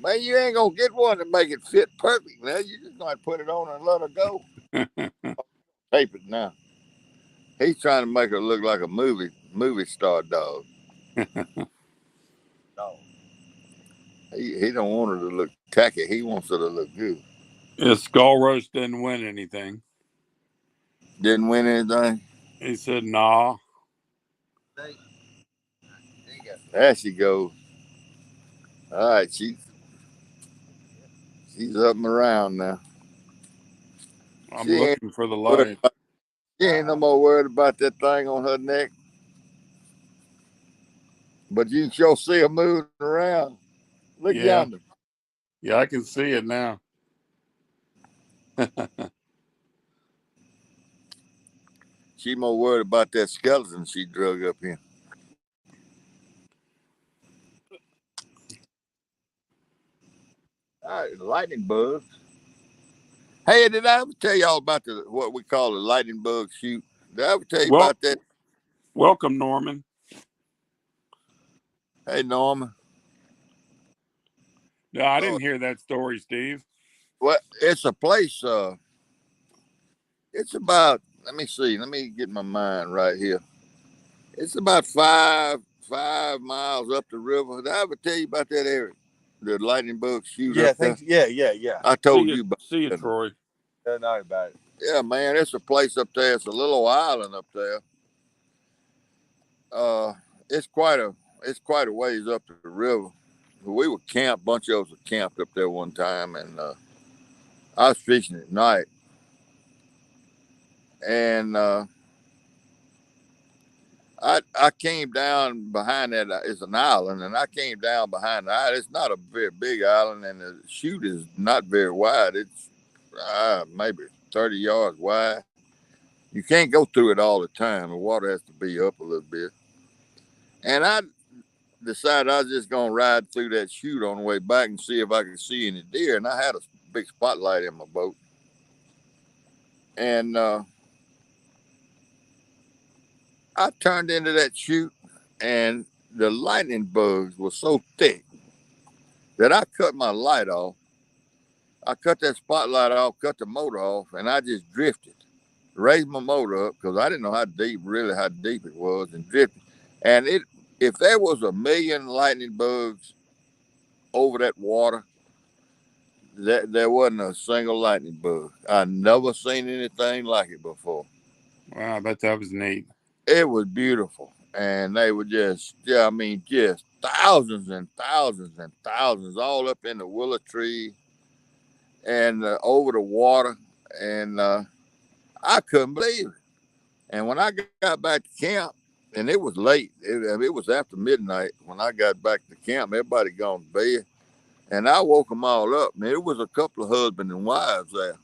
Man, you ain't gonna get one to make it fit perfect. Now you just gonna put it on and let her go. Tape it now. He's trying to make her look like a movie star dog. No. He don't want her to look tacky. He wants her to look good. Yeah, Skull Rush didn't win anything. Didn't win anything. He said, "Nah." There she goes. All right, she's up and around now. I'm She ain't looking for the worried light. about, she ain't no more worried about that thing on her neck. But you can sure see her moving around. Look Yeah, yonder. yeah, I can see it now. She more worried about that skeleton she drug up here. All right, lightning bugs. Hey, did I ever tell y'all about what we call the lightning bug shoot? Did I ever tell you Well, about that? welcome, Norman. Hey, Norman. No, I didn't hear that story, Steve. Well, it's a place. It's about. Let me see. Let me get my mind right here. It's about 5 miles up the river. Did I ever tell you about that area? The lightning bug shoot up there. Yeah. I told you about See you, it. Troy. I know about it. Yeah, man, it's a place up there. It's a little island up there. Uh, it's quite a ways up the river. We were camped. A bunch of us were camped up there one time, and I was fishing at night, and I came down behind that. It's an island, and I came down behind the island. It's not a very big island, and the chute is not very wide. It's maybe 30 yards wide. You can't go through it all the time. The water has to be up a little bit. And I decided I was just gonna ride through that chute on the way back and see if I could see any deer. And I had a big spotlight in my boat, and I turned into that chute, and the lightning bugs were so thick that I cut my light off. I cut that spotlight off, cut the motor off, and I just drifted. Raised my motor up because I didn't know how deep it was, and drifted. And if there was a million lightning bugs over that water, there wasn't a single lightning bug. I never seen anything like it before. Wow, I bet that was neat. It was beautiful, and they were just, yeah, I mean, just thousands and thousands and thousands, all up in the willow tree and over the water, and I couldn't believe it. And when I got back to camp, and it was late, it was after midnight when I got back to camp. Everybody gone to bed, and I woke them all up. And it was a couple of husband and wives there.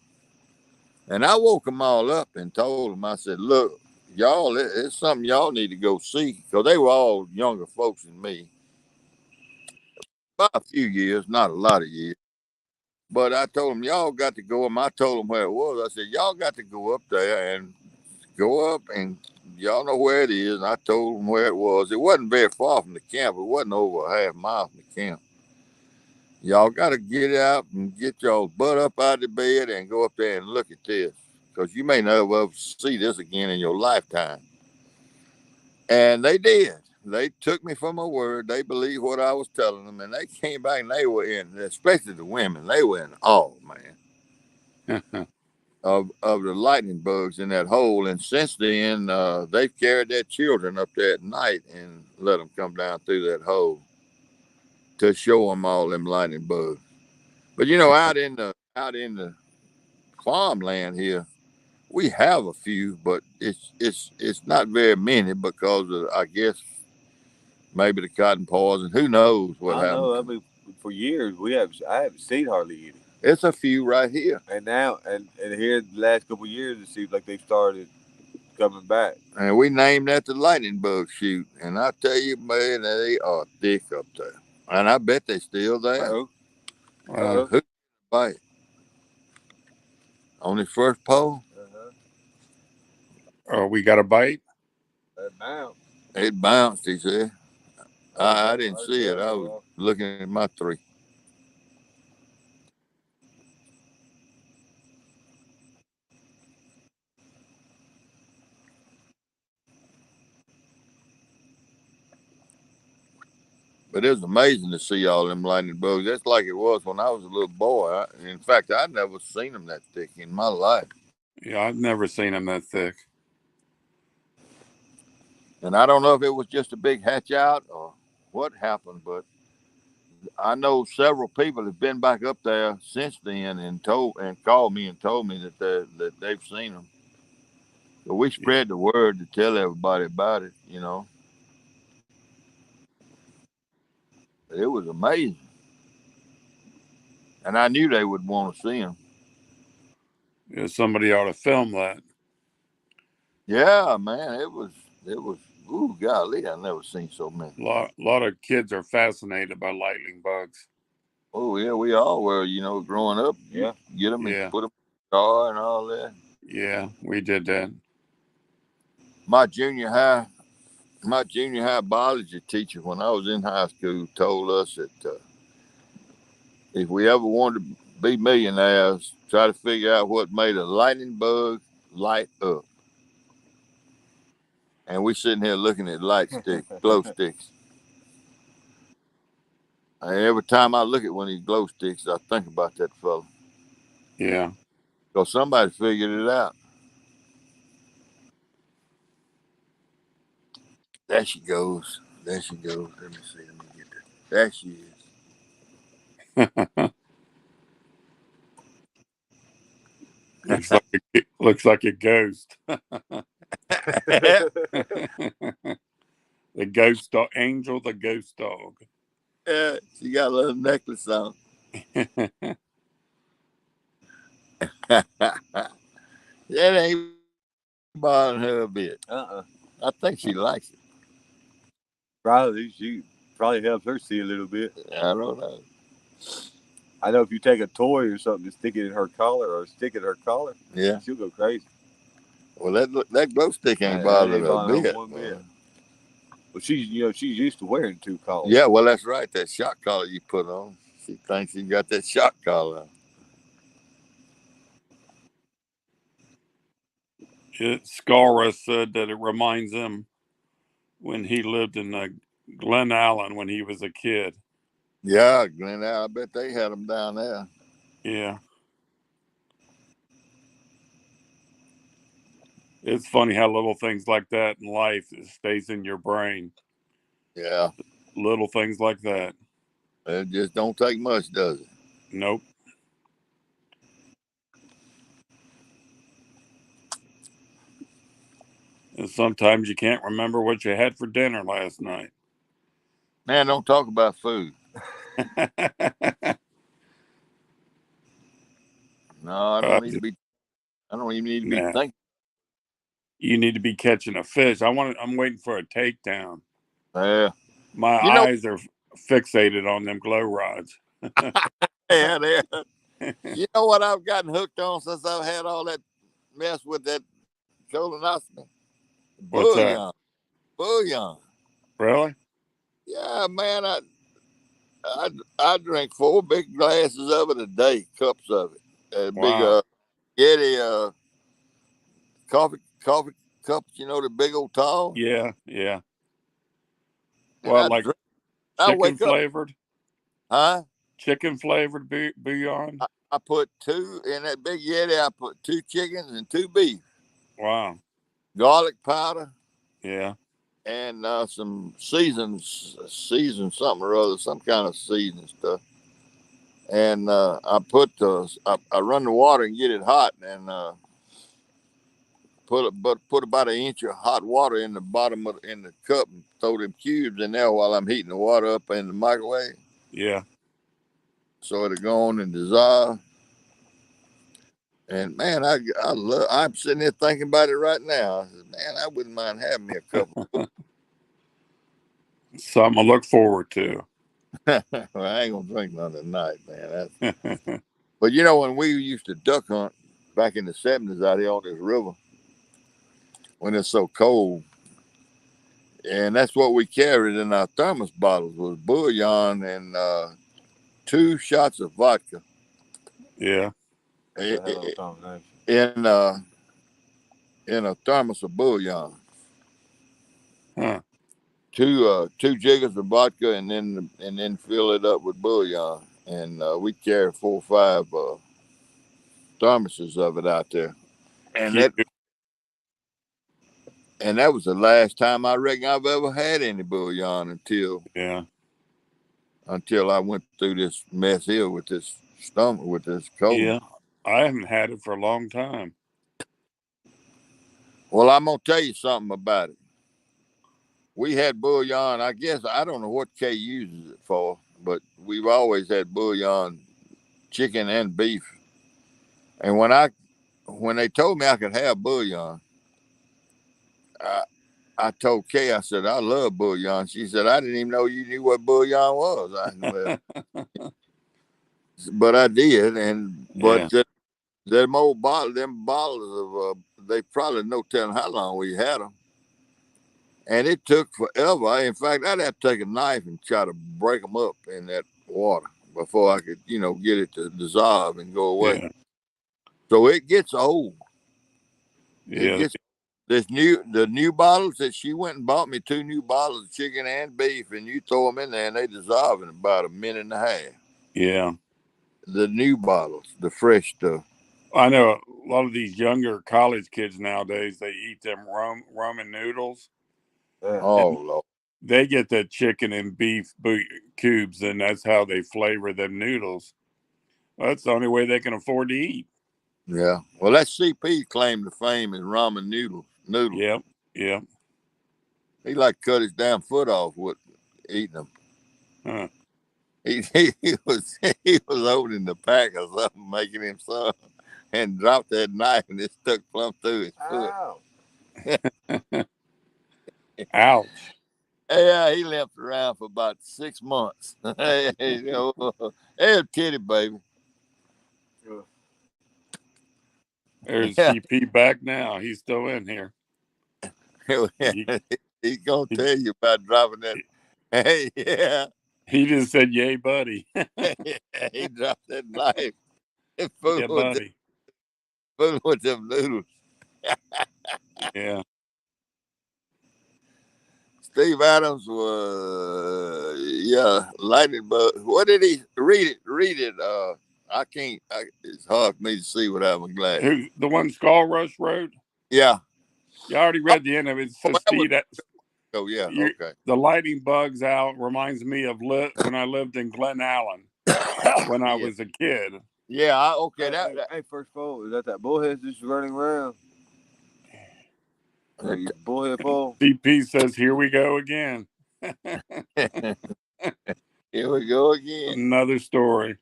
And I woke them all up and told them, I said, look, y'all, it's something y'all need to go see. Because they were all younger folks than me. By a few years, not a lot of years. But I told them, y'all got to go. And I told them where it was. I said, y'all got to go up there and go up and y'all know where it is. And I told them where it was. It wasn't very far from the camp. It wasn't over a half mile from the camp. Y'all got to get out and get y'all butt up out of the bed and go up there and look at this. Because you may never see this again in your lifetime. And they did. They took me for my word. They believed what I was telling them. And they came back and they were in, especially the women, they were in awe, man, of the lightning bugs in that hole. And since then, they've carried their children up there at night and let them come down through that hole to show them all them lightning bugs. But, out in the out in the farmland here, we have a few, but it's not very many because of, I guess, maybe the cotton poison. Who knows what I know. I happened? mean, for years I haven't seen hardly any. It's a few right here, And now, and here the last couple of years, it seems like they've started coming back. and we named that the lightning bug shoot. And I tell you, man, they are thick up there, and I bet they still there. Uh-oh. Wow. Who bite on his first pole? Uh-huh. Oh, we got a bite? That now. It bounced. He said. I Okay. didn't see it. I was looking at my three. But it was amazing to see all them lightning bugs. That's like it was when I was a little boy. In fact, I'd never seen them that thick in my life. Yeah, I've never seen them that thick. And I don't know if it was just a big hatch out or what happened, but I know several people have been back up there since then and called me and told me that they've seen them. So we spread the word to tell everybody about it. It was amazing, and I knew they would want to see them. Yeah, somebody ought to film that. Yeah, man, it was. Ooh, golly, I've never seen so many. A lot of kids are fascinated by lightning bugs. Oh yeah, we all were. Growing up, Yeah. get them Yeah. and put them in the car and all that. Yeah, we did that. My junior high biology teacher, when I was in high school, told us that if we ever wanted to be millionaires, try to figure out what made a lightning bug light up. And we sitting here looking at light sticks, glow sticks. And every time I look at one of these glow sticks, I think about that fella. Yeah. Because somebody figured it out. There she goes. There she goes. Let me see. Let me get that. There she looks like a ghost. The ghost dog, Angel the ghost dog. Yeah, she got a little necklace on. That ain't bothering her a bit. I think she likes it. Probably she probably helps her see a little bit. I don't know. I know if you take a toy or something and stick it in her collar or stick it in her collar, Yeah. she'll go crazy. Well, that glow stick ain't That bothering ain't her a bothering her bit. one bit. Well, she's used to wearing two collars. Yeah, well, that's right. That shock collar you put on. She thinks she got that shock collar on. Scara said that it reminds him when he lived in Glen Allen when he was a kid. Yeah, Glen, I bet they had them down there. Yeah. It's funny how little things like that in life stays in your brain. Yeah. Little things like that. It just don't take much, does it? Nope. And sometimes you can't remember what you had for dinner last night. Man, don't talk about food. No, I don't need to be. I don't even need to be thinking. You need to be catching a fish. I'm waiting for a takedown. Yeah. My eyes are fixated on them glow rods. Yeah, they. You know what I've gotten hooked on since I've had all that mess with that colonoscopy? What's that? Bouillon. Really? Yeah, man. I drink 4 big glasses of it a day, cups of it. Wow. Big Yeti coffee cups. The big old tall. Yeah, yeah. And Well, like chicken flavored? Huh? Chicken flavored bouillon? I put 2 in that big Yeti. I put 2 chickens and 2 beef. Wow. Garlic powder. Yeah. And some seasoned something or other, some kind of seasoning stuff. and I run the water and get it hot, and put about an inch of hot water in the bottom in the cup and throw them cubes in there while I'm heating the water up in the microwave. Yeah. So it'll go on and dissolve. And man, I'm sitting there thinking about it right now. I said, man, I wouldn't mind having me a couple. Something to look forward to. Well, I ain't gonna drink none tonight, man. But you know, when we used to duck hunt back in the 70s out here on this river, when it's so cold, and that's what we carried in our thermos bottles was bouillon and 2 shots of vodka. Yeah. In in a thermos of bouillon. Huh. Two jiggers of vodka, and then fill it up with bouillon, and we carry 4 or 5 thermoses of it out there, and Keep that it. and that was the last time I reckon I've ever had any bouillon Yeah. until I went through this mess here with this stomach with this cold. Yeah. I haven't had it for a long time. Well, I'm gonna tell you something about it. We had bouillon. I guess I don't know what Kay uses it for, but we've always had bouillon, chicken and beef. And when they told me I could have bouillon, I told Kay, I said, I love bouillon. She said, I didn't even know you knew what bouillon was. But I did, Yeah. them bottles of they probably no telling how long we had them. And it took forever. In fact, I'd have to take a knife and try to break them up in that water before I could, get it to dissolve and go away. Yeah. So it gets old. It Yeah. gets the new bottles that she went and bought me 2 new bottles of chicken and beef, and you throw them in there and they dissolve in about a minute and a half. Yeah. The new bottles, the fresh stuff. I know a lot of these younger college kids nowadays, they eat them ramen noodles. Oh, Lord. They get the chicken and beef cubes, and that's how they flavor them noodles. Well, that's the only way they can afford to eat. Yeah. Well, that CP claim to fame as ramen noodles. Yep. Yep. He like cut his damn foot off with eating them. Huh. He was holding the pack or something, making him some, and dropped that knife and it stuck plumb through his foot. Ouch. Yeah, he left around for about 6 months. Hey, titty baby. There's Yeah. CP back now. He's still in here. He's gonna tell you about dropping that. Hey, yeah. He just said, "Yay, buddy." He dropped that knife. Yeah, buddy. Fooling with them noodles. Yeah. Steve Adams was lightning bug. What did he read it? Read it. I can't. It's hard for me to see without my glasses. Who, the one Skull Rush wrote? Yeah. You already read the end of it. It says, Steve. Oh yeah. Okay. The lightning bugs out reminds me of when I lived in Glen Allen when I was a kid. Yeah. Okay. Hey, first of all, is that bullhead just running around? Bullhead Paul. CP says, "Here we go again." Here we go again. Another story.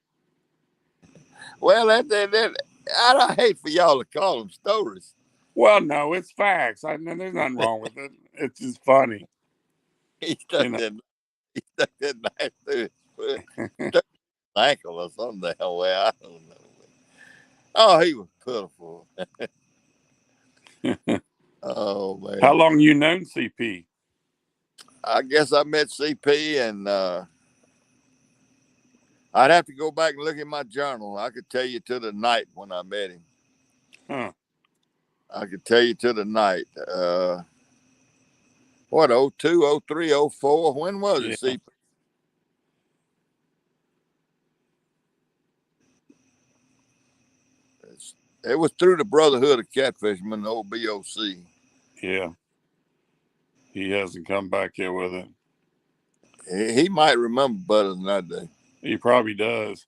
Well, that I hate for y'all to call them stories. Well, no, it's facts. There's nothing wrong with it. It's just funny. He stuck that knife through his foot, ankle or something the hell way. I don't know. Oh, he was pitiful. Oh man. How long you known CP? I guess I met CP, and I'd have to go back and look at my journal. I could tell you to the night when I met him. Huh. I could tell you to the night. What, 02, 03, 04? When was it, CP? It was through the Brotherhood of Catfishermen, the old BOC. Yeah. He hasn't come back yet with it. He might remember better than I do. He probably does.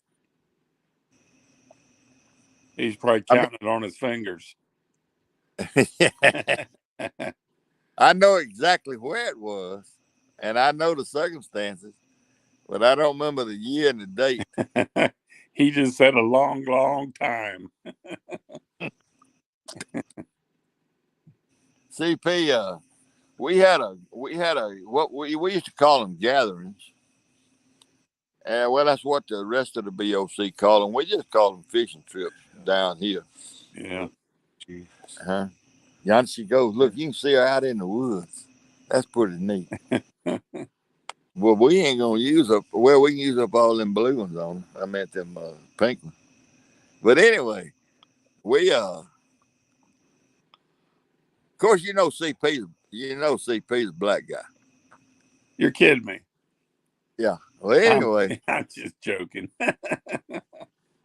He's probably counting it on his fingers. I know exactly where it was, and I know the circumstances, but I don't remember the year and the date. He just said a long, long time. CP, we had a what we used to call them gatherings. And well, that's what the rest of the BOC call them. We just call them fishing trips down here. Yeah. Huh? Yonder she goes. Look, you can see her out in the woods. That's pretty neat. Well, we ain't gonna use up. Well, we can use up all them blue ones on them. I meant them pink ones. But anyway, we of course, CP. CP's a black guy. You're kidding me. Yeah. Well, anyway, I'm just joking.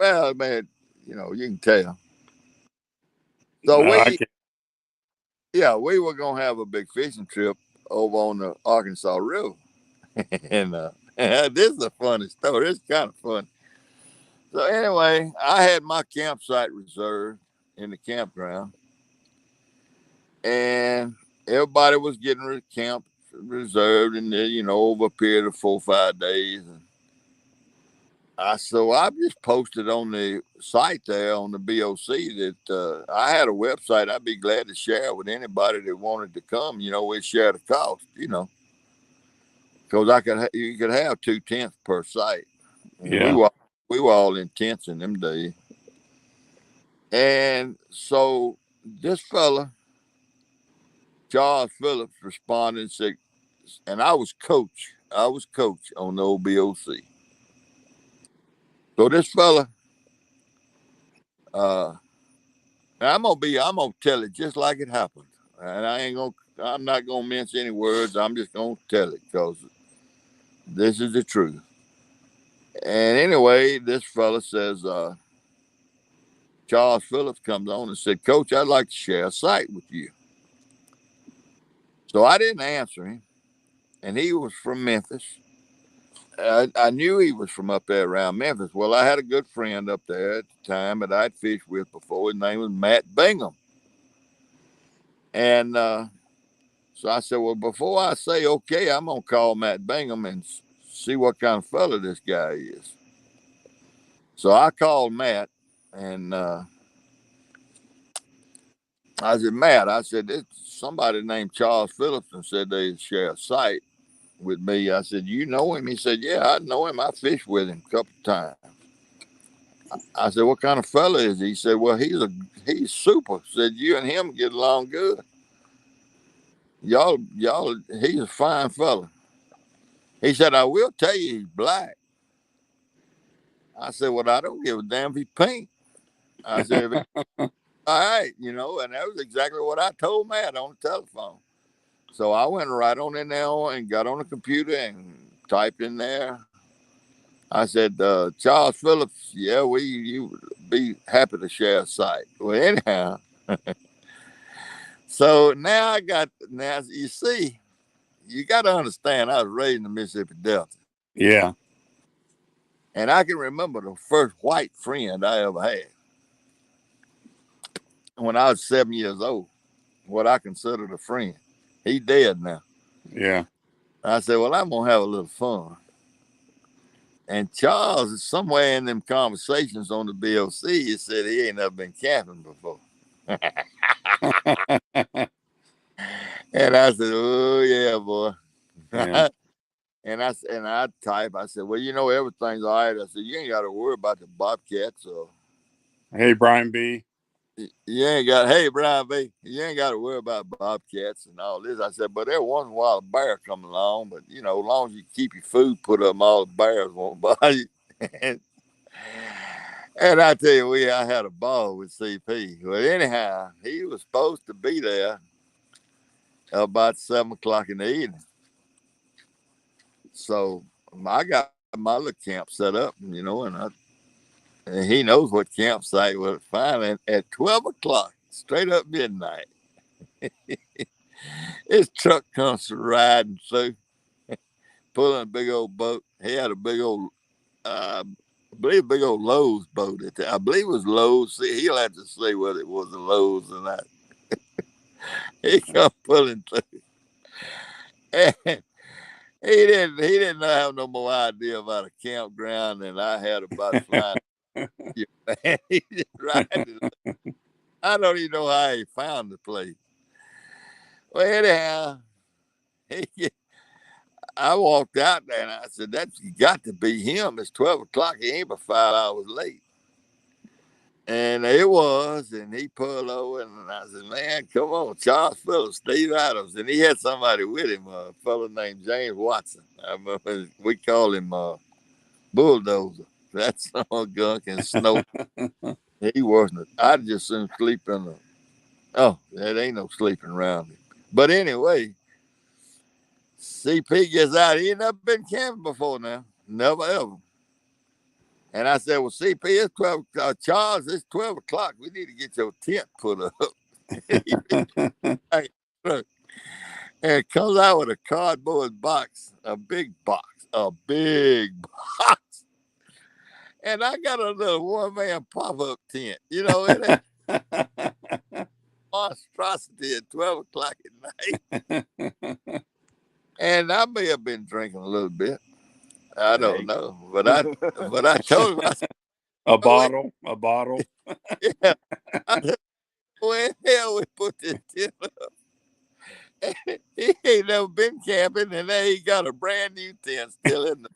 well, man, you can tell. So No, I can't. we were gonna have a big fishing trip over on the Arkansas River, and this is a funny story. It's kind of fun. So anyway, I had my campsite reserved in the campground, and everybody was getting the camp reserved, and then over a period of 4 or 5 days. And I just posted on the site there on the BOC that I had a website. I'd be glad to share with anybody that wanted to come. We'd share the cost. Because you could have 2 tents per site. And Yeah. we were all in tents in them days. And so this fella, Charles Phillips, responded and said, and I was coach on the old BOC. So this fella, I'm gonna tell it just like it happened. And I'm not gonna mince any words. I'm just gonna tell it because this is the truth. And anyway, this fella says, Charles Phillips comes on and said, Coach, I'd like to share a site with you. So I didn't answer him. And he was from Memphis. I knew he was from up there around Memphis. Well, I had a good friend up there at the time that I'd fished with before. His name was Matt Bingham. And so I said, well, before I say okay, I'm going to call Matt Bingham and see what kind of fella this guy is. So I called Matt, and I said, Matt, somebody named Charles Phillips and said they'd share a site with me. I said, you know him? He said, yeah, I know him. I fished with him a couple of times. I said, what kind of fella is he? He said, well, he's super. Said, you and him get along good. Y'all, he's a fine fella. He said, I will tell you he's black. I said, well, I don't give a damn if he's pink. I said, all right, and that was exactly what I told Matt on the telephone. So I went right on in there and got on the computer and typed in there. I said, Charles Phillips, yeah, you would be happy to share a site. Well, anyhow, so now you see, you got to understand, I was raised in the Mississippi Delta. Yeah. And I can remember the first white friend I ever had when I was 7 years old, what I considered a friend. He's dead now. Yeah. I said, well, I'm going to have a little fun. And Charles is somewhere in them conversations on the BOC. He said he ain't never been camping before. And I said, oh, yeah, boy. Yeah. And I type, I said, well, everything's all right. I said, you ain't got to worry about the bobcats or. Hey, Brian B. Hey, Brian B., you ain't got to worry about bobcats and all this. I said, but every once in a while a bear come along, but, as long as you keep your food put up, all the bears won't bother you. And I tell you, I had a ball with CP. Well, anyhow, he was supposed to be there about 7 o'clock in the evening. So I got my little camp set up, and he knows what campsite was. Finally, at 12 o'clock, straight up midnight, his truck comes riding through, pulling a big old boat. He had a big old believe a big old Lowe's boat. I believe it was Lowe's. See, he'll have to say whether it was a Lowe's or not. He come pulling through. And he didn't have no more idea about a campground than I had about flying. Man, he just riding. I don't even know how he found the place. Well, anyhow, he, I walked out there and I said, "That's got to be him. It's 12 o'clock. He ain't but 5 hours late." And it was, and he pulled over, and I said, "Man, come on, Charles Phillips, Steve Adams." And he had somebody with him, a fellow named James Watson. I remember we called him Bulldozer. That's all gunk and snow. He wasn't. I just soon sleep in the. Oh, there ain't no sleeping around him. But anyway, CP gets out. He ain't never been camping before now. Never ever. And I said, "Well, CP, it's 12. Charles, it's 12 o'clock. We need to get your tent put up." And it comes out with a cardboard box, a big box, and I got a little one-man pop-up tent. You know, it ain't monstrosity at 12 o'clock at night. And I may have been drinking a little bit. I don't know. But I told him, I said, a bottle. yeah. I said, where the hell we put this tent up? He ain't never been camping, and now he got a brand new tent still in the.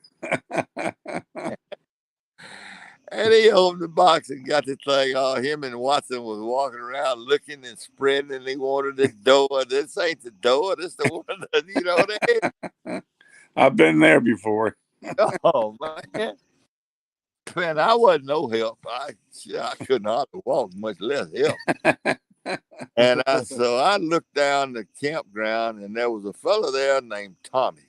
And he opened the box and got the thing. Oh, him and Watson was walking around looking and spreading, and he wanted this door. This ain't the door. This the one that, you know that. I've been there before. Oh man. Man, I wasn't no help. I couldn't hardly walk, much less help. And so I looked down the campground, and there was a fellow there named Tommy,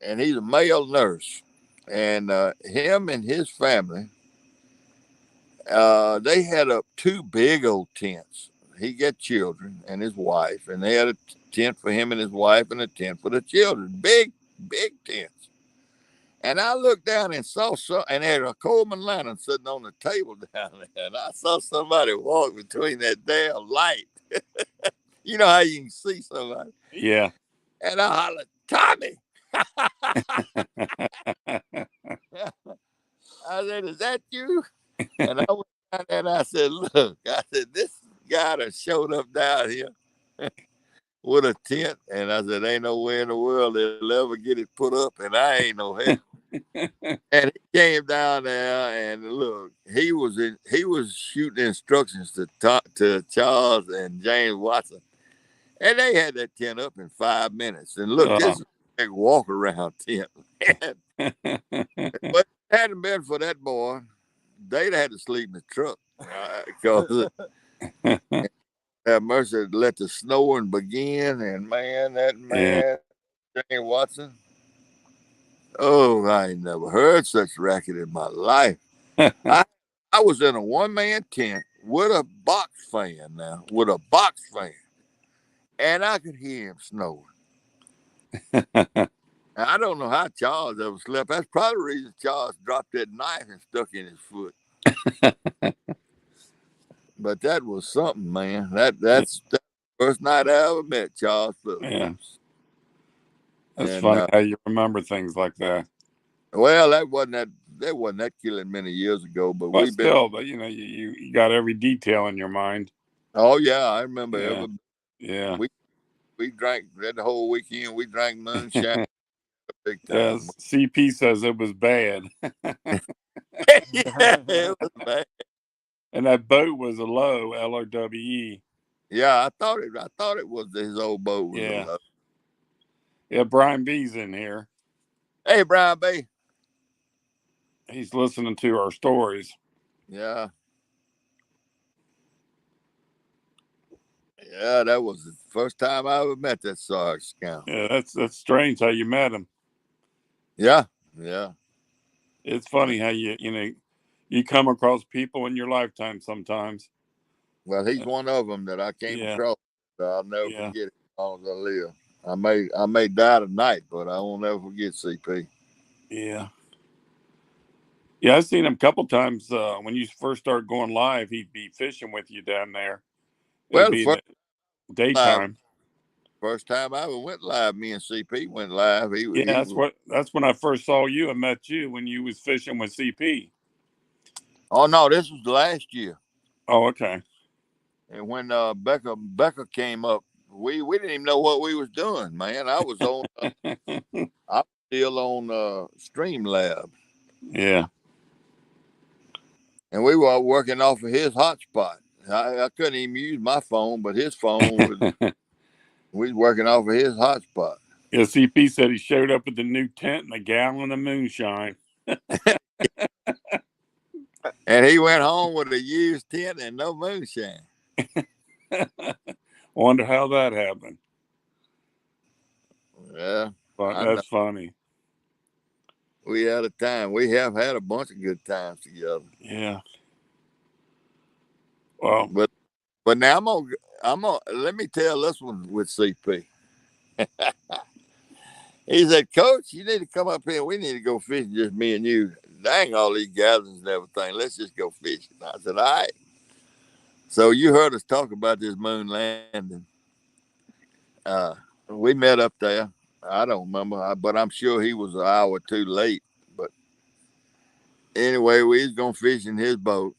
and he's a male nurse. And him and his family, they had up two big old tents. He got children and his wife, and they had a tent for him and his wife, and a tent for the children. Big, big tents. And I looked down and saw and there a Coleman lantern sitting on the table down there. And I saw somebody walk between that damn light. You know how you can see somebody? Yeah. And I hollered, "Tommy!" I said, "Is that you?" And I went down there and I said, "Look," I said, "this guy that showed up down here with a tent." And I said, "Ain't no way in the world they'll ever get it put up, and I ain't no help." And he came down there, and look, he was shooting instructions to Charles and James Watson, and they had that tent up in 5 minutes. And look, this is a big walk around tent. But if it hadn't been for that boy, they'd had to sleep in the truck because have mercy, let the snowing begin. And man, that man, James Watson. Oh, I ain't never heard such racket in my life. I was in a one-man tent with a box fan and I could hear him snoring. I don't know how Charles ever slept. That's probably the reason Charles dropped that knife and stuck in his foot. But that was something, man. That's the first night I ever met Charles Phillips. Yeah. That's funny how you remember things like that. Well, that wasn't that killing many years ago, but but you know, you got every detail in your mind. Oh yeah, I remember. Yeah. We drank that whole weekend. We drank moonshine big time. Yes, CP says it was bad. Yeah, it was bad. And that boat was a low, LOWE. Yeah, I thought it was his old boat. Was a low. Yeah, Brian B's in here. Hey, Brian B. He's listening to our stories. Yeah. Yeah, that was the first time I ever met that Sarge scout. Yeah, that's strange how you met him. Yeah, yeah. It's funny how you come across people in your lifetime sometimes. Well, he's one of them that I came across. So I'll never forget it as long as I live. I may die tonight, but I won't ever forget CP. Yeah. Yeah, I've seen him a couple times. When you first started going live, he'd be fishing with you down there. It'd Well, be in the live, daytime. first time I ever went live, me and CP went live. Yeah, that's when I first saw you and met you when you was fishing with CP. Oh no, this was last year. Oh, okay. And when Becca came up, we didn't even know what we was doing, man. I was on I was still on Streamlab, Yeah. and we were working off of his hotspot. I couldn't even use my phone, but his phone was. We was working off of his hotspot. Yeah, CP said he showed up with the new tent and a gallon of moonshine. And he went home with a used tent and no moonshine. Wonder how that happened. Yeah, But I know. that's funny. We had a time. We have had a bunch of good times together. Yeah. Well, But now I'm gonna let me tell this one with CP. He said, Coach, you need to come up here. We need to go fishing, just me and you. Dang all these gatherings and everything. Let's just go fishing. I said, all right. So you heard us talk about this moon landing. Uh, we met up there. I don't remember, but I'm sure he was an hour or two late. But anyway, we was gonna fish in his boat,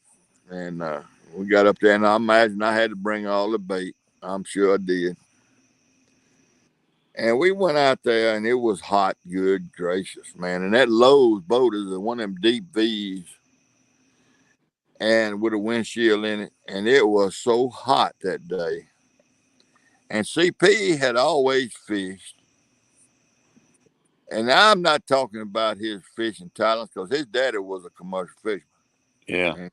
and we got up there, and I imagine I had to bring all the bait. I'm sure I did. And we went out there, and it was hot. Good gracious, man! And that Lowe's boat is one of them deep V's, and with a windshield in it, and it was so hot that day. And CP had always fished. And I'm not talking about his fishing talents because his daddy was a commercial fisherman. yeah.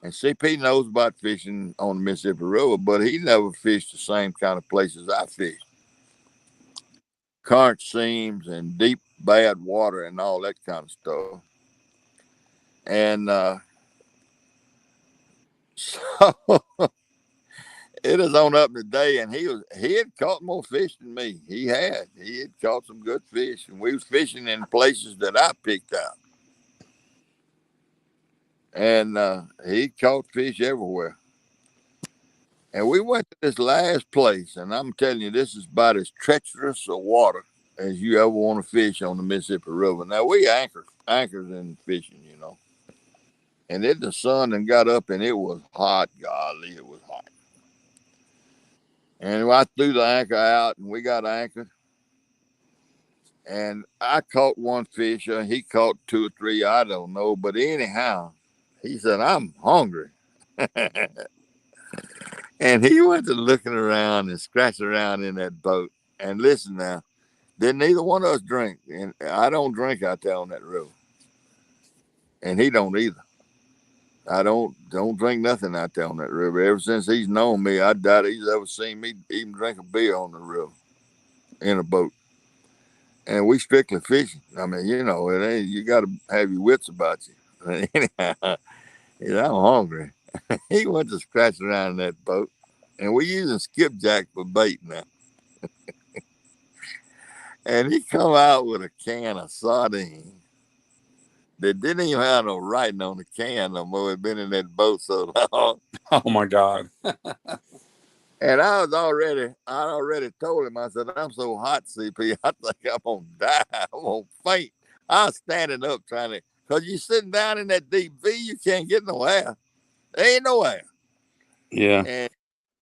And CP knows about fishing on the Mississippi River, but he never fished the same kind of places I fished. Current seams and deep, bad water and all that kind of stuff. And so it is on up today, and he had caught more fish than me. He had caught some good fish, and we was fishing in places that I picked out. And he caught fish everywhere. And we went to this last place, and I'm telling you, this is about as treacherous a water as you ever want to fish on the Mississippi River. Now we anchors in fishing, you know. And then the sun and got up, and it was hot. Golly, it was hot. And I threw the anchor out, and we got anchored. And I caught one fish, he caught two or three, I don't know. But anyhow, he said, I'm hungry. And he went to looking around and scratching around in that boat. And listen now, didn't neither one of us drink. And I don't drink out there on that river. And he don't either. I don't drink nothing out there on that river. Ever since he's known me, I doubt he's ever seen me even drink a beer on the river in a boat. And we strictly fishing. I mean, you know, it ain't, you got to have your wits about you. Anyhow, he said, I'm hungry. He went to scratch around in that boat. And we're using skipjack for bait now. And he come out with a can of sardines that didn't even have no writing on the can no more. It'd been in that boat so long. Oh my God. And I already told him, I said, I'm so hot, CP, I think I'm gonna die. I'm gonna faint. I was standing up trying to, because you're sitting down in that deep V, you can't get no air. There ain't no air. Yeah. And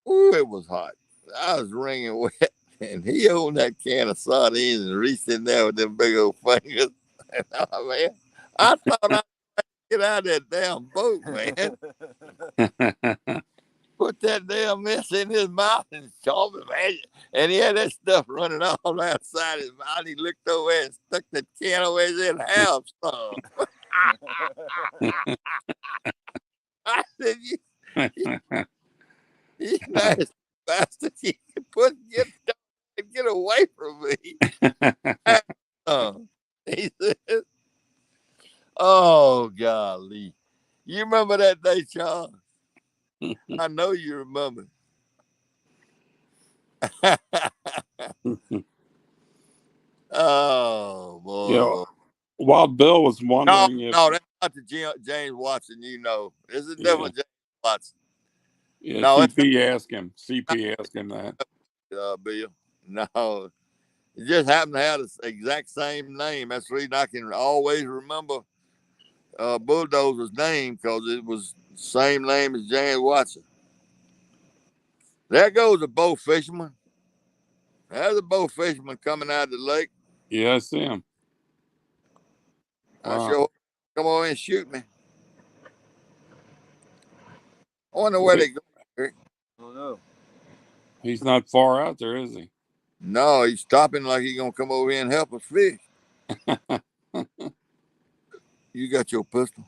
ooh, it was hot. I was wringing wet. And he opened that can of sardines and reached in there with them big old fingers. And man, I thought I'd get out of that damn boat, man. Put that damn mess in his mouth and chomp him, man. And he had that stuff running all outside his mouth. He looked over and stuck that can over his head half stung. I said, you nasty bastard. You can get away from me. He said, oh, golly. You remember that day, Charles? I know you remember. Oh, boy. Yeah. Wild Bill was No, wondering if no, not the James Watson, you know. This is Yeah. different James Watson. Yeah, No, it's CP asked him. CP asked him that. not, Bill. No. It just happened to have the exact same name. That's the reason I can always remember Bulldozer's name, because it was the same name as James Watson. There goes a bow fisherman. There's a bow fisherman coming out of the lake. Yeah, I see him. I Wow. sure come over and shoot me. I wonder where Wait, they go. I don't know. he's not far out there, is he? No, he's stopping like he's gonna come over here and help us fish. You got your pistol.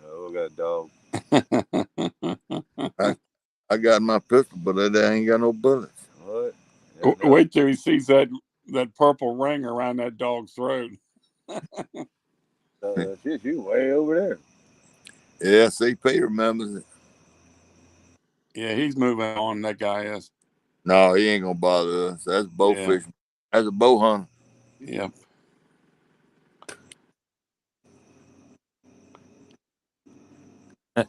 No, I got a dog. I got my pistol, but it ain't got no bullets. What? Never know. Wait till he sees that purple ring around that dog's throat. Shit, you way over there. Yeah, CP remembers it. Yeah, he's moving on. That guy is. No, he ain't gonna bother us. That's bow Yeah. fishing. That's a bow hunter. Yep.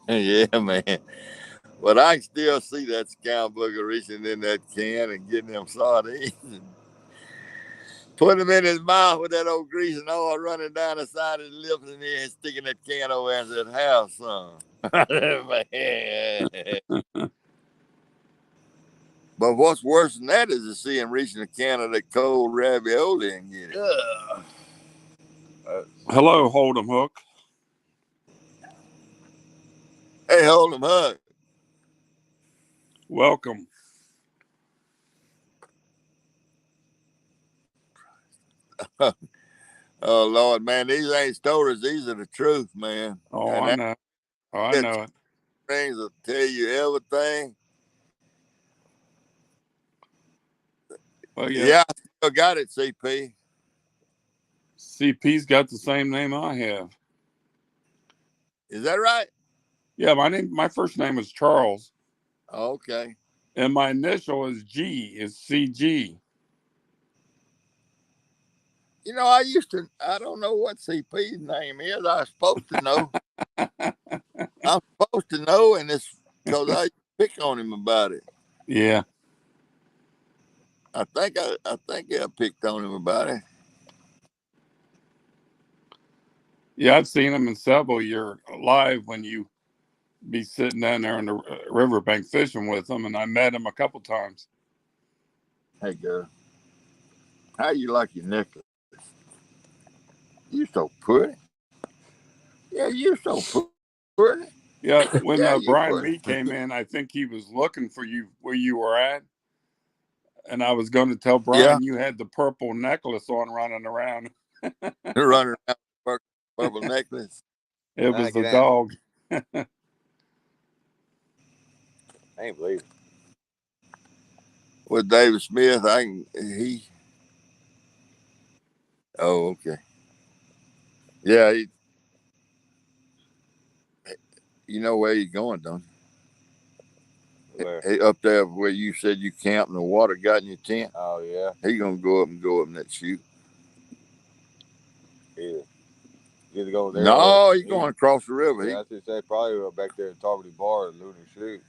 Yeah, man. But I can still see that scoundbugger reaching in that can and getting them sardines. Putting them in his mouth with that old grease and oil running down the side of his lips, and then sticking that can over and said, "Have some." Man. But what's worse than that is to see him reaching the can of that cold ravioli and get it. Hello, Hold'em Hook. Hey, hold him, hug. Welcome. Oh Lord, man, these ain't stories; these are the truth, man. Oh, And I that know. Oh, I know it. things will tell you everything. Well, Yeah, I still got it, CP. CP's got the same name I have. Is that right? Yeah, my first name is Charles, Okay. and my initial is G. Is CG. You know, I don't know what CP's name is. I'm supposed to know. I'm supposed to know, and it's because I pick on him about it. Yeah. I think I picked on him about it. Yeah, I've seen him in several. You're live when you be sitting down there on the riverbank fishing with him, and I met him a couple times. Hey, girl, how you like your necklace? You so pretty. Yeah, you so pretty. Yeah, when Yeah, you Brian pretty. Mead came in, I think he was looking for you where you were at, and I was going to tell Brian you had the purple necklace on running around. Running around with purple necklace. It was the dog. I ain't believe it. With David Smith, Oh, okay. Yeah, you know where he's going, don't you? Where? He up there where you said you camped and the water got in your tent. Oh yeah. He gonna go up in that chute. Yeah. You either go there. No, he's going across the river. Yeah, I should say probably back there at Tarvity Bar and Lunar Chute.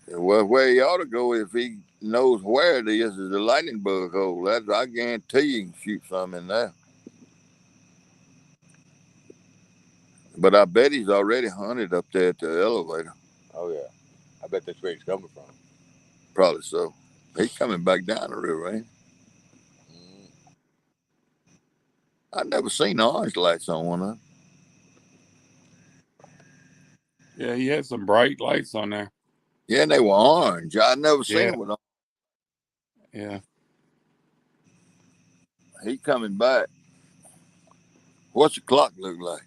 Well, where he ought to go if he knows where it is the lightning bug hole. That's I guarantee you can shoot some in there. But I bet he's already hunted up there at the elevator. Oh yeah. I bet that's where he's coming from. Probably so. He's coming back down the river, ain't he? I've never seen orange lights on one of them. Yeah, he had some bright lights on there. Yeah, and they were orange. I'd never seen them with orange. Yeah. He coming back. What's the clock look like?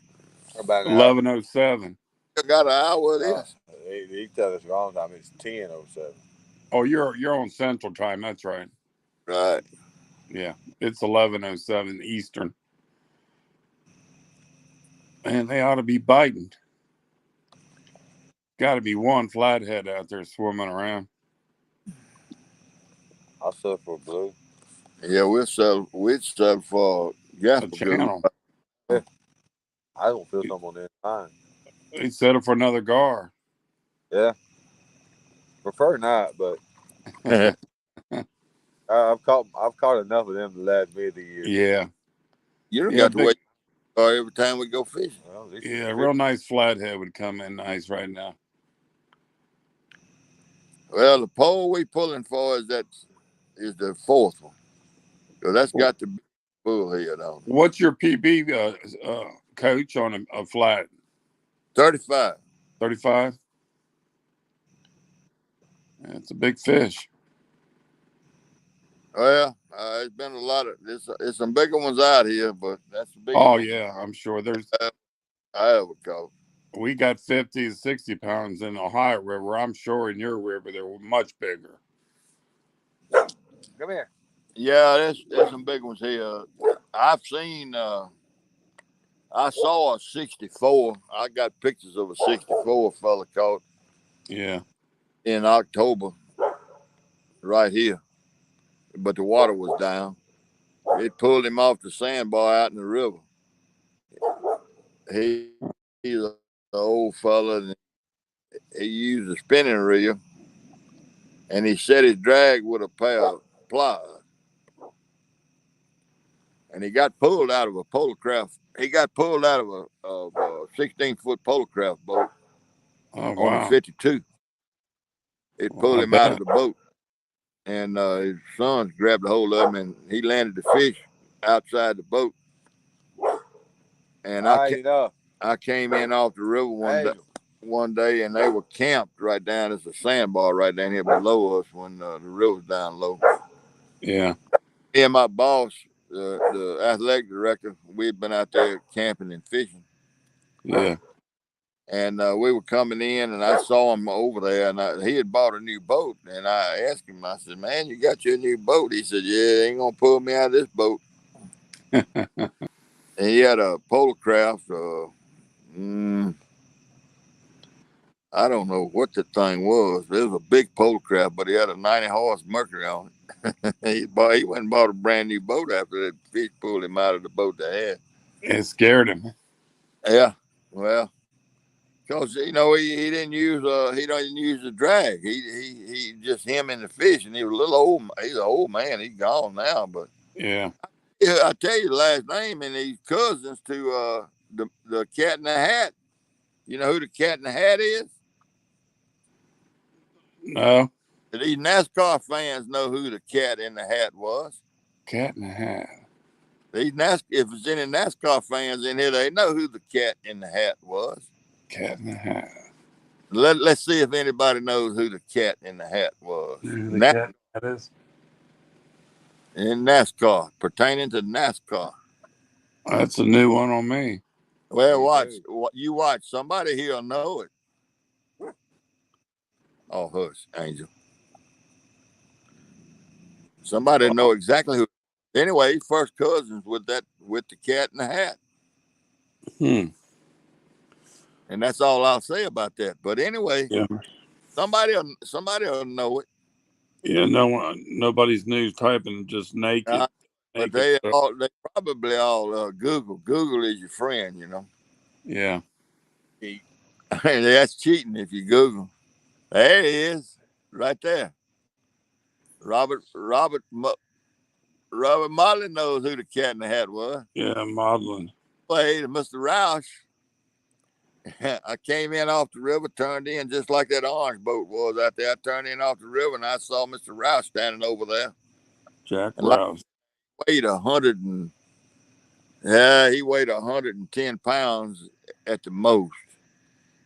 About 11:07. I got an hour of this. He tell us wrong time. It's 10:07. Oh, you're on Central Time. That's right. Right. Yeah, it's 11:07 Eastern. Man, they ought to be biting. Got to be one flathead out there swimming around. I'll sell for blue. Yeah, we'd sell for A Jasper. channel. I don't feel something on the inside. He settled for another gar. Yeah. Prefer not, but Yeah, I've caught enough of them to last me the year. Yeah. you don't Yeah, got to big, wait every time we go fishing. Well, this is yeah, real nice flathead would come in nice right now. Well, the pole we pulling for is the fourth one. So that's got the big bullhead on it. What's your PB, coach, on a flat? 35. 35? It's a big fish. Well, it's been a lot of there's some bigger ones out here, but that's the biggest Oh, one yeah, I'm sure. There's I ever caught. We got 50 to 60 pounds in the Ohio River. I'm sure in your river they're much bigger. Come here. Yeah, there's some big ones here. I've seen I saw a 64. I got pictures of a 64 fella caught Yeah. in October right here. But the water was down. It pulled him off the sandbar out in the river. He's an old fella, and he used a spinning reel, and he set his drag with a pair of pliers. And he got pulled out of a polarcraft. He got pulled out of a 16-foot polarcraft boat Oh, on a wow. 52. It Well, pulled I him out of bet. the boat, and his sons grabbed a hold of him, and he landed the fish outside the boat. And I came in off the river one day, and they were camped right down. There's a sandbar right down here below us when the river's down low. Yeah. Me and my boss, the athletic director, we'd been out there camping and fishing. Yeah. And we were coming in, and I saw him over there, and he had bought a new boat. And I asked him, I said, "Man, you got your new boat?" He said, "Yeah, ain't gonna pull me out of this boat." And he had a polarcraft. I don't know what the thing was. It was a big polarcraft, but he had a 90 horse Mercury on it. He went and bought a brand new boat after that fish pulled him out of the boat they had. It scared him. Yeah, well, because he didn't use the drag. He just him and the fish, and he was a little old. He's an old man. He's gone now, but Yeah. yeah, I tell you the last name, and he's cousins to the Cat in the Hat. You know who the Cat in the Hat is? No. These NASCAR fans know who the Cat in the Hat was. Cat in the Hat. If there's any NASCAR fans in here, they know who the Cat in the Hat was. Cat in the Hat. Let's see if anybody knows who the Cat in the Hat was. Who the cat that is? In NASCAR, pertaining to NASCAR. That's a new one on me. Well, watch. Somebody here will know it. Oh, hush, Angel. Somebody know exactly who. Anyway, he's first cousins with the Cat in the Hat. And that's all I'll say about that. But anyway, Yeah. somebody will know it. Yeah. No one. Nobody's news typing. Just naked. But Naked. they probably all Google. Google is your friend, you know. Yeah. That's cheating if you Google. There he is, right there. Robert Motley knows who the Cat in the Hat was. Yeah. Modeling. Hey, Mr. Roush. I came in off the river, turned in just like that orange boat was out there. I turned in off the river, and I saw Mr. Roush standing over there. Jack And Rouse. he weighed 110 pounds at the most.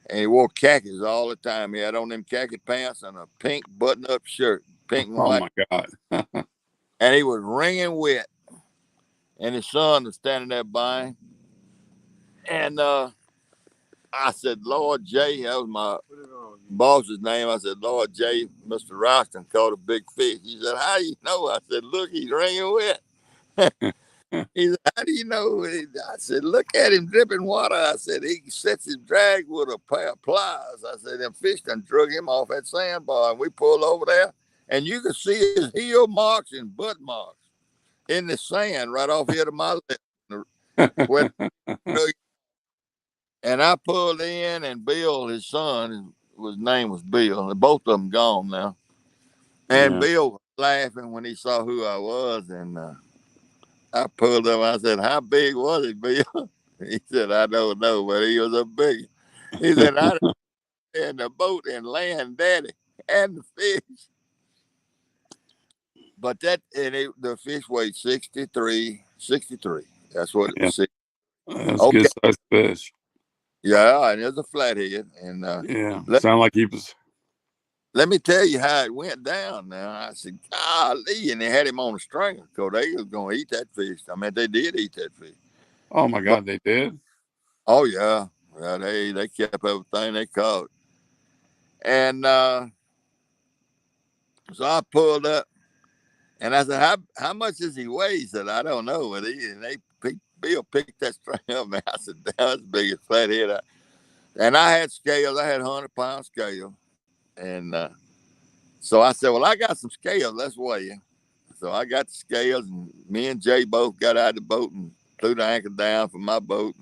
And he wore khakis all the time. He had on them khaki pants and a pink button-up shirt, pink and Oh white. my God. And he was wringing wet. And his son was standing there by him. And I said, "Lord J," that was my boss's name. I said, "Lord J, Mr. Roston caught a big fish." He said, "How do you know?" I said, "Look, he's wringing wet." He said, "How do you know?" I said, "Look at him dripping water." I said, "He sets his drag with a pair of pliers." I said, "Them fish done drug him off that sandbar." And we pulled over there, and you could see his heel marks and butt marks in the sand right off here to my left. Where And I pulled in, and Bill, his son, his name was Bill. And both of them gone now. And Yeah. Bill was laughing when he saw who I was, and I pulled up. I said, "How big was it, Bill?" He said, "I don't know, but he was a big." He said, "I in the boat and land, Daddy, and the fish." But the fish weighed 63. That's what it Yeah. was. That's a good Okay, sized fish. yeah, and it was a flathead. And Yeah. let, Sound like he was. let me tell you how it went down. Now I said, "Golly," and they had him on a stringer because they was going to eat that fish. I mean, they did eat that fish. Oh my But God, they did. oh yeah, well, they kept everything they caught. And so I pulled up, and I said, "How much does he weigh?" He said, "I don't know." Bill picked that string up, man. I said, "Damn, that's the biggest flathead." And I had scales. I had 100-pound scale. And so I said, "Well, I got some scales. Let's weigh you." So I got the scales, and me and Jay both got out of the boat and threw the anchor down from my boat.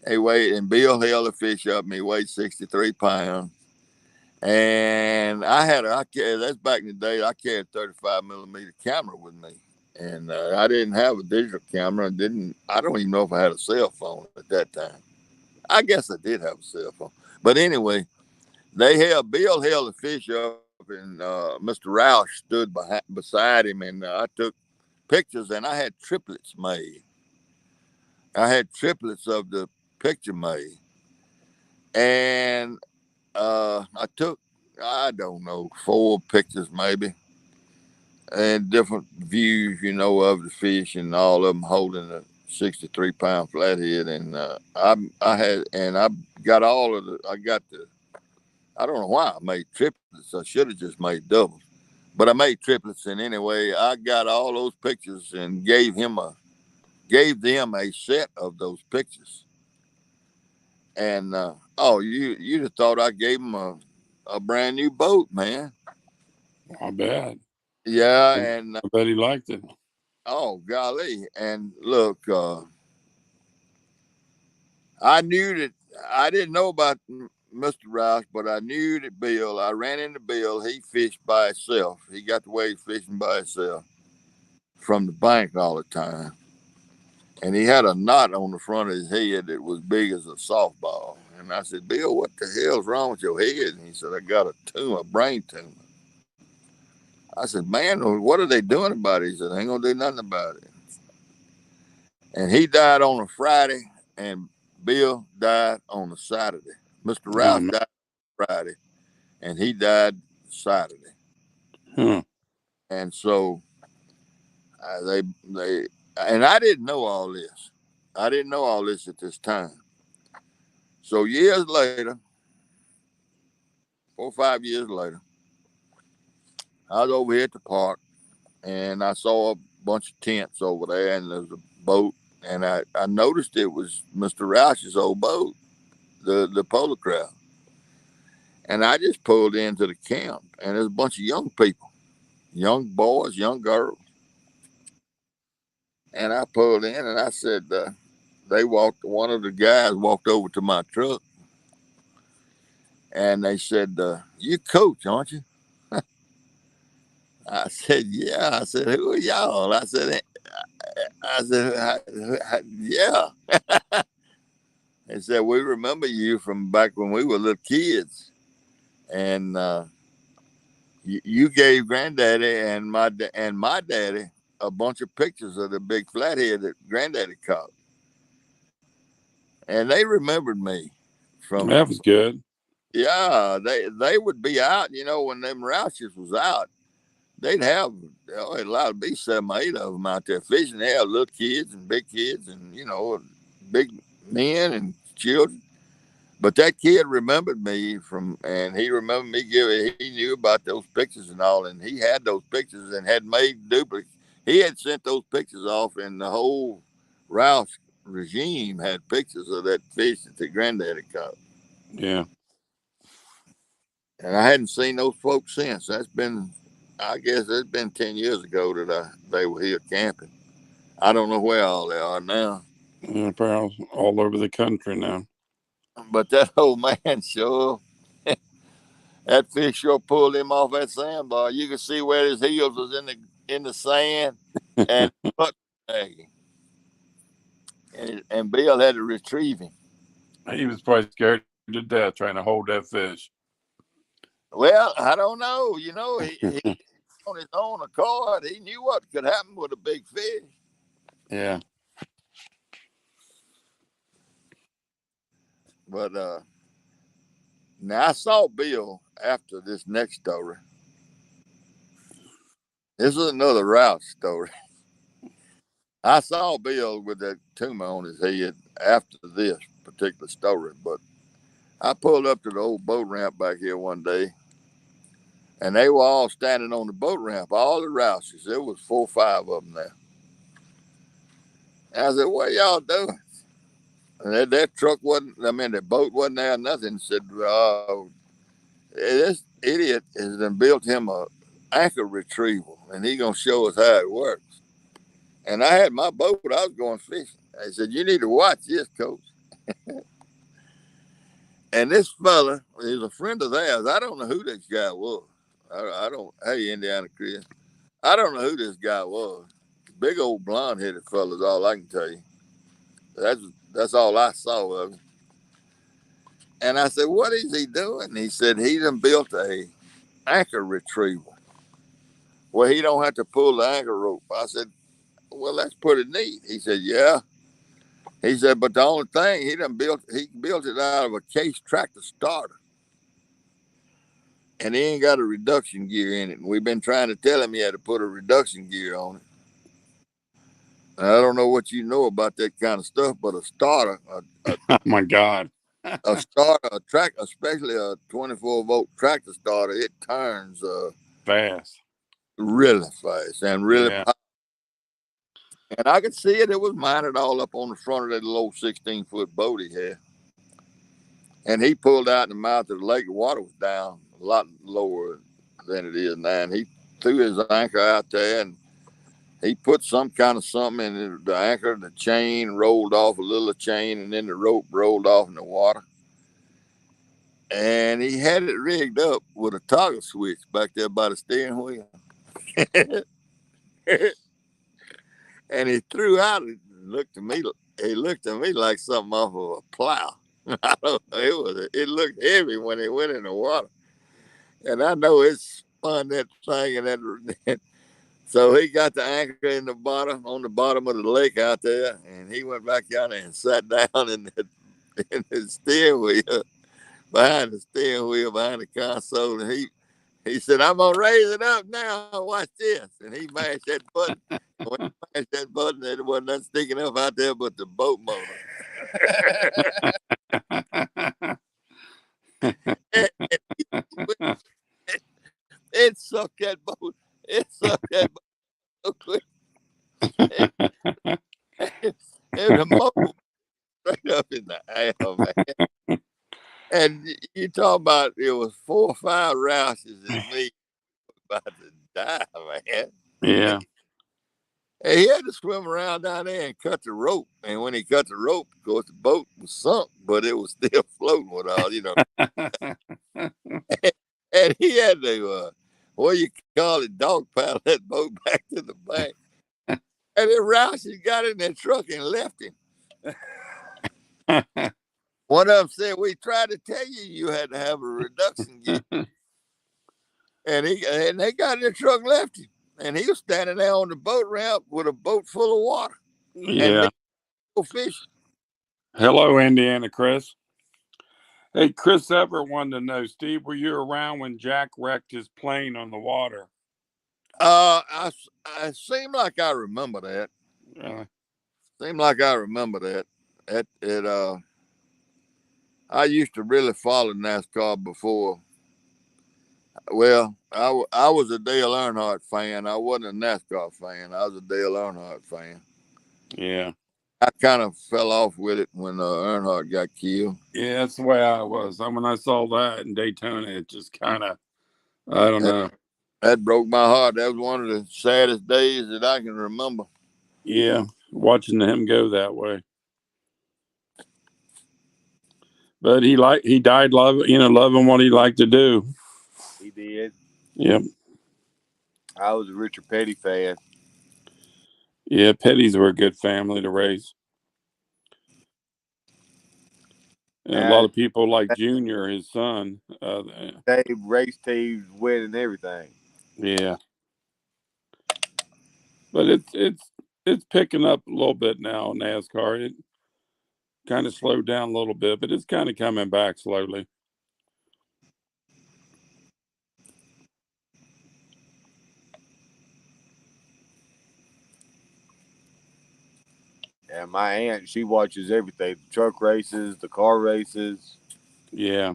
He weighed, and Bill held the fish up, and he weighed 63 pounds. And that's back in the day, I carried a 35mm camera with me. And I didn't have a digital camera. I don't even know if I had a cell phone at that time. I guess I did have a cell phone. But anyway, Bill held the fish up, and Mr. Roush stood beside him, and I took pictures, and I had triplets made. I had triplets of the picture made. And I took, I don't know, 4 pictures maybe, and different views, of the fish, and all of them holding a 63-pound flathead. And I got I don't know why I made triplets. I should have just made doubles, but I made triplets. And anyway, I got all those pictures and gave them a set of those pictures. And you'd have thought I gave them a brand new boat, man. I bet. Yeah, I and bet he liked it. oh golly, and look, I knew that I didn't know about Mr. Rouse, but I knew that Bill. I ran into Bill. He fished by himself. He got the way fishing by himself from the bank all the time, and he had a knot on the front of his head that was big as a softball. And I said, "Bill, what the hell's wrong with your head?" And he said, "I got a brain tumor." I said, "Man, what are they doing about it?" He said, "They ain't gonna do nothing about it." And he died on a Friday, and Bill died on a Saturday. Mr. Oh Rouse man. died Friday, and he died Saturday. Huh. And so they and I didn't know all this. I didn't know all this at this time. So years later, 4 or 5 years later, I was over here at the park, and I saw a bunch of tents over there, and there was a boat, and I noticed it was Mr. Roush's old boat, the Polo Crowd. And I just pulled into the camp, and there's a bunch of young people, young boys, young girls. And I pulled in, and I said, one of the guys walked over to my truck, and they said, "You coach, aren't you?" I said, "Yeah." I said, "Who are y'all?" "Yeah." They said, "We remember you from back when we were little kids, and you gave Granddaddy and my daddy a bunch of pictures of the big flathead that Granddaddy caught, and they remembered me from." That was good. Yeah, they would be out, when them Rouches was out. They'd have allowed to be 7 or 8 of them out there fishing. They have little kids and big kids, and big men and children. But that kid remembered me and he remembered me giving. He knew about those pictures and all, and he had those pictures and had made duplicates. He had sent those pictures off, and the whole Rouse regime had pictures of that fish that the Granddaddy caught. Yeah. And I hadn't seen those folks since. I guess it's been 10 years ago that they were here camping. I don't know where all they are now. Yeah, probably all over the country now. But that old man sure, that fish sure pulled him off that sandbar. You could see where his heels was in the sand, and butt dragging. And Bill had to retrieve him. He was probably scared to death trying to hold that fish. Well, I don't know. He on his own accord, he knew what could happen with a big fish. Yeah. But now I saw Bill after this next story. This is another route story. I saw Bill with that tumor on his head after this particular story, but I pulled up to the old boat ramp back here one day, and they were all standing on the boat ramp, all the Rouses. There was 4 or 5 of them there. And I said, "What y'all doing?" And that truck wasn't, the boat wasn't there, nothing. Said, this idiot has then built him a anchor retrieval, and he going to show us how it works. And I had my boat, I was going fishing. I said, "You need to watch this, coach." And this fella is a friend of theirs. I don't know who this guy was. I don't, hey, Indiana Chris. I don't know who this guy was. Big old blonde headed fella is all I can tell you. That's all I saw of him. And I said, "What is he doing?" And he said, "He done built a anchor retrieval where he don't have to pull the anchor rope." I said, "Well, that's pretty neat." He said, "Yeah." He said, "But the only thing he built it out of a case tractor starter. And he ain't got a reduction gear in it. And we've been trying to tell him he had to put a reduction gear on it. And I don't know what you know about that kind of stuff, but a starter, Oh my God. a starter, a track, especially a 24-volt tractor starter, it turns Fast. really fast and really Yeah. powerful. And I could see it. It was mounted all up on the front of that little 16-foot boat he had. And he pulled out in the mouth of the lake. The water was down a lot lower than it is now. And he threw his anchor out there, and he put some kind of something in the anchor. The chain rolled off, a little chain, and then the rope rolled off in the water. And he had it rigged up with a toggle switch back there by the steering wheel. And he threw out. It looked to me. He looked to me like something off of a plow. I don't know. It looked heavy when it went in the water, and I know it spun that thing. And that. So he got the anchor in the bottom, on the bottom of the lake out there, and he went back down there and sat down in the steering wheel, behind the console, and he said, "I'm gonna raise it up now. Watch this." And he mashed that button. When he mashed that button, there wasn't nothing sticking up out there but the boat motor. It sucked that boat. It sucked that boat so quick. And the motor straight up in the air, man. And you talk about it was 4 or 5 Rouses and me about to die, man. Yeah. And he had to swim around down there and cut the rope. And when he cut the rope, of course, the boat was sunk, but it was still floating with all, And he had to, what do you call it, dog paddle that boat back to the bank. And then Rouses got in that truck and left him. One of them said, "We tried to tell you you had to have a reduction gear." And they got in the truck and left him. And he was standing there on the boat ramp with a boat full of water. Yeah. And go fishing. Hello, Indiana Chris. Hey, Chris Everett wanted to know, Steve, were you around when Jack wrecked his plane on the water? I seem like I remember that. Seem like I remember that. I used to really follow NASCAR before. Well, I was a Dale Earnhardt fan. I wasn't a NASCAR fan. I was a Dale Earnhardt fan. Yeah. I kind of fell off with it when Earnhardt got killed. Yeah, that's the way I was. When I saw that in Daytona, it just kind of, I don't know. That broke my heart. That was one of the saddest days that I can remember. Yeah, watching him go that way. But he died loving what he liked to do. He did. Yep. I was a Richard Petty fan. Yeah, Petties were a good family to raise. And a lot And of people like Junior, his son. they race teams winning everything. Yeah, but it's picking up a little bit now. NASCAR, it kind of slowed down a little bit, but it's kind of coming back slowly. And my aunt, she watches everything: the truck races, the car races. Yeah,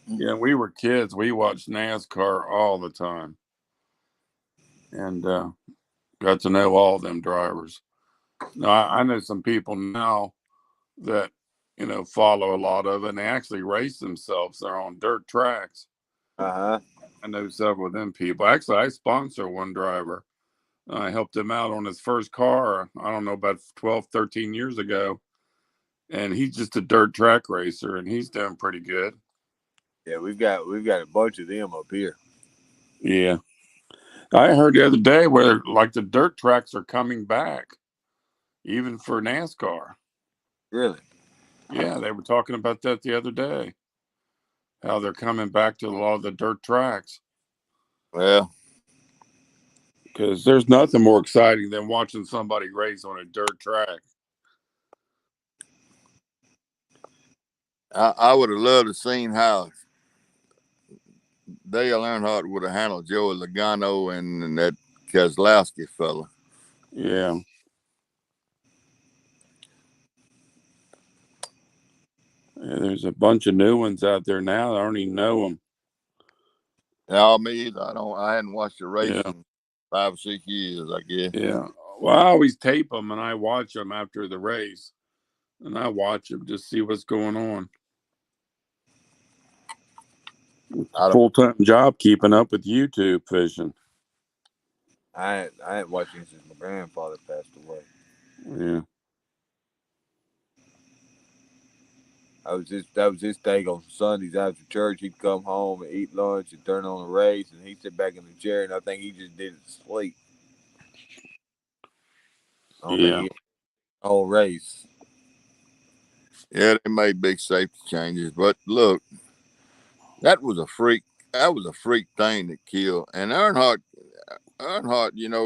yeah. We were kids. We watched NASCAR all the time, and got to know all them drivers. Now I know some people now that follow a lot of it, and they actually race themselves. They're on dirt tracks. Uh-huh. I know several of them people. Actually, I sponsor one driver. I helped him out on his first car, I don't know, about 12, 13 years ago. And he's just a dirt track racer, and he's doing pretty good. Yeah, we've got a bunch of them up here. Yeah. I heard the other day where, like, the dirt tracks are coming back, even for NASCAR. Really? Yeah, they were talking about that the other day, how they're coming back to a lot of the dirt tracks. Well, Because there's nothing more exciting than watching somebody race on a dirt track. I would have loved to seen how Dale Earnhardt would have handled Joey Logano and that Keselowski fella. Yeah. There's a bunch of new ones out there now. I don't even know them. Now, me either. I hadn't watched a race Yeah. in 5 or 6 years, I guess. Yeah. Well, I always tape them and I watch them after the race. And I watch them to see what's going on. Full-time job keeping up with YouTube fishing. I ain't watching since my grandfather passed away. Yeah. That was his thing on Sundays after church. He'd come home and eat lunch and turn on the race, and he'd sit back in the chair, and I think he just did it to sleep. I don't think Yeah. he the whole race. Yeah, they made big safety changes, but look, that was a freak. That was a freak thing that killed. And Earnhardt,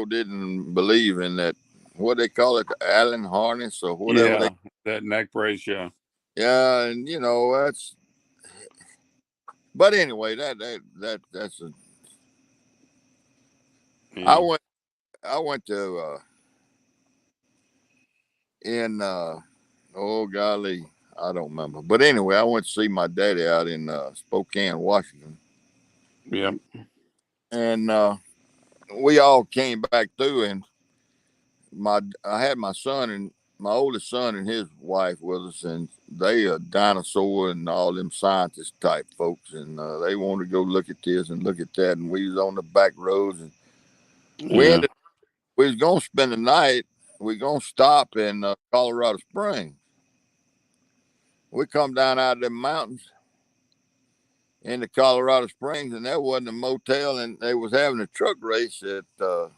didn't believe in that. What they call it, the Allen harness or whatever Yeah. they. That neck brace, yeah. Yeah, and that's. But anyway, that's a. I Yeah. went. I went to in oh golly, I don't remember. But anyway, I went to see my daddy out in Spokane, Washington, Yeah. and we all came back through, and I had my son and my oldest son and his wife with us, and they are dinosaur and all them scientist type folks, and they wanted to go look at this and look at that, and we was on the back roads, and Yeah. we was gonna spend the night. We gonna stop in Colorado Springs. We come down out of the mountains into Colorado Springs, and there wasn't a motel, and they was having a truck race at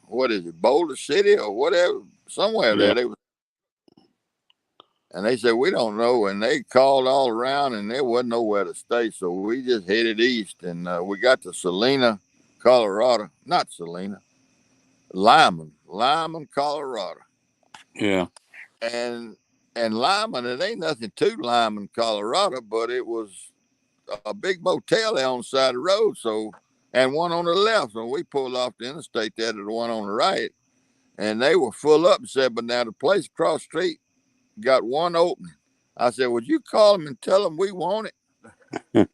what is it, Boulder City or whatever, somewhere Yeah. there. And they said, we don't know. And they called all around and there wasn't nowhere to stay. So we just headed east and we got to Salina, Colorado. Not Salina, Lyman, Colorado. Yeah. And Lyman, it ain't nothing to Lyman, Colorado, but it was a big motel there on the side of the road. So, and one on the left. So we pulled off the interstate there to the one on the right. And they were full up and said, but now the place across the street got one opening. I said, would you call them and tell them we want it?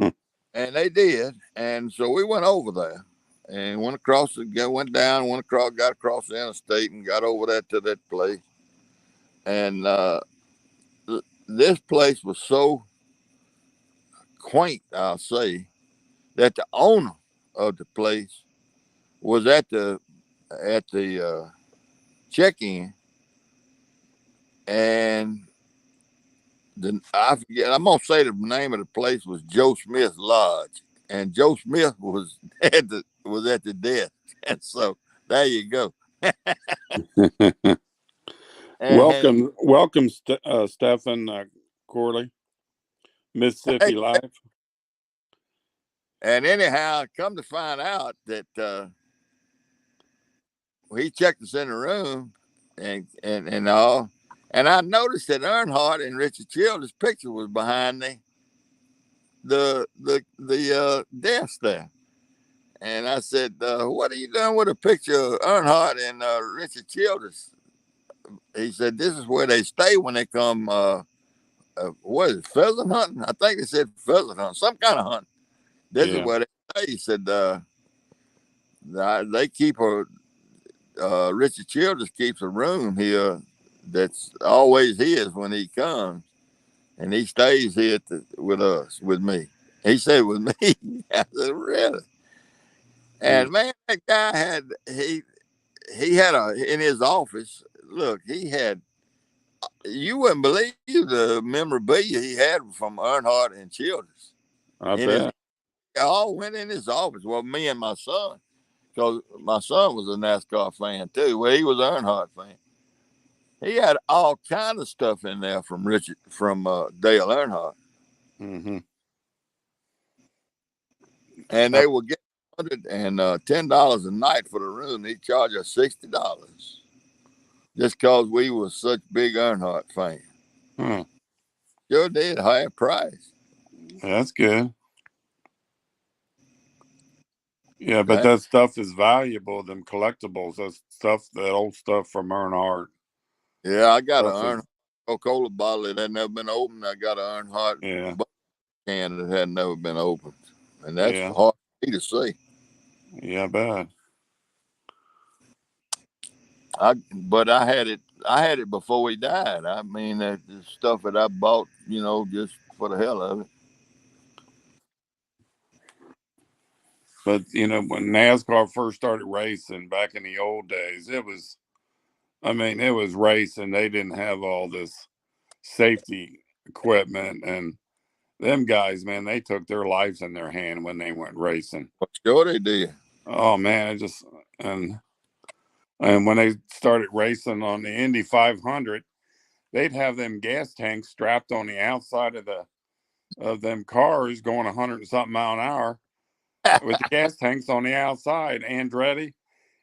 And they did. And so we went over there and went down, got across the interstate and got over there to that place. And this place was so quaint, I'll say, that the owner of the place was at the check-in, and I forget. I'm gonna say the name of the place was Joe Smith's Lodge, and Joe Smith was at the desk, and so there you go. And welcome, Stephen Corley, Mississippi Life. and anyhow, come to find out that he checked us in the room, and all, and I noticed that Earnhardt and Richard Childers' picture was behind the desk there. And I said, "What are you doing with a picture of Earnhardt and Richard Childers?" He said, "This is where they stay when they come. What is it, pheasant hunting? I think they said pheasant hunting, some kind of hunt. This is Yeah, where they stay." He said, "They keep a Richard Childers keeps a room here that's always his when he comes, and he stays here with us, with me." He said, "With me." I said, "Really?" mm, And man, that guy he had in his office. Look, he had, you wouldn't believe the memorabilia he had from Earnhardt and Childers I in his. bet. All went in his office. Well, me and my son, because my son was a NASCAR fan too. Well, he was an Earnhardt fan. He had all kind of stuff in there from Dale Earnhardt, Mm-hmm. and they would get $110 a night for the room. He charged us $60 just because we was such big Earnhardt fans. Huh. Sure did, higher price. That's good. Yeah, but that stuff is valuable. Them collectibles, that old stuff from Earnhardt. Yeah, I got an Stuff is, Earnhardt Coca-Cola bottle that had never been opened. I got an Earnhardt yeah, can that had never been opened, and that's yeah, hard for me to see. yeah, I bet. But I had it. I had it before he died. I mean, the stuff that I bought, just for the hell of it. But when NASCAR first started racing back in the old days, it was racing. They didn't have all this safety equipment, and them guys, man, they took their lives in their hand when they went racing. But sure they did. Oh man, it just and when they started racing on the Indy 500, they'd have them gas tanks strapped on the outside of them cars going 100 and something mile an hour with the gas tanks on the outside, Andretti.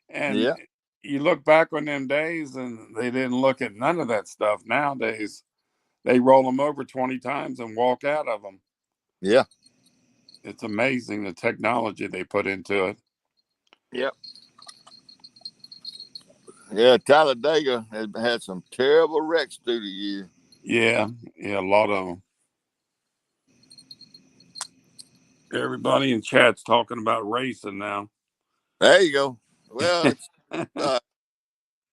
And Yeah, you look back on them days and they didn't look at none of that stuff. Nowadays, they roll them over 20 times and walk out of them. yeah, It's amazing the technology they put into it. yeah, yeah. Talladega has had some terrible wrecks through the years. Yeah, yeah, a lot of them. Everybody in chat's talking about racing now. There you go. Well, it's uh,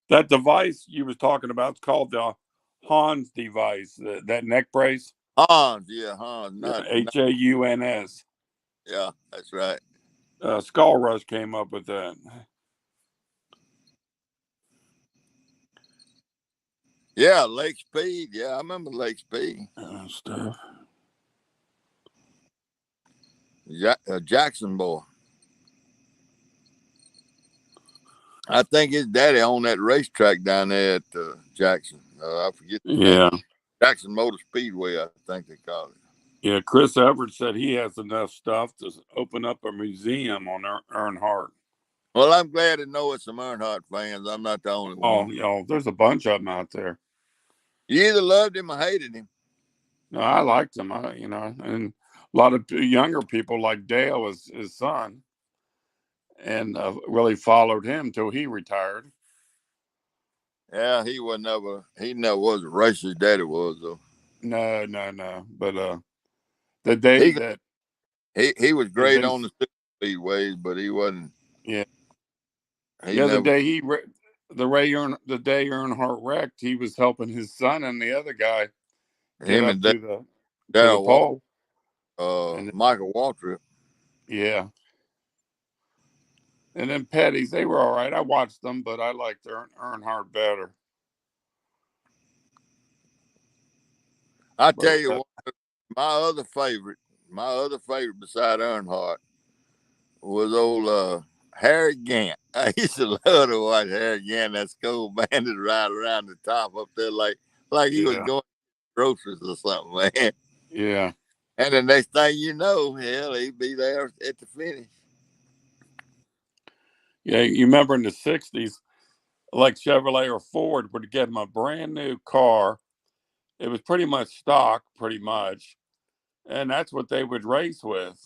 That device you was talking about is called the Hans device, that neck brace. Hans. Yeah, Hans. Yeah, Not. Hauns. Yeah, that's right. Skull Rush came up with that. Yeah, Lake Speed. Yeah, I remember Lake Speed. Stuff. Jackson boy. I think his daddy owned that racetrack down there at Jackson. I forget the name. Yeah, Jackson Motor Speedway, I think they call it. yeah. Chris Everett said he has enough stuff to open up a museum on Earnhardt. Well, I'm glad to know it's some Earnhardt fans. I'm not the only one. Oh, there's a bunch of them out there. You either loved him or hated him. No, I liked him. And a lot of younger people like Dale, his son, and really followed him till he retired. Yeah, he never was a racer. His daddy was though. No, no, no. But the day He that he was great they, on the speedways, but he wasn't. yeah, He yeah, never. the day Earnhardt wrecked, he was helping his son and the other guy get Him up and to the Darrell Waltrip, pole, and Michael Waltrip. yeah, and then Petty's, they were all right. I watched them, but I liked Earnhardt better. I tell you what, my other favorite beside Earnhardt was old Harry Gant. I used to love to watch Harry Gant, that Skull Bandit, ride around the top up there like he was going groceries or something, man. Yeah. And the next thing you know, hell, he'd be there at the finish. Yeah, you remember in the 60s, like Chevrolet or Ford would get them a brand new car. It was pretty much stock, pretty much. And that's what they would race with.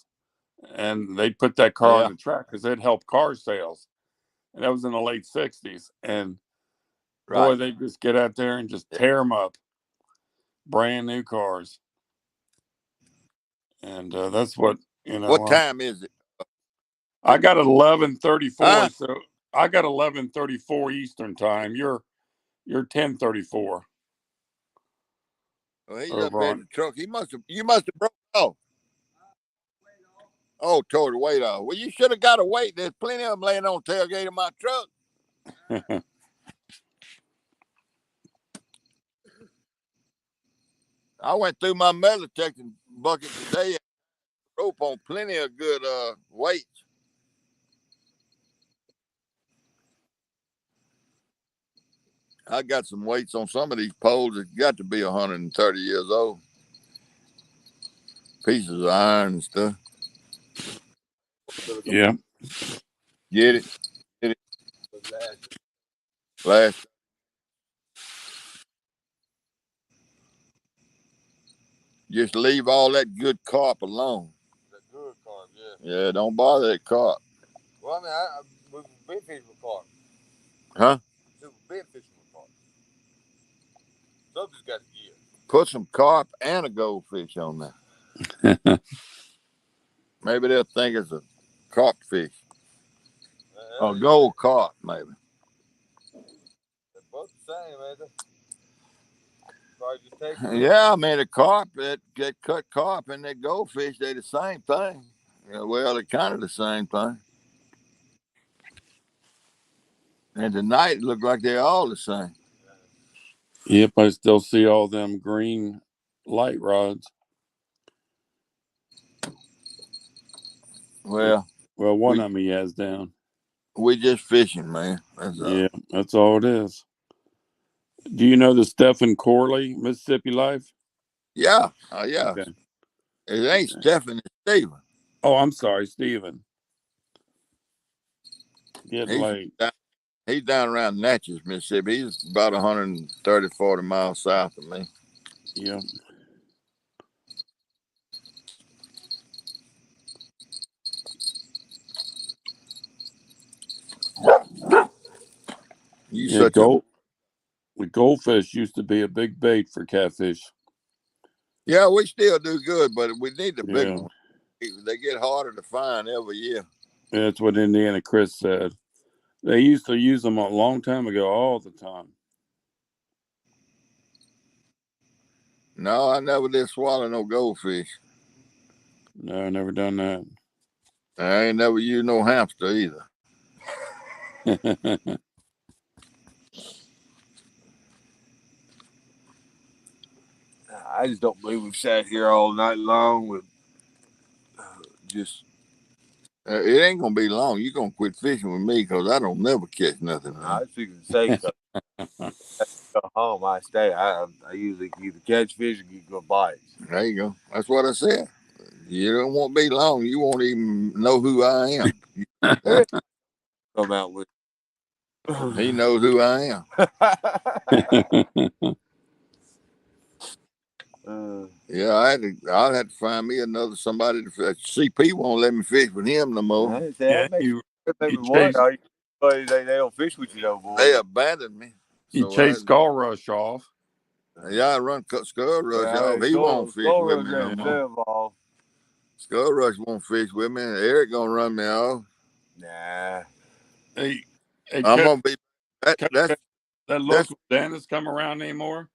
And they'd put that car on the track because it helped car sales. And that was in the late 60s. And boy, they just get out there and just tear them up. Brand new cars. And that's what, you know. What time is it? I got 11:34, so I got 11:34 Eastern time. You're 10:34. Well, he's up there in the truck. You must have broke off. Oh, tore the weight off. Well, you should have got a weight. There's plenty of them laying on the tailgate of my truck. I went through my metal detecting bucket today and rope on plenty of good weights. I got some weights on some of these poles that got to be 130 years old. Pieces of iron and stuff. Yeah. Get it? Last. Just leave all that good carp alone. That good carp, yeah. Yeah, don't bother that carp. Well, I mean, we've been fishing with carp. Huh? We've been fishing with carp. Something's got to give. Put some carp and a goldfish on there. Maybe they'll think it's a carp fish. Or gold carp, maybe. They're both the same, ain't they? Yeah, I mean, the carp, that cut carp and that goldfish, they're the same thing. Yeah, well, they're kind of the same thing. And tonight, it looked like they're all the same. Yep, I still see all them green light rods. Well, one of them he has down. We just fishing, man. That's all it is. Do you know the Stephen Corley Mississippi Life? Yeah, yeah. Okay. It ain't Stephen, it's Stephen. Oh, I'm sorry, Stephen. Getting late. He's down around Natchez, Mississippi. He's about 130, 40 miles south of me. Yeah. The goldfish used to be a big bait for catfish. Yeah, we still do good, but we need the big ones. They get harder to find every year. That's what Indiana Chris said. They used to use them a long time ago, all the time. No, I never did swallow no goldfish. No, I never done that. I ain't never used no hamster either. I just don't believe we've sat here all night long with just. It ain't gonna be long. You're gonna quit fishing with me because I don't never catch nothing. I was thinking to say, go home. I stay. I usually either catch fish or get good bites. There you go. That's what I said. You don't want to be long. You won't even know who I am. Come out with. He knows who I am. Yeah, I'll have to find me somebody to fish. CP won't let me fish with him no more. They don't fish with you no more. They abandoned me. You chase Skull Rush off. Yeah, I run Skull Rush off. He won't fish with me no more. Skull Rush won't fish with me. Eric gonna run me off. Nah. Hey, I'm gonna be. That local dentist come around anymore?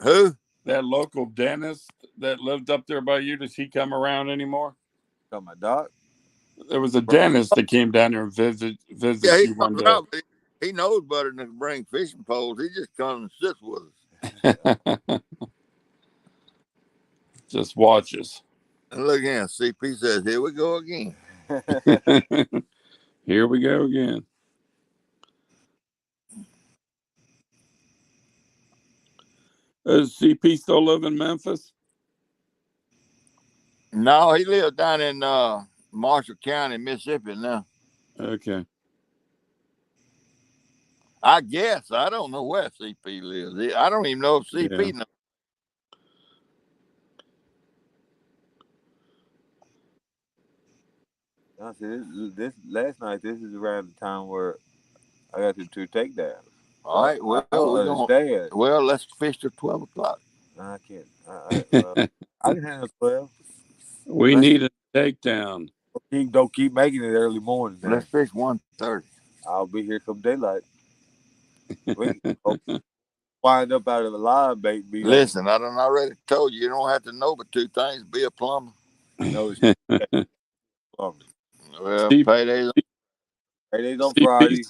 Who? That local dentist that lived up there by you, does he come around anymore? Got my doc. There was a dentist that came down there and visit you one day. He knows better than to bring fishing poles. He just comes and sits with us. just watches. And look here, CP says, here we go again. Here we go again. Does CP still live in Memphis? No, he lives down in Marshall County, Mississippi now. Okay. I guess. I don't know where CP lives. I don't even know if CP knows. I said this last night. This is around the time where I got the 2 takedowns. All right, well, I don't understand. Well, let's fish till 12 o'clock. I can't. I can handle 12. We need a takedown. Don't keep making it early morning. Then. Let's fish 1:30. I'll be here come daylight. We wind up out of the live bait. Listen, I done already told you, you don't have to know but 2 things. Be a plumber. No, it's plumber. Well, paydays on Friday.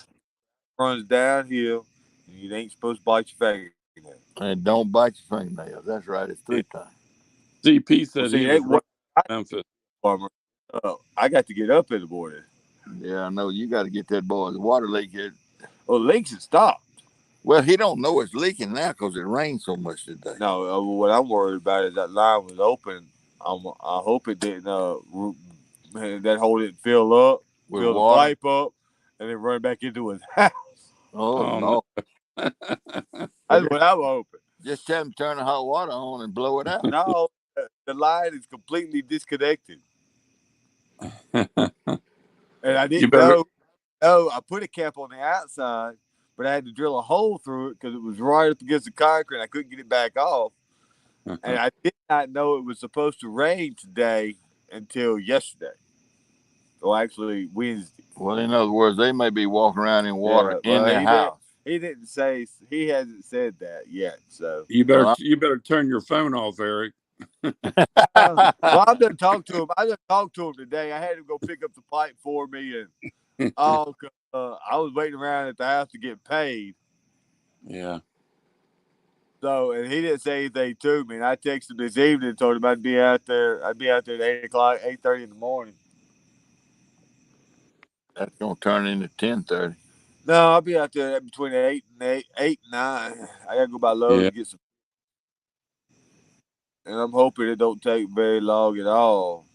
Runs downhill. You ain't supposed to bite your fingernail. And don't bite your fingernails. That's right. It's 3 times. CP said he was right in Memphis. Farmer. I got to get up in the morning. Yeah, I know. You got to get that boy's water leak here. Well, the leaks had stopped. Well, he don't know it's leaking now because it rained so much today. No, what I'm worried about is that line was open. I hope it didn't. That hole didn't fill up, fill the pipe up, and then run back into his house. Oh no! That's what I'm hoping. Just tell him to turn the hot water on and blow it out. No, the line is completely disconnected, and I didn't know. Oh, I put a cap on the outside, but I had to drill a hole through it because it was right up against the concrete. I couldn't get it back off. And I did not know it was supposed to rain today until yesterday. Or actually Wednesday. Well, in other words, they may be walking around in water in their house. He didn't say, he hasn't said that yet. So you better turn your phone off, Eric. Well, I'm gonna talk to him. I just talked to him today. I had to go pick up the pipe for me, and I was waiting around at the house to get paid. Yeah. So, and he didn't say anything to me. And I texted him this evening and told him I'd be out there. I'd be out there at 8:30 in the morning. That's gonna turn into 10:30. No, I'll be out there between 8 and 9. I gotta go by load to get some. And I'm hoping it don't take very long at all.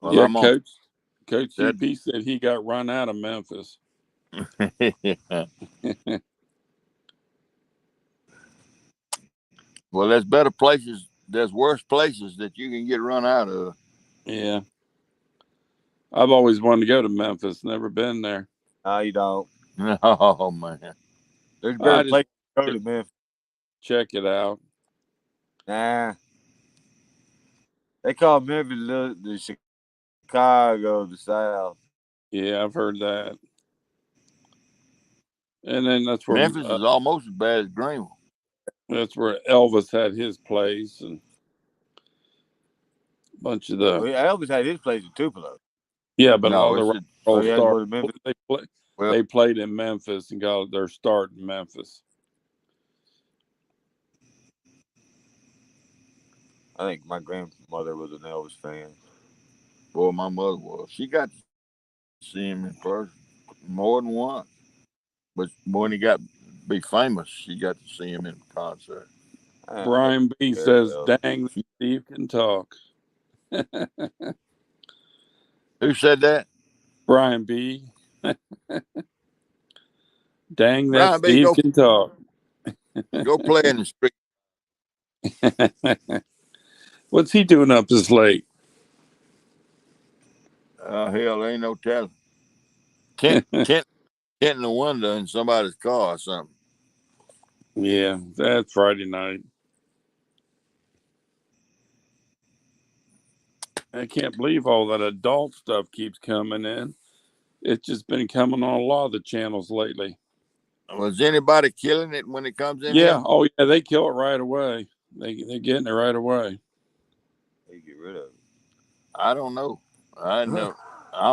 Well, yeah, Coach CP said he got run out of Memphis. Well, there's better places. There's worse places that you can get run out of. Yeah. I've always wanted to go to Memphis. Never been there. No, you don't. Oh, man. There's better places to go to Memphis. Check it out. Nah. They call Memphis the Chicago of the South. Yeah, I've heard that. And then that's where Memphis is almost as bad as Greenville. That's where Elvis had his place and a bunch of the. Well, Elvis had his place in Tupelo. Yeah, but all the rock and roll stars, they played in Memphis and got their start in Memphis. I think my grandmother was an Elvis fan. Boy, my mother was. She got to see him in person more than once. But when he got to be famous, she got to see him in concert. Brian B says, dang, Steve can talk. Who said that? Brian B. Dang, that Steve can talk. Go play in the street. What's he doing up this late? Hell, there ain't no telling. Tinting the window in somebody's car or something. Yeah, that's Friday night. I can't believe all that adult stuff keeps coming in. It's just been coming on a lot of the channels lately. Was anybody killing it when it comes in? Yeah. Here? Oh, yeah. They kill it right away. They're getting it right away. They get rid of it. I don't know. I'm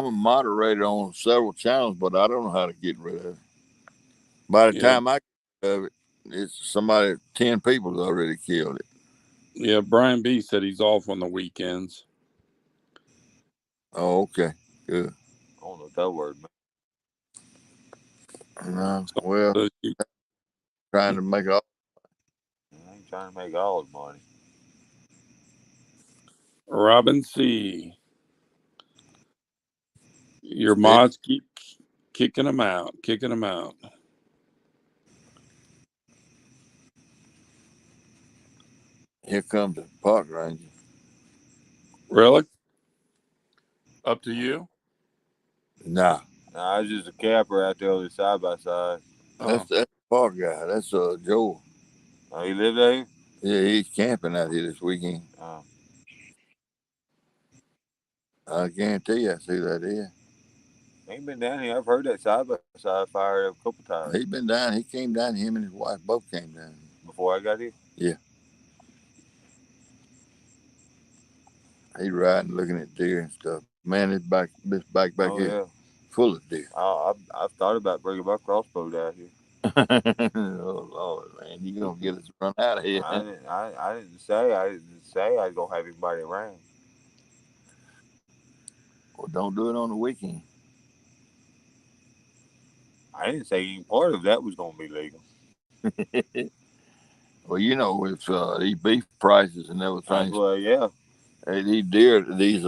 a moderator on several channels, but I don't know how to get rid of it. By the time I get rid of it, it's somebody, 10 people already killed it. Yeah, Brian B said he's off on the weekends. Oh, okay, good. I don't know what that word means. No, well, So you, trying to make all. I ain't trying to make all the money. Robin C, your Here, mods keep kicking them out, kicking them out. here comes the park ranger. Really? Up to you? Nah, Nah, it's just a capper out there on the side by side. Oh, that's the park guy. That's Joel. Oh, he live there? Yeah, he's camping out here this weekend. Oh. I guarantee you, I see that here. Ain't been down here. I've heard that side by side fired up a couple times He been down. He came down. Him and his wife both came down. before I got here. Yeah, he riding, looking at deer and stuff. Man, this bike back Oh here, yeah. full of deer. I've thought about bringing my crossbow down here. Oh Lord, man, you gonna get us run out of here? I didn't say I was gonna have anybody around. Well, don't do it on the weekend. I didn't say any part of that was gonna be legal. Well, you know, with these beef prices and everything, Well, yeah. these deer, these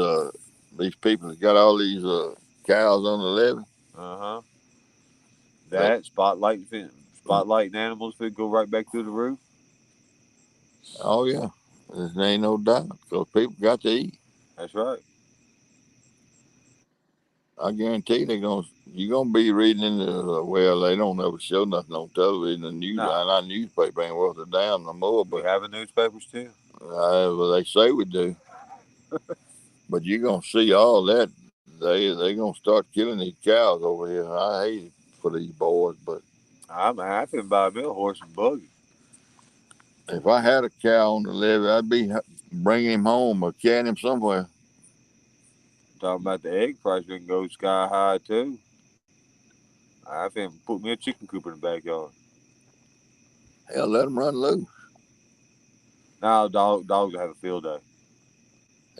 people that got all these cows on the levee. Uh huh. They, That spotlighting animals could go right back through the roof. oh yeah, there ain't no doubt because people got to eat. That's right. I guarantee you're gonna be reading in the well, they don't ever show nothing on television. The news, Nah, our newspaper ain't worth a damn no more. we But having newspapers too. well, they say we do. But you're gonna see all that. They gonna start killing these cows over here. I hate it for these boys, but I'm happy to buy me a horse and buggy. if I had a cow on the levee, I'd be bringing him home or carrying him somewhere. Talking about the egg price can go sky high too. I think put me a chicken coop in the backyard. Hell, let them run loose. Now dogs will have a field day.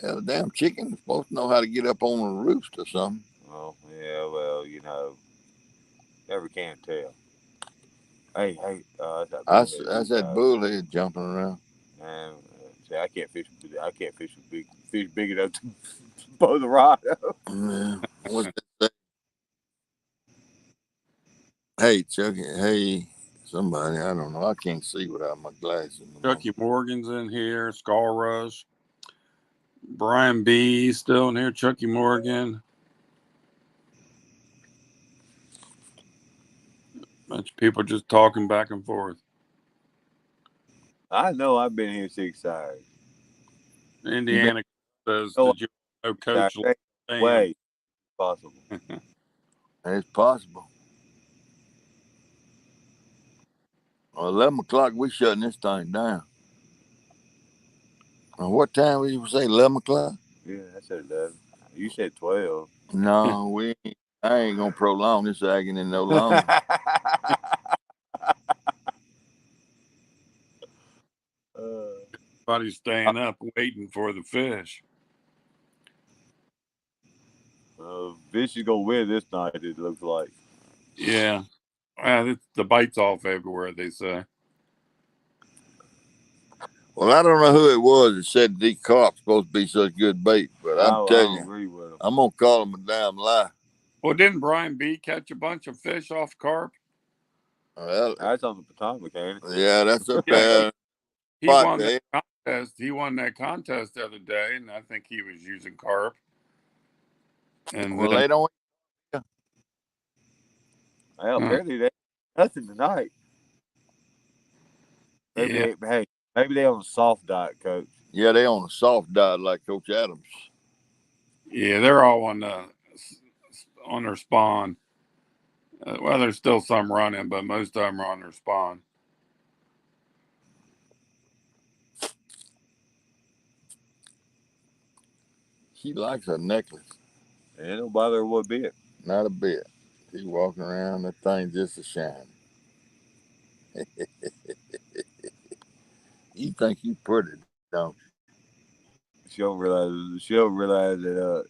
Hell, the damn chicken is supposed to know how to get up on a roost or something. Oh yeah, well never can tell. Hey, that's that bullhead That's just that died. bullhead jumping around. And see, I can't fish. I can't fish with big fish big enough to blow the rod up. Yeah. What's that? Hey, Chucky. Hey, somebody. I don't know. I can't see without my glasses no more. Chucky Morgan's in here. Skull Rush. Brian B still in here. Chucky Morgan. Bunch of people just talking back and forth. I know I've been here 6 times. You been? Indiana says, No, "Did you know Coach ain't Sam?" way possible. It's possible. Well, 11 o'clock. We shutting this thing down. What time did you say? 11 o'clock? Yeah, I said 11. You said 12. No, we. I ain't gonna prolong this agony no longer. Everybody's staying up waiting for the fish. Fish is gonna win this night. It looks like. Yeah, the bite's off everywhere. They say. Well, I don't know who it was that said these carp's supposed to be such good bait, but I I'm telling don't you, agree with him. I'm gonna call him a damn lie. Well, didn't Brian B catch a bunch of fish off carp? Well, That's on the Potomac, ain't it? yeah, that's up Yeah, there. he Spot won that there. contest. He won that contest the other day, and I think he was using carp. And Well, then, they don't. Well, apparently they nothing tonight. yeah, Maybe they on a soft diet, Coach. Yeah, they on a soft diet like Coach Adams. yeah, they're all on their spawn. Well, there's still some running, but most of them are on their spawn. She likes her necklace. Ain't no bother what bit. Not a bit. She walking around, that thing just a shine. You think you pretty, No. She don't realize. She don't realize that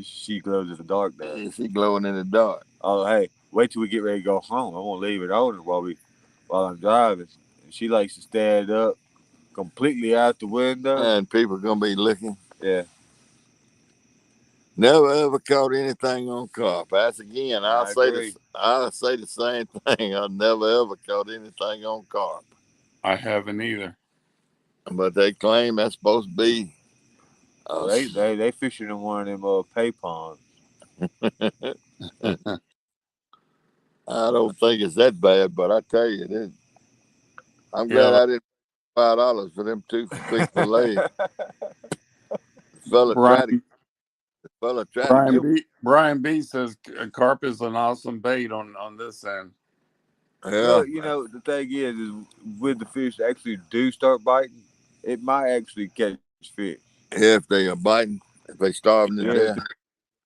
she glows in the dark now. She glowing in the dark. Oh, hey, wait till we get ready to go home. I won't leave it on her while I'm driving. And she likes to stand up completely out the window. And people gonna be looking. Yeah. Never ever caught anything on carp. That's again. I'll say the same thing. I've never ever caught anything on carp. I haven't either. But they claim that's supposed to be. Well, they fishing in one of them pay ponds. I don't think it's that bad, but I tell you, I'm glad Yeah, I didn't pay $5 for them 2 fillets. Fella tried to get. Brian B says carp is an awesome bait on this end. Yeah. Well, the thing is with the fish that actually do start biting, it might actually catch fish. If they are biting, if they starving to death.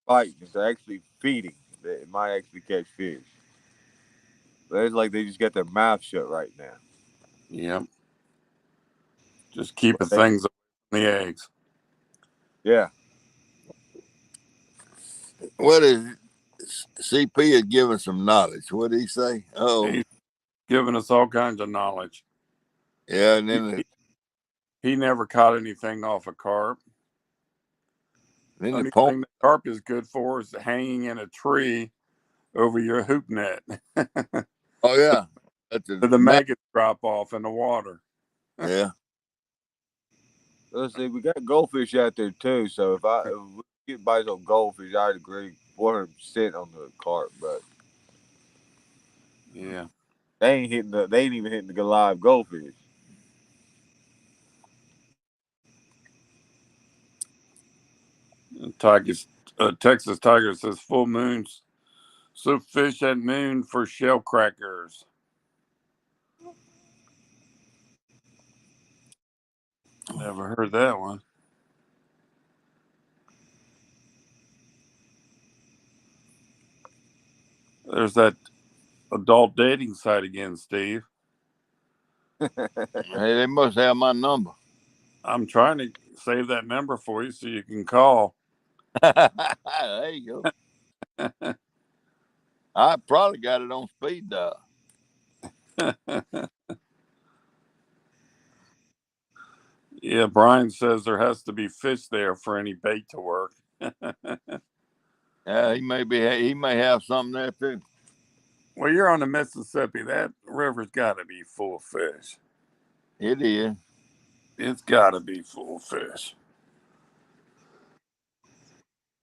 Biting, it's actually feeding. It might actually catch fish. But it's like they just got their mouth shut right now. Yep. Just keeping things on the eggs. Yeah. What is CP is giving some knowledge? What did he say? Oh, He's giving us all kinds of knowledge. Yeah, and then he never caught anything off a carp. The only thing that carp is good for is hanging in a tree over your hoop net. Oh yeah, the maggots drop off in the water. Yeah. Let's see, we got goldfish out there too. So if we get bites on goldfish, I'd agree 100% on the carp. But yeah, they ain't even hitting the live goldfish. Texas Tiger says full moons, so fish at noon for shell crackers. Never heard that one. There's that adult dating site again, Steve. Hey, they must have my number. I'm trying to save that number for you so you can call. There you go. I probably got it on speed dial. Yeah, Brian says there has to be fish there for any bait to work. Yeah, he may have something there too. Well, you're on the Mississippi. That river's got to be full of fish. It is. It's got to be full of fish.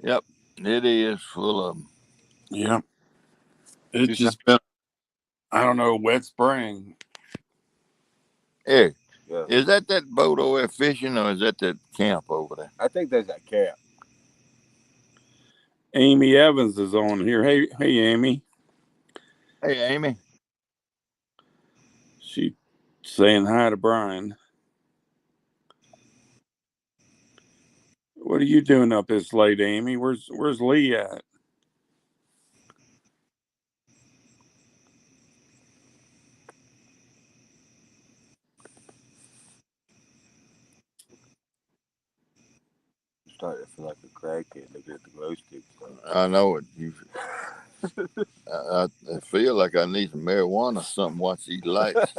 Yep, it is full of them. Yep. It's just been, I don't know, wet spring. Hey, yeah. Is that boat over there fishing, or is that camp over there? I think there's that camp. Amy Evans is on here. Hey, Amy. Hey, Amy. She saying hi to Brian. What are you doing up this late, Amy? Where's Lee at? Starting to feel like a crackhead looking at the glow sticks. I know it. I feel like I need some marijuana or something once these lights.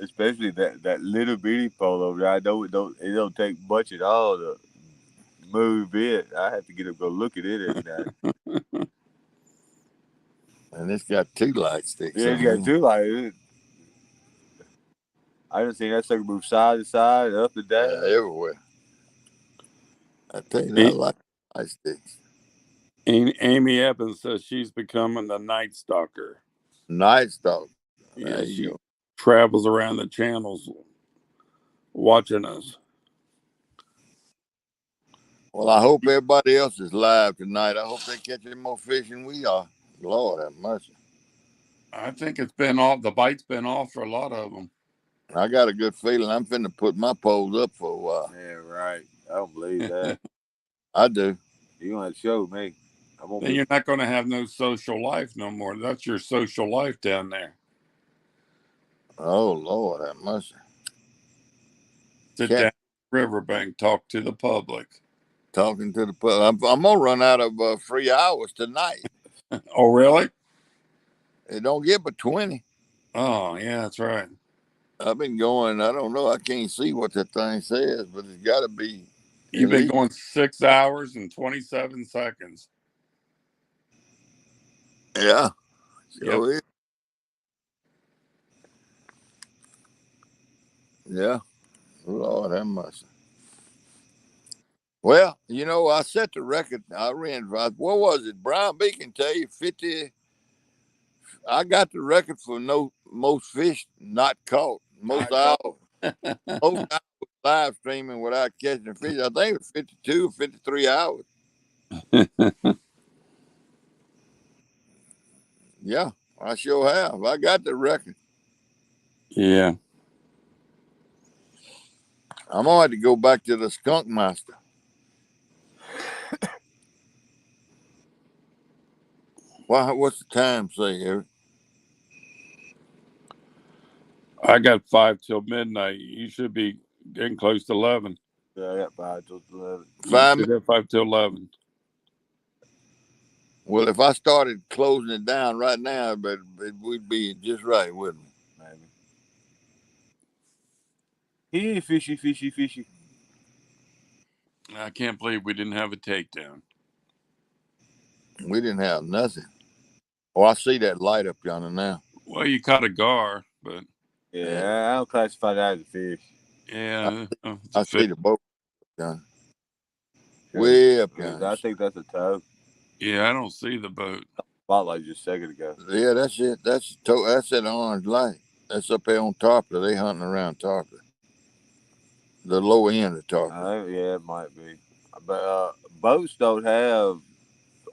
Especially that little bitty pole over there. I know it don't take much at all to move it. I have to get up go look at it at night. And it's got 2 light sticks. Yeah, it's got 2 lights. I done seen that sucker move side to side, up and down. Yeah, everywhere. I tell you, I like light sticks. Amy Evans says she's becoming the Night Stalker. Night Stalker. Yeah, she travels around the channels watching us. Well, I hope everybody else is live tonight. I hope they're catching more fish than we are. Lord have mercy. I think the bite's been off for a lot of them. I got a good feeling I'm finna put my poles up for a while. Yeah, right. I don't believe that. I do. You gonna have to show me. Then you're not going to have no social life no more. That's your social life down there. Oh Lord, that must Sit cat down riverbank, talk to the public. talking to the public. I'm gonna run out of free hours tonight. Oh, really? It don't get but 20. Oh, yeah, that's right. I've been going. I don't know. I can't see what that thing says, but it's got to be at You've been least. going 6 hours and 27 seconds. Yeah. Yep. So yeah. Lord have mercy. Well, I set the record. I ran. What was it? Brian B can tell you 50. I got the record for most fish not caught. Most hours. Most hours live streaming without catching a fish. I think it was 52 or 53 hours. Yeah, I sure have. I got the record. Yeah. I'm gonna have to go back to the Skunk Master. What's the time say, Eric? I got 5 till midnight. You should be getting close to 11. Yeah, I got 5 till 11. You 5 should minutes. have 5 till 11. Well, if I started closing it down right now, but we'd be just right, wouldn't we? Maybe. He fishy. I can't believe we didn't have a takedown. We didn't have nothing. Oh, I see that light up yonder now. Well, you caught a gar, but Yeah, I don't classify that as a fish. yeah, it's I a see fish. the boat yonder. Way up yonder. I think that's a tow. Yeah, I don't see the boat. Spotlight just a second ago. Yeah, that's it. That's that orange light. That's up there on Tarpon. They hunting around Tarpon. The lower end of Tarpon. Yeah, it might be. But boats don't have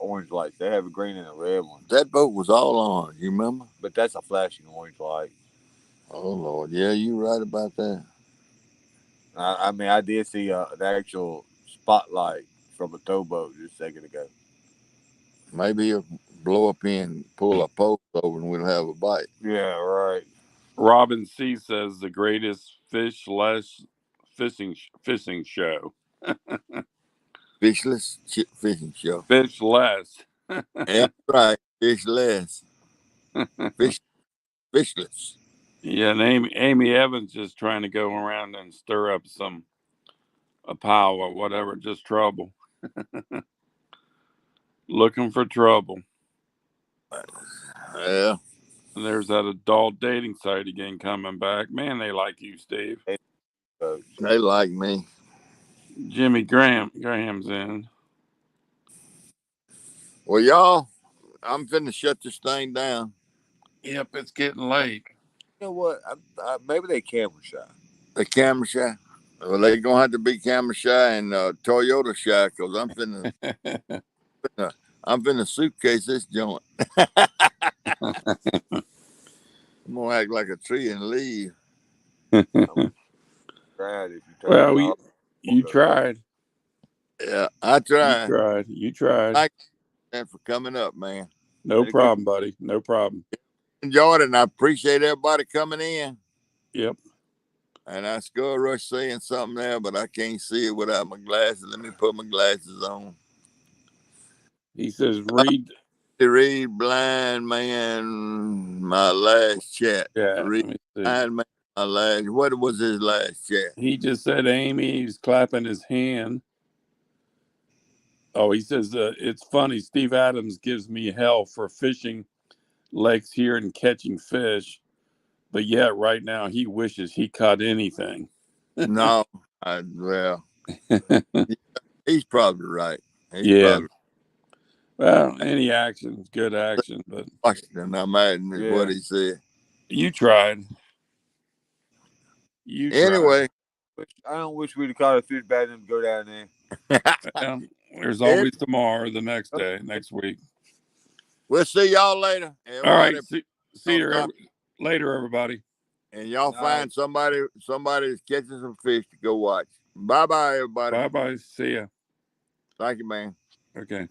orange lights. They have a green and a red one. That boat was all orange. You remember? But that's a flashing orange light. Oh Lord, yeah, you right about that. I mean, I did see the actual spotlight from a towboat just a second ago. Maybe he'll blow up in, pull a post over, and we'll have a bite. Yeah, right. Robin C says the greatest fishless fishing show. Fishless fishing show. Fishless. Yeah, right. Fishless. Fishless. Yeah, and Amy Evans just trying to go around and stir up a pile or whatever, just trouble. Looking for trouble. Yeah. And there's that adult dating site again coming back. Man, they like you, Steve. They like me. Jimmy Graham's in. Well, y'all, I'm finna shut this thing down. Yep, it's getting late. You know what? Maybe they camera shy. The camera shy. Well, they gonna have to be camera shy and Toyota shy because I'm finna suitcase this joint. I'm gonna act like a tree and leave. Well, you tried. Yeah, I tried. You tried. Thank you for coming up, man. No problem, buddy. No problem. Enjoyed it, and I appreciate everybody coming in. Yep. And I Skull Rush saying something there, but I can't see it without my glasses. Let me put my glasses on. He says, read Blind Man, my last chat. Yeah. Read Blind Man, my last. What was his last chat? He just said Amy's clapping his hand. Oh, he says, it's funny. Steve Adams gives me hell for fishing lakes here and catching fish. But yet, right now, he wishes he caught anything. No, well, he's probably right. Well, any action is good action, but Washington, I'm adding what he said. You tried. Anyway, I don't wish we'd have caught a fish bad enough to go down there. Well, there's always tomorrow, the next day, next week. We'll see y'all later. All right, see you later, everybody. And y'all find somebody that's catching some fish to go watch. Bye-bye, everybody. Bye-bye. See ya. Thank you, man. Okay.